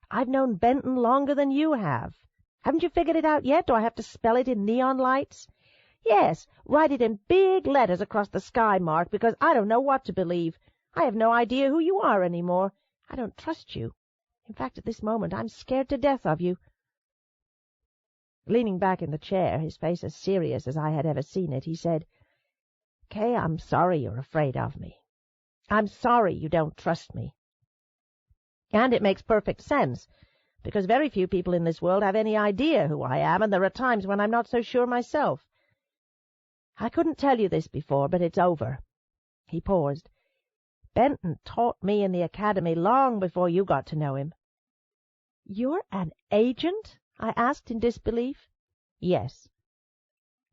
"I've known Benton longer than you have. Haven't you figured it out yet? Do I have to spell it in neon lights?" "Yes, write it in big letters across the sky, Mark, because I don't know what to believe. I have no idea who you are any more. I don't trust you. In fact, at this moment, I'm scared to death of you." Leaning back in the chair, his face as serious as I had ever seen it, he said, "Kay, I'm sorry you're afraid of me. I'm sorry you don't trust me. And it makes perfect sense, because very few people in this world have any idea who I am, and there are times when I'm not so sure myself. I couldn't tell you this before, but it's over." He paused. "Benton taught me in the academy long before you got to know him." "You're an agent?" I asked in disbelief. "Yes."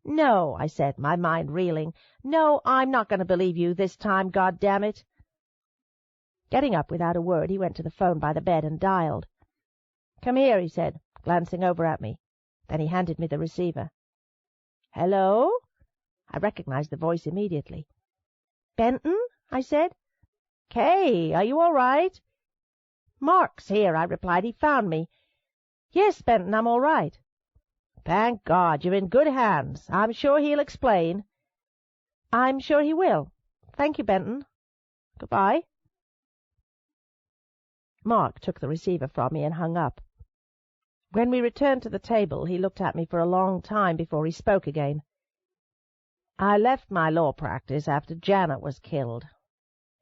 "No," I said, my mind reeling. "No, I'm not going to believe you this time, God damn it." Getting up without a word, he went to the phone by the bed and dialed. "Come here," he said, glancing over at me. Then he handed me the receiver. "Hello?" I recognized the voice immediately. "Benton?" I said. "Kay, are you all right?" "Mark's here," I replied. "He found me." "Yes, Benton, I'm all right." "Thank God, you're in good hands. I'm sure he'll explain." "I'm sure he will. Thank you, Benton. Goodbye." Mark took the receiver from me and hung up. When we returned to the table, he looked at me for a long time before he spoke again. "I left my law practice after Janet was killed.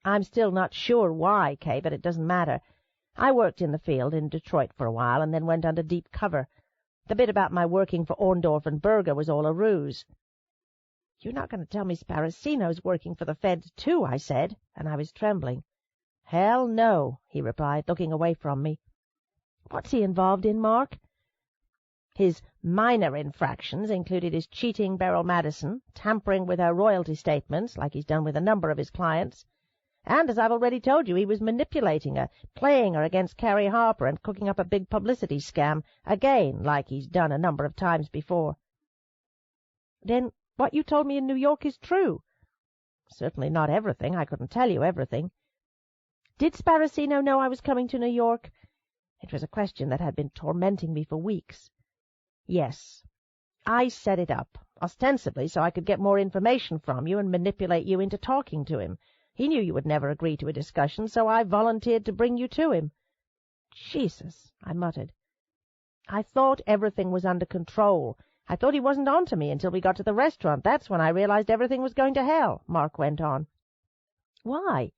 I'm still not sure why, Kay, but it doesn't matter. I worked in the field in Detroit for a while and then went under deep cover. The bit about my working for Orndorff and Berger was all a ruse." "You're not going to tell me Sparacino's working for the feds too," I said, and I was trembling. "Hell no," he replied, looking away from me. "What's he involved in, Mark?" His minor infractions included his cheating Beryl Madison, tampering with her royalty statements, like he's done with a number of his clients, and, as I've already told you, he was manipulating her, playing her against Carrie Harper, and cooking up a big publicity scam, again, like he's done a number of times before. "Then what you told me in New York is true?" "Certainly not everything. I couldn't tell you everything." "Did Sparacino know I was coming to New York?" It was a question that had been tormenting me for weeks. "Yes. I set it up, ostensibly so I could get more information from you and manipulate you into talking to him. He knew you would never agree to a discussion, so I volunteered to bring you to him." "Jesus," I muttered. "I thought everything was under control. I thought he wasn't on to me until we got to the restaurant. That's when I realized everything was going to hell," Mark went on. "Why?"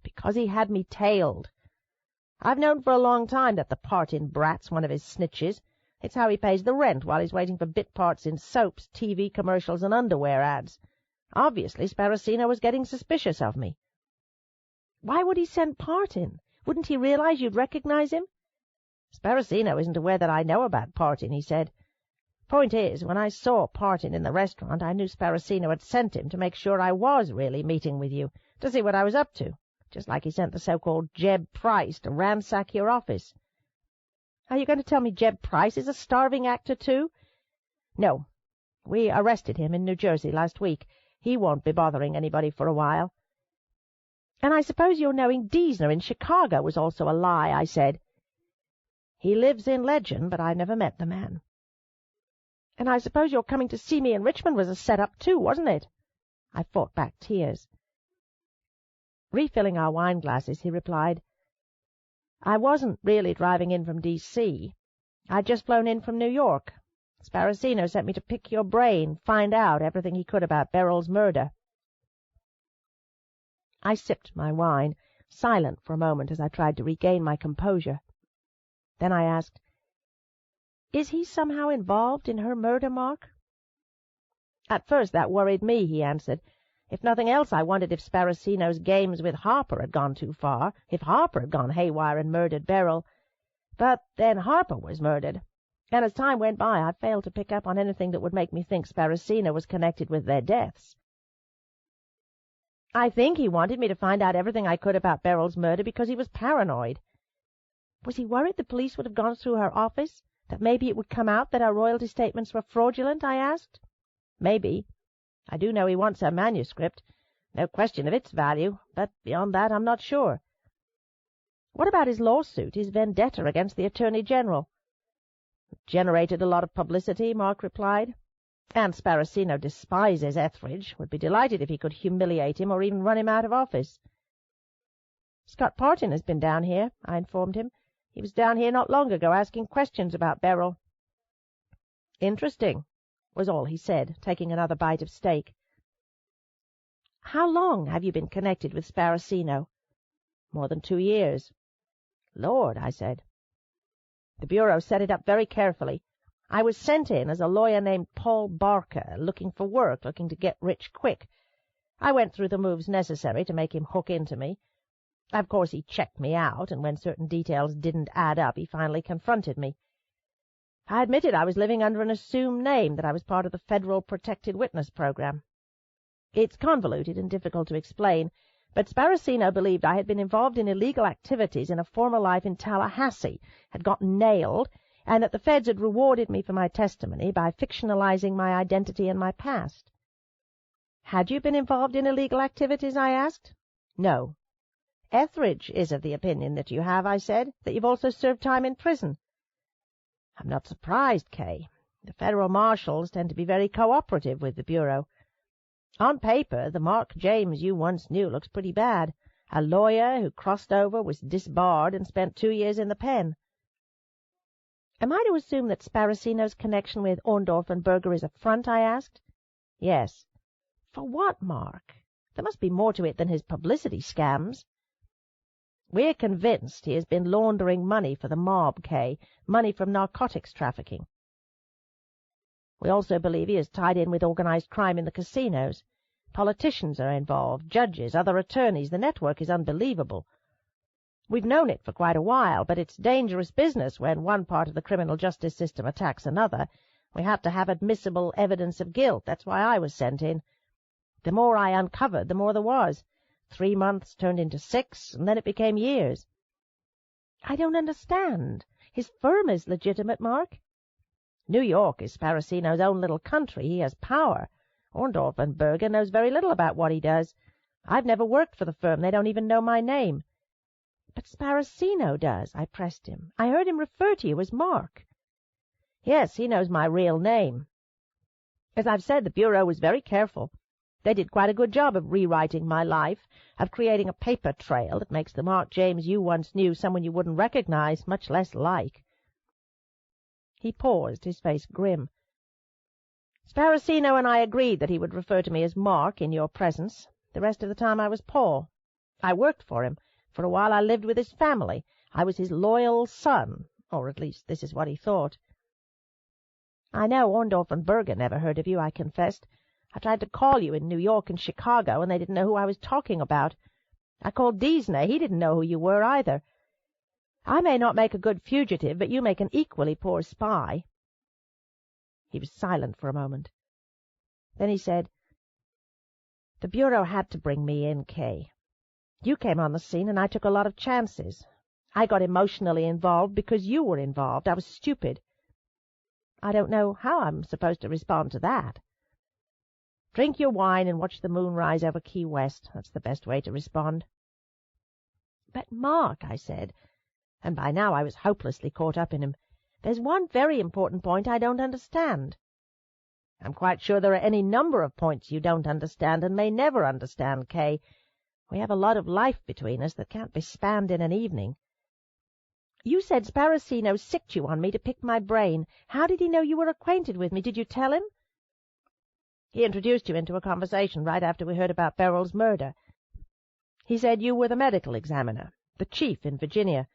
"Because he had me tailed. I've known for a long time that the part-in brat's one of his snitches. It's how he pays the rent while he's waiting for bit parts in soaps, TV commercials, and underwear ads. Obviously, Sparacino was getting suspicious of me." "Why would he send Partin? Wouldn't he realize you'd recognize him?" "Sparacino isn't aware that I know about Partin," he said. "Point is, when I saw Partin in the restaurant, I knew Sparacino had sent him to make sure I was really meeting with you, to see what I was up to, just like he sent the so-called Jeb Price to ransack your office." "Are you going to tell me Jeb Price is a starving actor, too?" "No. We arrested him in New Jersey last week. He won't be bothering anybody for a while." "And I suppose your knowing Diesner in Chicago was also a lie," I said. "He lives in legend, but I've never met the man." "And I suppose your coming to see me in Richmond was a set-up, too, wasn't it?" I fought back tears. Refilling our wine glasses, he replied, "I wasn't really driving in from D.C. I'd just flown in from New York. Sparacino sent me to pick your brain, find out everything he could about Beryl's murder." I sipped my wine, silent for a moment as I tried to regain my composure. Then I asked, "Is he somehow involved in her murder, Mark?" "At first that worried me," he answered. "If nothing else, I wondered if Sparacino's games with Harper had gone too far, if Harper had gone haywire and murdered Beryl. But then Harper was murdered, and as time went by I failed to pick up on anything that would make me think Sparacino was connected with their deaths. I think he wanted me to find out everything I could about Beryl's murder because he was paranoid." "Was he worried the police would have gone through her office, that maybe it would come out that her royalty statements were fraudulent?" I asked. "Maybe. I do know he wants her manuscript. No question of its value, but beyond that I'm not sure." "What about his lawsuit, his vendetta against the Attorney General?" "It generated a lot of publicity," Mark replied. "And Sparacino despises Etheridge, would be delighted if he could humiliate him or even run him out of office." "Scott Partin has been down here," I informed him. "He was down here not long ago asking questions about Beryl." "Interesting," was all he said, taking another bite of steak. "How long have you been connected with Sparacino?" "More than 2 years." "Lord," I said. "The Bureau set it up very carefully. I was sent in as a lawyer named Paul Barker, looking for work, looking to get rich quick. I went through the moves necessary to make him hook into me. Of course, he checked me out, and when certain details didn't add up, he finally confronted me. I admitted I was living under an assumed name, that I was part of the Federal Protected Witness Program. It's convoluted and difficult to explain, but Sparacino believed I had been involved in illegal activities in a former life in Tallahassee, had gotten nailed, and that the feds had rewarded me for my testimony by fictionalizing my identity and my past." "Had you been involved in illegal activities?" I asked. "No." "Etheridge is of the opinion that you have," I said, "that you've also served time in prison." "I'm not surprised, Kay. The federal marshals tend to be very cooperative with the Bureau. On paper, the Mark James you once knew looks pretty bad. A lawyer who crossed over, was disbarred, and spent 2 years in the pen." "Am I to assume that Sparacino's connection with Orndorff and Berger is a front?" I asked. "Yes." "For what, Mark? There must be more to it than his publicity scams." "We're convinced he has been laundering money for the mob, Kay, money from narcotics trafficking." We also believe he is tied in with organized crime in the casinos. Politicians are involved, judges, other attorneys. The network is unbelievable. We've known it for quite a while, but it's dangerous business when one part of the criminal justice system attacks another. We have to have admissible evidence of guilt. That's why I was sent in. The more I uncovered, the more there was. 3 months turned into 6, and then it became years. I don't understand. His firm is legitimate, Mark. New York is Sparacino's own little country. He has power. Orndorff and Berger knows very little about what he does. I've never worked for the firm. They don't even know my name. But Sparacino does, I pressed him. I heard him refer to you as Mark. Yes, he knows my real name. As I've said, the Bureau was very careful. They did quite a good job of rewriting my life, of creating a paper trail that makes the Mark James you once knew someone you wouldn't recognize, much less like. He paused, his face grim. Sparacino and I agreed that he would refer to me as Mark in your presence. The rest of the time I was Paul. I worked for him. For a while I lived with his family. I was his loyal son, or at least this is what he thought. I know Orndorff and Berger never heard of you, I confessed. I tried to call you in New York and Chicago, and they didn't know who I was talking about. I called Diesner. He didn't know who you were either. I may not make a good fugitive, but you make an equally poor spy. He was silent for a moment. Then he said, The Bureau had to bring me in, Kay. You came on the scene, and I took a lot of chances. I got emotionally involved because you were involved. I was stupid. I don't know how I'm supposed to respond to that. Drink your wine and watch the moon rise over Key West. That's the best way to respond. But, Mark, I said, and by now I was hopelessly caught up in him, there's one very important point I don't understand. I'm quite sure there are any number of points you don't understand and may never understand, Kay. We have a lot of life between us that can't be spanned in an evening. You said Sparacino sicked you on me to pick my brain. How did he know you were acquainted with me? Did you tell him? He introduced you into a conversation right after we heard about Beryl's murder. He said you were the medical examiner, the chief in Virginia.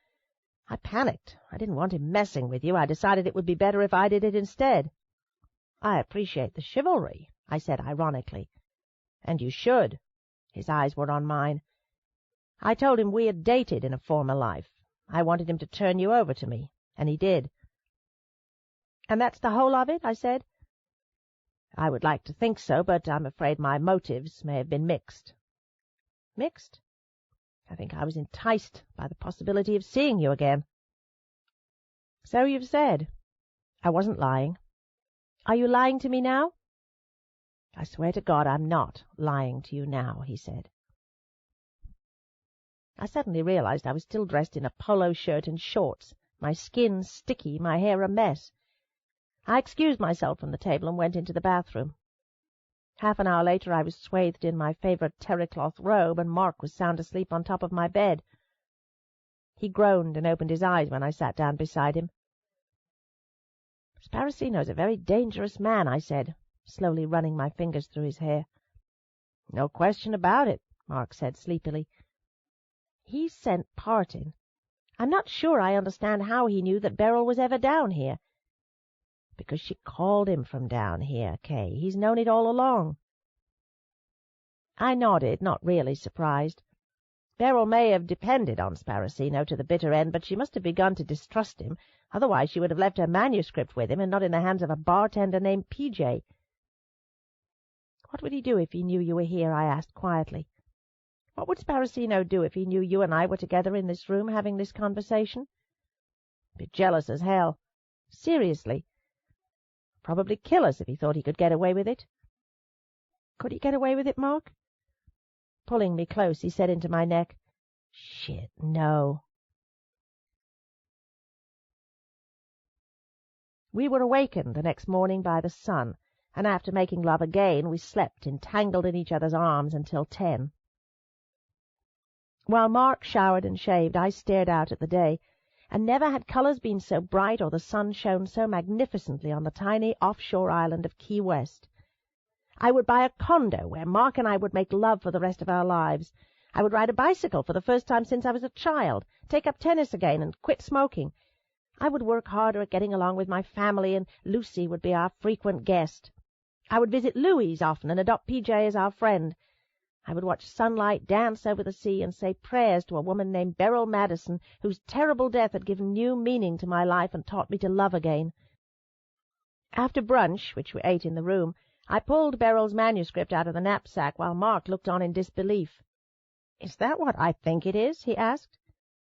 I panicked. I didn't want him messing with you. I decided it would be better if I did it instead. I appreciate the chivalry, I said ironically. And you should. His eyes were on mine. I told him we had dated in a former life. I wanted him to turn you over to me, and he did. And that's the whole of it, I said. I would like to think so, but I'm afraid my motives may have been mixed. Mixed? I think I was enticed by the possibility of seeing you again. So you've said. I wasn't lying. Are you lying to me now? I swear to God I'm not lying to you now, he said. I suddenly realized I was still dressed in a polo shirt and shorts, my skin sticky, my hair a mess. I excused myself from the table and went into the bathroom. Half an hour later I was swathed in my favorite terry-cloth robe, and Mark was sound asleep on top of my bed. He groaned and opened his eyes when I sat down beside him. Sparacino's a very dangerous man, I said, slowly running my fingers through his hair. No question about it, Mark said sleepily. He sent Partin. I'm not sure I understand how he knew that Beryl was ever down here. Because she called him from down here, Kay. He's known it all along. I nodded, not really surprised. Beryl may have depended on Sparacino to the bitter end, but she must have begun to distrust him. Otherwise she would have left her manuscript with him and not in the hands of a bartender named P.J. What would he do if he knew you were here? I asked quietly. What would Sparacino do if he knew you and I were together in this room having this conversation? Be jealous as hell. Seriously. Probably kill us if he thought he could get away with it. Could he get away with it, Mark? Pulling me close, he said into my neck, Shit, no. We were awakened the next morning by the sun, and after making love again, we slept entangled in each other's arms until 10. While Mark showered and shaved, I stared out at the day, and never had colours been so bright or the sun shone so magnificently on the tiny offshore island of Key West. I would buy a condo where Mark and I would make love for the rest of our lives. I would ride a bicycle for the first time since I was a child, take up tennis again, and quit smoking. I would work harder at getting along with my family, and Lucy would be our frequent guest. I would visit Louise often and adopt PJ as our friend. I would watch sunlight dance over the sea and say prayers to a woman named Beryl Madison, whose terrible death had given new meaning to my life and taught me to love again. After brunch, which we ate in the room, I pulled Beryl's manuscript out of the knapsack while Mark looked on in disbelief. "Is that what I think it is?" he asked.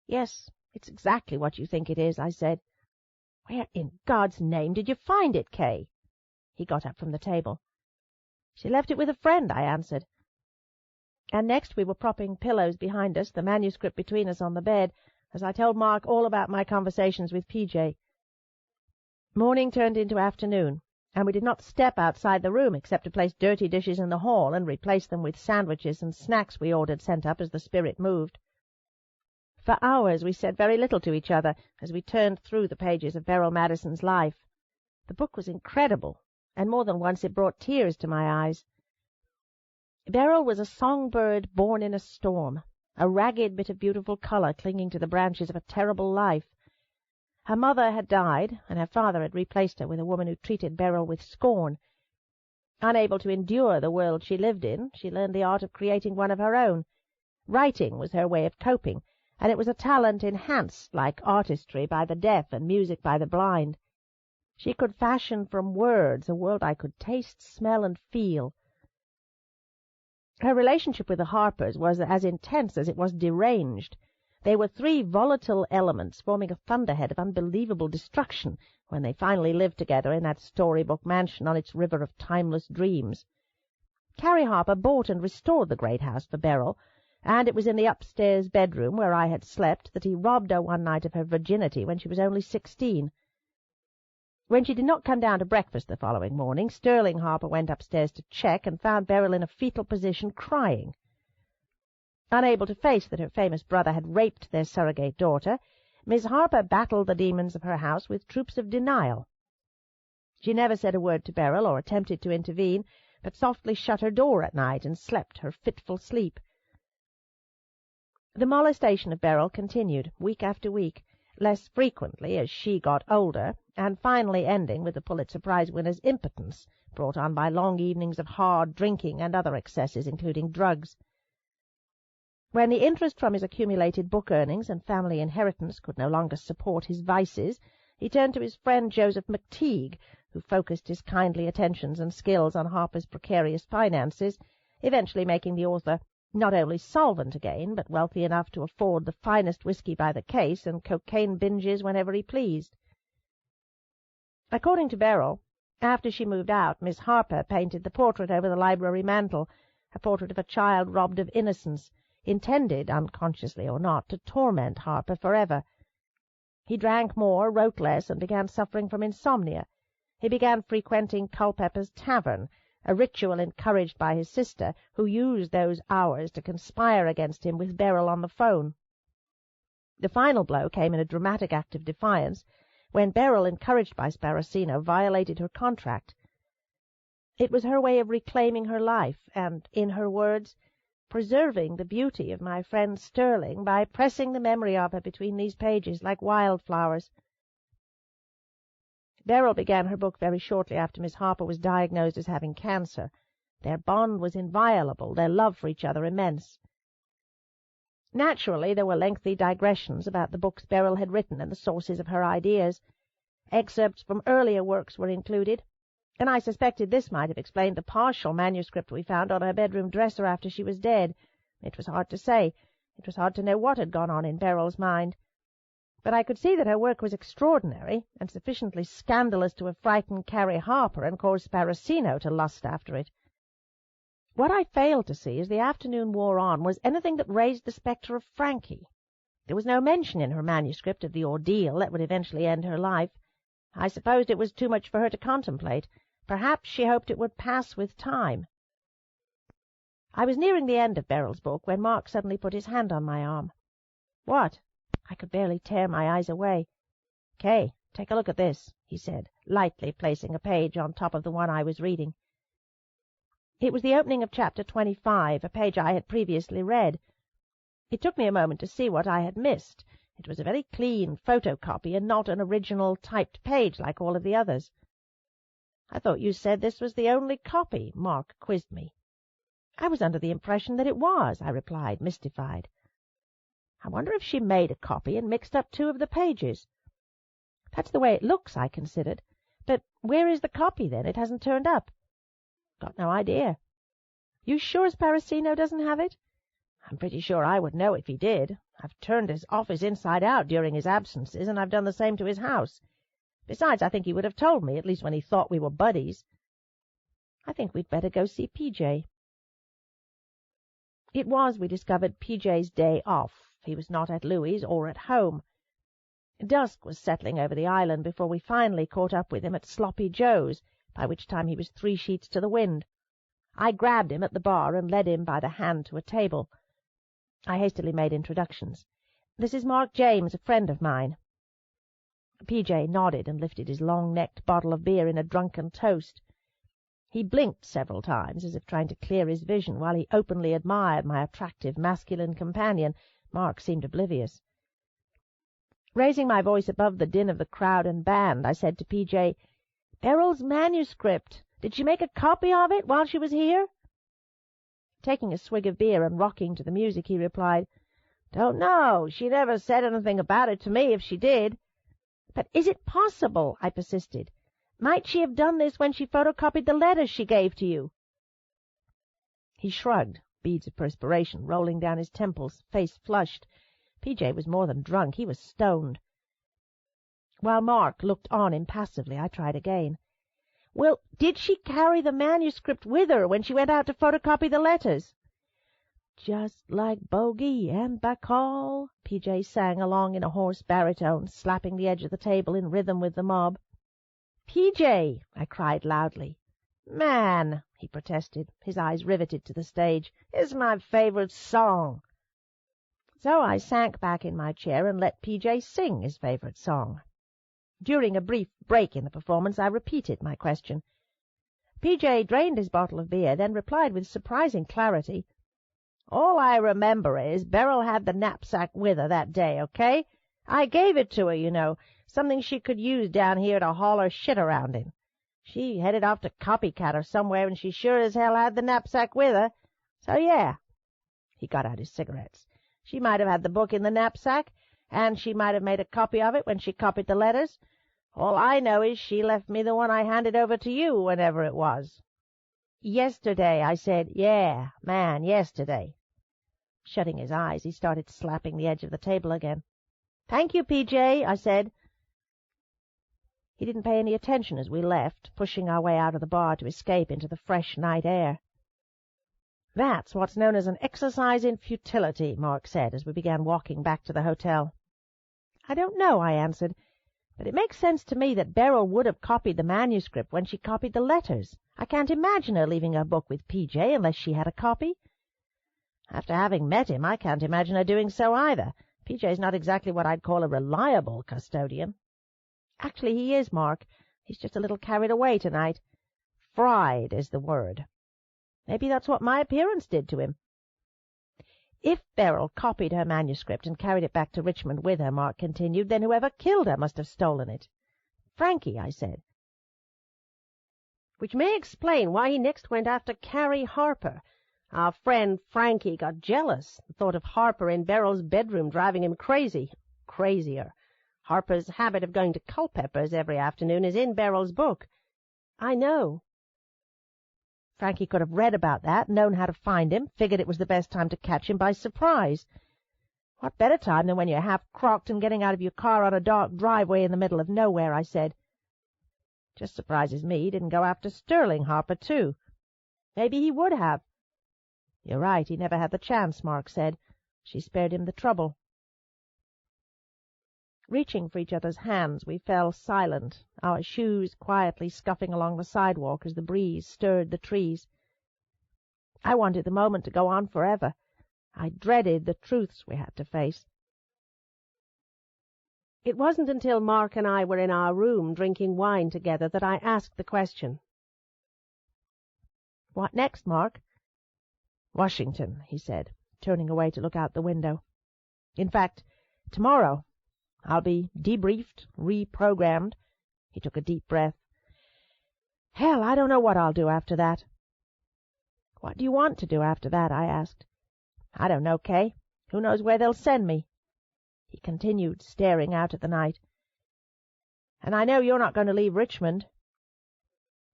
"Yes, it's exactly what you think it is," I said. "Where in God's name did you find it, Kay?" He got up from the table. "She left it with a friend," I answered. And next we were propping pillows behind us, the manuscript between us on the bed, as I told Mark all about my conversations with PJ. Morning turned into afternoon, and we did not step outside the room except to place dirty dishes in the hall and replace them with sandwiches and snacks we ordered sent up as the spirit moved. For hours we said very little to each other as we turned through the pages of Beryl Madison's life. The book was incredible, and more than once it brought tears to my eyes. Beryl was a songbird born in a storm, a ragged bit of beautiful colour clinging to the branches of a terrible life. Her mother had died, and her father had replaced her with a woman who treated Beryl with scorn. Unable to endure the world she lived in, she learned the art of creating one of her own. Writing was her way of coping, and it was a talent enhanced, like artistry, by the deaf and music by the blind. She could fashion from words a world I could taste, smell, and feel. Her relationship with the Harpers was as intense as it was deranged. They were three volatile elements forming a thunderhead of unbelievable destruction when they finally lived together in that storybook mansion on its river of timeless dreams. Carrie Harper bought and restored the great house for Beryl, and it was in the upstairs bedroom where I had slept that he robbed her one night of her virginity when she was only 16. When she did not come down to breakfast the following morning, Sterling Harper went upstairs to check and found Beryl in a fetal position crying. Unable to face that her famous brother had raped their surrogate daughter, Miss Harper battled the demons of her house with troops of denial. She never said a word to Beryl or attempted to intervene, but softly shut her door at night and slept her fitful sleep. The molestation of Beryl continued week after week, less frequently as she got older, and finally ending with the Pulitzer Prize winner's impotence, brought on by long evenings of hard drinking and other excesses, including drugs. When the interest from his accumulated book earnings and family inheritance could no longer support his vices, he turned to his friend Joseph McTeague, who focused his kindly attentions and skills on Harper's precarious finances, eventually making the author not only solvent again, but wealthy enough to afford the finest whiskey by the case and cocaine binges whenever he pleased. According to Beryl, after she moved out, Miss Harper painted the portrait over the library mantel, a portrait of a child robbed of innocence, intended, unconsciously or not, to torment Harper forever. He drank more, wrote less, and began suffering from insomnia. He began frequenting Culpepper's Tavern, a ritual encouraged by his sister, who used those hours to conspire against him with Beryl on the phone. The final blow came in a dramatic act of defiance, when Beryl, encouraged by Sparacino, violated her contract. It was her way of reclaiming her life, and, in her words, preserving the beauty of my friend Sterling by pressing the memory of her between these pages like wildflowers. Beryl began her book very shortly after Miss Harper was diagnosed as having cancer. Their bond was inviolable, their love for each other immense. Naturally, there were lengthy digressions about the books Beryl had written and the sources of her ideas. Excerpts from earlier works were included, and I suspected this might have explained the partial manuscript we found on her bedroom dresser after she was dead. It was hard to say. It was hard to know what had gone on in Beryl's mind. But I could see that her work was extraordinary, and sufficiently scandalous to have frightened Carrie Harper and caused Sparacino to lust after it. What I failed to see as the afternoon wore on was anything that raised the spectre of Frankie. There was no mention in her manuscript of the ordeal that would eventually end her life. I supposed it was too much for her to contemplate. Perhaps she hoped it would pass with time. I was nearing the end of Beryl's book when Mark suddenly put his hand on my arm. "What?" I could barely tear my eyes away. "Kay, take a look at this," he said, lightly placing a page on top of the one I was reading. It was the opening of chapter 25, a page I had previously read. It took me a moment to see what I had missed. It was a very clean photocopy and not an original typed page like all of the others. "I thought you said this was the only copy," Mark quizzed me. "I was under the impression that it was," I replied, mystified. "I wonder if she made a copy and mixed up 2 of the pages." "That's the way it looks," I considered. "But where is the copy, then? It hasn't turned up." "Got no idea." "You sure Sparacino doesn't have it?" "I'm pretty sure I would know if he did. I've turned his office inside out during his absences, and I've done the same to his house. Besides, I think he would have told me, at least when he thought we were buddies." "I think we'd better go see P.J." It was, we discovered, P.J.'s day off. He was not at Louis' or at home. Dusk was settling over the island before we finally caught up with him at Sloppy Joe's, by which time he was 3 sheets to the wind. I grabbed him at the bar and led him by the hand to a table. I hastily made introductions. "This is Mark James, a friend of mine." P.J. nodded and lifted his long-necked bottle of beer in a drunken toast. He blinked several times, as if trying to clear his vision, while he openly admired my attractive masculine companion. Mark seemed oblivious. Raising my voice above the din of the crowd and band, I said to P.J., "Beryl's manuscript. Did she make a copy of it while she was here?" Taking a swig of beer and rocking to the music, he replied, "Don't know. She never said anything about it to me if she did." "But is it possible?" I persisted. "Might she have done this when she photocopied the letters she gave to you?" He shrugged, beads of perspiration rolling down his temples, face flushed. P.J. was more than drunk. He was stoned. While Mark looked on impassively, I tried again. "Well, did she carry the manuscript with her when she went out to photocopy the letters?" "Just like Bogey and Bacall," P.J. sang along in a hoarse baritone, slapping the edge of the table in rhythm with the mob. "P.J.!" I cried loudly. "Man," he protested, his eyes riveted to the stage, "it's my favorite song." So I sank back in my chair and let P.J. sing his favorite song. During a brief break in the performance, I repeated my question. P.J. drained his bottle of beer, then replied with surprising clarity, "All I remember is Beryl had the knapsack with her that day, okay? I gave it to her, you know, something she could use down here to haul her shit around in. She headed off to Copycat or somewhere, and she sure as hell had the knapsack with her. So, yeah." He got out his cigarettes. "She might have had the book in the knapsack, and she might have made a copy of it when she copied the letters. All I know is she left me the one I handed over to you whenever it was." "Yesterday," I said. "Yeah, man, yesterday." Shutting his eyes, he started slapping the edge of the table again. "Thank you, P.J.," I said. He didn't pay any attention as we left, pushing our way out of the bar to escape into the fresh night air. "That's what's known as an exercise in futility," Mark said as we began walking back to the hotel. "I don't know," I answered, "but it makes sense to me that Beryl would have copied the manuscript when she copied the letters. I can't imagine her leaving her book with P.J. unless she had a copy. After having met him, I can't imagine her doing so either. P.J.'s not exactly what I'd call a reliable custodian." "Actually, he is, Mark. He's just a little carried away tonight. Fried is the word. Maybe that's what my appearance did to him." "If Beryl copied her manuscript and carried it back to Richmond with her," Mark continued, "then whoever killed her must have stolen it." "Frankie," I said. "Which may explain why he next went after Carrie Harper. Our friend Frankie got jealous. The thought of Harper in Beryl's bedroom driving him crazy. Crazier. Harper's habit of going to Culpepper's every afternoon is in Beryl's book." "I know." "Frankie could have read about that, known how to find him, figured it was the best time to catch him by surprise. What better time than when you're half crocked and getting out of your car on a dark driveway in the middle of nowhere," I said. "Just surprises me he didn't go after Sterling Harper, too." "Maybe he would have." "You're right, he never had the chance," Mark said. "She spared him the trouble." Reaching for each other's hands, we fell silent, our shoes quietly scuffing along the sidewalk as the breeze stirred the trees. I wanted the moment to go on forever. I dreaded the truths we had to face. It wasn't until Mark and I were in our room drinking wine together that I asked the question. "What next, Mark?" "Washington," he said, turning away to look out the window. "In fact, tomorrow I'll be debriefed, reprogrammed. He took a deep breath. Hell, I don't know what I'll do after that. What do you want to do after that? I asked. I don't know, Kay. Who knows where they'll send me? He continued, staring out at the night. And I know you're not going to leave Richmond.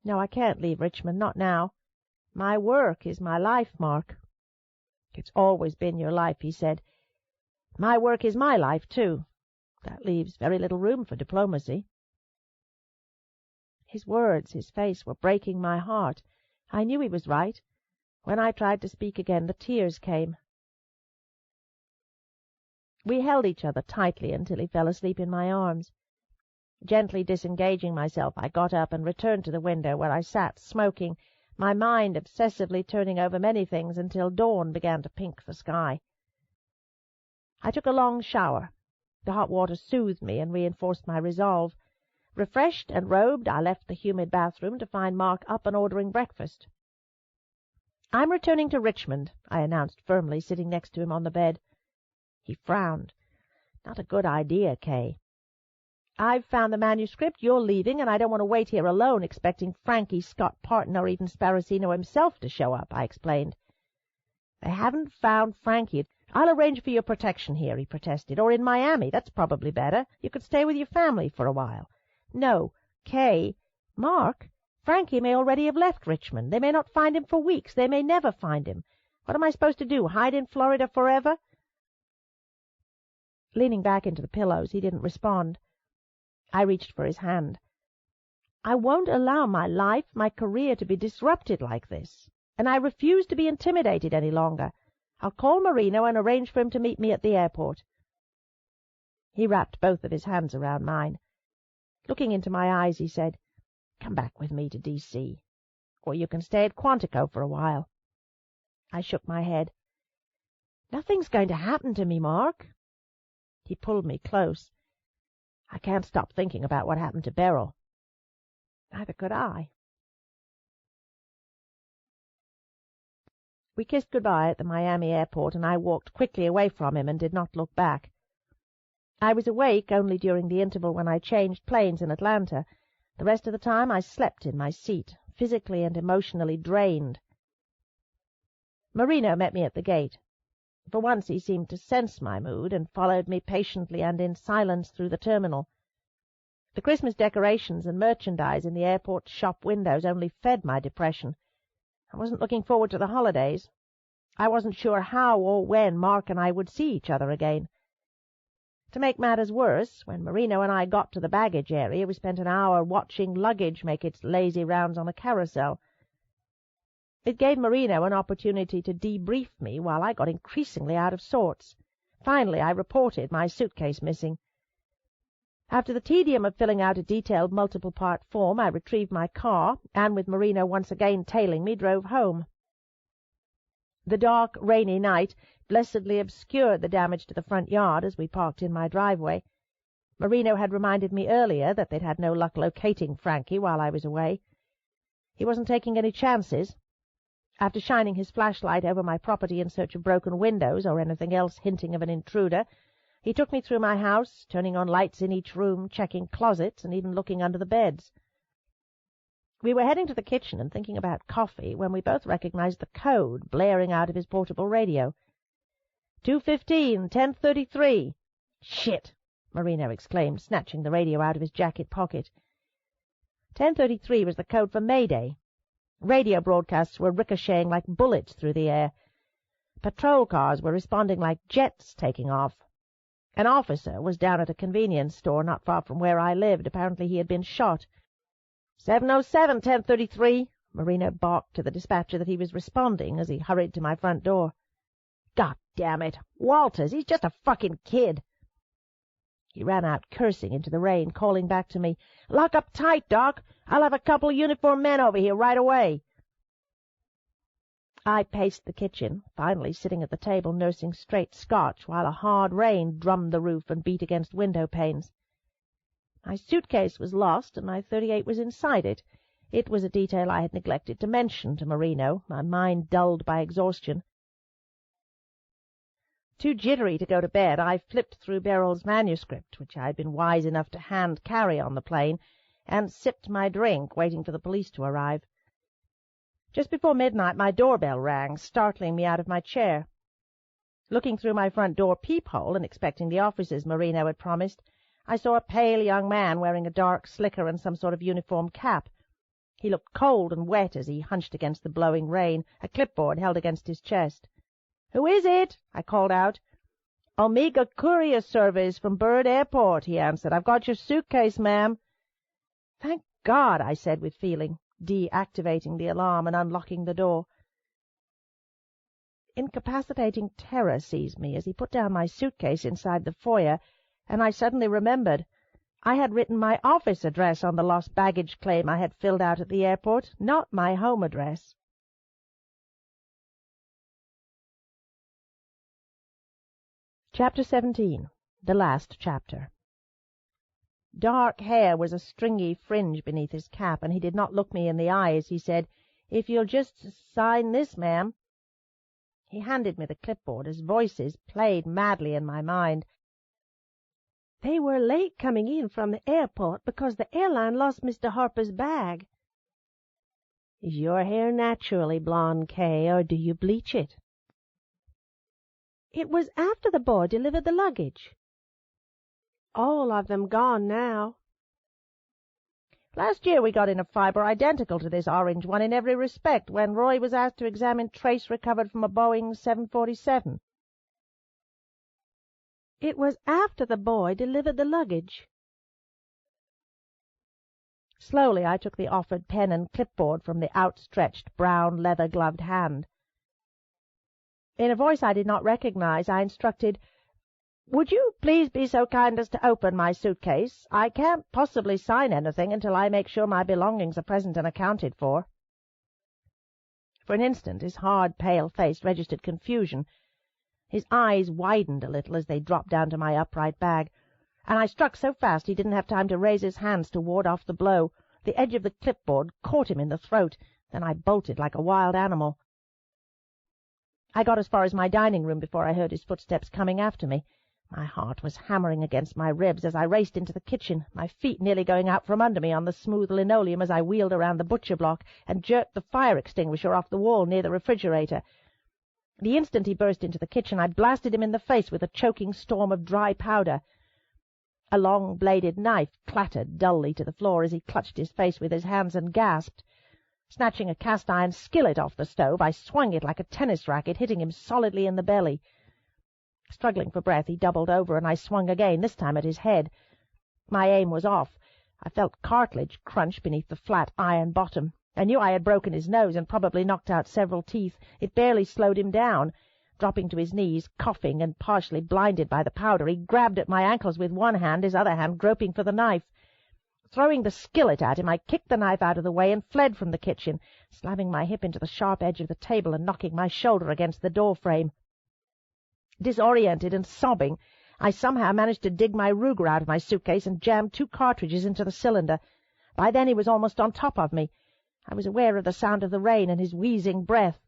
No, I can't leave Richmond, not now. My work is my life, Mark. It's always been your life, he said. My work is my life, too. That leaves very little room for diplomacy. His words, his face, were breaking my heart. I knew he was right. When I tried to speak again, the tears came. We held each other tightly until he fell asleep in my arms. Gently disengaging myself, I got up and returned to the window, where I sat smoking, my mind obsessively turning over many things until dawn began to pink the sky. I took a long shower. The hot water soothed me and reinforced my resolve. Refreshed and robed, I left the humid bathroom to find Mark up and ordering breakfast. I'm returning to Richmond, I announced firmly, sitting next to him on the bed. He frowned. Not a good idea, Kay. I've found the manuscript, you're leaving, and I don't want to wait here alone expecting Frankie, Scott Parton, or even Sparacino himself to show up, I explained. They haven't found Frankie. I'll arrange for your protection here, he protested, or in Miami. That's probably better. You could stay with your family for a while. No, Kay, Mark, Frankie may already have left Richmond. They may not find him for weeks. They may never find him. What am I supposed to do, hide in Florida forever? Leaning back into the pillows, he didn't respond. I reached for his hand. I won't allow my life, my career to be disrupted like this, and I refuse to be intimidated any longer. I'll call Marino and arrange for him to meet me at the airport. He wrapped both of his hands around mine. Looking into my eyes, he said, Come back with me to D.C., or you can stay at Quantico for a while. I shook my head. Nothing's going to happen to me, Mark. He pulled me close. I can't stop thinking about what happened to Beryl. Neither could I. We kissed goodbye at the Miami airport, and I walked quickly away from him and did not look back. I was awake only during the interval when I changed planes in Atlanta. The rest of the time I slept in my seat, physically and emotionally drained. Marino met me at the gate. For once he seemed to sense my mood and followed me patiently and in silence through the terminal. The Christmas decorations and merchandise in the airport shop windows only fed my depression. I wasn't looking forward to the holidays. I wasn't sure how or when Mark and I would see each other again. To make matters worse, when Marino and I got to the baggage area, we spent an hour watching luggage make its lazy rounds on a carousel. It gave Marino an opportunity to debrief me while I got increasingly out of sorts. Finally, I reported my suitcase missing. After the tedium of filling out a detailed multiple-part form, I retrieved my car, and with Marino once again tailing me, drove home. The dark, rainy night blessedly obscured the damage to the front yard as we parked in my driveway. Marino had reminded me earlier that they'd had no luck locating Frankie while I was away. He wasn't taking any chances. After shining his flashlight over my property in search of broken windows or anything else hinting of an intruder, he took me through my house, turning on lights in each room, checking closets, and even looking under the beds. We were heading to the kitchen and thinking about coffee when we both recognized the code blaring out of his portable radio. 215, 1033. Shit! Marino exclaimed, snatching the radio out of his jacket pocket. 1033 was the code for Mayday. Radio broadcasts were ricocheting like bullets through the air. Patrol cars were responding like jets taking off. An officer was down at a convenience store not far from where I lived. Apparently he had been shot. 707, 1033, Marino barked to the dispatcher that he was responding as he hurried to my front door. God damn it! Walters, he's just a fucking kid! He ran out cursing into the rain, calling back to me, Lock up tight, Doc! I'll have a couple of uniformed men over here right away. I paced the kitchen, finally sitting at the table nursing straight Scotch while a hard rain drummed the roof and beat against window panes. My suitcase was lost, and my .38 was inside it. It was a detail I had neglected to mention to Marino, my mind dulled by exhaustion. Too jittery to go to bed, I flipped through Beryl's manuscript, which I had been wise enough to hand-carry on the plane, and sipped my drink, waiting for the police to arrive. Just before midnight my doorbell rang, startling me out of my chair. Looking through my front door peephole and expecting the officers Marino had promised, I saw a pale young man wearing a dark slicker and some sort of uniform cap. He looked cold and wet as he hunched against the blowing rain, a clipboard held against his chest. "Who is it?" I called out. "Omega Courier Service from Bird Airport," he answered. "I've got your suitcase, ma'am." "Thank God," I said with feeling, deactivating the alarm and unlocking the door. Incapacitating terror seized me as he put down my suitcase inside the foyer, and I suddenly remembered. I had written my office address on the lost baggage claim I had filled out at the airport, not my home address. Chapter 17. The Last Chapter. Dark hair was a stringy fringe beneath his cap, and he did not look me in the eye as he said, "If you'll just sign this, ma'am." He handed me the clipboard as voices played madly in my mind. "They were late coming in from the airport because the airline lost Mr. Harper's bag." "Is your hair naturally blonde, Kay, or do you bleach it?" "It was after the boy delivered the luggage." "All of them gone now." "Last year we got in a fibre identical to this orange one in every respect when Roy was asked to examine trace recovered from a Boeing 747. "It was after the boy delivered the luggage." Slowly I took the offered pen and clipboard from the outstretched, brown, leather-gloved hand. In a voice I did not recognize, I instructed, "Would you please be so kind as to open my suitcase? I can't possibly sign anything until I make sure my belongings are present and accounted for." For an instant his hard, pale face registered confusion. His eyes widened a little as they dropped down to my upright bag, and I struck so fast he didn't have time to raise his hands to ward off the blow. The edge of the clipboard caught him in the throat. Then I bolted like a wild animal. I got as far as my dining room before I heard his footsteps coming after me. My heart was hammering against my ribs as I raced into the kitchen, my feet nearly going out from under me on the smooth linoleum as I wheeled around the butcher block and jerked the fire extinguisher off the wall near the refrigerator. The instant he burst into the kitchen, I blasted him in the face with a choking storm of dry powder. A long-bladed knife clattered dully to the floor as he clutched his face with his hands and gasped. Snatching a cast-iron skillet off the stove, I swung it like a tennis racket, hitting him solidly in the belly. Struggling for breath, he doubled over, and I swung again, this time at his head. My aim was off. I felt cartilage crunch beneath the flat iron bottom. I knew I had broken his nose and probably knocked out several teeth. It barely slowed him down. Dropping to his knees, coughing and partially blinded by the powder, he grabbed at my ankles with one hand, his other hand groping for the knife. Throwing the skillet at him, I kicked the knife out of the way and fled from the kitchen, slamming my hip into the sharp edge of the table and knocking my shoulder against the door frame. Disoriented and sobbing, I somehow managed to dig my Ruger out of my suitcase and jammed 2 cartridges into the cylinder. By then he was almost on top of me. I was aware of the sound of the rain and his wheezing breath.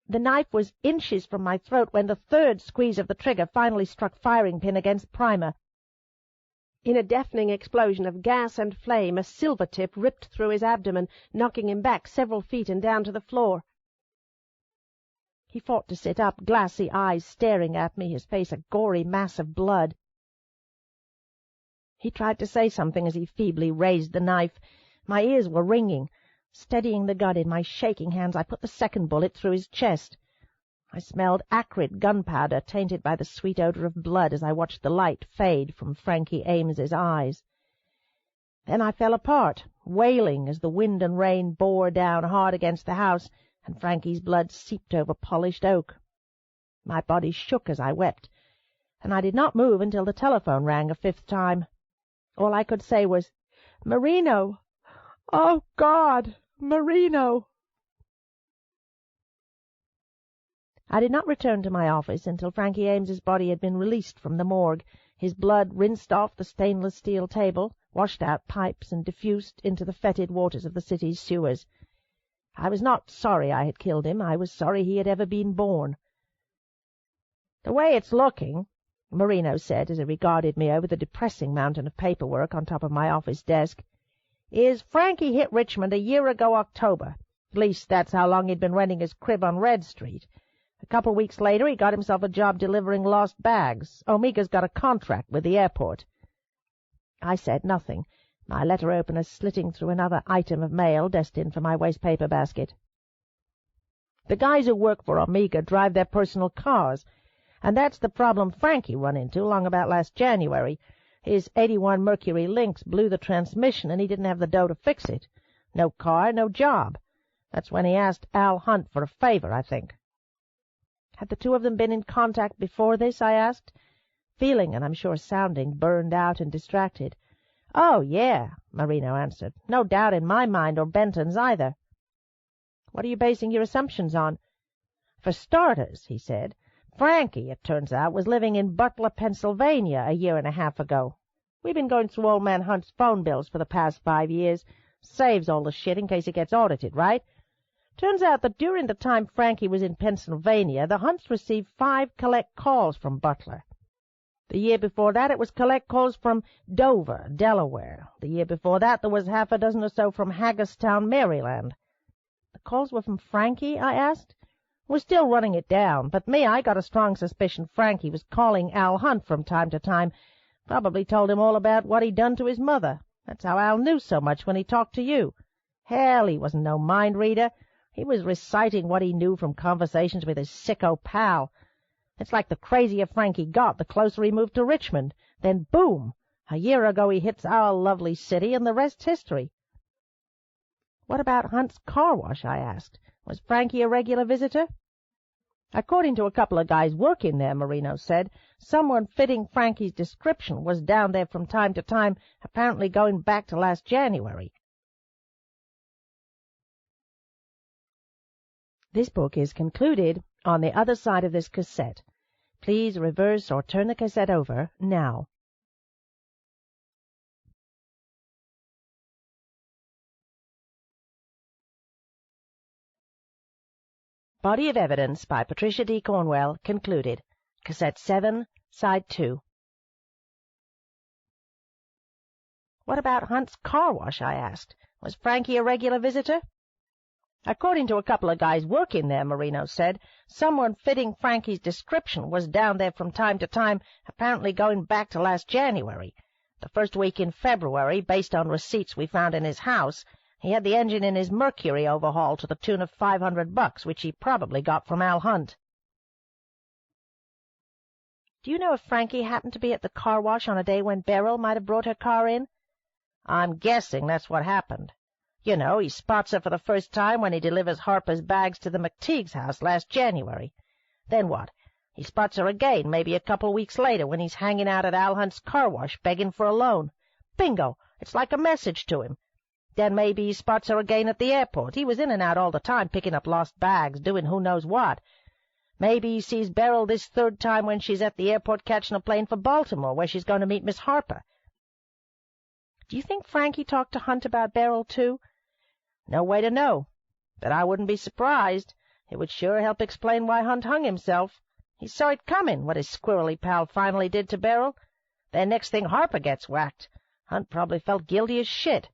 The knife was inches from my throat when the 3rd squeeze of the trigger finally struck firing pin against primer. In a deafening explosion of gas and flame, a silver tip ripped through his abdomen, knocking him back several feet and down to the floor. He fought to sit up, glassy eyes staring at me, his face a gory mass of blood. He tried to say something as he feebly raised the knife. My ears were ringing. Steadying the gun in my shaking hands, I put the 2nd bullet through his chest. I smelled acrid gunpowder, tainted by the sweet odor of blood as I watched the light fade from Frankie Ames's eyes. Then I fell apart, wailing as the wind and rain bore down hard against the house, and Frankie's blood seeped over polished oak. My body shook as I wept, and I did not move until the telephone rang a 5th time. All I could say was, "Marino! Oh, God, Marino!" I did not return to my office until Frankie Ames's body had been released from the morgue, his blood rinsed off the stainless steel table, washed out pipes, and diffused into the fetid waters of the city's sewers. I was not sorry I had killed him. I was sorry he had ever been born. "The way it's looking," Marino said as he regarded me over the depressing mountain of paperwork on top of my office desk, "is Frankie hit Richmond a year ago October. At least that's how long he'd been renting his crib on Red Street. A couple of weeks later he got himself a job delivering lost bags. Omega's got a contract with the airport." I said nothing, my letter opener slitting through another item of mail destined for my wastepaper basket. "The guys who work for Omega drive their personal cars, and that's the problem Frankie run into along about last January. His 81 Mercury Lynx blew the transmission, and he didn't have the dough to fix it. No car, no job. That's when he asked Al Hunt for a favor, I think." "Had the two of them been in contact before this?" I asked, feeling, and I'm sure sounding, burned out and distracted. "Oh, yeah," Marino answered. "No doubt in my mind, or Benton's either." "What are you basing your assumptions on?" "For starters," he said, "Frankie, it turns out, was living in Butler, Pennsylvania, a year and a half ago. We've been going through old man Hunt's phone bills for the past 5 years. Saves all the shit in case it gets audited, right? Turns out that during the time Frankie was in Pennsylvania, the Hunts received 5 collect calls from Butler. The year before that, it was collect calls from Dover, Delaware. The year before that, there was half a dozen or so from Hagerstown, Maryland." "The calls were from Frankie?" I asked. "We're still running it down, but I got a strong suspicion Frankie was calling Al Hunt from time to time. Probably told him all about what he'd done to his mother. That's how Al knew so much when he talked to you. Hell, he wasn't no mind reader. He was reciting what he knew from conversations with his sicko pal. It's like the crazier Frankie got, the closer he moved to Richmond. Then, boom! A year ago he hits our lovely city, and the rest's history." "What about Hunt's car wash?" I asked. "Was Frankie a regular visitor?" "According to a couple of guys working there," Marino said, "someone fitting Frankie's description was down there from time to time, apparently going back to last January." This book is concluded on the other side of this cassette. Please reverse or turn the cassette over now. Body of Evidence by Patricia D. Cornwell concluded. Cassette 7, Side 2. "What about Hunt's car wash?" I asked. "Was Frankie a regular visitor?" "According to a couple of guys working there," Marino said, "someone fitting Frankie's description was down there from time to time, apparently going back to last January. The first week in February, based on receipts we found in his house, he had the engine in his Mercury overhauled to the tune of $500, which he probably got from Al Hunt." "Do you know if Frankie happened to be at the car wash on a day when Beryl might have brought her car in?" "I'm guessing that's what happened. You know, he spots her for the first time when he delivers Harper's bags to the McTeague's house last January. Then what? He spots her again maybe a couple weeks later when he's hanging out at Al Hunt's car wash begging for a loan. Bingo! It's like a message to him. Then maybe he spots her again at the airport. He was in and out all the time picking up lost bags, doing who knows what. Maybe he sees Beryl this third time when she's at the airport catching a plane for Baltimore, where she's going to meet Miss Harper." "Do you think Frankie talked to Hunt about Beryl, too?" "No way to know, but I wouldn't be surprised. It would sure help explain why Hunt hung himself. He saw it coming, what his squirrely pal finally did to Beryl. Then next thing Harper gets whacked. Hunt probably felt guilty as shit."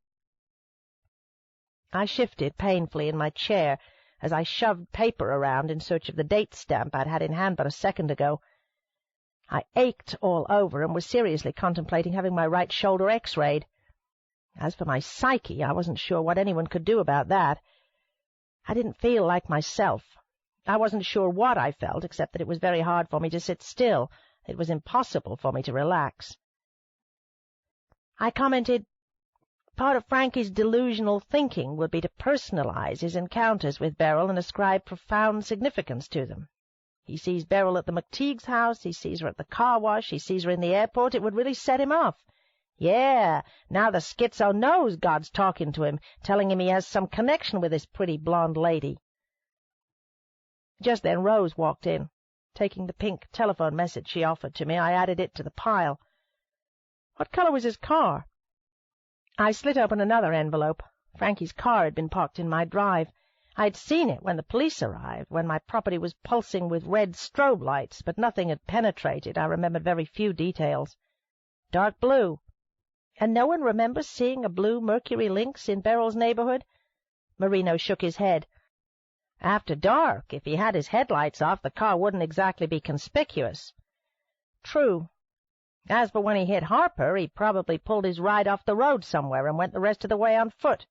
I shifted painfully in my chair as I shoved paper around in search of the date stamp I'd had in hand but a second ago. I ached all over and was seriously contemplating having my right shoulder x-rayed. As for my psyche, I wasn't sure what anyone could do about that. I didn't feel like myself. I wasn't sure what I felt, except that it was very hard for me to sit still. It was impossible for me to relax. I commented, "Part of Frankie's delusional thinking would be to personalize his encounters with Beryl and ascribe profound significance to them. He sees Beryl at the McTeague's house, he sees her at the car wash, he sees her in the airport. It would really set him off. Yeah, now the schizo knows God's talking to him, telling him he has some connection with this pretty blonde lady." Just then Rose walked in. Taking the pink telephone message she offered to me, I added it to the pile. "What color was his car?" I slit open another envelope. Frankie's car had been parked in my drive. I'd seen it when the police arrived, when my property was pulsing with red strobe lights, but nothing had penetrated. I remembered very few details. Dark blue. And no one remembers seeing a blue Mercury Lynx in Beryl's neighborhood? Marino shook his head. After dark, if he had his headlights off, the car wouldn't exactly be conspicuous. True. As for when he hit Harper, he probably pulled his ride off the road somewhere and went the rest of the way on foot.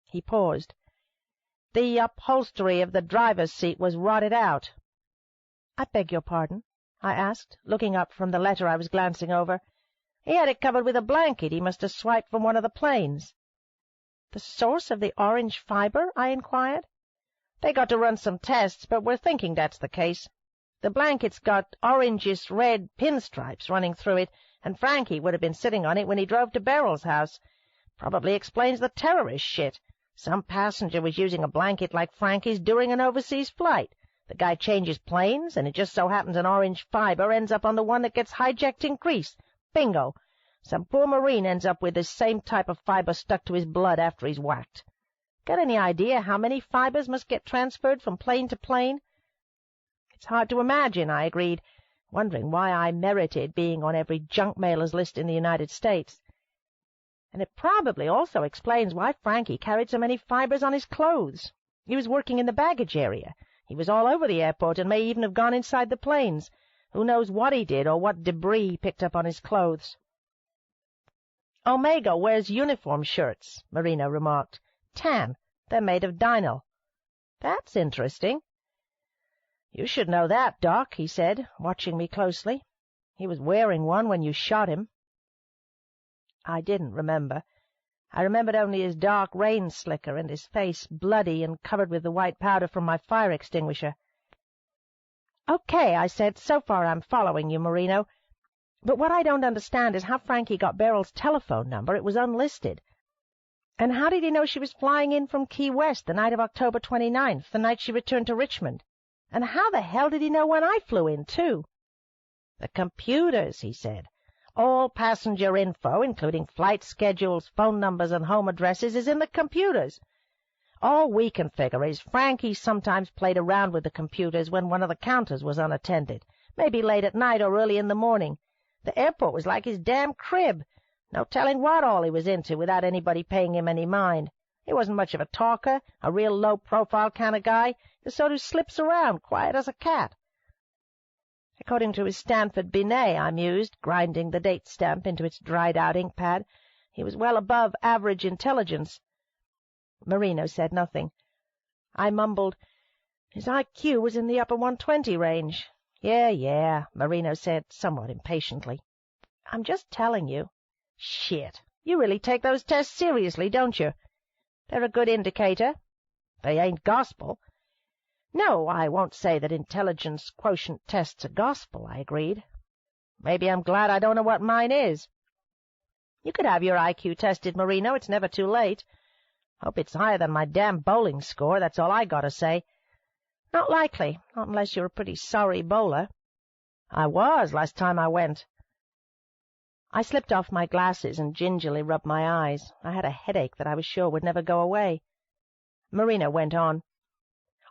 He paused. The upholstery of the driver's seat was rotted out. I beg your pardon? I asked, looking up from the letter I was glancing over. He had it covered with a blanket he must have swiped from one of the planes. The source of the orange fiber? I inquired. They got to run some tests, but we're thinking that's the case. The blanket's got orangish-red pinstripes running through it, and Frankie would have been sitting on it when he drove to Beryl's house. Probably explains the terrorist shit. Some passenger was using a blanket like Frankie's during an overseas flight. The guy changes planes, and it just so happens an orange fiber ends up on the one that gets hijacked in Greece. Bingo! Some poor Marine ends up with this same type of fiber stuck to his blood after he's whacked. Got any idea how many fibers must get transferred from plane to plane? It's hard to imagine, I agreed, wondering why I merited being on every junk mailer's list in the United States. And it probably also explains why Frankie carried so many fibers on his clothes. He was working in the baggage area. He was all over the airport and may even have gone inside the planes. Who knows what he did or what debris he picked up on his clothes. Omega wears uniform shirts, Marino remarked. Tan. They're made of dinyl. That's interesting. You should know that, Doc, he said, watching me closely. He was wearing one when you shot him. I didn't remember. I remembered only his dark rain slicker and his face bloody and covered with the white powder from my fire extinguisher. Okay, I said, so far I'm following you, Marino. But what I don't understand is how Frankie got Beryl's telephone number. It was unlisted. And how did he know she was flying in from Key West the night of October 29th, the night she returned to Richmond? And how the hell did he know when I flew in, too? The computers, he said. All passenger info, including flight schedules, phone numbers, and home addresses, is in the computers. All we can figure is Frankie sometimes played around with the computers when one of the counters was unattended, maybe late at night or early in the morning. The airport was like his damn crib. No telling what all he was into without anybody paying him any mind. He wasn't much of a talker, a real low-profile kind of guy, the sort who slips around, quiet as a cat. According to his Stanford Binet, I mused, grinding the date stamp into its dried-out ink pad, he was well above average intelligence. Marino said nothing. I mumbled, his IQ was in the upper 120 range. Yeah, Marino said, somewhat impatiently. I'm just telling you. Shit, you really take those tests seriously, don't you? They're a good indicator. They ain't gospel. No, I won't say that intelligence quotient tests are gospel, I agreed. Maybe I'm glad I don't know what mine is. You could have your IQ tested, Marino. It's never too late. Hope it's higher than my damn bowling score, that's all I gotta say. Not likely, not unless you're a pretty sorry bowler. I was last time I went. I slipped off my glasses and gingerly rubbed my eyes. I had a headache that I was sure would never go away. Marino went on.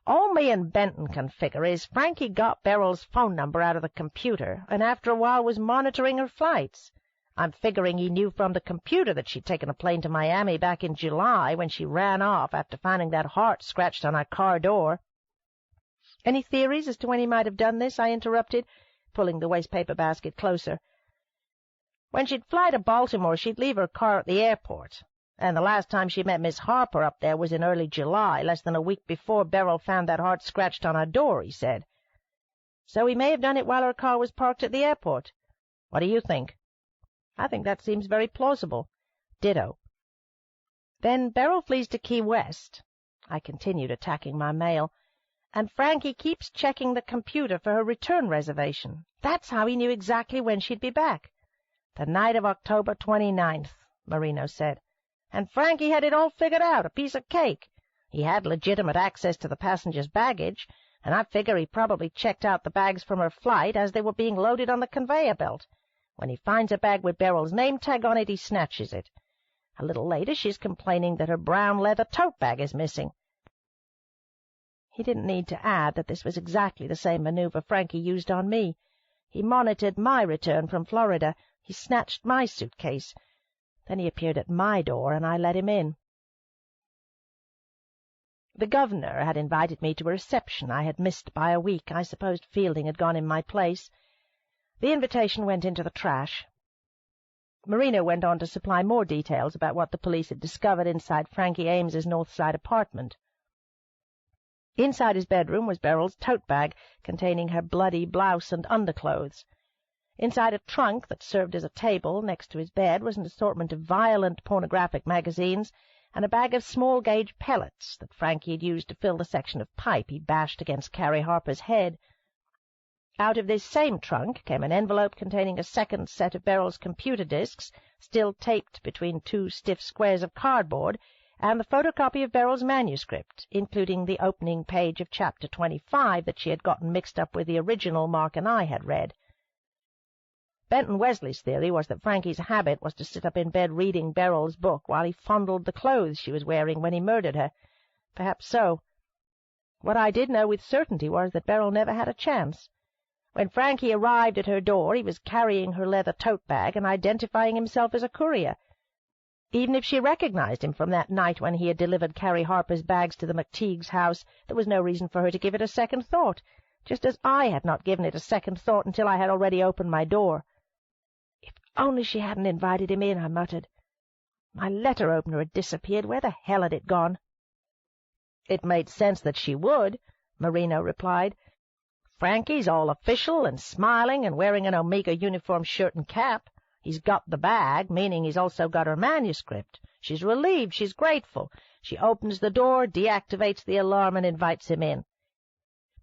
All me and Benton can figure is Frankie got Beryl's phone number out of the computer, and after a while was monitoring her flights. I'm figuring he knew from the computer that she'd taken a plane to Miami back in July when she ran off after finding that heart scratched on her car door. Any theories as to when he might have done this? I interrupted, pulling the wastepaper basket closer. When she'd fly to Baltimore, she'd leave her car at the airport, and the last time she met Miss Harper up there was in early July, less than a week before Beryl found that heart scratched on her door, he said. So he may have done it while her car was parked at the airport. What do you think? I think that seems very plausible. Ditto. Then Beryl flees to Key West. I continued attacking my mail. And Frankie keeps checking the computer for her return reservation. That's how he knew exactly when she'd be back. The night of October 29th, Marino said. And Frankie had it all figured out, a piece of cake. He had legitimate access to the passenger's baggage, and I figure he probably checked out the bags from her flight as they were being loaded on the conveyor belt. When he finds a bag with Beryl's name tag on it, he snatches it. A little later, she's complaining that her brown leather tote bag is missing. He didn't need to add that this was exactly the same maneuver Frankie used on me. He monitored my return from Florida. He snatched my suitcase. Then he appeared at my door, and I let him in. The governor had invited me to a reception I had missed by a week. I supposed Fielding had gone in my place. The invitation went into the trash. Marino went on to supply more details about what the police had discovered inside Frankie Ames's North Side apartment. Inside his bedroom was Beryl's tote bag containing her bloody blouse and underclothes. Inside a trunk that served as a table next to his bed was an assortment of violent pornographic magazines and a bag of small-gauge pellets that Frankie had used to fill the section of pipe he bashed against Carrie Harper's head. Out of this same trunk came an envelope containing a second set of Beryl's computer disks, still taped between two stiff squares of cardboard, and the photocopy of Beryl's manuscript, including the opening page of Chapter 25 that she had gotten mixed up with the original Mark and I had read. Benton Wesley's theory was that Frankie's habit was to sit up in bed reading Beryl's book while he fondled the clothes she was wearing when he murdered her. Perhaps so. What I did know with certainty was that Beryl never had a chance. When Frankie arrived at her door, he was carrying her leather tote bag and identifying himself as a courier. Even if she recognized him from that night when he had delivered Carrie Harper's bags to the McTeagues' house, there was no reason for her to give it a second thought, just as I had not given it a second thought until I had already opened my door. If only she hadn't invited him in, I muttered. My letter-opener had disappeared. Where the hell had it gone? It made sense that she would, Marino replied. Frankie's all official and smiling and wearing an Omega uniform shirt and cap. He's got the bag, meaning he's also got her manuscript. She's relieved. She's grateful. She opens the door, deactivates the alarm, and invites him in.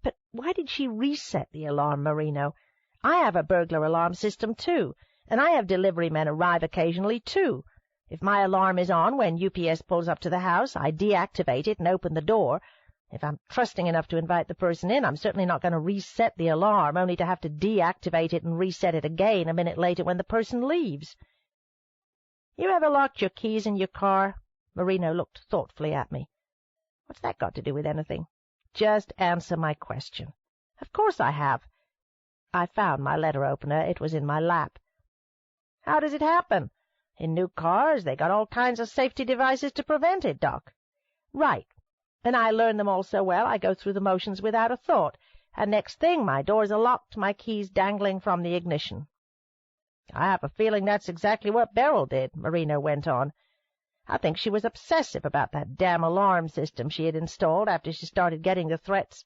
But why did she reset the alarm, Marino? I have a burglar alarm system, too, and I have delivery men arrive occasionally, too. If my alarm is on when UPS pulls up to the house, I deactivate it and open the door. If I'm trusting enough to invite the person in, I'm certainly not going to reset the alarm, only to have to deactivate it and reset it again a minute later when the person leaves. You ever locked your keys in your car? Marino looked thoughtfully at me. What's that got to do with anything? Just answer my question. Of course I have. I found my letter opener. It was in my lap. How does it happen? In new cars, they got all kinds of safety devices to prevent it, Doc. Right. And I learned them all so well I go through the motions without a thought, and next thing my doors are locked, my keys dangling from the ignition. I have a feeling that's exactly what Beryl did, Marino went on. I think she was obsessive about that damn alarm system she had installed after she started getting the threats.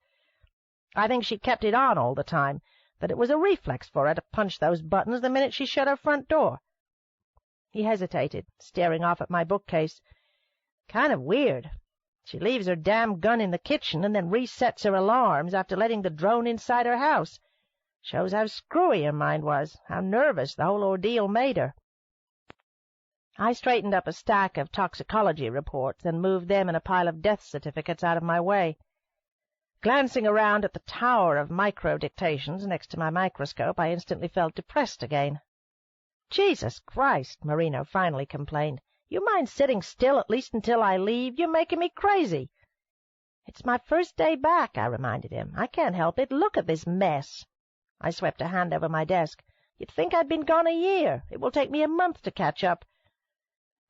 I think she kept it on all the time, that it was a reflex for her to punch those buttons the minute she shut her front door. He hesitated, staring off at my bookcase. Kind of weird. She leaves her damn gun in the kitchen and then resets her alarms after letting the drone inside her house. Shows how screwy her mind was, how nervous the whole ordeal made her. I straightened up a stack of toxicology reports and moved them and a pile of death certificates out of my way. Glancing around at the tower of micro-dictations next to my microscope, I instantly felt depressed again. Jesus Christ, Marino finally complained. You mind sitting still at least until I leave? You're making me crazy. It's my first day back, I reminded him. I can't help it. Look at this mess. I swept a hand over my desk. You'd think I'd been gone a year. It will take me a month to catch up.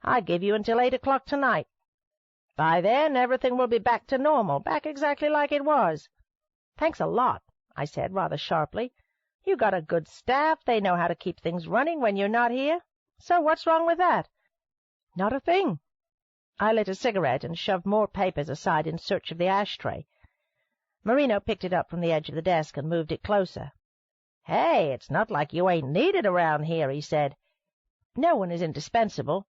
I give you until 8 o'clock tonight. By then, everything will be back to normal, back exactly like it was. Thanks a lot, I said rather sharply. You got a good staff. They know how to keep things running when you're not here. So what's wrong with that? Not a thing. I lit a cigarette and shoved more papers aside in search of the ashtray. Marino picked it up from the edge of the desk and moved it closer. Hey, it's not like you ain't needed around here, he said. No one is indispensable.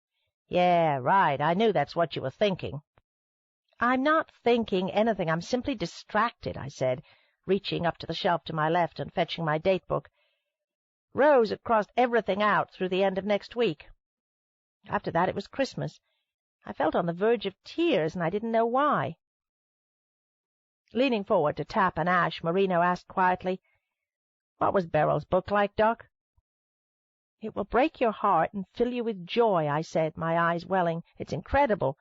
Yeah, right, I knew that's what you were thinking. I'm not thinking anything, I'm simply distracted, I said, reaching up to the shelf to my left and fetching my date book. Rose had crossed everything out through the end of next week. After that it was Christmas. I felt on the verge of tears, and I didn't know why. Leaning forward to tap an ash, Marino asked quietly, What was Beryl's book like, Doc? It will break your heart and fill you with joy, I said, my eyes welling. It's incredible.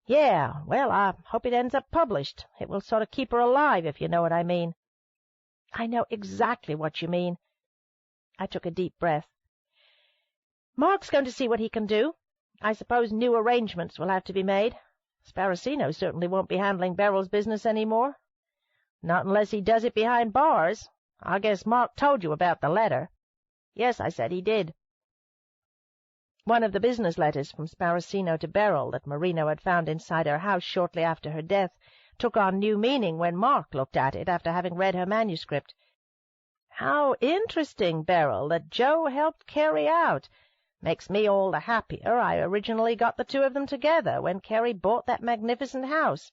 Yeah, well, I hope it ends up published. It will sort of keep her alive, if you know what I mean. I know exactly what you mean. I took a deep breath. Mark's going to see what he can do. I suppose new arrangements will have to be made. Sparacino certainly won't be handling Beryl's business any more. Not unless he does it behind bars. I guess Mark told you about the letter. Yes, I said, he did. One of the business letters from Sparacino to Beryl that Marino had found inside her house shortly after her death took on new meaning when Mark looked at it after having read her manuscript. How interesting, Beryl, that Joe helped Carrie out. Makes me all the happier I originally got the two of them together when Carrie bought that magnificent house.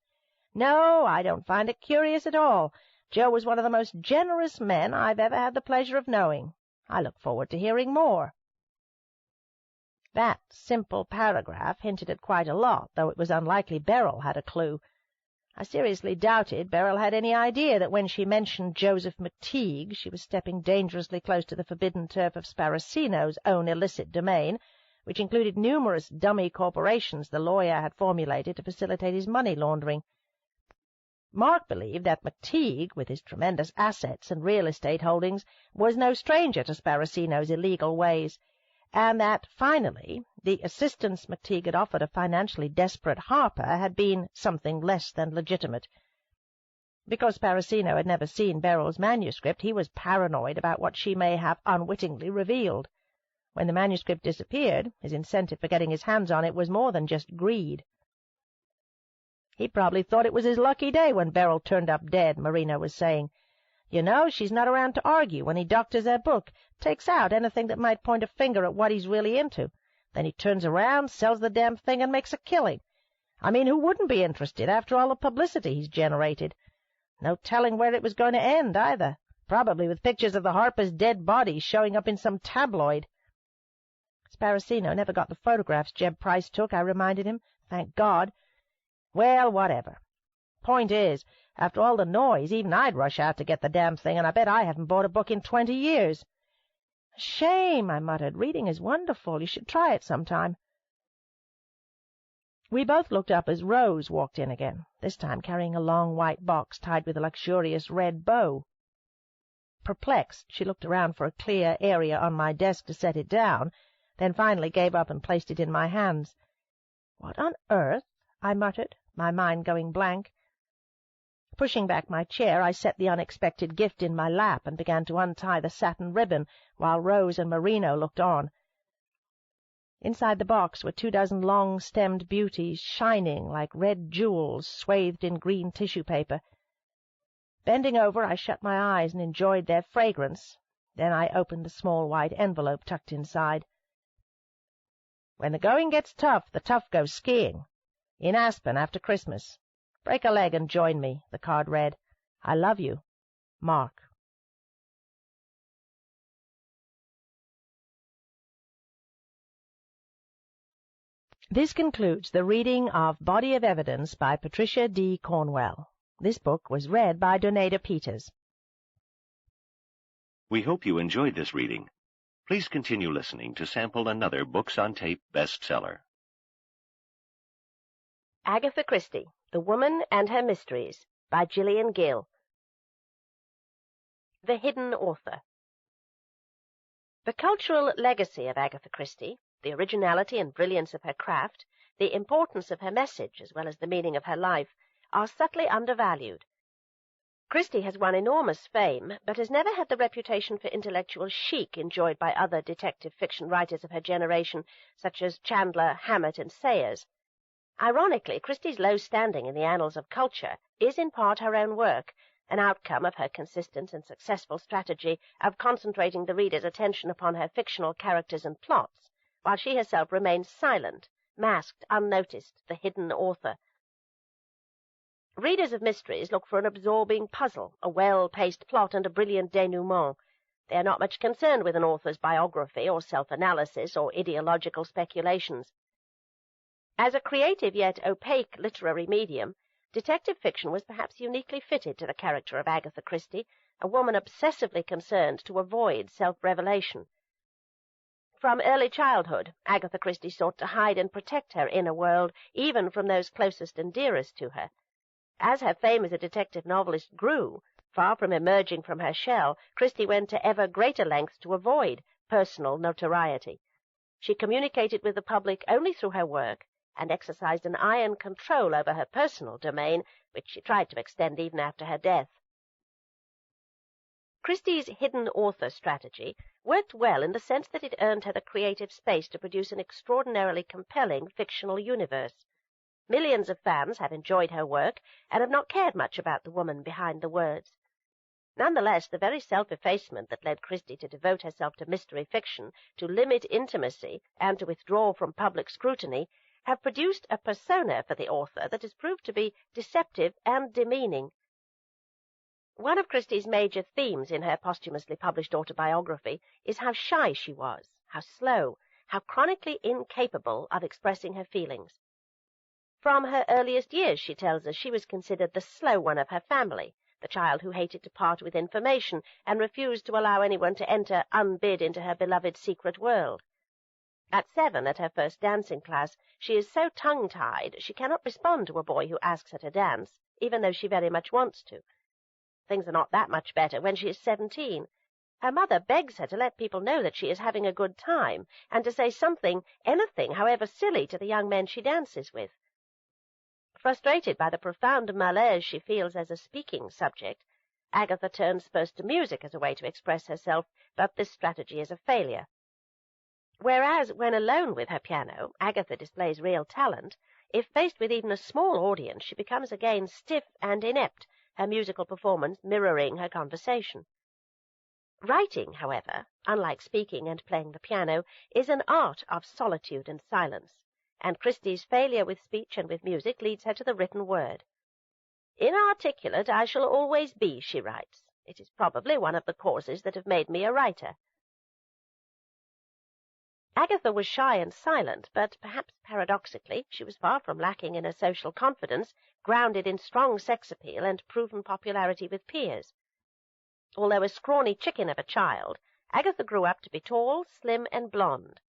No, I don't find it curious at all. Joe was one of the most generous men I've ever had the pleasure of knowing. I look forward to hearing more. That simple paragraph hinted at quite a lot, though it was unlikely Beryl had a clue. I seriously doubted Beryl had any idea that when she mentioned Joseph McTeague she was stepping dangerously close to the forbidden turf of Sparacino's own illicit domain, which included numerous dummy corporations the lawyer had formulated to facilitate his money laundering. Mark believed that McTeague, with his tremendous assets and real estate holdings, was no stranger to Sparacino's illegal ways, and that, finally, the assistance McTeague had offered a financially desperate Harper had been something less than legitimate. Because Sparacino had never seen Beryl's manuscript, he was paranoid about what she may have unwittingly revealed. When the manuscript disappeared, his incentive for getting his hands on it was more than just greed. He probably thought it was his lucky day when Beryl turned up dead, Marino was saying. You know, she's not around to argue when he doctors her book, takes out anything that might point a finger at what he's really into. Then he turns around, sells the damn thing, and makes a killing. I mean, who wouldn't be interested after all the publicity he's generated? No telling where it was going to end, either. Probably with pictures of the Harpers' dead bodies showing up in some tabloid. Sparacino never got the photographs Jeb Price took, I reminded him. Thank God. Well, whatever. Point is, after all the noise, even I'd rush out to get the damn thing, and I bet I haven't bought a book in 20 years. Shame, I muttered. Reading is wonderful. You should try it sometime. We both looked up as Rose walked in again, this time carrying a long white box tied with a luxurious red bow. Perplexed, she looked around for a clear area on my desk to set it down, then finally gave up and placed it in my hands. What on earth? I muttered, my mind going blank. Pushing back my chair, I set the unexpected gift in my lap and began to untie the satin ribbon, while Rose and Marino looked on. Inside the box were 24 long-stemmed beauties, shining like red jewels swathed in green tissue paper. Bending over, I shut my eyes and enjoyed their fragrance. Then I opened the small white envelope tucked inside. When the going gets tough, the tough go skiing. In Aspen after Christmas. Break a leg and join me, the card read. I love you. Mark. This concludes the reading of Body of Evidence by Patricia D. Cornwell. This book was read by Donata Peters. We hope you enjoyed this reading. Please continue listening to sample another Books on Tape bestseller. Agatha Christie, The Woman and Her Mysteries, by Gillian Gill. The Hidden Author. The cultural legacy of Agatha Christie, the originality and brilliance of her craft, the importance of her message as well as the meaning of her life, are subtly undervalued. Christie has won enormous fame, but has never had the reputation for intellectual chic enjoyed by other detective fiction writers of her generation, such as Chandler, Hammett, and Sayers. Ironically, Christie's low standing in the annals of culture is in part her own work, an outcome of her consistent and successful strategy of concentrating the reader's attention upon her fictional characters and plots, while she herself remains silent, masked, unnoticed, the hidden author. Readers of mysteries look for an absorbing puzzle, a well-paced plot, and a brilliant denouement. They are not much concerned with an author's biography or self-analysis or ideological speculations. As a creative yet opaque literary medium, detective fiction was perhaps uniquely fitted to the character of Agatha Christie, a woman obsessively concerned to avoid self-revelation. From early childhood, Agatha Christie sought to hide and protect her inner world, even from those closest and dearest to her. As her fame as a detective novelist grew, far from emerging from her shell, Christie went to ever greater lengths to avoid personal notoriety. She communicated with the public only through her work, and exercised an iron control over her personal domain, which she tried to extend even after her death. Christie's hidden author strategy worked well in the sense that it earned her the creative space to produce an extraordinarily compelling fictional universe. Millions of fans have enjoyed her work and have not cared much about the woman behind the words. Nonetheless, the very self-effacement that led Christie to devote herself to mystery fiction, to limit intimacy, and to withdraw from public scrutiny, have produced a persona for the author that has proved to be deceptive and demeaning. One of Christie's major themes in her posthumously published autobiography is how shy she was, how slow, how chronically incapable of expressing her feelings. From her earliest years, she tells us, she was considered the slow one of her family, the child who hated to part with information and refused to allow anyone to enter unbid into her beloved secret world. At 7, at her first dancing class, she is so tongue-tied she cannot respond to a boy who asks her to dance, even though she very much wants to. Things are not that much better when she is 17. Her mother begs her to let people know that she is having a good time, and to say something, anything, however silly, to the young men she dances with. Frustrated by the profound malaise she feels as a speaking subject, Agatha turns first to music as a way to express herself, but this strategy is a failure. Whereas, when alone with her piano, Agatha displays real talent, if faced with even a small audience, she becomes again stiff and inept, her musical performance mirroring her conversation. Writing, however, unlike speaking and playing the piano, is an art of solitude and silence, and Christie's failure with speech and with music leads her to the written word. "Inarticulate I shall always be," she writes. "It is probably one of the causes that have made me a writer." Agatha was shy and silent, but perhaps paradoxically she was far from lacking in her social confidence, grounded in strong sex appeal and proven popularity with peers. Although a scrawny chicken of a child, Agatha grew up to be tall, slim, and blonde,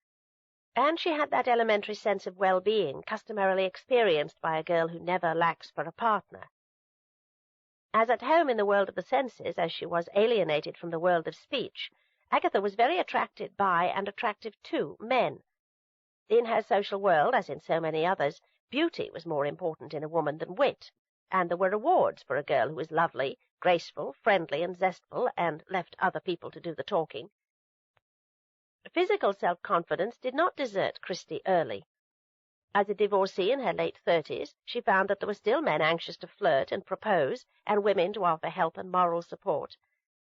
and she had that elementary sense of well-being customarily experienced by a girl who never lacks for a partner. As at home in the world of the senses as she was alienated from the world of speech, Agatha was very attracted by and attractive to men. In her social world, as in so many others, beauty was more important in a woman than wit, and there were rewards for a girl who was lovely, graceful, friendly, and zestful, and left other people to do the talking. Physical self-confidence did not desert Christie early. As a divorcee in her late 30s, she found that there were still men anxious to flirt and propose, and women to offer help and moral support.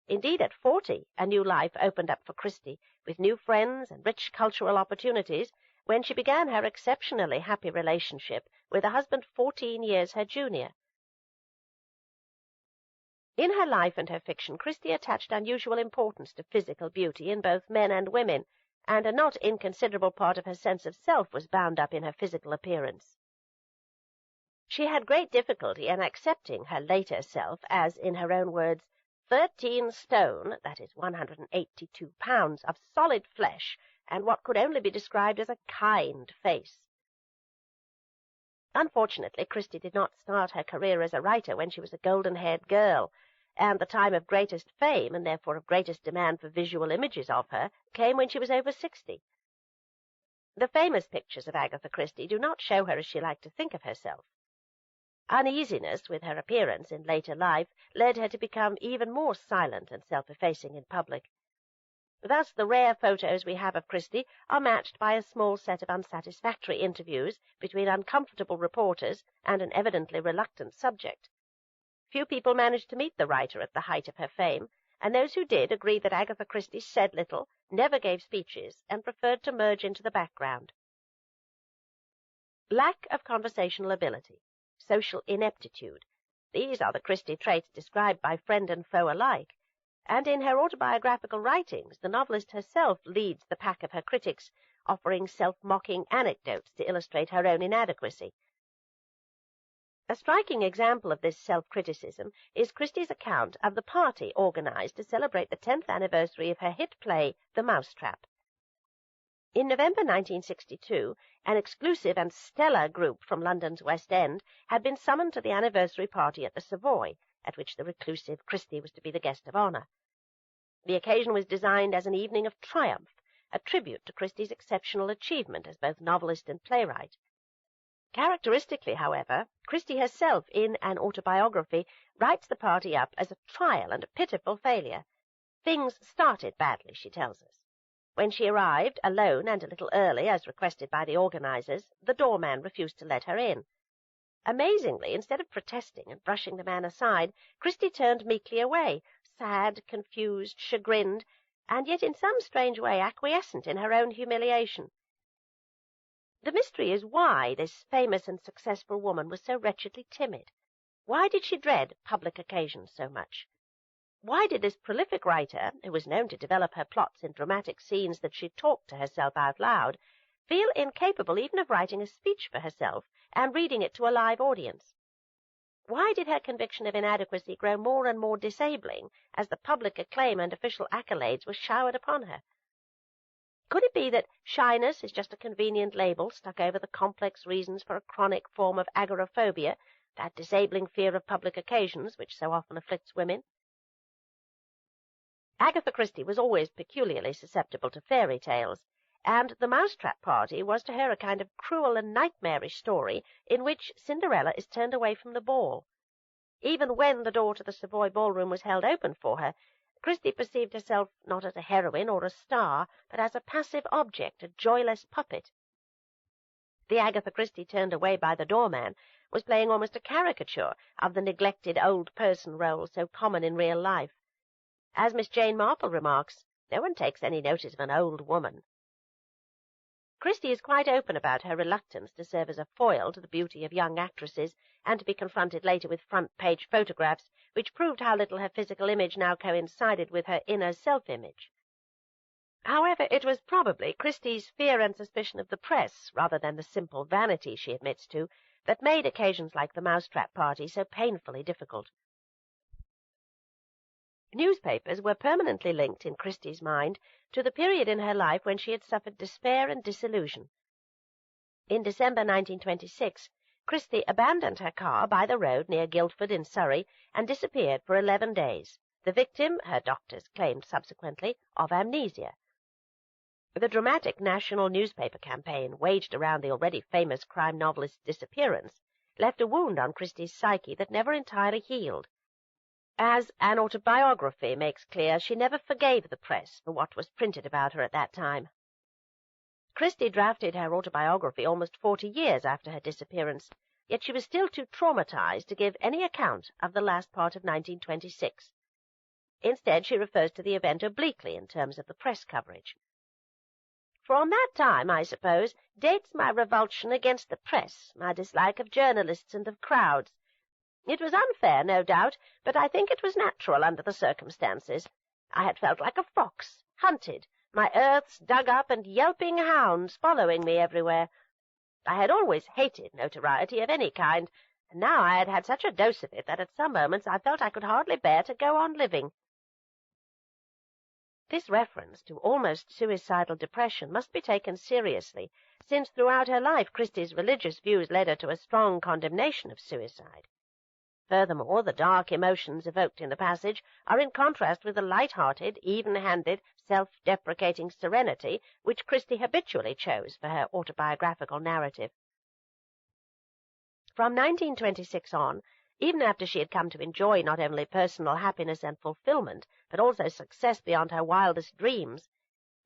Indeed, at 40, a new life opened up for Christie, with new friends and rich cultural opportunities, when she began her exceptionally happy relationship with a husband 14 years her junior. In her life and her fiction, Christie attached unusual importance to physical beauty in both men and women, and a not inconsiderable part of her sense of self was bound up in her physical appearance. She had great difficulty in accepting her later self as, in her own words, 13 stone, that is 182 pounds, of solid flesh, and what could only be described as a kind face. Unfortunately, Christie did not start her career as a writer when she was a golden-haired girl, and the time of greatest fame, and therefore of greatest demand for visual images of her, came when she was over 60. The famous pictures of Agatha Christie do not show her as she liked to think of herself. Uneasiness with her appearance in later life led her to become even more silent and self-effacing in public. Thus, the rare photos we have of Christie are matched by a small set of unsatisfactory interviews between uncomfortable reporters and an evidently reluctant subject. Few people managed to meet the writer at the height of her fame, and those who did agreed that Agatha Christie said little, never gave speeches, and preferred to merge into the background. Lack of conversational ability, social ineptitude, these are the Christie traits described by friend and foe alike, and in her autobiographical writings the novelist herself leads the pack of her critics, offering self-mocking anecdotes to illustrate her own inadequacy. A striking example of this self-criticism is Christie's account of the party organized to celebrate the 10th anniversary of her hit play, The Mousetrap. In November 1962, an exclusive and stellar group from London's West End had been summoned to the anniversary party at the Savoy, at which the reclusive Christie was to be the guest of honour. The occasion was designed as an evening of triumph, a tribute to Christie's exceptional achievement as both novelist and playwright. Characteristically, however, Christie herself, in an autobiography, writes the party up as a trial and a pitiful failure. Things started badly, she tells us. When she arrived, alone and a little early, as requested by the organisers, the doorman refused to let her in. Amazingly, instead of protesting and brushing the man aside, Christie turned meekly away, sad, confused, chagrined, and yet in some strange way acquiescent in her own humiliation. The mystery is why this famous and successful woman was so wretchedly timid. Why did she dread public occasions so much? Why did this prolific writer, who was known to develop her plots in dramatic scenes that she talked to herself out loud, feel incapable even of writing a speech for herself and reading it to a live audience? Why did her conviction of inadequacy grow more and more disabling as the public acclaim and official accolades were showered upon her? Could it be that shyness is just a convenient label stuck over the complex reasons for a chronic form of agoraphobia, that disabling fear of public occasions which so often afflicts women? Agatha Christie was always peculiarly susceptible to fairy tales, and the Mousetrap Party was to her a kind of cruel and nightmarish story in which Cinderella is turned away from the ball. Even when the door to the Savoy ballroom was held open for her, Christie perceived herself not as a heroine or a star, but as a passive object, a joyless puppet. The Agatha Christie turned away by the doorman was playing almost a caricature of the neglected old person role so common in real life. As Miss Jane Marple remarks, no one takes any notice of an old woman. Christie is quite open about her reluctance to serve as a foil to the beauty of young actresses and to be confronted later with front-page photographs which proved how little her physical image now coincided with her inner self-image. However, it was probably Christie's fear and suspicion of the press, rather than the simple vanity she admits to, that made occasions like the Mousetrap Party so painfully difficult. Newspapers were permanently linked in Christie's mind to the period in her life when she had suffered despair and disillusion. In December 1926, Christie abandoned her car by the road near Guildford in Surrey and disappeared for 11 days, the victim, her doctors claimed subsequently, of amnesia. The dramatic national newspaper campaign waged around the already famous crime novelist's disappearance left a wound on Christie's psyche that never entirely healed. As an autobiography makes clear, she never forgave the press for what was printed about her at that time. Christie drafted her autobiography almost 40 years after her disappearance, yet she was still too traumatized to give any account of the last part of 1926. Instead, she refers to the event obliquely in terms of the press coverage. From that time, I suppose, dates my revulsion against the press, my dislike of journalists and of crowds. It was unfair, no doubt, but I think it was natural under the circumstances. I had felt like a fox, hunted, my earths dug up and yelping hounds following me everywhere. I had always hated notoriety of any kind, and now I had had such a dose of it that at some moments I felt I could hardly bear to go on living. This reference to almost suicidal depression must be taken seriously, since throughout her life Christie's religious views led her to a strong condemnation of suicide. Furthermore, the dark emotions evoked in the passage are in contrast with the light-hearted, even-handed, self-deprecating serenity which Christie habitually chose for her autobiographical narrative. From 1926 on, even after she had come to enjoy not only personal happiness and fulfillment, but also success beyond her wildest dreams,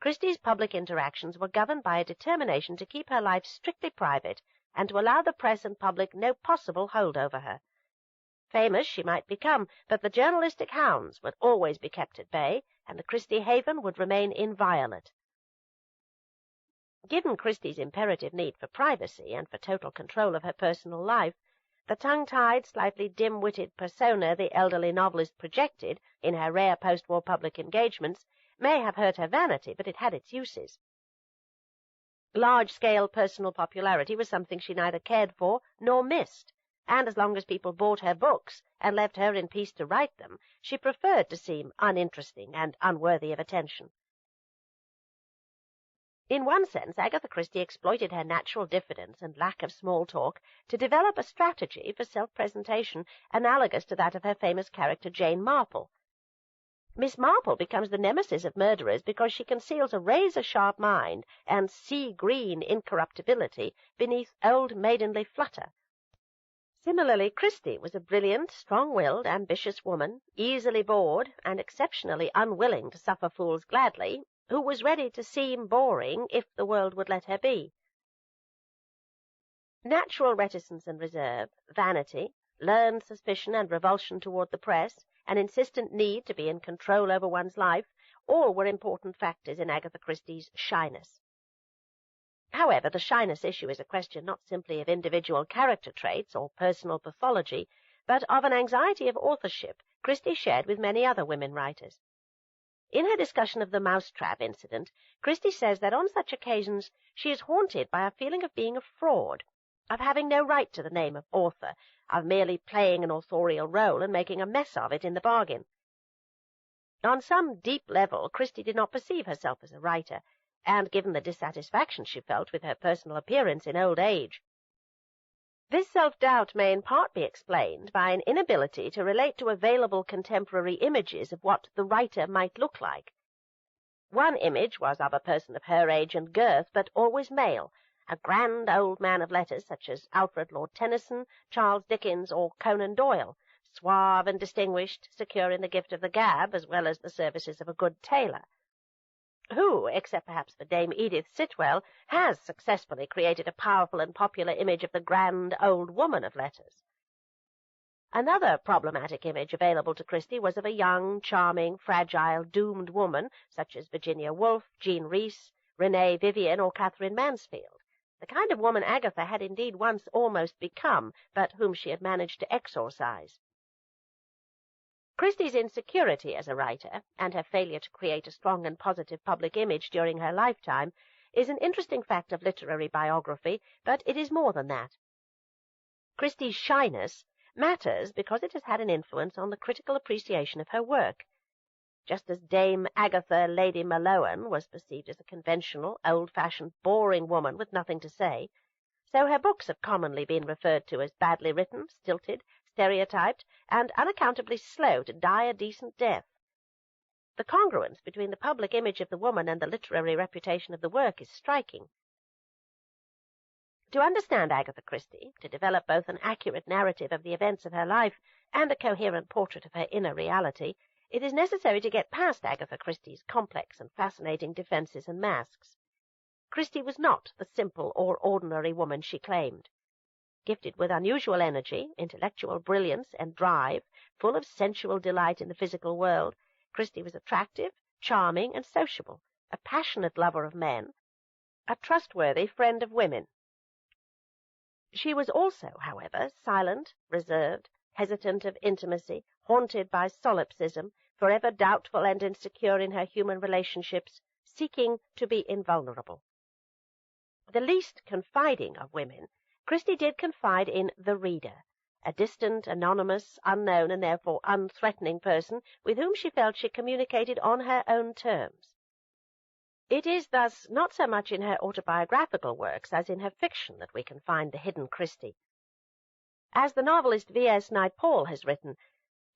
Christie's public interactions were governed by a determination to keep her life strictly private and to allow the press and public no possible hold over her. Famous she might become, but the journalistic hounds would always be kept at bay, and the Christie haven would remain inviolate. Given Christie's imperative need for privacy and for total control of her personal life, the tongue-tied, slightly dim-witted persona the elderly novelist projected in her rare post-war public engagements may have hurt her vanity, but it had its uses. Large-scale personal popularity was something she neither cared for nor missed, and as long as people bought her books and left her in peace to write them, she preferred to seem uninteresting and unworthy of attention. In one sense, Agatha Christie exploited her natural diffidence and lack of small talk to develop a strategy for self-presentation analogous to that of her famous character Jane Marple. Miss Marple becomes the nemesis of murderers because she conceals a razor-sharp mind and sea-green incorruptibility beneath old maidenly flutter. Similarly, Christie was a brilliant, strong-willed, ambitious woman, easily bored and exceptionally unwilling to suffer fools gladly, who was ready to seem boring if the world would let her be. Natural reticence and reserve, vanity, learned suspicion and revulsion toward the press, an insistent need to be in control over one's life, all were important factors in Agatha Christie's shyness. However, the shyness issue is a question not simply of individual character traits or personal pathology, but of an anxiety of authorship Christie shared with many other women writers. In her discussion of the mousetrap incident, Christie says that on such occasions she is haunted by a feeling of being a fraud, of having no right to the name of author, of merely playing an authorial role and making a mess of it in the bargain. On some deep level, Christie did not perceive herself as a writer, and given the dissatisfaction she felt with her personal appearance in old age. This self-doubt may in part be explained by an inability to relate to available contemporary images of what the writer might look like. One image was of a person of her age and girth, but always male, a grand old man of letters such as Alfred Lord Tennyson, Charles Dickens, or Conan Doyle, suave and distinguished, secure in the gift of the gab as well as the services of a good tailor, who, except perhaps for Dame Edith Sitwell, has successfully created a powerful and popular image of the grand old woman of letters. Another problematic image available to Christie was of a young, charming, fragile, doomed woman, such as Virginia Woolf, Jean Rhys, Renee Vivian, or Catherine Mansfield, the kind of woman Agatha had indeed once almost become, but whom she had managed to exorcise. Christie's insecurity as a writer, and her failure to create a strong and positive public image during her lifetime, is an interesting fact of literary biography, but it is more than that. Christie's shyness matters because it has had an influence on the critical appreciation of her work. Just as Dame Agatha Lady Malowan was perceived as a conventional, old-fashioned, boring woman with nothing to say, so her books have commonly been referred to as badly written, stilted, stereotyped, and unaccountably slow to die a decent death. The congruence between the public image of the woman and the literary reputation of the work is striking. To understand Agatha Christie, to develop both an accurate narrative of the events of her life and a coherent portrait of her inner reality, it is necessary to get past Agatha Christie's complex and fascinating defences and masks. Christie was not the simple or ordinary woman she claimed. Gifted with unusual energy, intellectual brilliance, and drive, full of sensual delight in the physical world, Christie was attractive, charming, and sociable, a passionate lover of men, a trustworthy friend of women. She was also, however, silent, reserved, hesitant of intimacy, haunted by solipsism, forever doubtful and insecure in her human relationships, seeking to be invulnerable. The least confiding of women, Christie did confide in the reader, a distant, anonymous, unknown, and therefore unthreatening person with whom she felt she communicated on her own terms. It is thus not so much in her autobiographical works as in her fiction that we can find the hidden Christie. As the novelist V.S. Naipaul has written,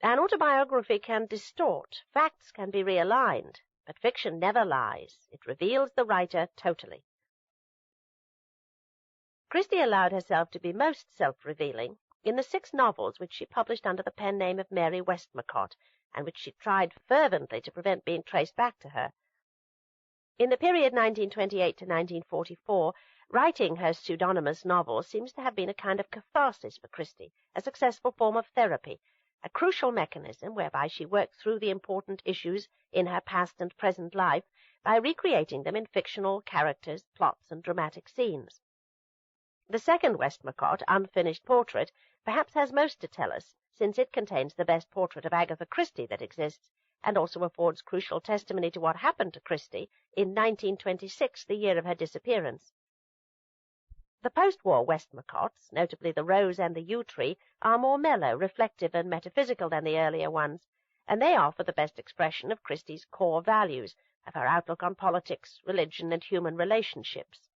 an autobiography can distort, facts can be realigned, but fiction never lies. It reveals the writer totally. Christie allowed herself to be most self-revealing in the 6 novels which she published under the pen name of Mary Westmacott, and which she tried fervently to prevent being traced back to her. In the period 1928 to 1944, writing her pseudonymous novels seems to have been a kind of catharsis for Christie, a successful form of therapy, a crucial mechanism whereby she worked through the important issues in her past and present life by recreating them in fictional characters, plots, and dramatic scenes. The second Westmacott, Unfinished Portrait, perhaps has most to tell us, since it contains the best portrait of Agatha Christie that exists, and also affords crucial testimony to what happened to Christie in 1926, the year of her disappearance. The post-war Westmacotts, notably The Rose and the Yew Tree, are more mellow, reflective, and metaphysical than the earlier ones, and they offer the best expression of Christie's core values, of her outlook on politics, religion, and human relationships.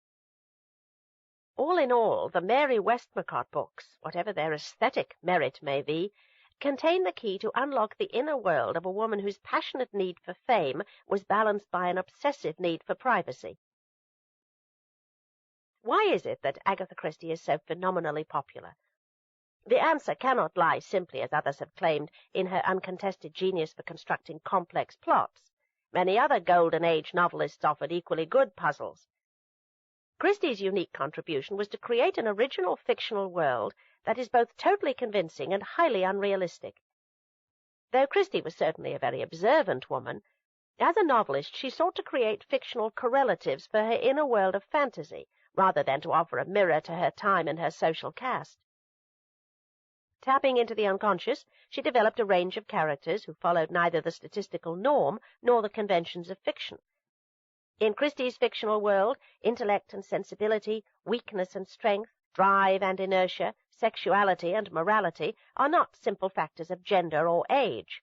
All in all, the Mary Westmacott books, whatever their aesthetic merit may be, contain the key to unlock the inner world of a woman whose passionate need for fame was balanced by an obsessive need for privacy. Why is it that Agatha Christie is so phenomenally popular? The answer cannot lie simply, as others have claimed, in her uncontested genius for constructing complex plots. Many other Golden Age novelists offered equally good puzzles. Christie's unique contribution was to create an original fictional world that is both totally convincing and highly unrealistic. Though Christie was certainly a very observant woman, as a novelist she sought to create fictional correlatives for her inner world of fantasy, rather than to offer a mirror to her time and her social caste. Tapping into the unconscious, she developed a range of characters who followed neither the statistical norm nor the conventions of fiction. In Christie's fictional world, intellect and sensibility, weakness and strength, drive and inertia, sexuality and morality are not simple factors of gender or age.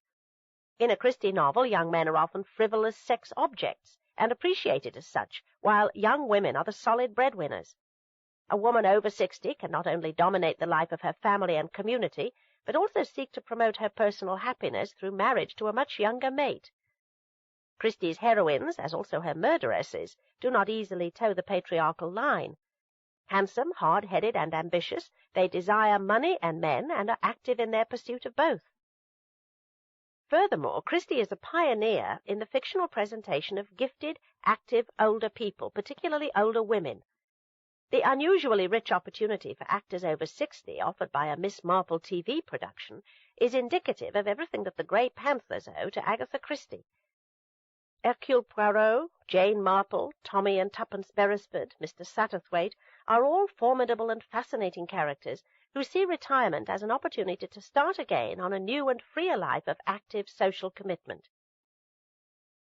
In a Christie novel, young men are often frivolous sex objects and appreciated as such, while young women are the solid breadwinners. A woman over 60 can not only dominate the life of her family and community, but also seek to promote her personal happiness through marriage to a much younger mate. Christie's heroines, as also her murderesses, do not easily toe the patriarchal line. Handsome, hard-headed, and ambitious, they desire money and men and are active in their pursuit of both. Furthermore, Christie is a pioneer in the fictional presentation of gifted, active, older people, particularly older women. The unusually rich opportunity for actors over 60 offered by a Miss Marple TV production is indicative of everything that the Grey Panthers owe to Agatha Christie. Hercule Poirot, Jane Marple, Tommy and Tuppence Beresford, Mr. Satterthwaite are all formidable and fascinating characters who see retirement as an opportunity to start again on a new and freer life of active social commitment.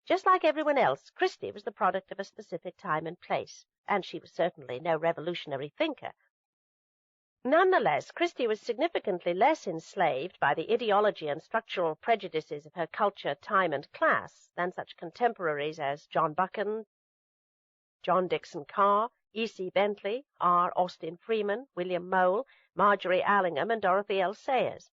Just like everyone else, Christie was the product of a specific time and place, and she was certainly no revolutionary thinker. Nonetheless, Christie was significantly less enslaved by the ideology and structural prejudices of her culture, time, and class than such contemporaries as John Buchan, John Dixon Carr, E.C. Bentley, R. Austin Freeman, William Mole, Marjorie Allingham, and Dorothy L. Sayers.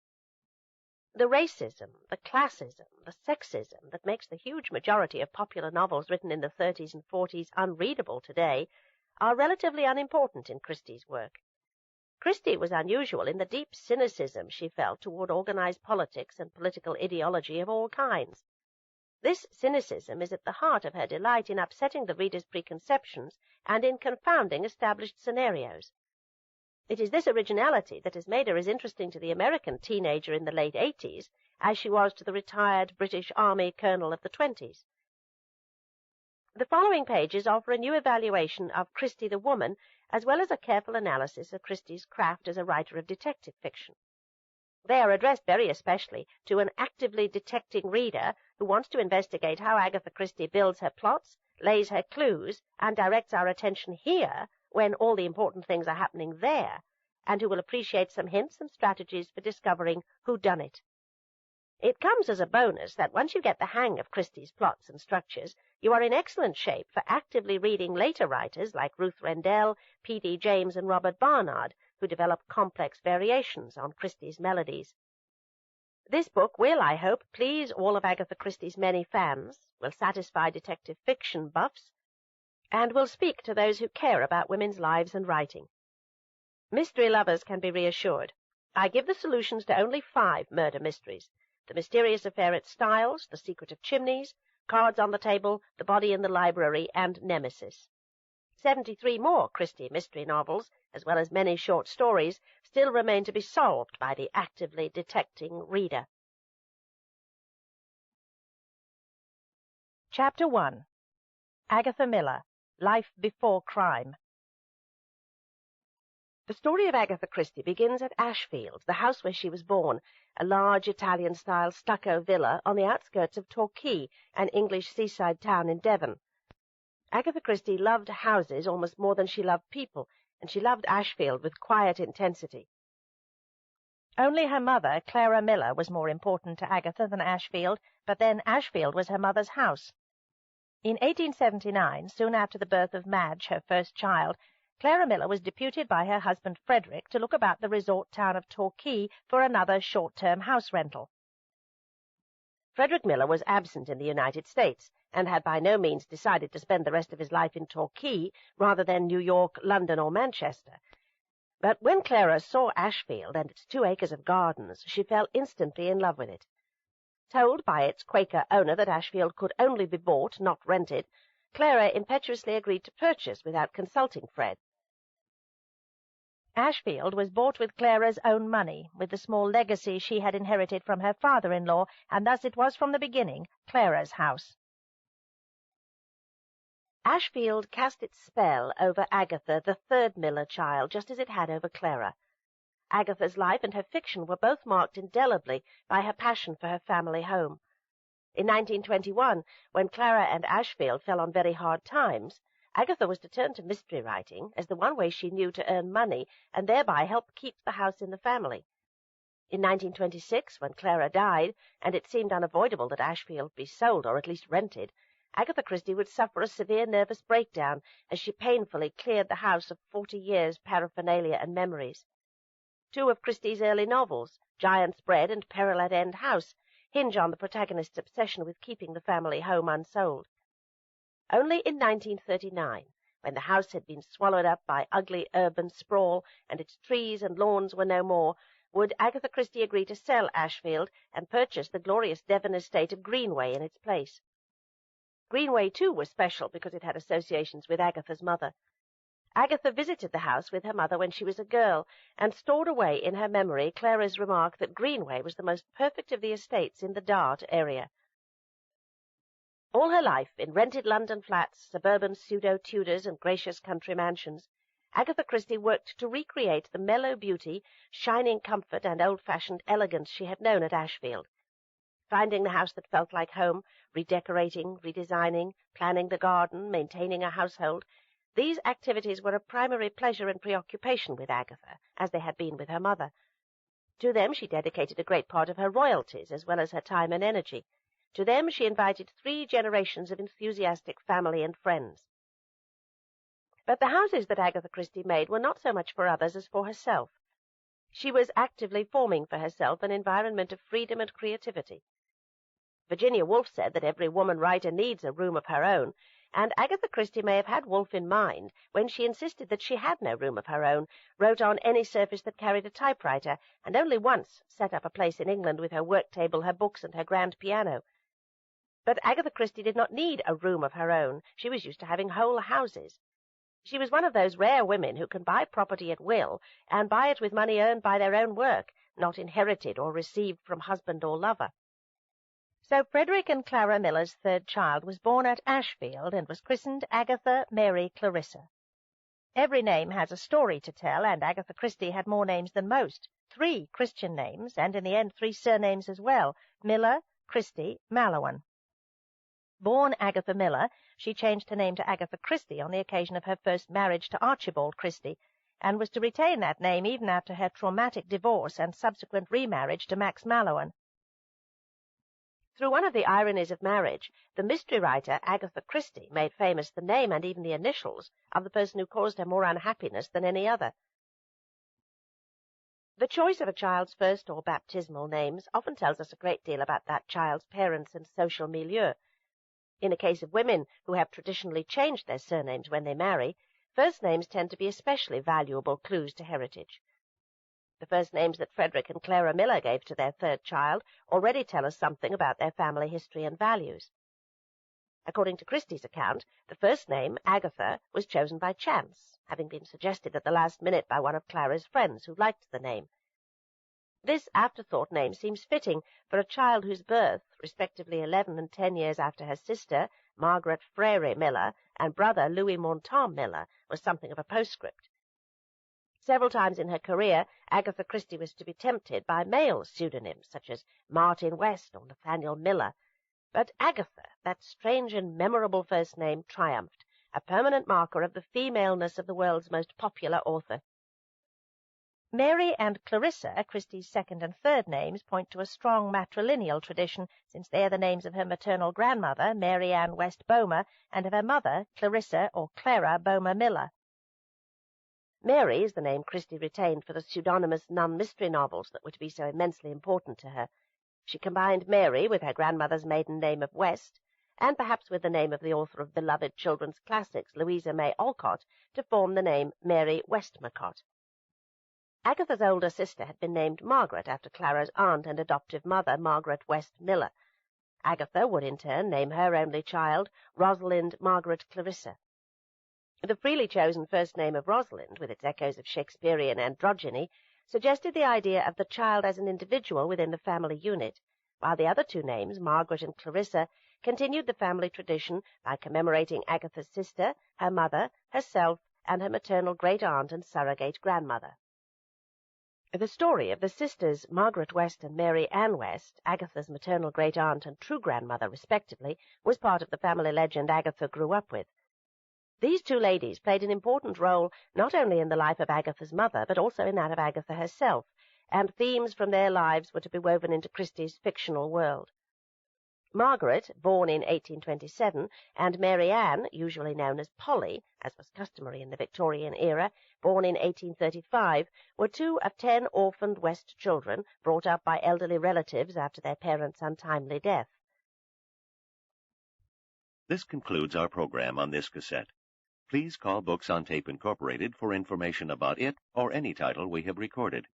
The racism, the classism, the sexism that makes the huge majority of popular novels written in the 30s and 40s unreadable today are relatively unimportant in Christie's work. Christie was unusual in the deep cynicism she felt toward organized politics and political ideology of all kinds. This cynicism is at the heart of her delight in upsetting the reader's preconceptions and in confounding established scenarios. It is this originality that has made her as interesting to the American teenager in the late 80s as she was to the retired British Army colonel of the 20s. The following pages offer a new evaluation of Christie the woman, as well as a careful analysis of Christie's craft as a writer of detective fiction. They are addressed very especially to an actively detecting reader who wants to investigate how Agatha Christie builds her plots, lays her clues, and directs our attention here when all the important things are happening there, and who will appreciate some hints and strategies for discovering whodunit. It comes as a bonus that once you get the hang of Christie's plots and structures, you are in excellent shape for actively reading later writers like Ruth Rendell, P.D. James, and Robert Barnard, who develop complex variations on Christie's melodies. This book will, I hope, please all of Agatha Christie's many fans, will satisfy detective fiction buffs, and will speak to those who care about women's lives and writing. Mystery lovers can be reassured. I give the solutions to only 5 murder mysteries: The Mysterious Affair at Styles, The Secret of Chimneys, Cards on the Table, The Body in the Library, and Nemesis. 73 more Christie mystery novels, as well as many short stories, still remain to be solved by the actively detecting reader. Chapter 1. Agatha Miller, Life Before Crime. The story of Agatha Christie begins at Ashfield, the house where she was born, a large Italian-style stucco villa on the outskirts of Torquay, an English seaside town in Devon. Agatha Christie loved houses almost more than she loved people, and she loved Ashfield with quiet intensity. Only her mother, Clara Miller, was more important to Agatha than Ashfield, but then Ashfield was her mother's house. In 1879, soon after the birth of Madge, her first child, Clara Miller was deputed by her husband Frederick to look about the resort town of Torquay for another short-term house rental. Frederick Miller was absent in the United States and had by no means decided to spend the rest of his life in Torquay rather than New York, London, or Manchester. But when Clara saw Ashfield and its 2 acres of gardens, she fell instantly in love with it. Told by its Quaker owner that Ashfield could only be bought, not rented, Clara impetuously agreed to purchase without consulting Fred. Ashfield was bought with Clara's own money, with the small legacy she had inherited from her father-in-law, and thus it was from the beginning Clara's house. Ashfield cast its spell over Agatha, the 3rd Miller child, just as it had over Clara. Agatha's life and her fiction were both marked indelibly by her passion for her family home. In 1921, when Clara and Ashfield fell on very hard times, Agatha was to turn to mystery writing as the one way she knew to earn money and thereby help keep the house in the family. In 1926, when Clara died, and it seemed unavoidable that Ashfield be sold or at least rented, Agatha Christie would suffer a severe nervous breakdown as she painfully cleared the house of 40 years' paraphernalia and memories. 2 of Christie's early novels, Giant's Bread and Peril at End House, hinge on the protagonist's obsession with keeping the family home unsold. Only in 1939, when the house had been swallowed up by ugly urban sprawl and its trees and lawns were no more, would Agatha Christie agree to sell Ashfield and purchase the glorious Devon estate of Greenway in its place. Greenway, too, was special because it had associations with Agatha's mother. Agatha visited the house with her mother when she was a girl, and stored away in her memory Clara's remark that Greenway was the most perfect of the estates in the Dart area. All her life, in rented London flats, suburban pseudo-Tudors, and gracious country mansions, Agatha Christie worked to recreate the mellow beauty, shining comfort, and old-fashioned elegance she had known at Ashfield. Finding the house that felt like home, redecorating, redesigning, planning the garden, maintaining a household, these activities were a primary pleasure and preoccupation with Agatha, as they had been with her mother. To them she dedicated a great part of her royalties, as well as her time and energy. To them she invited 3 generations of enthusiastic family and friends. But the houses that Agatha Christie made were not so much for others as for herself. She was actively forming for herself an environment of freedom and creativity. Virginia Woolf said that every woman writer needs a room of her own, and Agatha Christie may have had Woolf in mind when she insisted that she had no room of her own, wrote on any surface that carried a typewriter, and only once set up a place in England with her work table, her books, and her grand piano. But Agatha Christie did not need a room of her own. She was used to having whole houses. She was one of those rare women who can buy property at will, and buy it with money earned by their own work, not inherited or received from husband or lover. So Frederick and Clara Miller's 3rd child was born at Ashfield and was christened Agatha Mary Clarissa. Every name has a story to tell, and Agatha Christie had more names than most, 3 Christian names, and in the end 3 surnames as well, Miller, Christie, Mallowan. Born Agatha Miller, she changed her name to Agatha Christie on the occasion of her first marriage to Archibald Christie, and was to retain that name even after her traumatic divorce and subsequent remarriage to Max Mallowan. Through one of the ironies of marriage, the mystery writer Agatha Christie made famous the name and even the initials of the person who caused her more unhappiness than any other. The choice of a child's first or baptismal names often tells us a great deal about that child's parents and social milieu. In the case of women who have traditionally changed their surnames when they marry, first names tend to be especially valuable clues to heritage. The first names that Frederick and Clara Miller gave to their 3rd child already tell us something about their family history and values. According to Christie's account, the first name, Agatha, was chosen by chance, having been suggested at the last minute by one of Clara's friends who liked the name. This afterthought name seems fitting for a child whose birth, respectively 11 and 10 years after her sister, Margaret Frere Miller, and brother Louis Montan Miller, was something of a postscript. Several times in her career, Agatha Christie was to be tempted by male pseudonyms, such as Martin West or Nathaniel Miller. But Agatha, that strange and memorable first name, triumphed, a permanent marker of the femaleness of the world's most popular author. Mary and Clarissa, Christie's second and third names, point to a strong matrilineal tradition, since they are the names of her maternal grandmother, Mary Ann West Bomer, and of her mother, Clarissa or Clara Bomer Miller. Mary is the name Christie retained for the pseudonymous non-mystery novels that were to be so immensely important to her. She combined Mary with her grandmother's maiden name of West, and perhaps with the name of the author of beloved children's classics, Louisa May Alcott, to form the name Mary Westmacott. Agatha's older sister had been named Margaret after Clara's aunt and adoptive mother, Margaret West Miller. Agatha would in turn name her only child Rosalind Margaret Clarissa. The freely chosen first name of Rosalind, with its echoes of Shakespearean androgyny, suggested the idea of the child as an individual within the family unit, while the other two names, Margaret and Clarissa, continued the family tradition by commemorating Agatha's sister, her mother, herself, and her maternal great-aunt and surrogate grandmother. The story of the sisters Margaret West and Mary Ann West, Agatha's maternal great-aunt and true grandmother respectively, was part of the family legend Agatha grew up with. These two ladies played an important role not only in the life of Agatha's mother, but also in that of Agatha herself, and themes from their lives were to be woven into Christie's fictional world. Margaret, born in 1827, and Mary Ann, usually known as Polly, as was customary in the Victorian era, born in 1835, were two of 10 orphaned West children brought up by elderly relatives after their parents' untimely death. This concludes our program on this cassette. Please call Books on Tape Incorporated for information about it or any title we have recorded.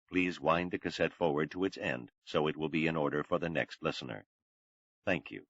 Please wind the cassette forward to its end so it will be in order for the next listener. Thank you.